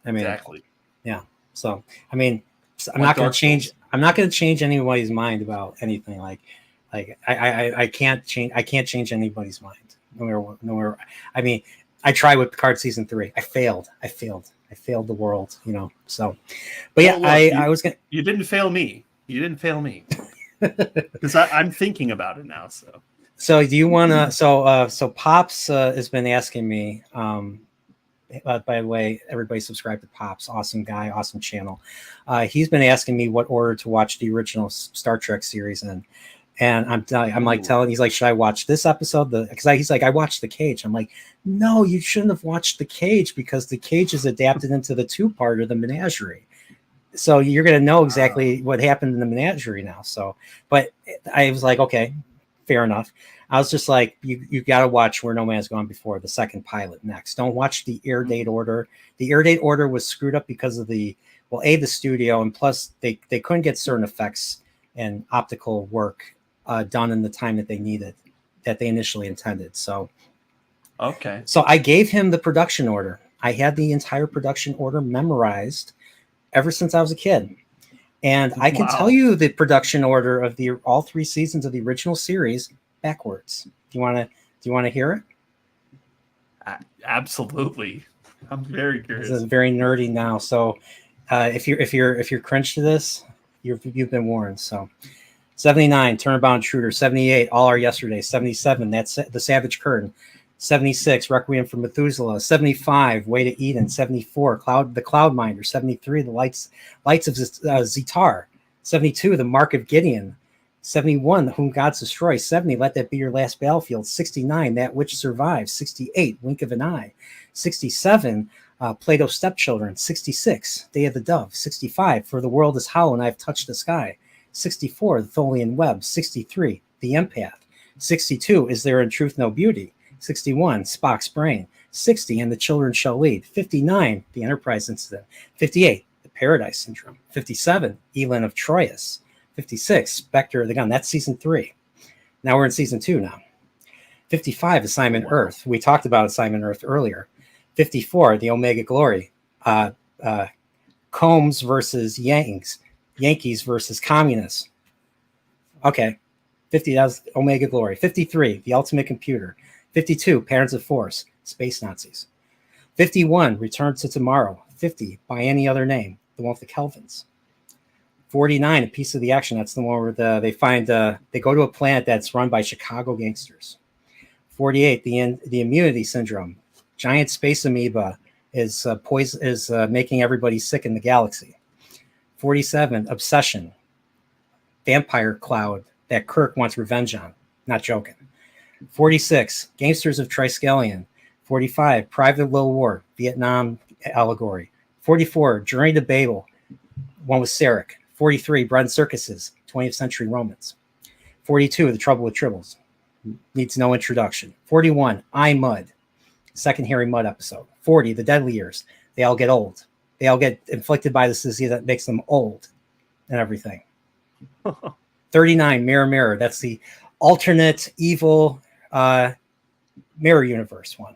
I mean, exactly. Yeah. So, I mean, I'm not going to change anybody's mind about anything. Like I can't change anybody's mind. Nowhere. I mean, I tried with Picard season 3. I failed the world, you know? So, but yeah, I was going to, you didn't fail me. You didn't fail me because I'm thinking about it now. So do you want to? So Pops has been asking me. By the way, everybody subscribe to Pops. Awesome guy, awesome channel. He's been asking me what order to watch the original Star Trek series in, and I'm like telling. He's like, should I watch this episode? Because he's like, I watched The Cage. I'm like, no, you shouldn't have watched The Cage because The Cage is adapted into the 2-parter, the Menagerie. So you're going to know exactly what happened in the Menagerie now. So, but I was like, okay, fair enough. I was just like, you got to watch Where No Man's Gone Before, the second pilot next. Don't watch the air date order. The air date order was screwed up because of the studio, and plus they couldn't get certain effects and optical work done in the time that they needed, that they initially intended. So, okay. So I gave him the production order. I had the entire production order memorized ever since I was a kid. And I can tell you the production order of all 3 seasons of the original series backwards. Do you want to hear it? Absolutely. I'm very curious. This is very nerdy now. So if you're cringe to this, you've been warned. So 79, Turnabout Intruder. 78, All Our Yesterdays. 77, that's The Savage Curtain. 76, Requiem for Methuselah. 75, Way to Eden. 74, The Cloudminder. 73, The Lights of Zetar. 72, The Mark of Gideon. 71, Whom Gods Destroy. 70, Let That Be Your Last Battlefield. 69, That Which Survives. 68, Wink of an Eye. 67, Plato's Stepchildren. 66, Day of the Dove. 65, For the World is Hollow and I Have Touched the Sky. 64, The Tholian Web. 63, The Empath. 62, Is There in Truth No Beauty? 61, Spock's Brain. 60, And the Children Shall Lead. 59, The Enterprise Incident. 58, The Paradise Syndrome. 57, Elin of Troyes. 56, Spectre of the Gun. That's season 3. Now we're in season 2 now. 55, Assignment Earth. We talked about Assignment Earth earlier. 54, The Omega Glory. Combs versus Yankees versus Communists. Okay. 50, that was Omega Glory. 53, The Ultimate Computer. 52, Parents of Force. Space Nazis. 51, Return to Tomorrow. 50, By Any Other Name, the one with the Kelvins. 49, A Piece of the Action. That's the one where they go to a planet that's run by Chicago gangsters. 48, the Immunity Syndrome. Giant space amoeba is making everybody sick in the galaxy. 47, Obsession. Vampire cloud that Kirk wants revenge on. Not joking. 46, Gamesters of Triskelion. 45, Private Little War, Vietnam allegory. 44, Journey to Babel, one with Sarek. 43, Bread and Circuses, 20th Century Romans. 42, The Trouble with Tribbles, needs no introduction. 41, I Mud, second Harry Mudd episode. 40, The Deadly Years, they all get old. They all get inflicted by this disease that makes them old and everything. 39, Mirror Mirror, that's the alternate evil mirror universe one.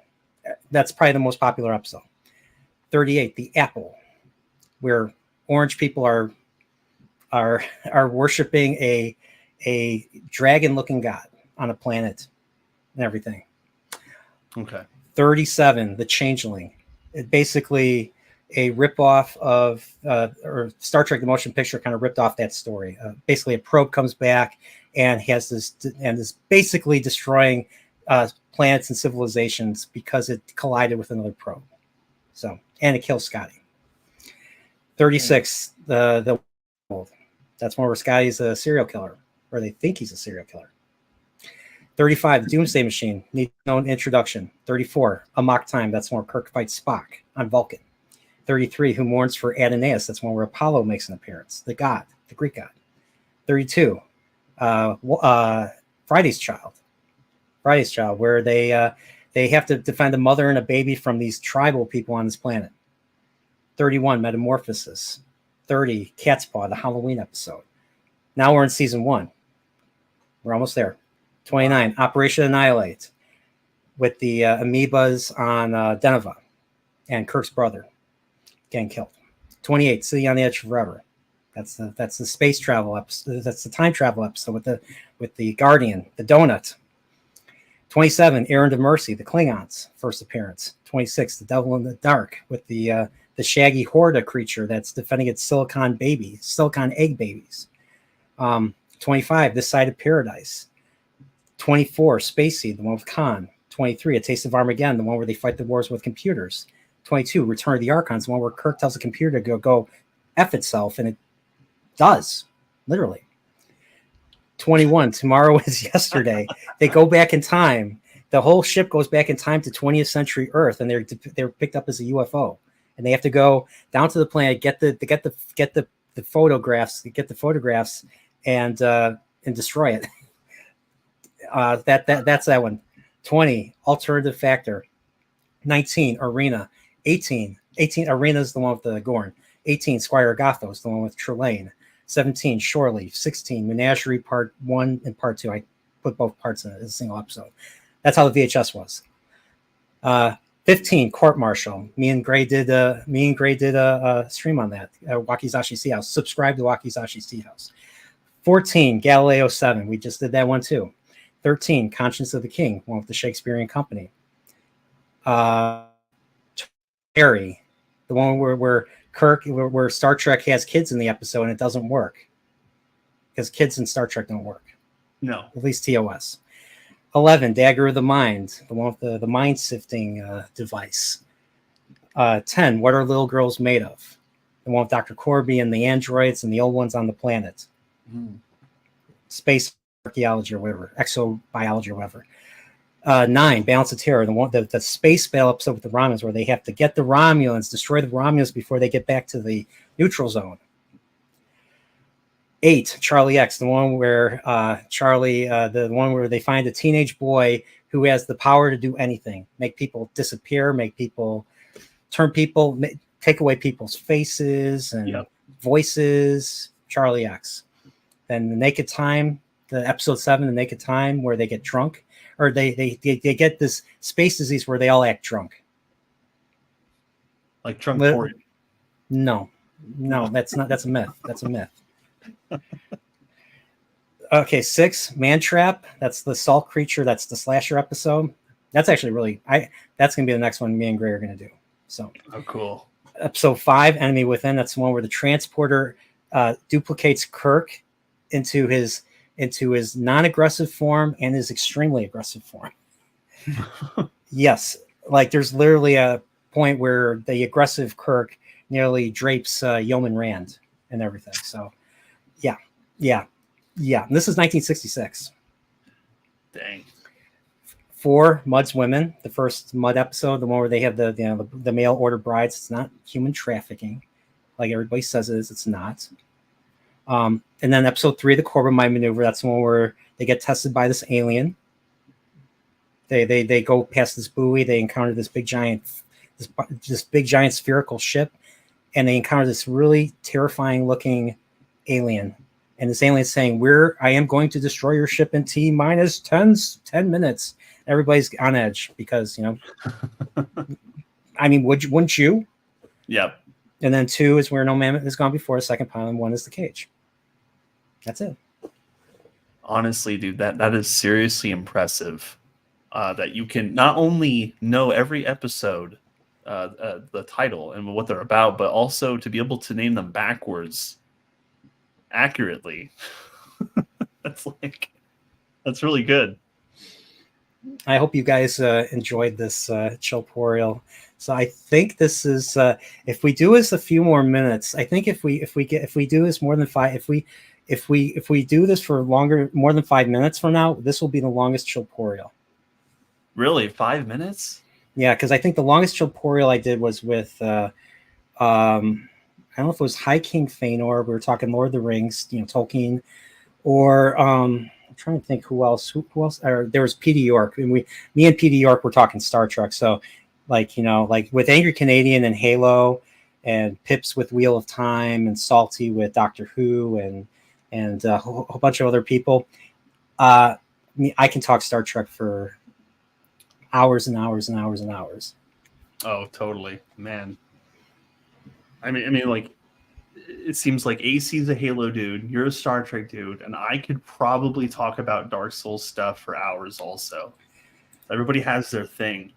That's probably the most popular episode. 38, The Apple, where orange people are worshiping a dragon-looking god on a planet and everything. Okay. 37, The Changeling. It basically a ripoff of or Star Trek: The Motion Picture kind of ripped off that story. Basically, a probe comes back and is basically destroying planets and civilizations because it collided with another probe. So, and it kills Scotty. 36, the that's one where Scotty's a serial killer, or they think he's a serial killer. 35, the Doomsday Machine, needs no introduction. 34, Amok Time, that's one where Kirk fights Spock on Vulcan. 33, Who Mourns for Adonais, that's one where Apollo makes an appearance, the god, the Greek god. 32, Friday's Child, where they have to defend a mother and a baby from these tribal people on this planet. 31, Metamorphosis. 30, Cat's Paw, the Halloween episode. Now we're in season 1. We're almost there. 29, Operation Annihilate, with the amoebas on Deneva and Kirk's brother getting killed. 28, City on the Edge Forever. That's the space travel episode. That's the time travel episode with the Guardian, the donut. 27, Errand of Mercy, the Klingons' first appearance. 26, The Devil in the Dark, with the shaggy Horda creature that's defending its silicon egg babies. 25, This Side of Paradise. 24, Space Seed, the one with Khan. 23, A Taste of Armageddon, the one where they fight the wars with computers. 22, Return of the Archons, the one where Kirk tells the computer to go F itself, and it does, literally. 21, Tomorrow is Yesterday. They go back in time. The whole ship goes back in time to 20th century Earth, and they're picked up as a UFO, and they have to go down to the planet, get the photographs, and destroy it. That's that one. 20, Alternative Factor. 19, Arena. 18, Arena is the one with the Gorn. 18, Squire Gothos, the one with Trelane. 17, Shore Leave. 16, Menagerie Part 1 and Part 2. I put both parts in it as a single episode. That's how the VHS was. 15, Court Martial. Me and Gray did a stream on that. Wakizashi Sea House. Subscribe to Wakizashi Sea House. 14, Galileo 7. We just did that one too. 13, Conscience of the King, one with the Shakespearean Company. Harry, the one where Star Trek has kids in the episode and it doesn't work because kids in Star Trek don't work. No, at least TOS. 11, Dagger of the Mind, the one with the mind sifting device. 10, What Are Little Girls Made Of? The one with Dr. Corby and the androids and the old ones on the planet. Space archaeology or whatever, exobiology or whatever. 9, Balance of Terror, the space battle episode with the Romulans, where they have to get the Romulans, destroy the Romulans before they get back to the neutral zone. 8, Charlie X, the one where the one where they find a teenage boy who has the power to do anything, make people disappear, make people turn people, take away people's faces and voices. Charlie X. Then The Naked Time, the episode 7, The Naked Time, where they get drunk. Or they get this space disease where they all act drunk. Like Chillporeal. No, that's not. That's a myth. That's a myth. Okay, 6, Man Trap. That's the salt creature. That's the slasher episode. That's actually really that's gonna be the next one me and Gray are gonna do. So Oh, cool. episode 5, Enemy Within. That's the one where the transporter duplicates Kirk into his non-aggressive form and his extremely aggressive form. Yes, like there's literally a point where the aggressive Kirk nearly drapes Yeoman Rand and everything. So, yeah. And this is 1966. Dang. 4, Mud's Women, the first Mud episode, the one where they have the mail order brides. It's not human trafficking, like everybody says it is. It's not. And then episode 3, the Corbin Mine Maneuver. That's the one where they get tested by this alien. They go past this buoy. They encounter this big giant spherical ship, and they encounter this really terrifying looking alien. And this alien is saying, I am going to destroy your ship in T minus 10 minutes. Everybody's on edge because, I mean, wouldn't you? Yep. And then 2 is Where No Man Has Gone Before, the second pile, and 1 is The Cage. That's it. Honestly, dude, that is seriously impressive. That you can not only know every episode, the title and what they're about, but also to be able to name them backwards accurately. That's really good. I hope you guys enjoyed this Chillporeal. So I think this is if we do this a few more minutes. I think if we do this more than 5, if we do this for more than 5 minutes from now, this will be the longest Chillporeal. Really, 5 minutes? Yeah, because I think the longest Chillporeal I did was with I don't know if it was High King Feanor. We were talking Lord of the Rings, Tolkien, or I'm trying to think who else. Who else? Or there was Peter York, and me and Peter York were talking Star Trek. So, like with Angry Canadian and Halo, and Pips with Wheel of Time, and Salty with Doctor Who, and a whole bunch of other people. I can talk Star Trek for hours and hours and hours and hours. Oh, totally, man. I mean, like, it seems like AC's a Halo dude, you're a Star Trek dude, and I could probably talk about Dark Souls stuff for hours also. Everybody has their thing.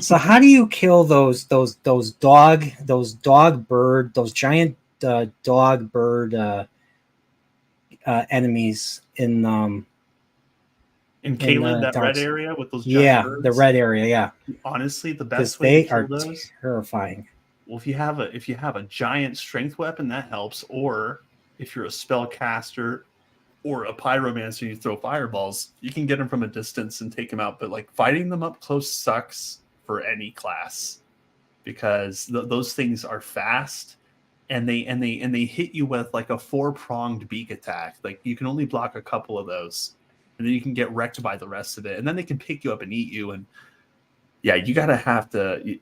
So how do you kill those giant dog bird enemies in Caleb, that red area with those giant birds? The red area, yeah. Honestly, the best way to kill those, terrifying. well, if you have a giant strength weapon, that helps. Or if you're a spellcaster or a pyromancer and you throw fireballs, you can get them from a distance and take them out. But like fighting them up close sucks for any class because those things are fast and they hit you with like a 4-pronged beak attack. Like you can only block a couple of those, and then you can get wrecked by the rest of it, and then they can pick you up and eat you. And yeah, you gotta have to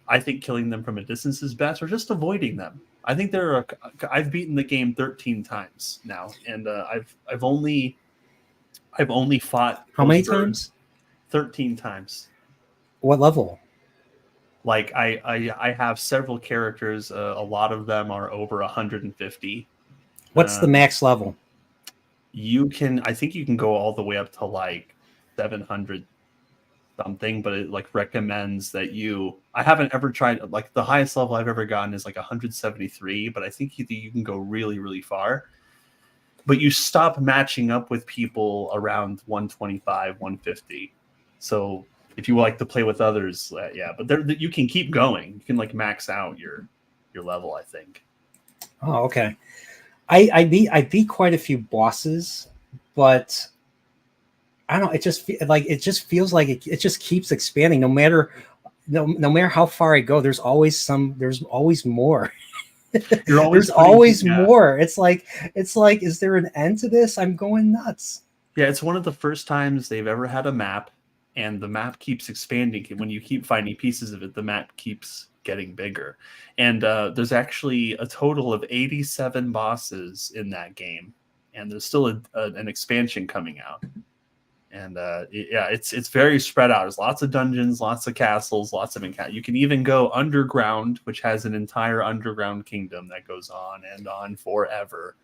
I think killing them from a distance is best, or just avoiding them. I think I've beaten the game 13 times now, and I've only fought. How many times? 13 times. What level? Like I have several characters. A lot of them are over 150. What's the max level? I think you can go all the way up to like 700 something, but it like recommends that I haven't ever tried, like the highest level I've ever gotten is like 173, but I think you can go really, really far. But you stop matching up with people around 125, 150. So if you like to play with others, but you can keep going. You can like max out your level, I think. Oh, okay. I beat quite a few bosses, but I don't know. It just feels like it just keeps expanding. No matter how far I go, there's always more. There's always more. It's like, is there an end to this? I'm going nuts. Yeah, it's one of the first times they've ever had a map, and the map keeps expanding. When you keep finding pieces of it, the map keeps getting bigger. And there's actually a total of 87 bosses in that game, and there's still an expansion coming out. And it's very spread out. There's lots of dungeons, lots of castles, lots of encounters. You can even go underground, which has an entire underground kingdom that goes on and on forever.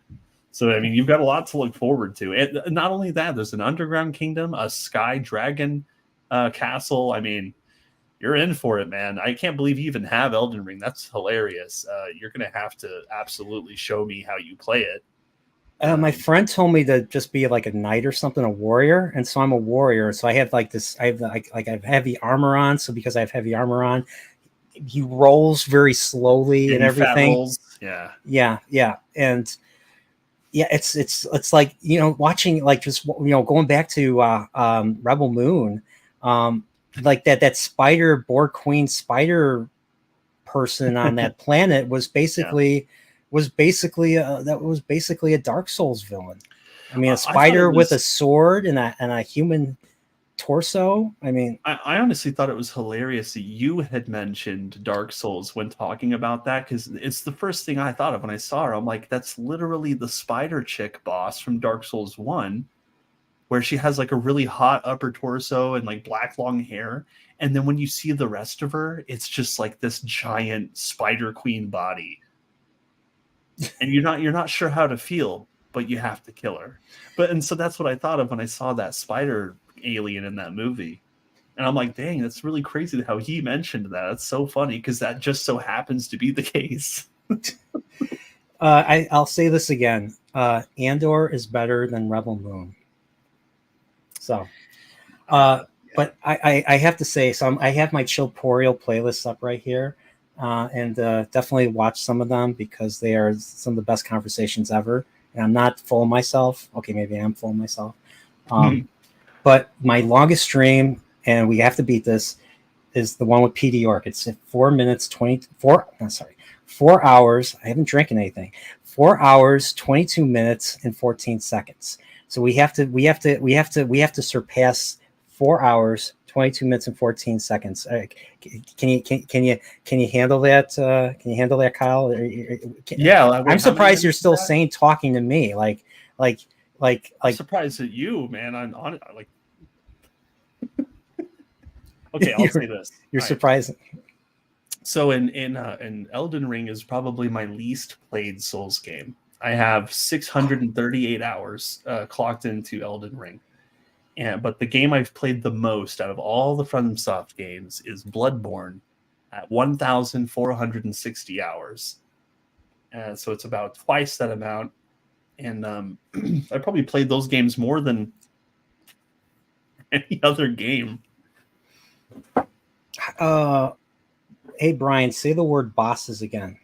So, I mean, you've got a lot to look forward to. And not only that, there's an underground kingdom, a sky dragon Castle. I mean, you're in for it, man. I can't believe you even have Elden Ring. That's hilarious. You're gonna have to absolutely show me how you play it. My friend told me to just be like a knight or something, a warrior, and so I'm a warrior. So I have like this. I have like I have heavy armor on. So because I have heavy armor on, he rolls very slowly and everything. Rolls. Yeah, and yeah, it's like, you know, watching, like, just, you know, going back to Rebel Moon, like that spider Borg Queen spider person on that planet was basically that was basically a Dark Souls villain. I mean, a spider with a sword and a human torso. I mean, I honestly thought it was hilarious that you had mentioned Dark Souls when talking about that, because it's the first thing I thought of when I saw her. I'm like, that's literally the spider chick boss from Dark Souls 1, where she has like a really hot upper torso and like black long hair. And then when you see the rest of her, it's just like this giant spider queen body. And you're not sure how to feel, but you have to kill her. And so that's what I thought of when I saw that spider alien in that movie. And I'm like, dang, that's really crazy how he mentioned that. It's so funny because that just so happens to be the case. I'll say this again. Andor is better than Rebel Moon. So, but I have to say, I have my Chillporeal playlists up right here, and definitely watch some of them because they are some of the best conversations ever. And I'm not full of myself. Okay, maybe I am full of myself. But my longest stream, and we have to beat this, is the one with PD York. It's 4 minutes 24. I'm sorry, 4 hours. I haven't drinking anything. 4 hours, 22 minutes, and 14 seconds. So we have to surpass 4 hours, 22 minutes, and 14 seconds. Can you handle that? Can you handle that, Kyle? Yeah, I'm surprised you're still sane talking to me. Like I'm surprised at you, man. I'm on it. Like, okay, I'll say this. You're surprising. So in Elden Ring is probably my least played Souls game. I have 638 hours clocked into Elden Ring. But the game I've played the most out of all the FromSoft games is Bloodborne at 1,460 hours. So it's about twice that amount. And I probably played those games more than any other game. Hey, Brian, say the word bosses again.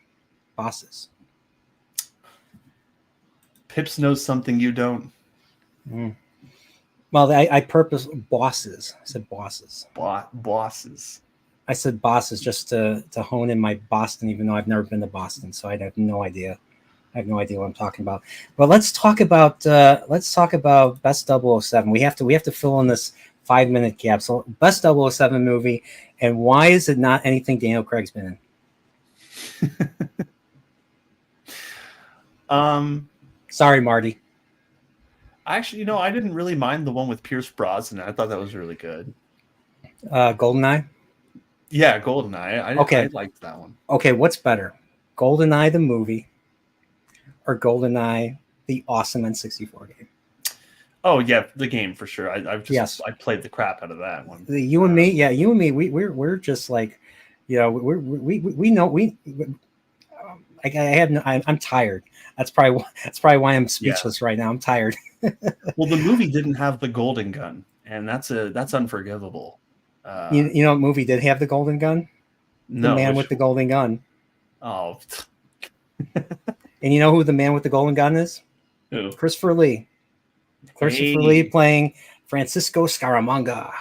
Bosses. Pips knows something you don't. Well, I purpose bosses. I said bosses. Bosses. I said bosses just to hone in my Boston, even though I've never been to Boston, so I have no idea. I have no idea what I'm talking about. But let's talk about best 007. We have to fill in this 5-minute gap. So best 007 movie, and why is it not anything Daniel Craig's been in? Sorry, Marty. Actually, I didn't really mind the one with Pierce Brosnan. I thought that was really good. GoldenEye? Yeah, GoldenEye. I liked that one. Okay, what's better? GoldenEye the movie or GoldenEye the awesome N64 game? Oh yeah, the game for sure. I played the crap out of that one. You and me, we're just like, we know I'm tired. That's probably why I'm speechless right now. I'm tired. Well, the movie didn't have the golden gun, and that's unforgivable. You know what movie did have the golden gun? The Man with the Golden Gun. Oh. And you know who the man with the golden gun is? Who? Christopher Lee. Christopher Lee playing Francisco Scaramanga.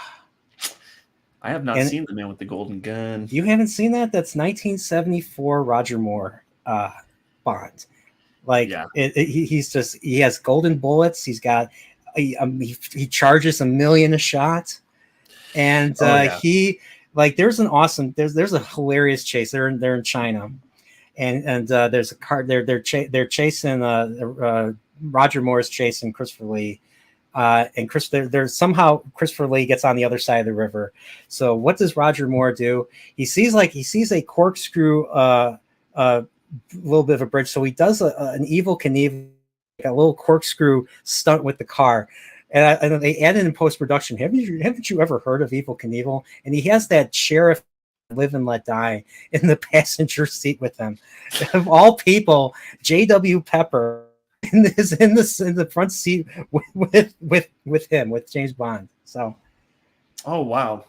I have not seen the Man with the Golden Gun. You haven't seen that? That's 1974 Roger Moore Bond. Like, he has golden bullets. He's got he charges $1 million a shot, and there's a hilarious chase. They're in China, and there's a car. They're chasing Roger Moore's chasing Christopher Lee. And there's somehow Christopher Lee gets on the other side of the river. So what does Roger Moore do? He sees a corkscrew, a little bit of a bridge. So he does an Evil Knievel, a little corkscrew stunt with the car, And they added in post-production, haven't you ever heard of Evel Knievel? And he has that sheriff Live and Let Die in the passenger seat with them. Of all people, J.W. Pepper is in the front seat with him, with James Bond. So, oh wow,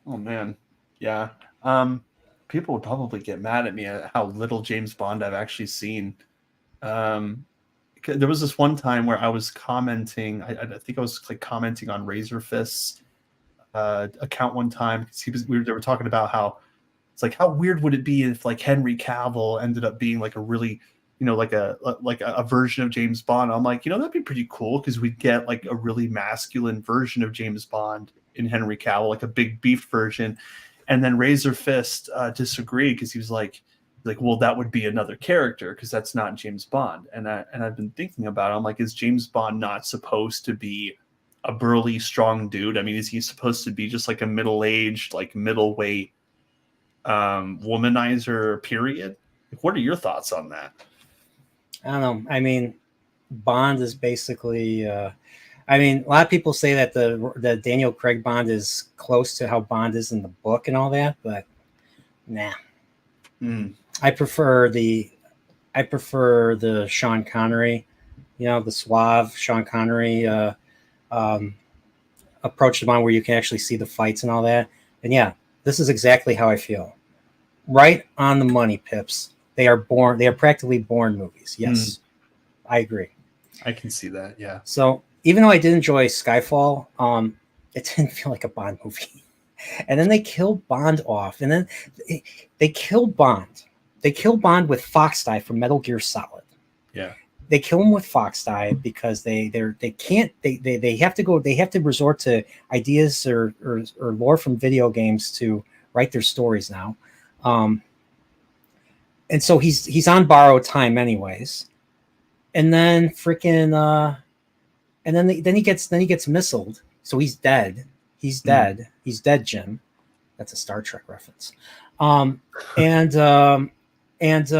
oh man, yeah. People would probably get mad at me at how little James Bond I've actually seen. There was this one time where I was commenting. I think I was like commenting on Razor Fist's account one time because they were talking about how it's like how weird would it be if like Henry Cavill ended up being like a really like a version of James Bond. I'm like, that'd be pretty cool because we'd get like a really masculine version of James Bond in Henry Cavill, like a big beef version. And then Razor Fist disagreed because he was like, well, that would be another character because that's not James Bond. And I've been thinking about it. I'm like, is James Bond not supposed to be a burly, strong dude? I mean, is he supposed to be just like a middle-aged, like middleweight womanizer? Period. What are your thoughts on that? I don't know. I mean, Bond is basically. I mean, a lot of people say that the Daniel Craig Bond is close to how Bond is in the book and all that, but nah. I prefer the Sean Connery, the suave Sean Connery approach to Bond, where you can actually see the fights and all that. And yeah, this is exactly how I feel. Right on the money, Pips. They are practically born movies. Yes, I agree. I can see that. Yeah. So even though I did enjoy Skyfall, it didn't feel like a Bond movie. And then they kill Bond off, and then they kill Bond. They kill Bond with Foxdie from Metal Gear Solid. Yeah. They kill him with Foxdie because they have to resort to ideas or lore from video games to write their stories now. And so he's on borrowed time anyways. And then freaking and then he gets missiled. So he's dead. He's dead. He's dead, Jim. That's a Star Trek reference. What was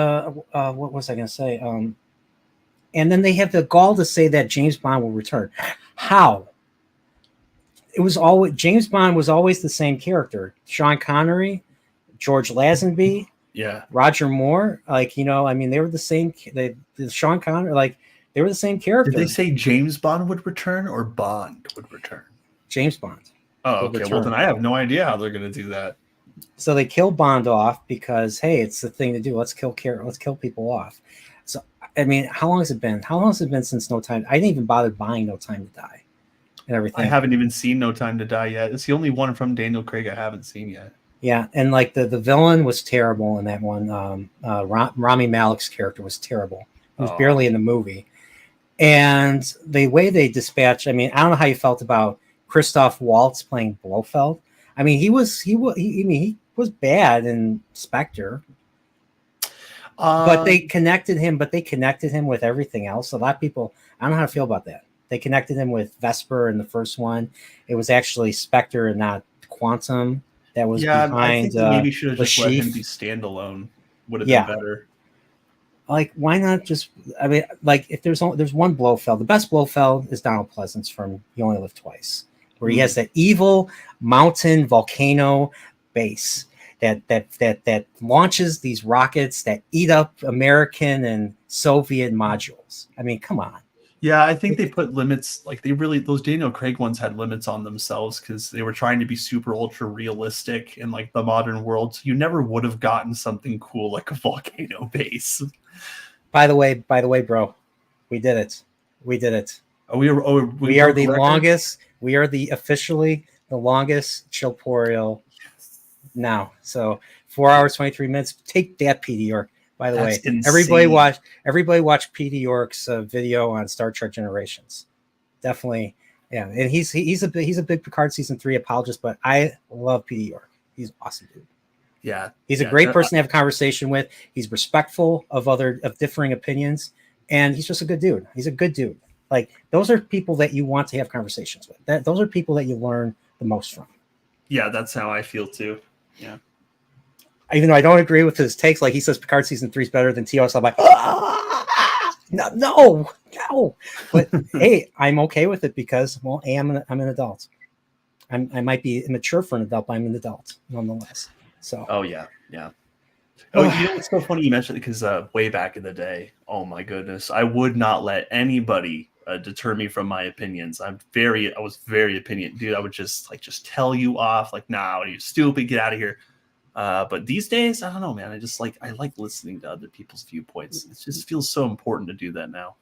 I going to say? And then they have the gall to say that James Bond will return. How? It was always James Bond was always the same character. Sean Connery, George Lazenby, Roger Moore. Like, I mean, they were the same. The Sean Connery, like, they were the same character. Did they say James Bond would return or Bond would return? James Bond. Oh, okay. Well, then I have no idea how they're going to do that. So they kill Bond off because, hey, it's the thing to do. Let's kill people off. So, I mean, how long has it been? How long has it been since No Time? I didn't even bother buying No Time to Die and everything. I haven't even seen No Time to Die yet. It's the only one from Daniel Craig I haven't seen yet. Yeah, and like the villain was terrible in that one. Rami Malek's character was terrible. He was barely in the movie. And the way they dispatched, I mean, I don't know how you felt about Christoph Waltz playing Blofeld. I mean, he was bad in Spectre. But they connected him with everything else. A lot of people, I don't know how to feel about that. They connected him with Vesper in the first one. It was actually Spectre and not Quantum that was behind. I think maybe should have just let him be standalone. Would have been better. Like, why not just? I mean, like, if there's one Blofeld, the best Blofeld is Donald Pleasance from You Only Live Twice, where he has that evil mountain volcano base that launches these rockets that eat up American and Soviet modules. I mean, come on. Yeah, I think they put limits. Like, those Daniel Craig ones had limits on themselves because they were trying to be super ultra realistic in like the modern world. So you never would have gotten something cool like a volcano base. By the way, bro, we did it. We did it. We are the longest. We are officially the longest Chillporeal now. So 4 hours 23 minutes. Take that, Petey York. By the way, insane. everybody watch Petey York's video on Star Trek Generations. Definitely, yeah. And he's a big Picard season 3 apologist, but I love Petey York. He's an awesome dude. Yeah, he's a great person to have a conversation with. He's respectful of differing opinions, and he's just a good dude. He's a good dude. Like, those are people that you want to have conversations with. Those are people that you learn the most from. Yeah, that's how I feel too. Yeah. Even though I don't agree with his takes, like he says Picard season 3 is better than TOS, I'm like, No, no, no. But hey, I'm okay with it because, well, A, I'm an adult. I might be immature for an adult, but I'm an adult nonetheless. So, Oh yeah, yeah. Oh, you know what's so funny you mentioned it because way back in the day, oh my goodness, I would not let anybody deter me from my opinions. I was very opinion, dude. I would just tell you off, like, nah, are you stupid? Get out of here. But these days, I don't know, man. I like listening to other people's viewpoints. It just feels so important to do that now.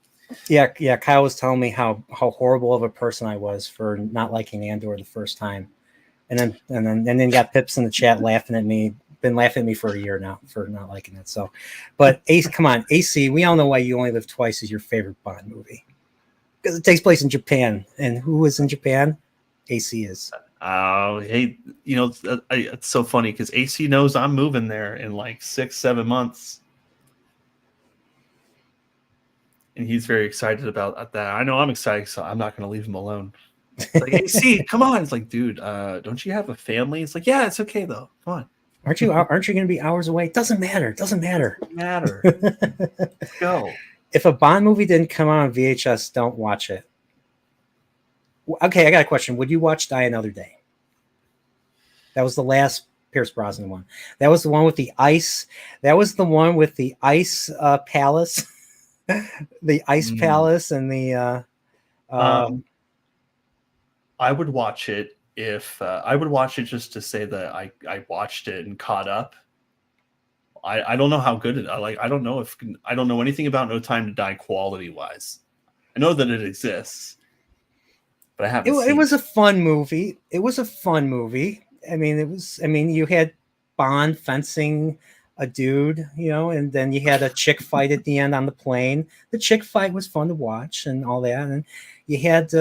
yeah. Kyle was telling me how horrible of a person I was for not liking Andor the first time, and then got Pips in the chat laughing at me. Been laughing at me for a year now for not liking it. So, but Ace, come on, AC. We all know why You Only Live Twice is your favorite Bond movie because it takes place in Japan, and who is in Japan? AC is. Hey, it's so funny because AC knows I'm moving there in like 6-7 months. And he's very excited about that. I know I'm excited, so I'm not going to leave him alone. It's like, AC, come on. It's like, dude, don't you have a family? It's like, yeah, it's okay, though. Come on. Aren't you going to be hours away? Doesn't matter. Doesn't matter. Let's go. If a Bond movie didn't come out on VHS, don't watch it. Okay, I got a question. Would you watch Die Another Day? That was the last Pierce Brosnan one. That was the one with the ice. That was the one with the ice palace. The ice palace and the I would watch it if I would watch it just to say that I watched it and caught up. I don't know how good it I don't know anything about No Time to Die quality wise. I know that it exists, but I haven't seen it was a fun movie. It was a fun movie. I mean, you had Bond fencing a dude, and then you had a chick fight at the end on the plane. The chick fight was fun to watch and all that. And you had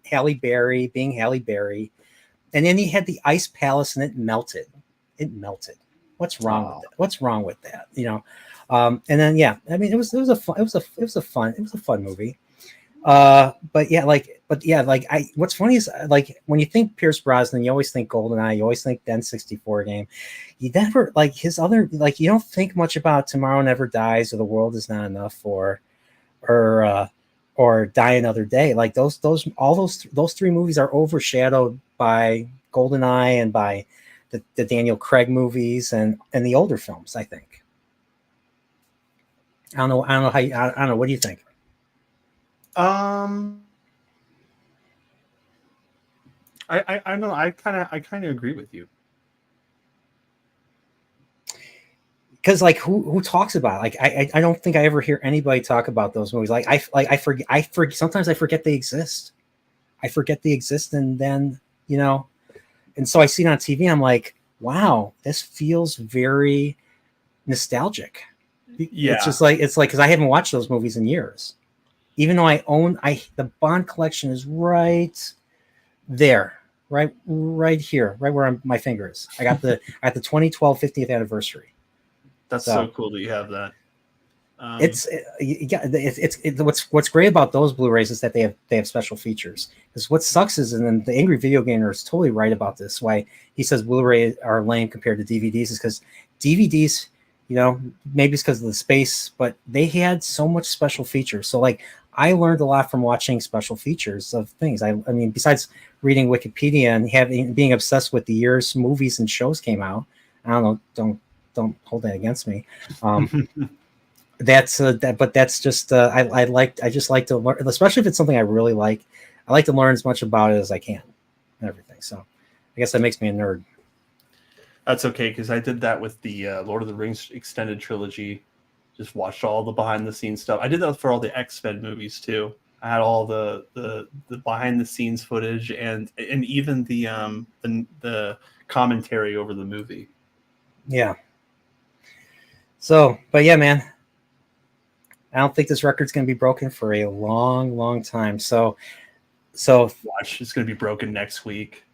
Halle Berry being Halle Berry, and then you had the ice palace and it melted. It melted. What's wrong with that? What's wrong with that? And then I mean, it was a fun movie. What's funny is when you think Pierce Brosnan, you always think GoldenEye, you always think Den 64 game. You never his other you don't think much about Tomorrow Never Dies or The World Is Not Enough or Die Another Day. Like those three movies are overshadowed by GoldenEye and by the Daniel Craig movies and the older films. I think. I don't know. I don't know. What do you think? I don't know. I kind of agree with you. Because who talks about it? I don't think I ever hear anybody talk about those movies. I forget sometimes I forget they exist. I forget they exist, and then and so I see it on TV. I'm like, wow, this feels very nostalgic. Yeah, it's like because I haven't watched those movies in years. Even though the Bond collection is right there, right here, right where my finger is. I got the 2012 50th anniversary. That's so cool that you have that. What's great about those Blu-rays is that they have special features. Because what sucks is, and then the Angry Video Gamer is totally right about this. Why he says Blu-ray are lame compared to DVDs is because DVDs, maybe it's because of the space, but they had so much special features. So I learned a lot from watching special features of things. I mean, besides reading Wikipedia and being obsessed with the years movies and shows came out. I don't know. Don't hold that against me. That's but that's just I just like to learn, especially if it's something I really like. I like to learn as much about it as I can and everything. So I guess that makes me a nerd. That's okay, because I did that with the Lord of the Rings extended trilogy. Just watched all the behind the scenes stuff. I did that for all the X-Men movies too. I had all the behind the scenes footage and even the commentary over the movie. Yeah. So, but yeah, man, I don't think this record's going to be broken for a long, long time. So watch, it's going to be broken next week.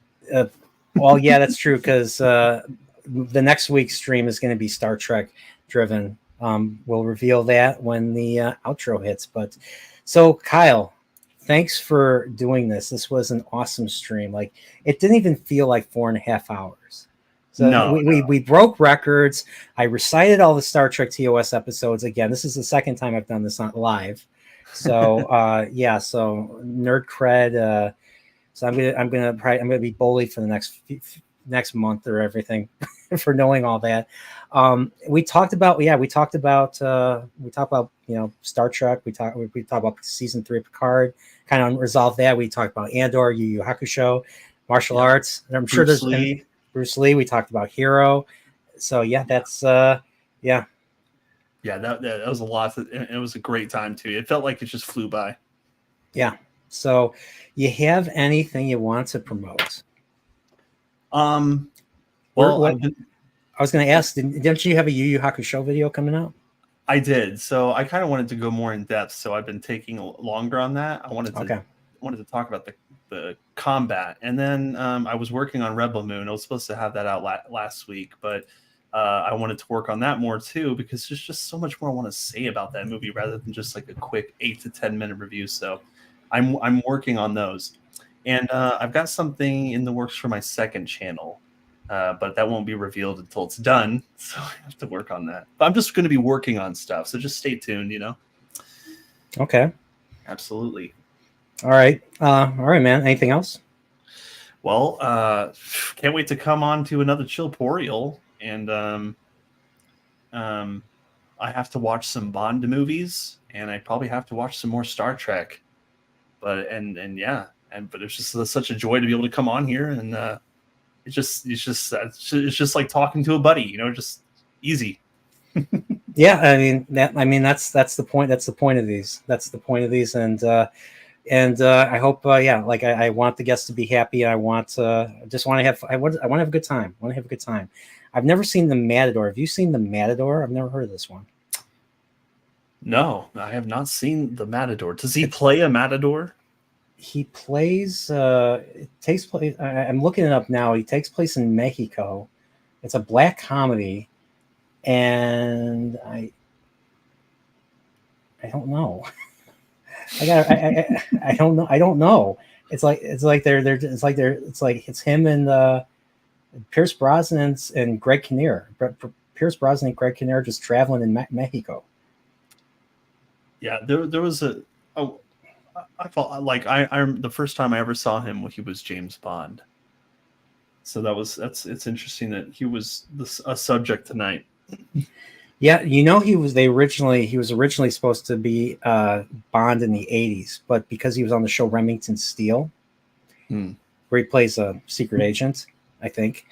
Well, yeah, that's true, because the next week's stream is going to be Star Trek driven. We'll reveal that when the outro hits. But so, Kyle, thanks for doing this. This was an awesome stream. It didn't even feel like 4.5 hours. So No, we broke records. I recited all the Star Trek TOS episodes again. This is the second time I've done this on live. So yeah, so nerd cred. So I'm gonna be bullied for the next month or everything for knowing all that. We talked about Star Trek. We talked about season 3 of Picard. Kind of unresolved that. We talked about Andor, Yu Yu Hakusho, martial arts. And I'm sure there's Bruce Lee. We talked about Hero. So yeah, that's yeah. Yeah, that was a lot. It was a great time too. It felt like it just flew by. Yeah. So, you have anything you want to promote? Well, I was going to ask, didn't you have a Yu Yu Hakusho video coming out? I did. So I kind of wanted to go more in depth. So I've been taking longer on that. I wanted to talk about the combat, and then I was working on Rebel Moon. I was supposed to have that out last week, but I wanted to work on that more too because there's just so much more I want to say about that movie rather than just like a quick 8 to 10 minute review. So I'm working on those, and I've got something in the works for my second channel, but that won't be revealed until it's done. So I have to work on that. But I'm just going to be working on stuff, so just stay tuned. Okay. Absolutely. All right, man. Anything else? Well, can't wait to come on to another Chillporeal, and I have to watch some Bond movies, and I probably have to watch some more Star Trek. But it's just such a joy to be able to come on here, and it's just like talking to a buddy, just easy. Yeah, that's the point. That's the point of these. That's the point of these, and I hope I want the guests to be happy. I want to have a good time. I want to have a good time. I've never seen The Matador. Have you seen The Matador? I've never heard of this one. No, I have not seen The Matador. Does he play a matador? He plays. It takes place. I'm looking it up now. He takes place in Mexico. It's a black comedy, and I don't know. I don't know. It's him and Pierce Brosnan and Greg Kinnear. Pierce Brosnan and Greg Kinnear just traveling in Mexico. Yeah, there was I felt like I'm the first time I ever saw him, he was James Bond. So it's interesting that he was a subject tonight. Yeah, he was originally supposed to be Bond in the 80s, but because he was on the show Remington Steele, where he plays a secret agent, I think.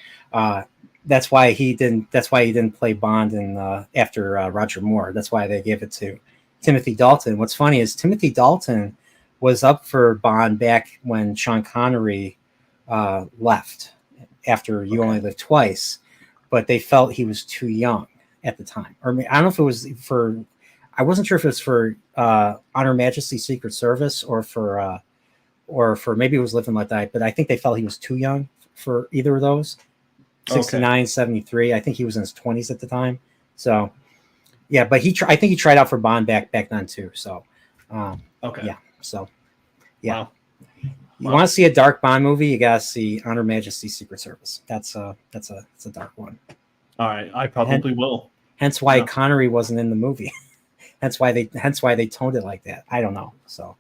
That's why he didn't play Bond in after Roger Moore. That's why they gave it to Timothy Dalton. What's funny is Timothy Dalton was up for Bond back when Sean Connery left after You Only Live Twice, but they felt he was too young at the time. Or I don't know if it was I wasn't sure if it was for On Her Majesty's Secret Service or for maybe it was Live and Let Die, but I think they felt he was too young for either of those. 69, 73. I think he was in his 20s at the time. So yeah, but I think he tried out for Bond back then too. So okay. Yeah. So yeah. Wow. You want to see a dark Bond movie, you gotta see On Her Majesty's Secret Service. That's a dark one. All right, I probably will. Hence why Connery wasn't in the movie. hence why they toned it like that. I don't know. So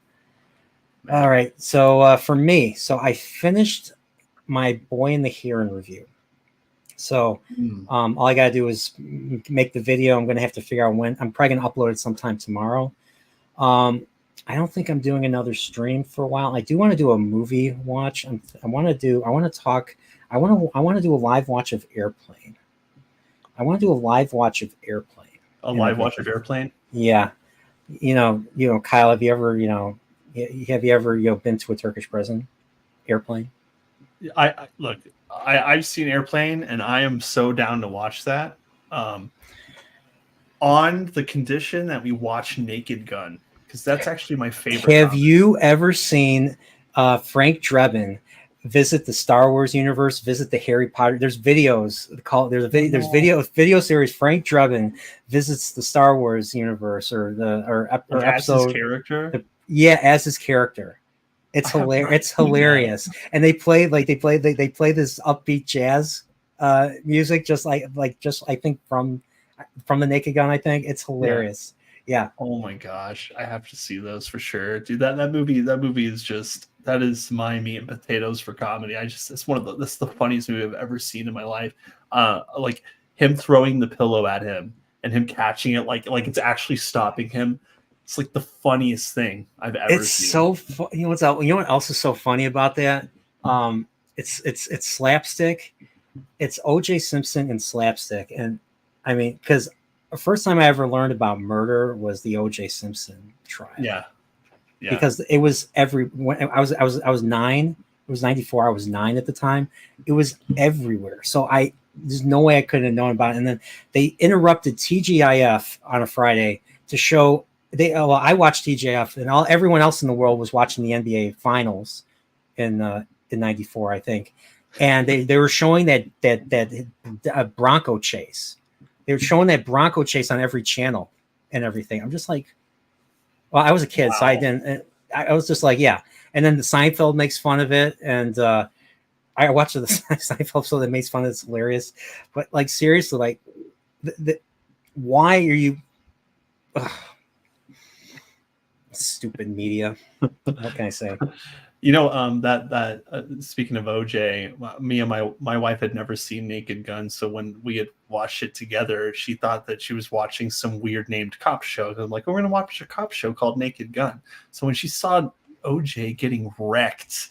all right. So for me, I finished my Boy in the Heron review. So all I gotta do is make the video. I'm gonna have to figure out when. I'm probably gonna upload it sometime tomorrow. I don't think I'm doing another stream for a while. I do want to do a movie watch. I want to do a live watch of Airplane. I want to do a live watch of Airplane. A live watch of Airplane? Yeah. Kyle, have you ever been to a Turkish prison? Airplane? I've seen Airplane, and I am so down to watch that. On the condition that we watch Naked Gun, because that's actually my favorite. Have you ever seen Frank Drebin visit the Star Wars universe, visit the Harry Potter? There's videos there's video series. Frank Drebin visits the Star Wars universe or episode as his character. As his character. It's hilarious. It's hilarious. And they play this upbeat jazz music, just I think from the Naked Gun. I think it's hilarious. Yeah. Oh my gosh, I have to see those for sure, dude. That movie is just, that is my meat and potatoes for comedy. It's that's the funniest movie I've ever seen in my life. Like him throwing the pillow at him and him catching it like it's actually stopping him. It's like the funniest thing I've ever It's seen. so you know what else is so funny about that? It's slapstick. It's O.J. Simpson and slapstick, and I mean, because the first time I ever learned about murder was the O.J. Simpson trial. Yeah. Because it was when I was 9. It was 94. I was 9 at the time. It was everywhere. So there's no way I couldn't have known about it. And then they interrupted TGIF on a Friday to show I watched TGIF, and everyone else in the world was watching the NBA Finals in '94, I think. And they were showing that Bronco chase. They were showing that Bronco chase on every channel and everything. I'm just like, well, I was a kid, Wow. so I didn't. I was just like, yeah. And then the Seinfeld makes fun of it, and I watched the Seinfeld show that makes fun of it. It's hilarious. But like seriously, like, why are you? Ugh. Stupid media. What can I say? You know, speaking of OJ, me and my wife had never seen Naked Gun, so when we had watched it together, she thought that she was watching some weird named cop show. I'm like, we're gonna watch a cop show called Naked Gun. So when she saw OJ getting wrecked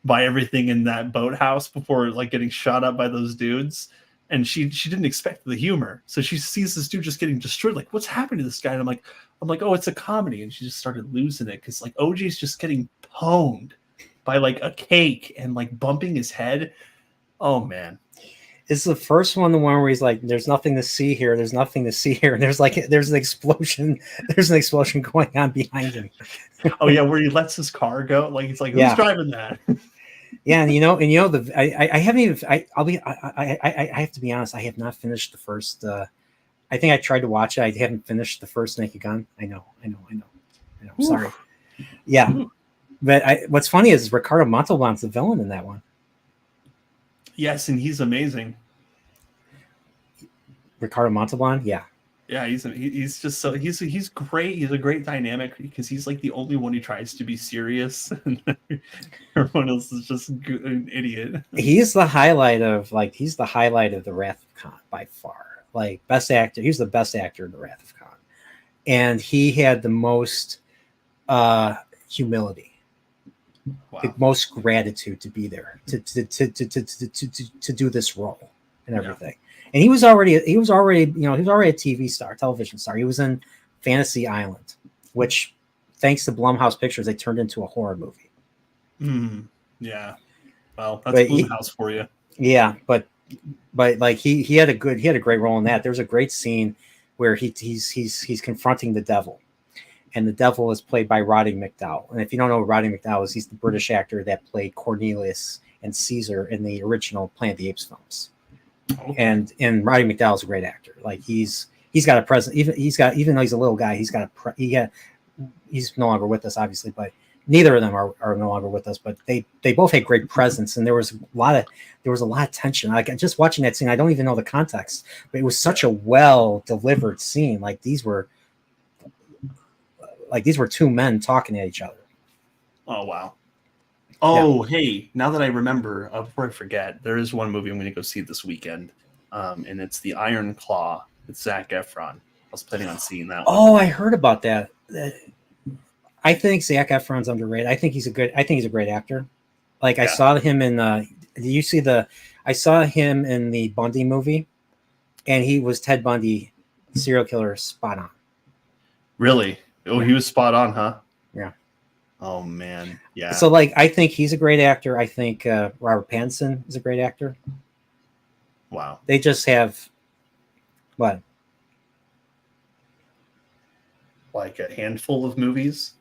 by everything in that boathouse before like getting shot up by those dudes, and she didn't expect the humor, so she sees this dude just getting destroyed. Like, what's happening to this guy? And I'm like, oh, it's a comedy, and she just started losing it because like OJ's just getting pwned by like a cake and like bumping his head. Oh man. It's the first one, the one where he's like, there's nothing to see here. There's nothing to see here. And there's an explosion. There's an explosion going on behind him. Oh yeah. Where he lets his car go. Like, it's like, who's driving that? Yeah. And I haven't even, I have to be honest. I have not finished the first, I think I tried to watch it. I haven't finished the first Naked Gun. I know. Sorry. Yeah. Ooh. But what's funny is Ricardo Montalban's the villain in that one. Yes, and he's amazing. Ricardo Montalban, yeah. Yeah, he's just so he's great. He's a great dynamic because he's like the only one who tries to be serious, and everyone else is just an idiot. He's the highlight of the Wrath of Khan by far. Like, best actor. He was the best actor in the Wrath of Khan, and he had the most humility. Wow. The most gratitude to be there to do this role and everything. Yeah. And he was already a TV star, television star. He was in Fantasy Island, which, thanks to Blumhouse Pictures, they turned into a horror movie. Yeah. Well, that's Blumhouse for you. Yeah, but like he had a great role in that. There's a great scene where he's confronting the devil. And the devil is played by Roddy McDowall. And if you don't know who Roddy McDowall is, he's the British actor that played Cornelius and Caesar in the original Planet of the Apes films. Okay. And Roddy McDowall's a great actor. Like, he's got a presence. Even though he's a little guy, he's no longer with us, obviously. But neither of them are no longer with us. But they both had great presence, and there was a lot of tension. Like, just watching that scene, I don't even know the context, but it was such a well delivered scene. Like, these were two men talking at each other. Oh, wow. Oh, yeah. Hey, now that I remember, before I forget, there is one movie I'm going to go see this weekend, and it's The Iron Claw with Zac Efron. I was planning on seeing that one. Oh, I heard about that. I think Zac Efron's underrated. I think he's a great actor. Like, yeah. I saw him in I saw him in the Bundy movie, and he was Ted Bundy, serial killer, spot on. Really? Oh, yeah. He was spot on, huh? Yeah. Oh, man. Yeah. So, like, I think he's a great actor. I think Robert Pattinson is a great actor. Wow. They just have what? Like a handful of movies?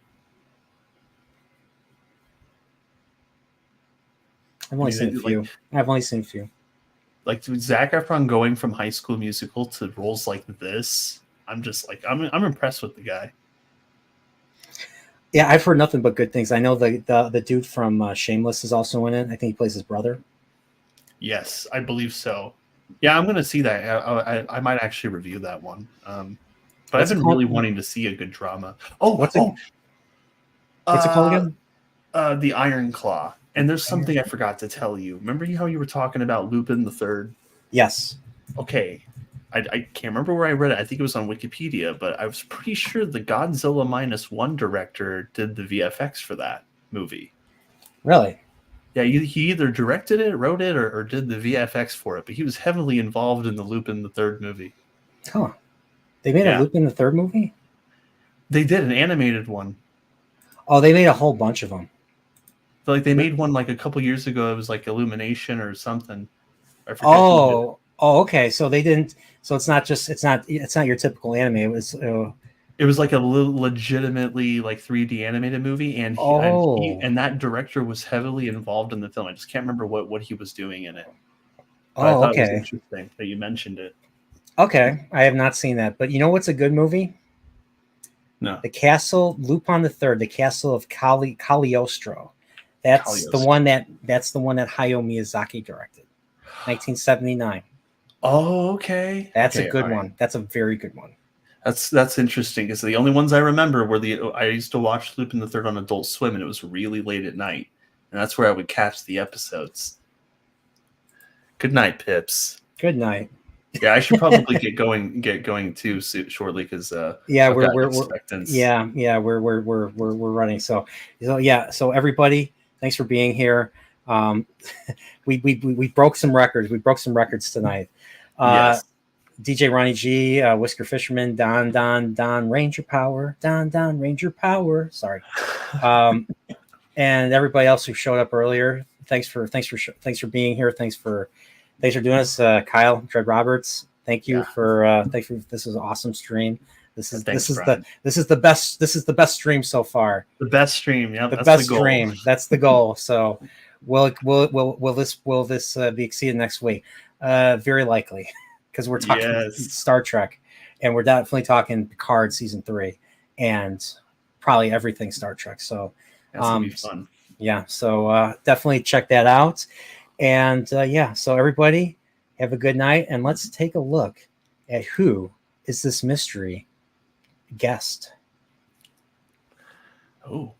I've only seen a few. Like, Zac Efron going from High School Musical to roles like this, I'm just like, I'm impressed with the guy. Yeah, I've heard nothing but good things. I know the dude from Shameless is also in it. I think he plays his brother. Yes, I believe so. Yeah, I'm gonna see that. I might actually review that one. But What's I've it been called? really wanting to see a good drama. Oh, What's it what's it called again? The Iron Claw. And there's something I forgot to tell you. Remember how you were talking about Lupin the Third? Yes. Okay. I can't remember where I read it. I think it was on Wikipedia, but I was pretty sure the Godzilla -1 director did the VFX for that movie. Really? Yeah, he either directed it, wrote it, or did the VFX for it, but he was heavily involved in the Lupin the Third movie. Huh. They made a Yeah. Lupin the Third movie? They did an animated one. Oh, they made a whole bunch of them. So, like they made one like a couple years ago. It was like Illumination or something. I forget who did it. Oh, okay. So they didn't. So it's not your typical anime. It was. It was like a legitimately like 3D animated movie, and Oh. that director was heavily involved in the film. I just can't remember what he was doing in it. But I Oh, thought it was okay. interesting that you mentioned it. Okay. I have not seen that, but you know what's a good movie? No, The Castle Lupin the Third, the Castle of Cagliostro. That's the Cagliostro. one that's the one that Hayao Miyazaki directed, 1979. Oh, okay. That's Okay, a good all right. one. That's a very good one. That's interesting because the only ones I remember were I used to watch Lupin the Third on Adult Swim, and it was really late at night, and that's where I would catch the episodes. Good night, Pips. Good night. Yeah, I should probably get going too shortly because Yeah, I've got we're expectants. we're running. So yeah. So everybody, thanks for being here. We broke some records. We broke some records tonight. Yes. DJ Ronnie G, Whisker Fisherman, Don Ranger Power, Don Ranger Power. Sorry, and everybody else who showed up earlier. Thanks for being here. Thanks for doing this, Kyle Dreadroberts. Thanks for this is an awesome stream. This is the best stream so far. The best stream, yeah. That's the stream. That's the goal. So will this be exceeded next week? Very likely. Because we're talking Star Trek, and we're definitely talking Picard season 3, and probably everything Star Trek. So that's gonna be fun. Yeah, so definitely check that out. And so everybody have a good night, and let's take a look at who is this mystery guest. Oh.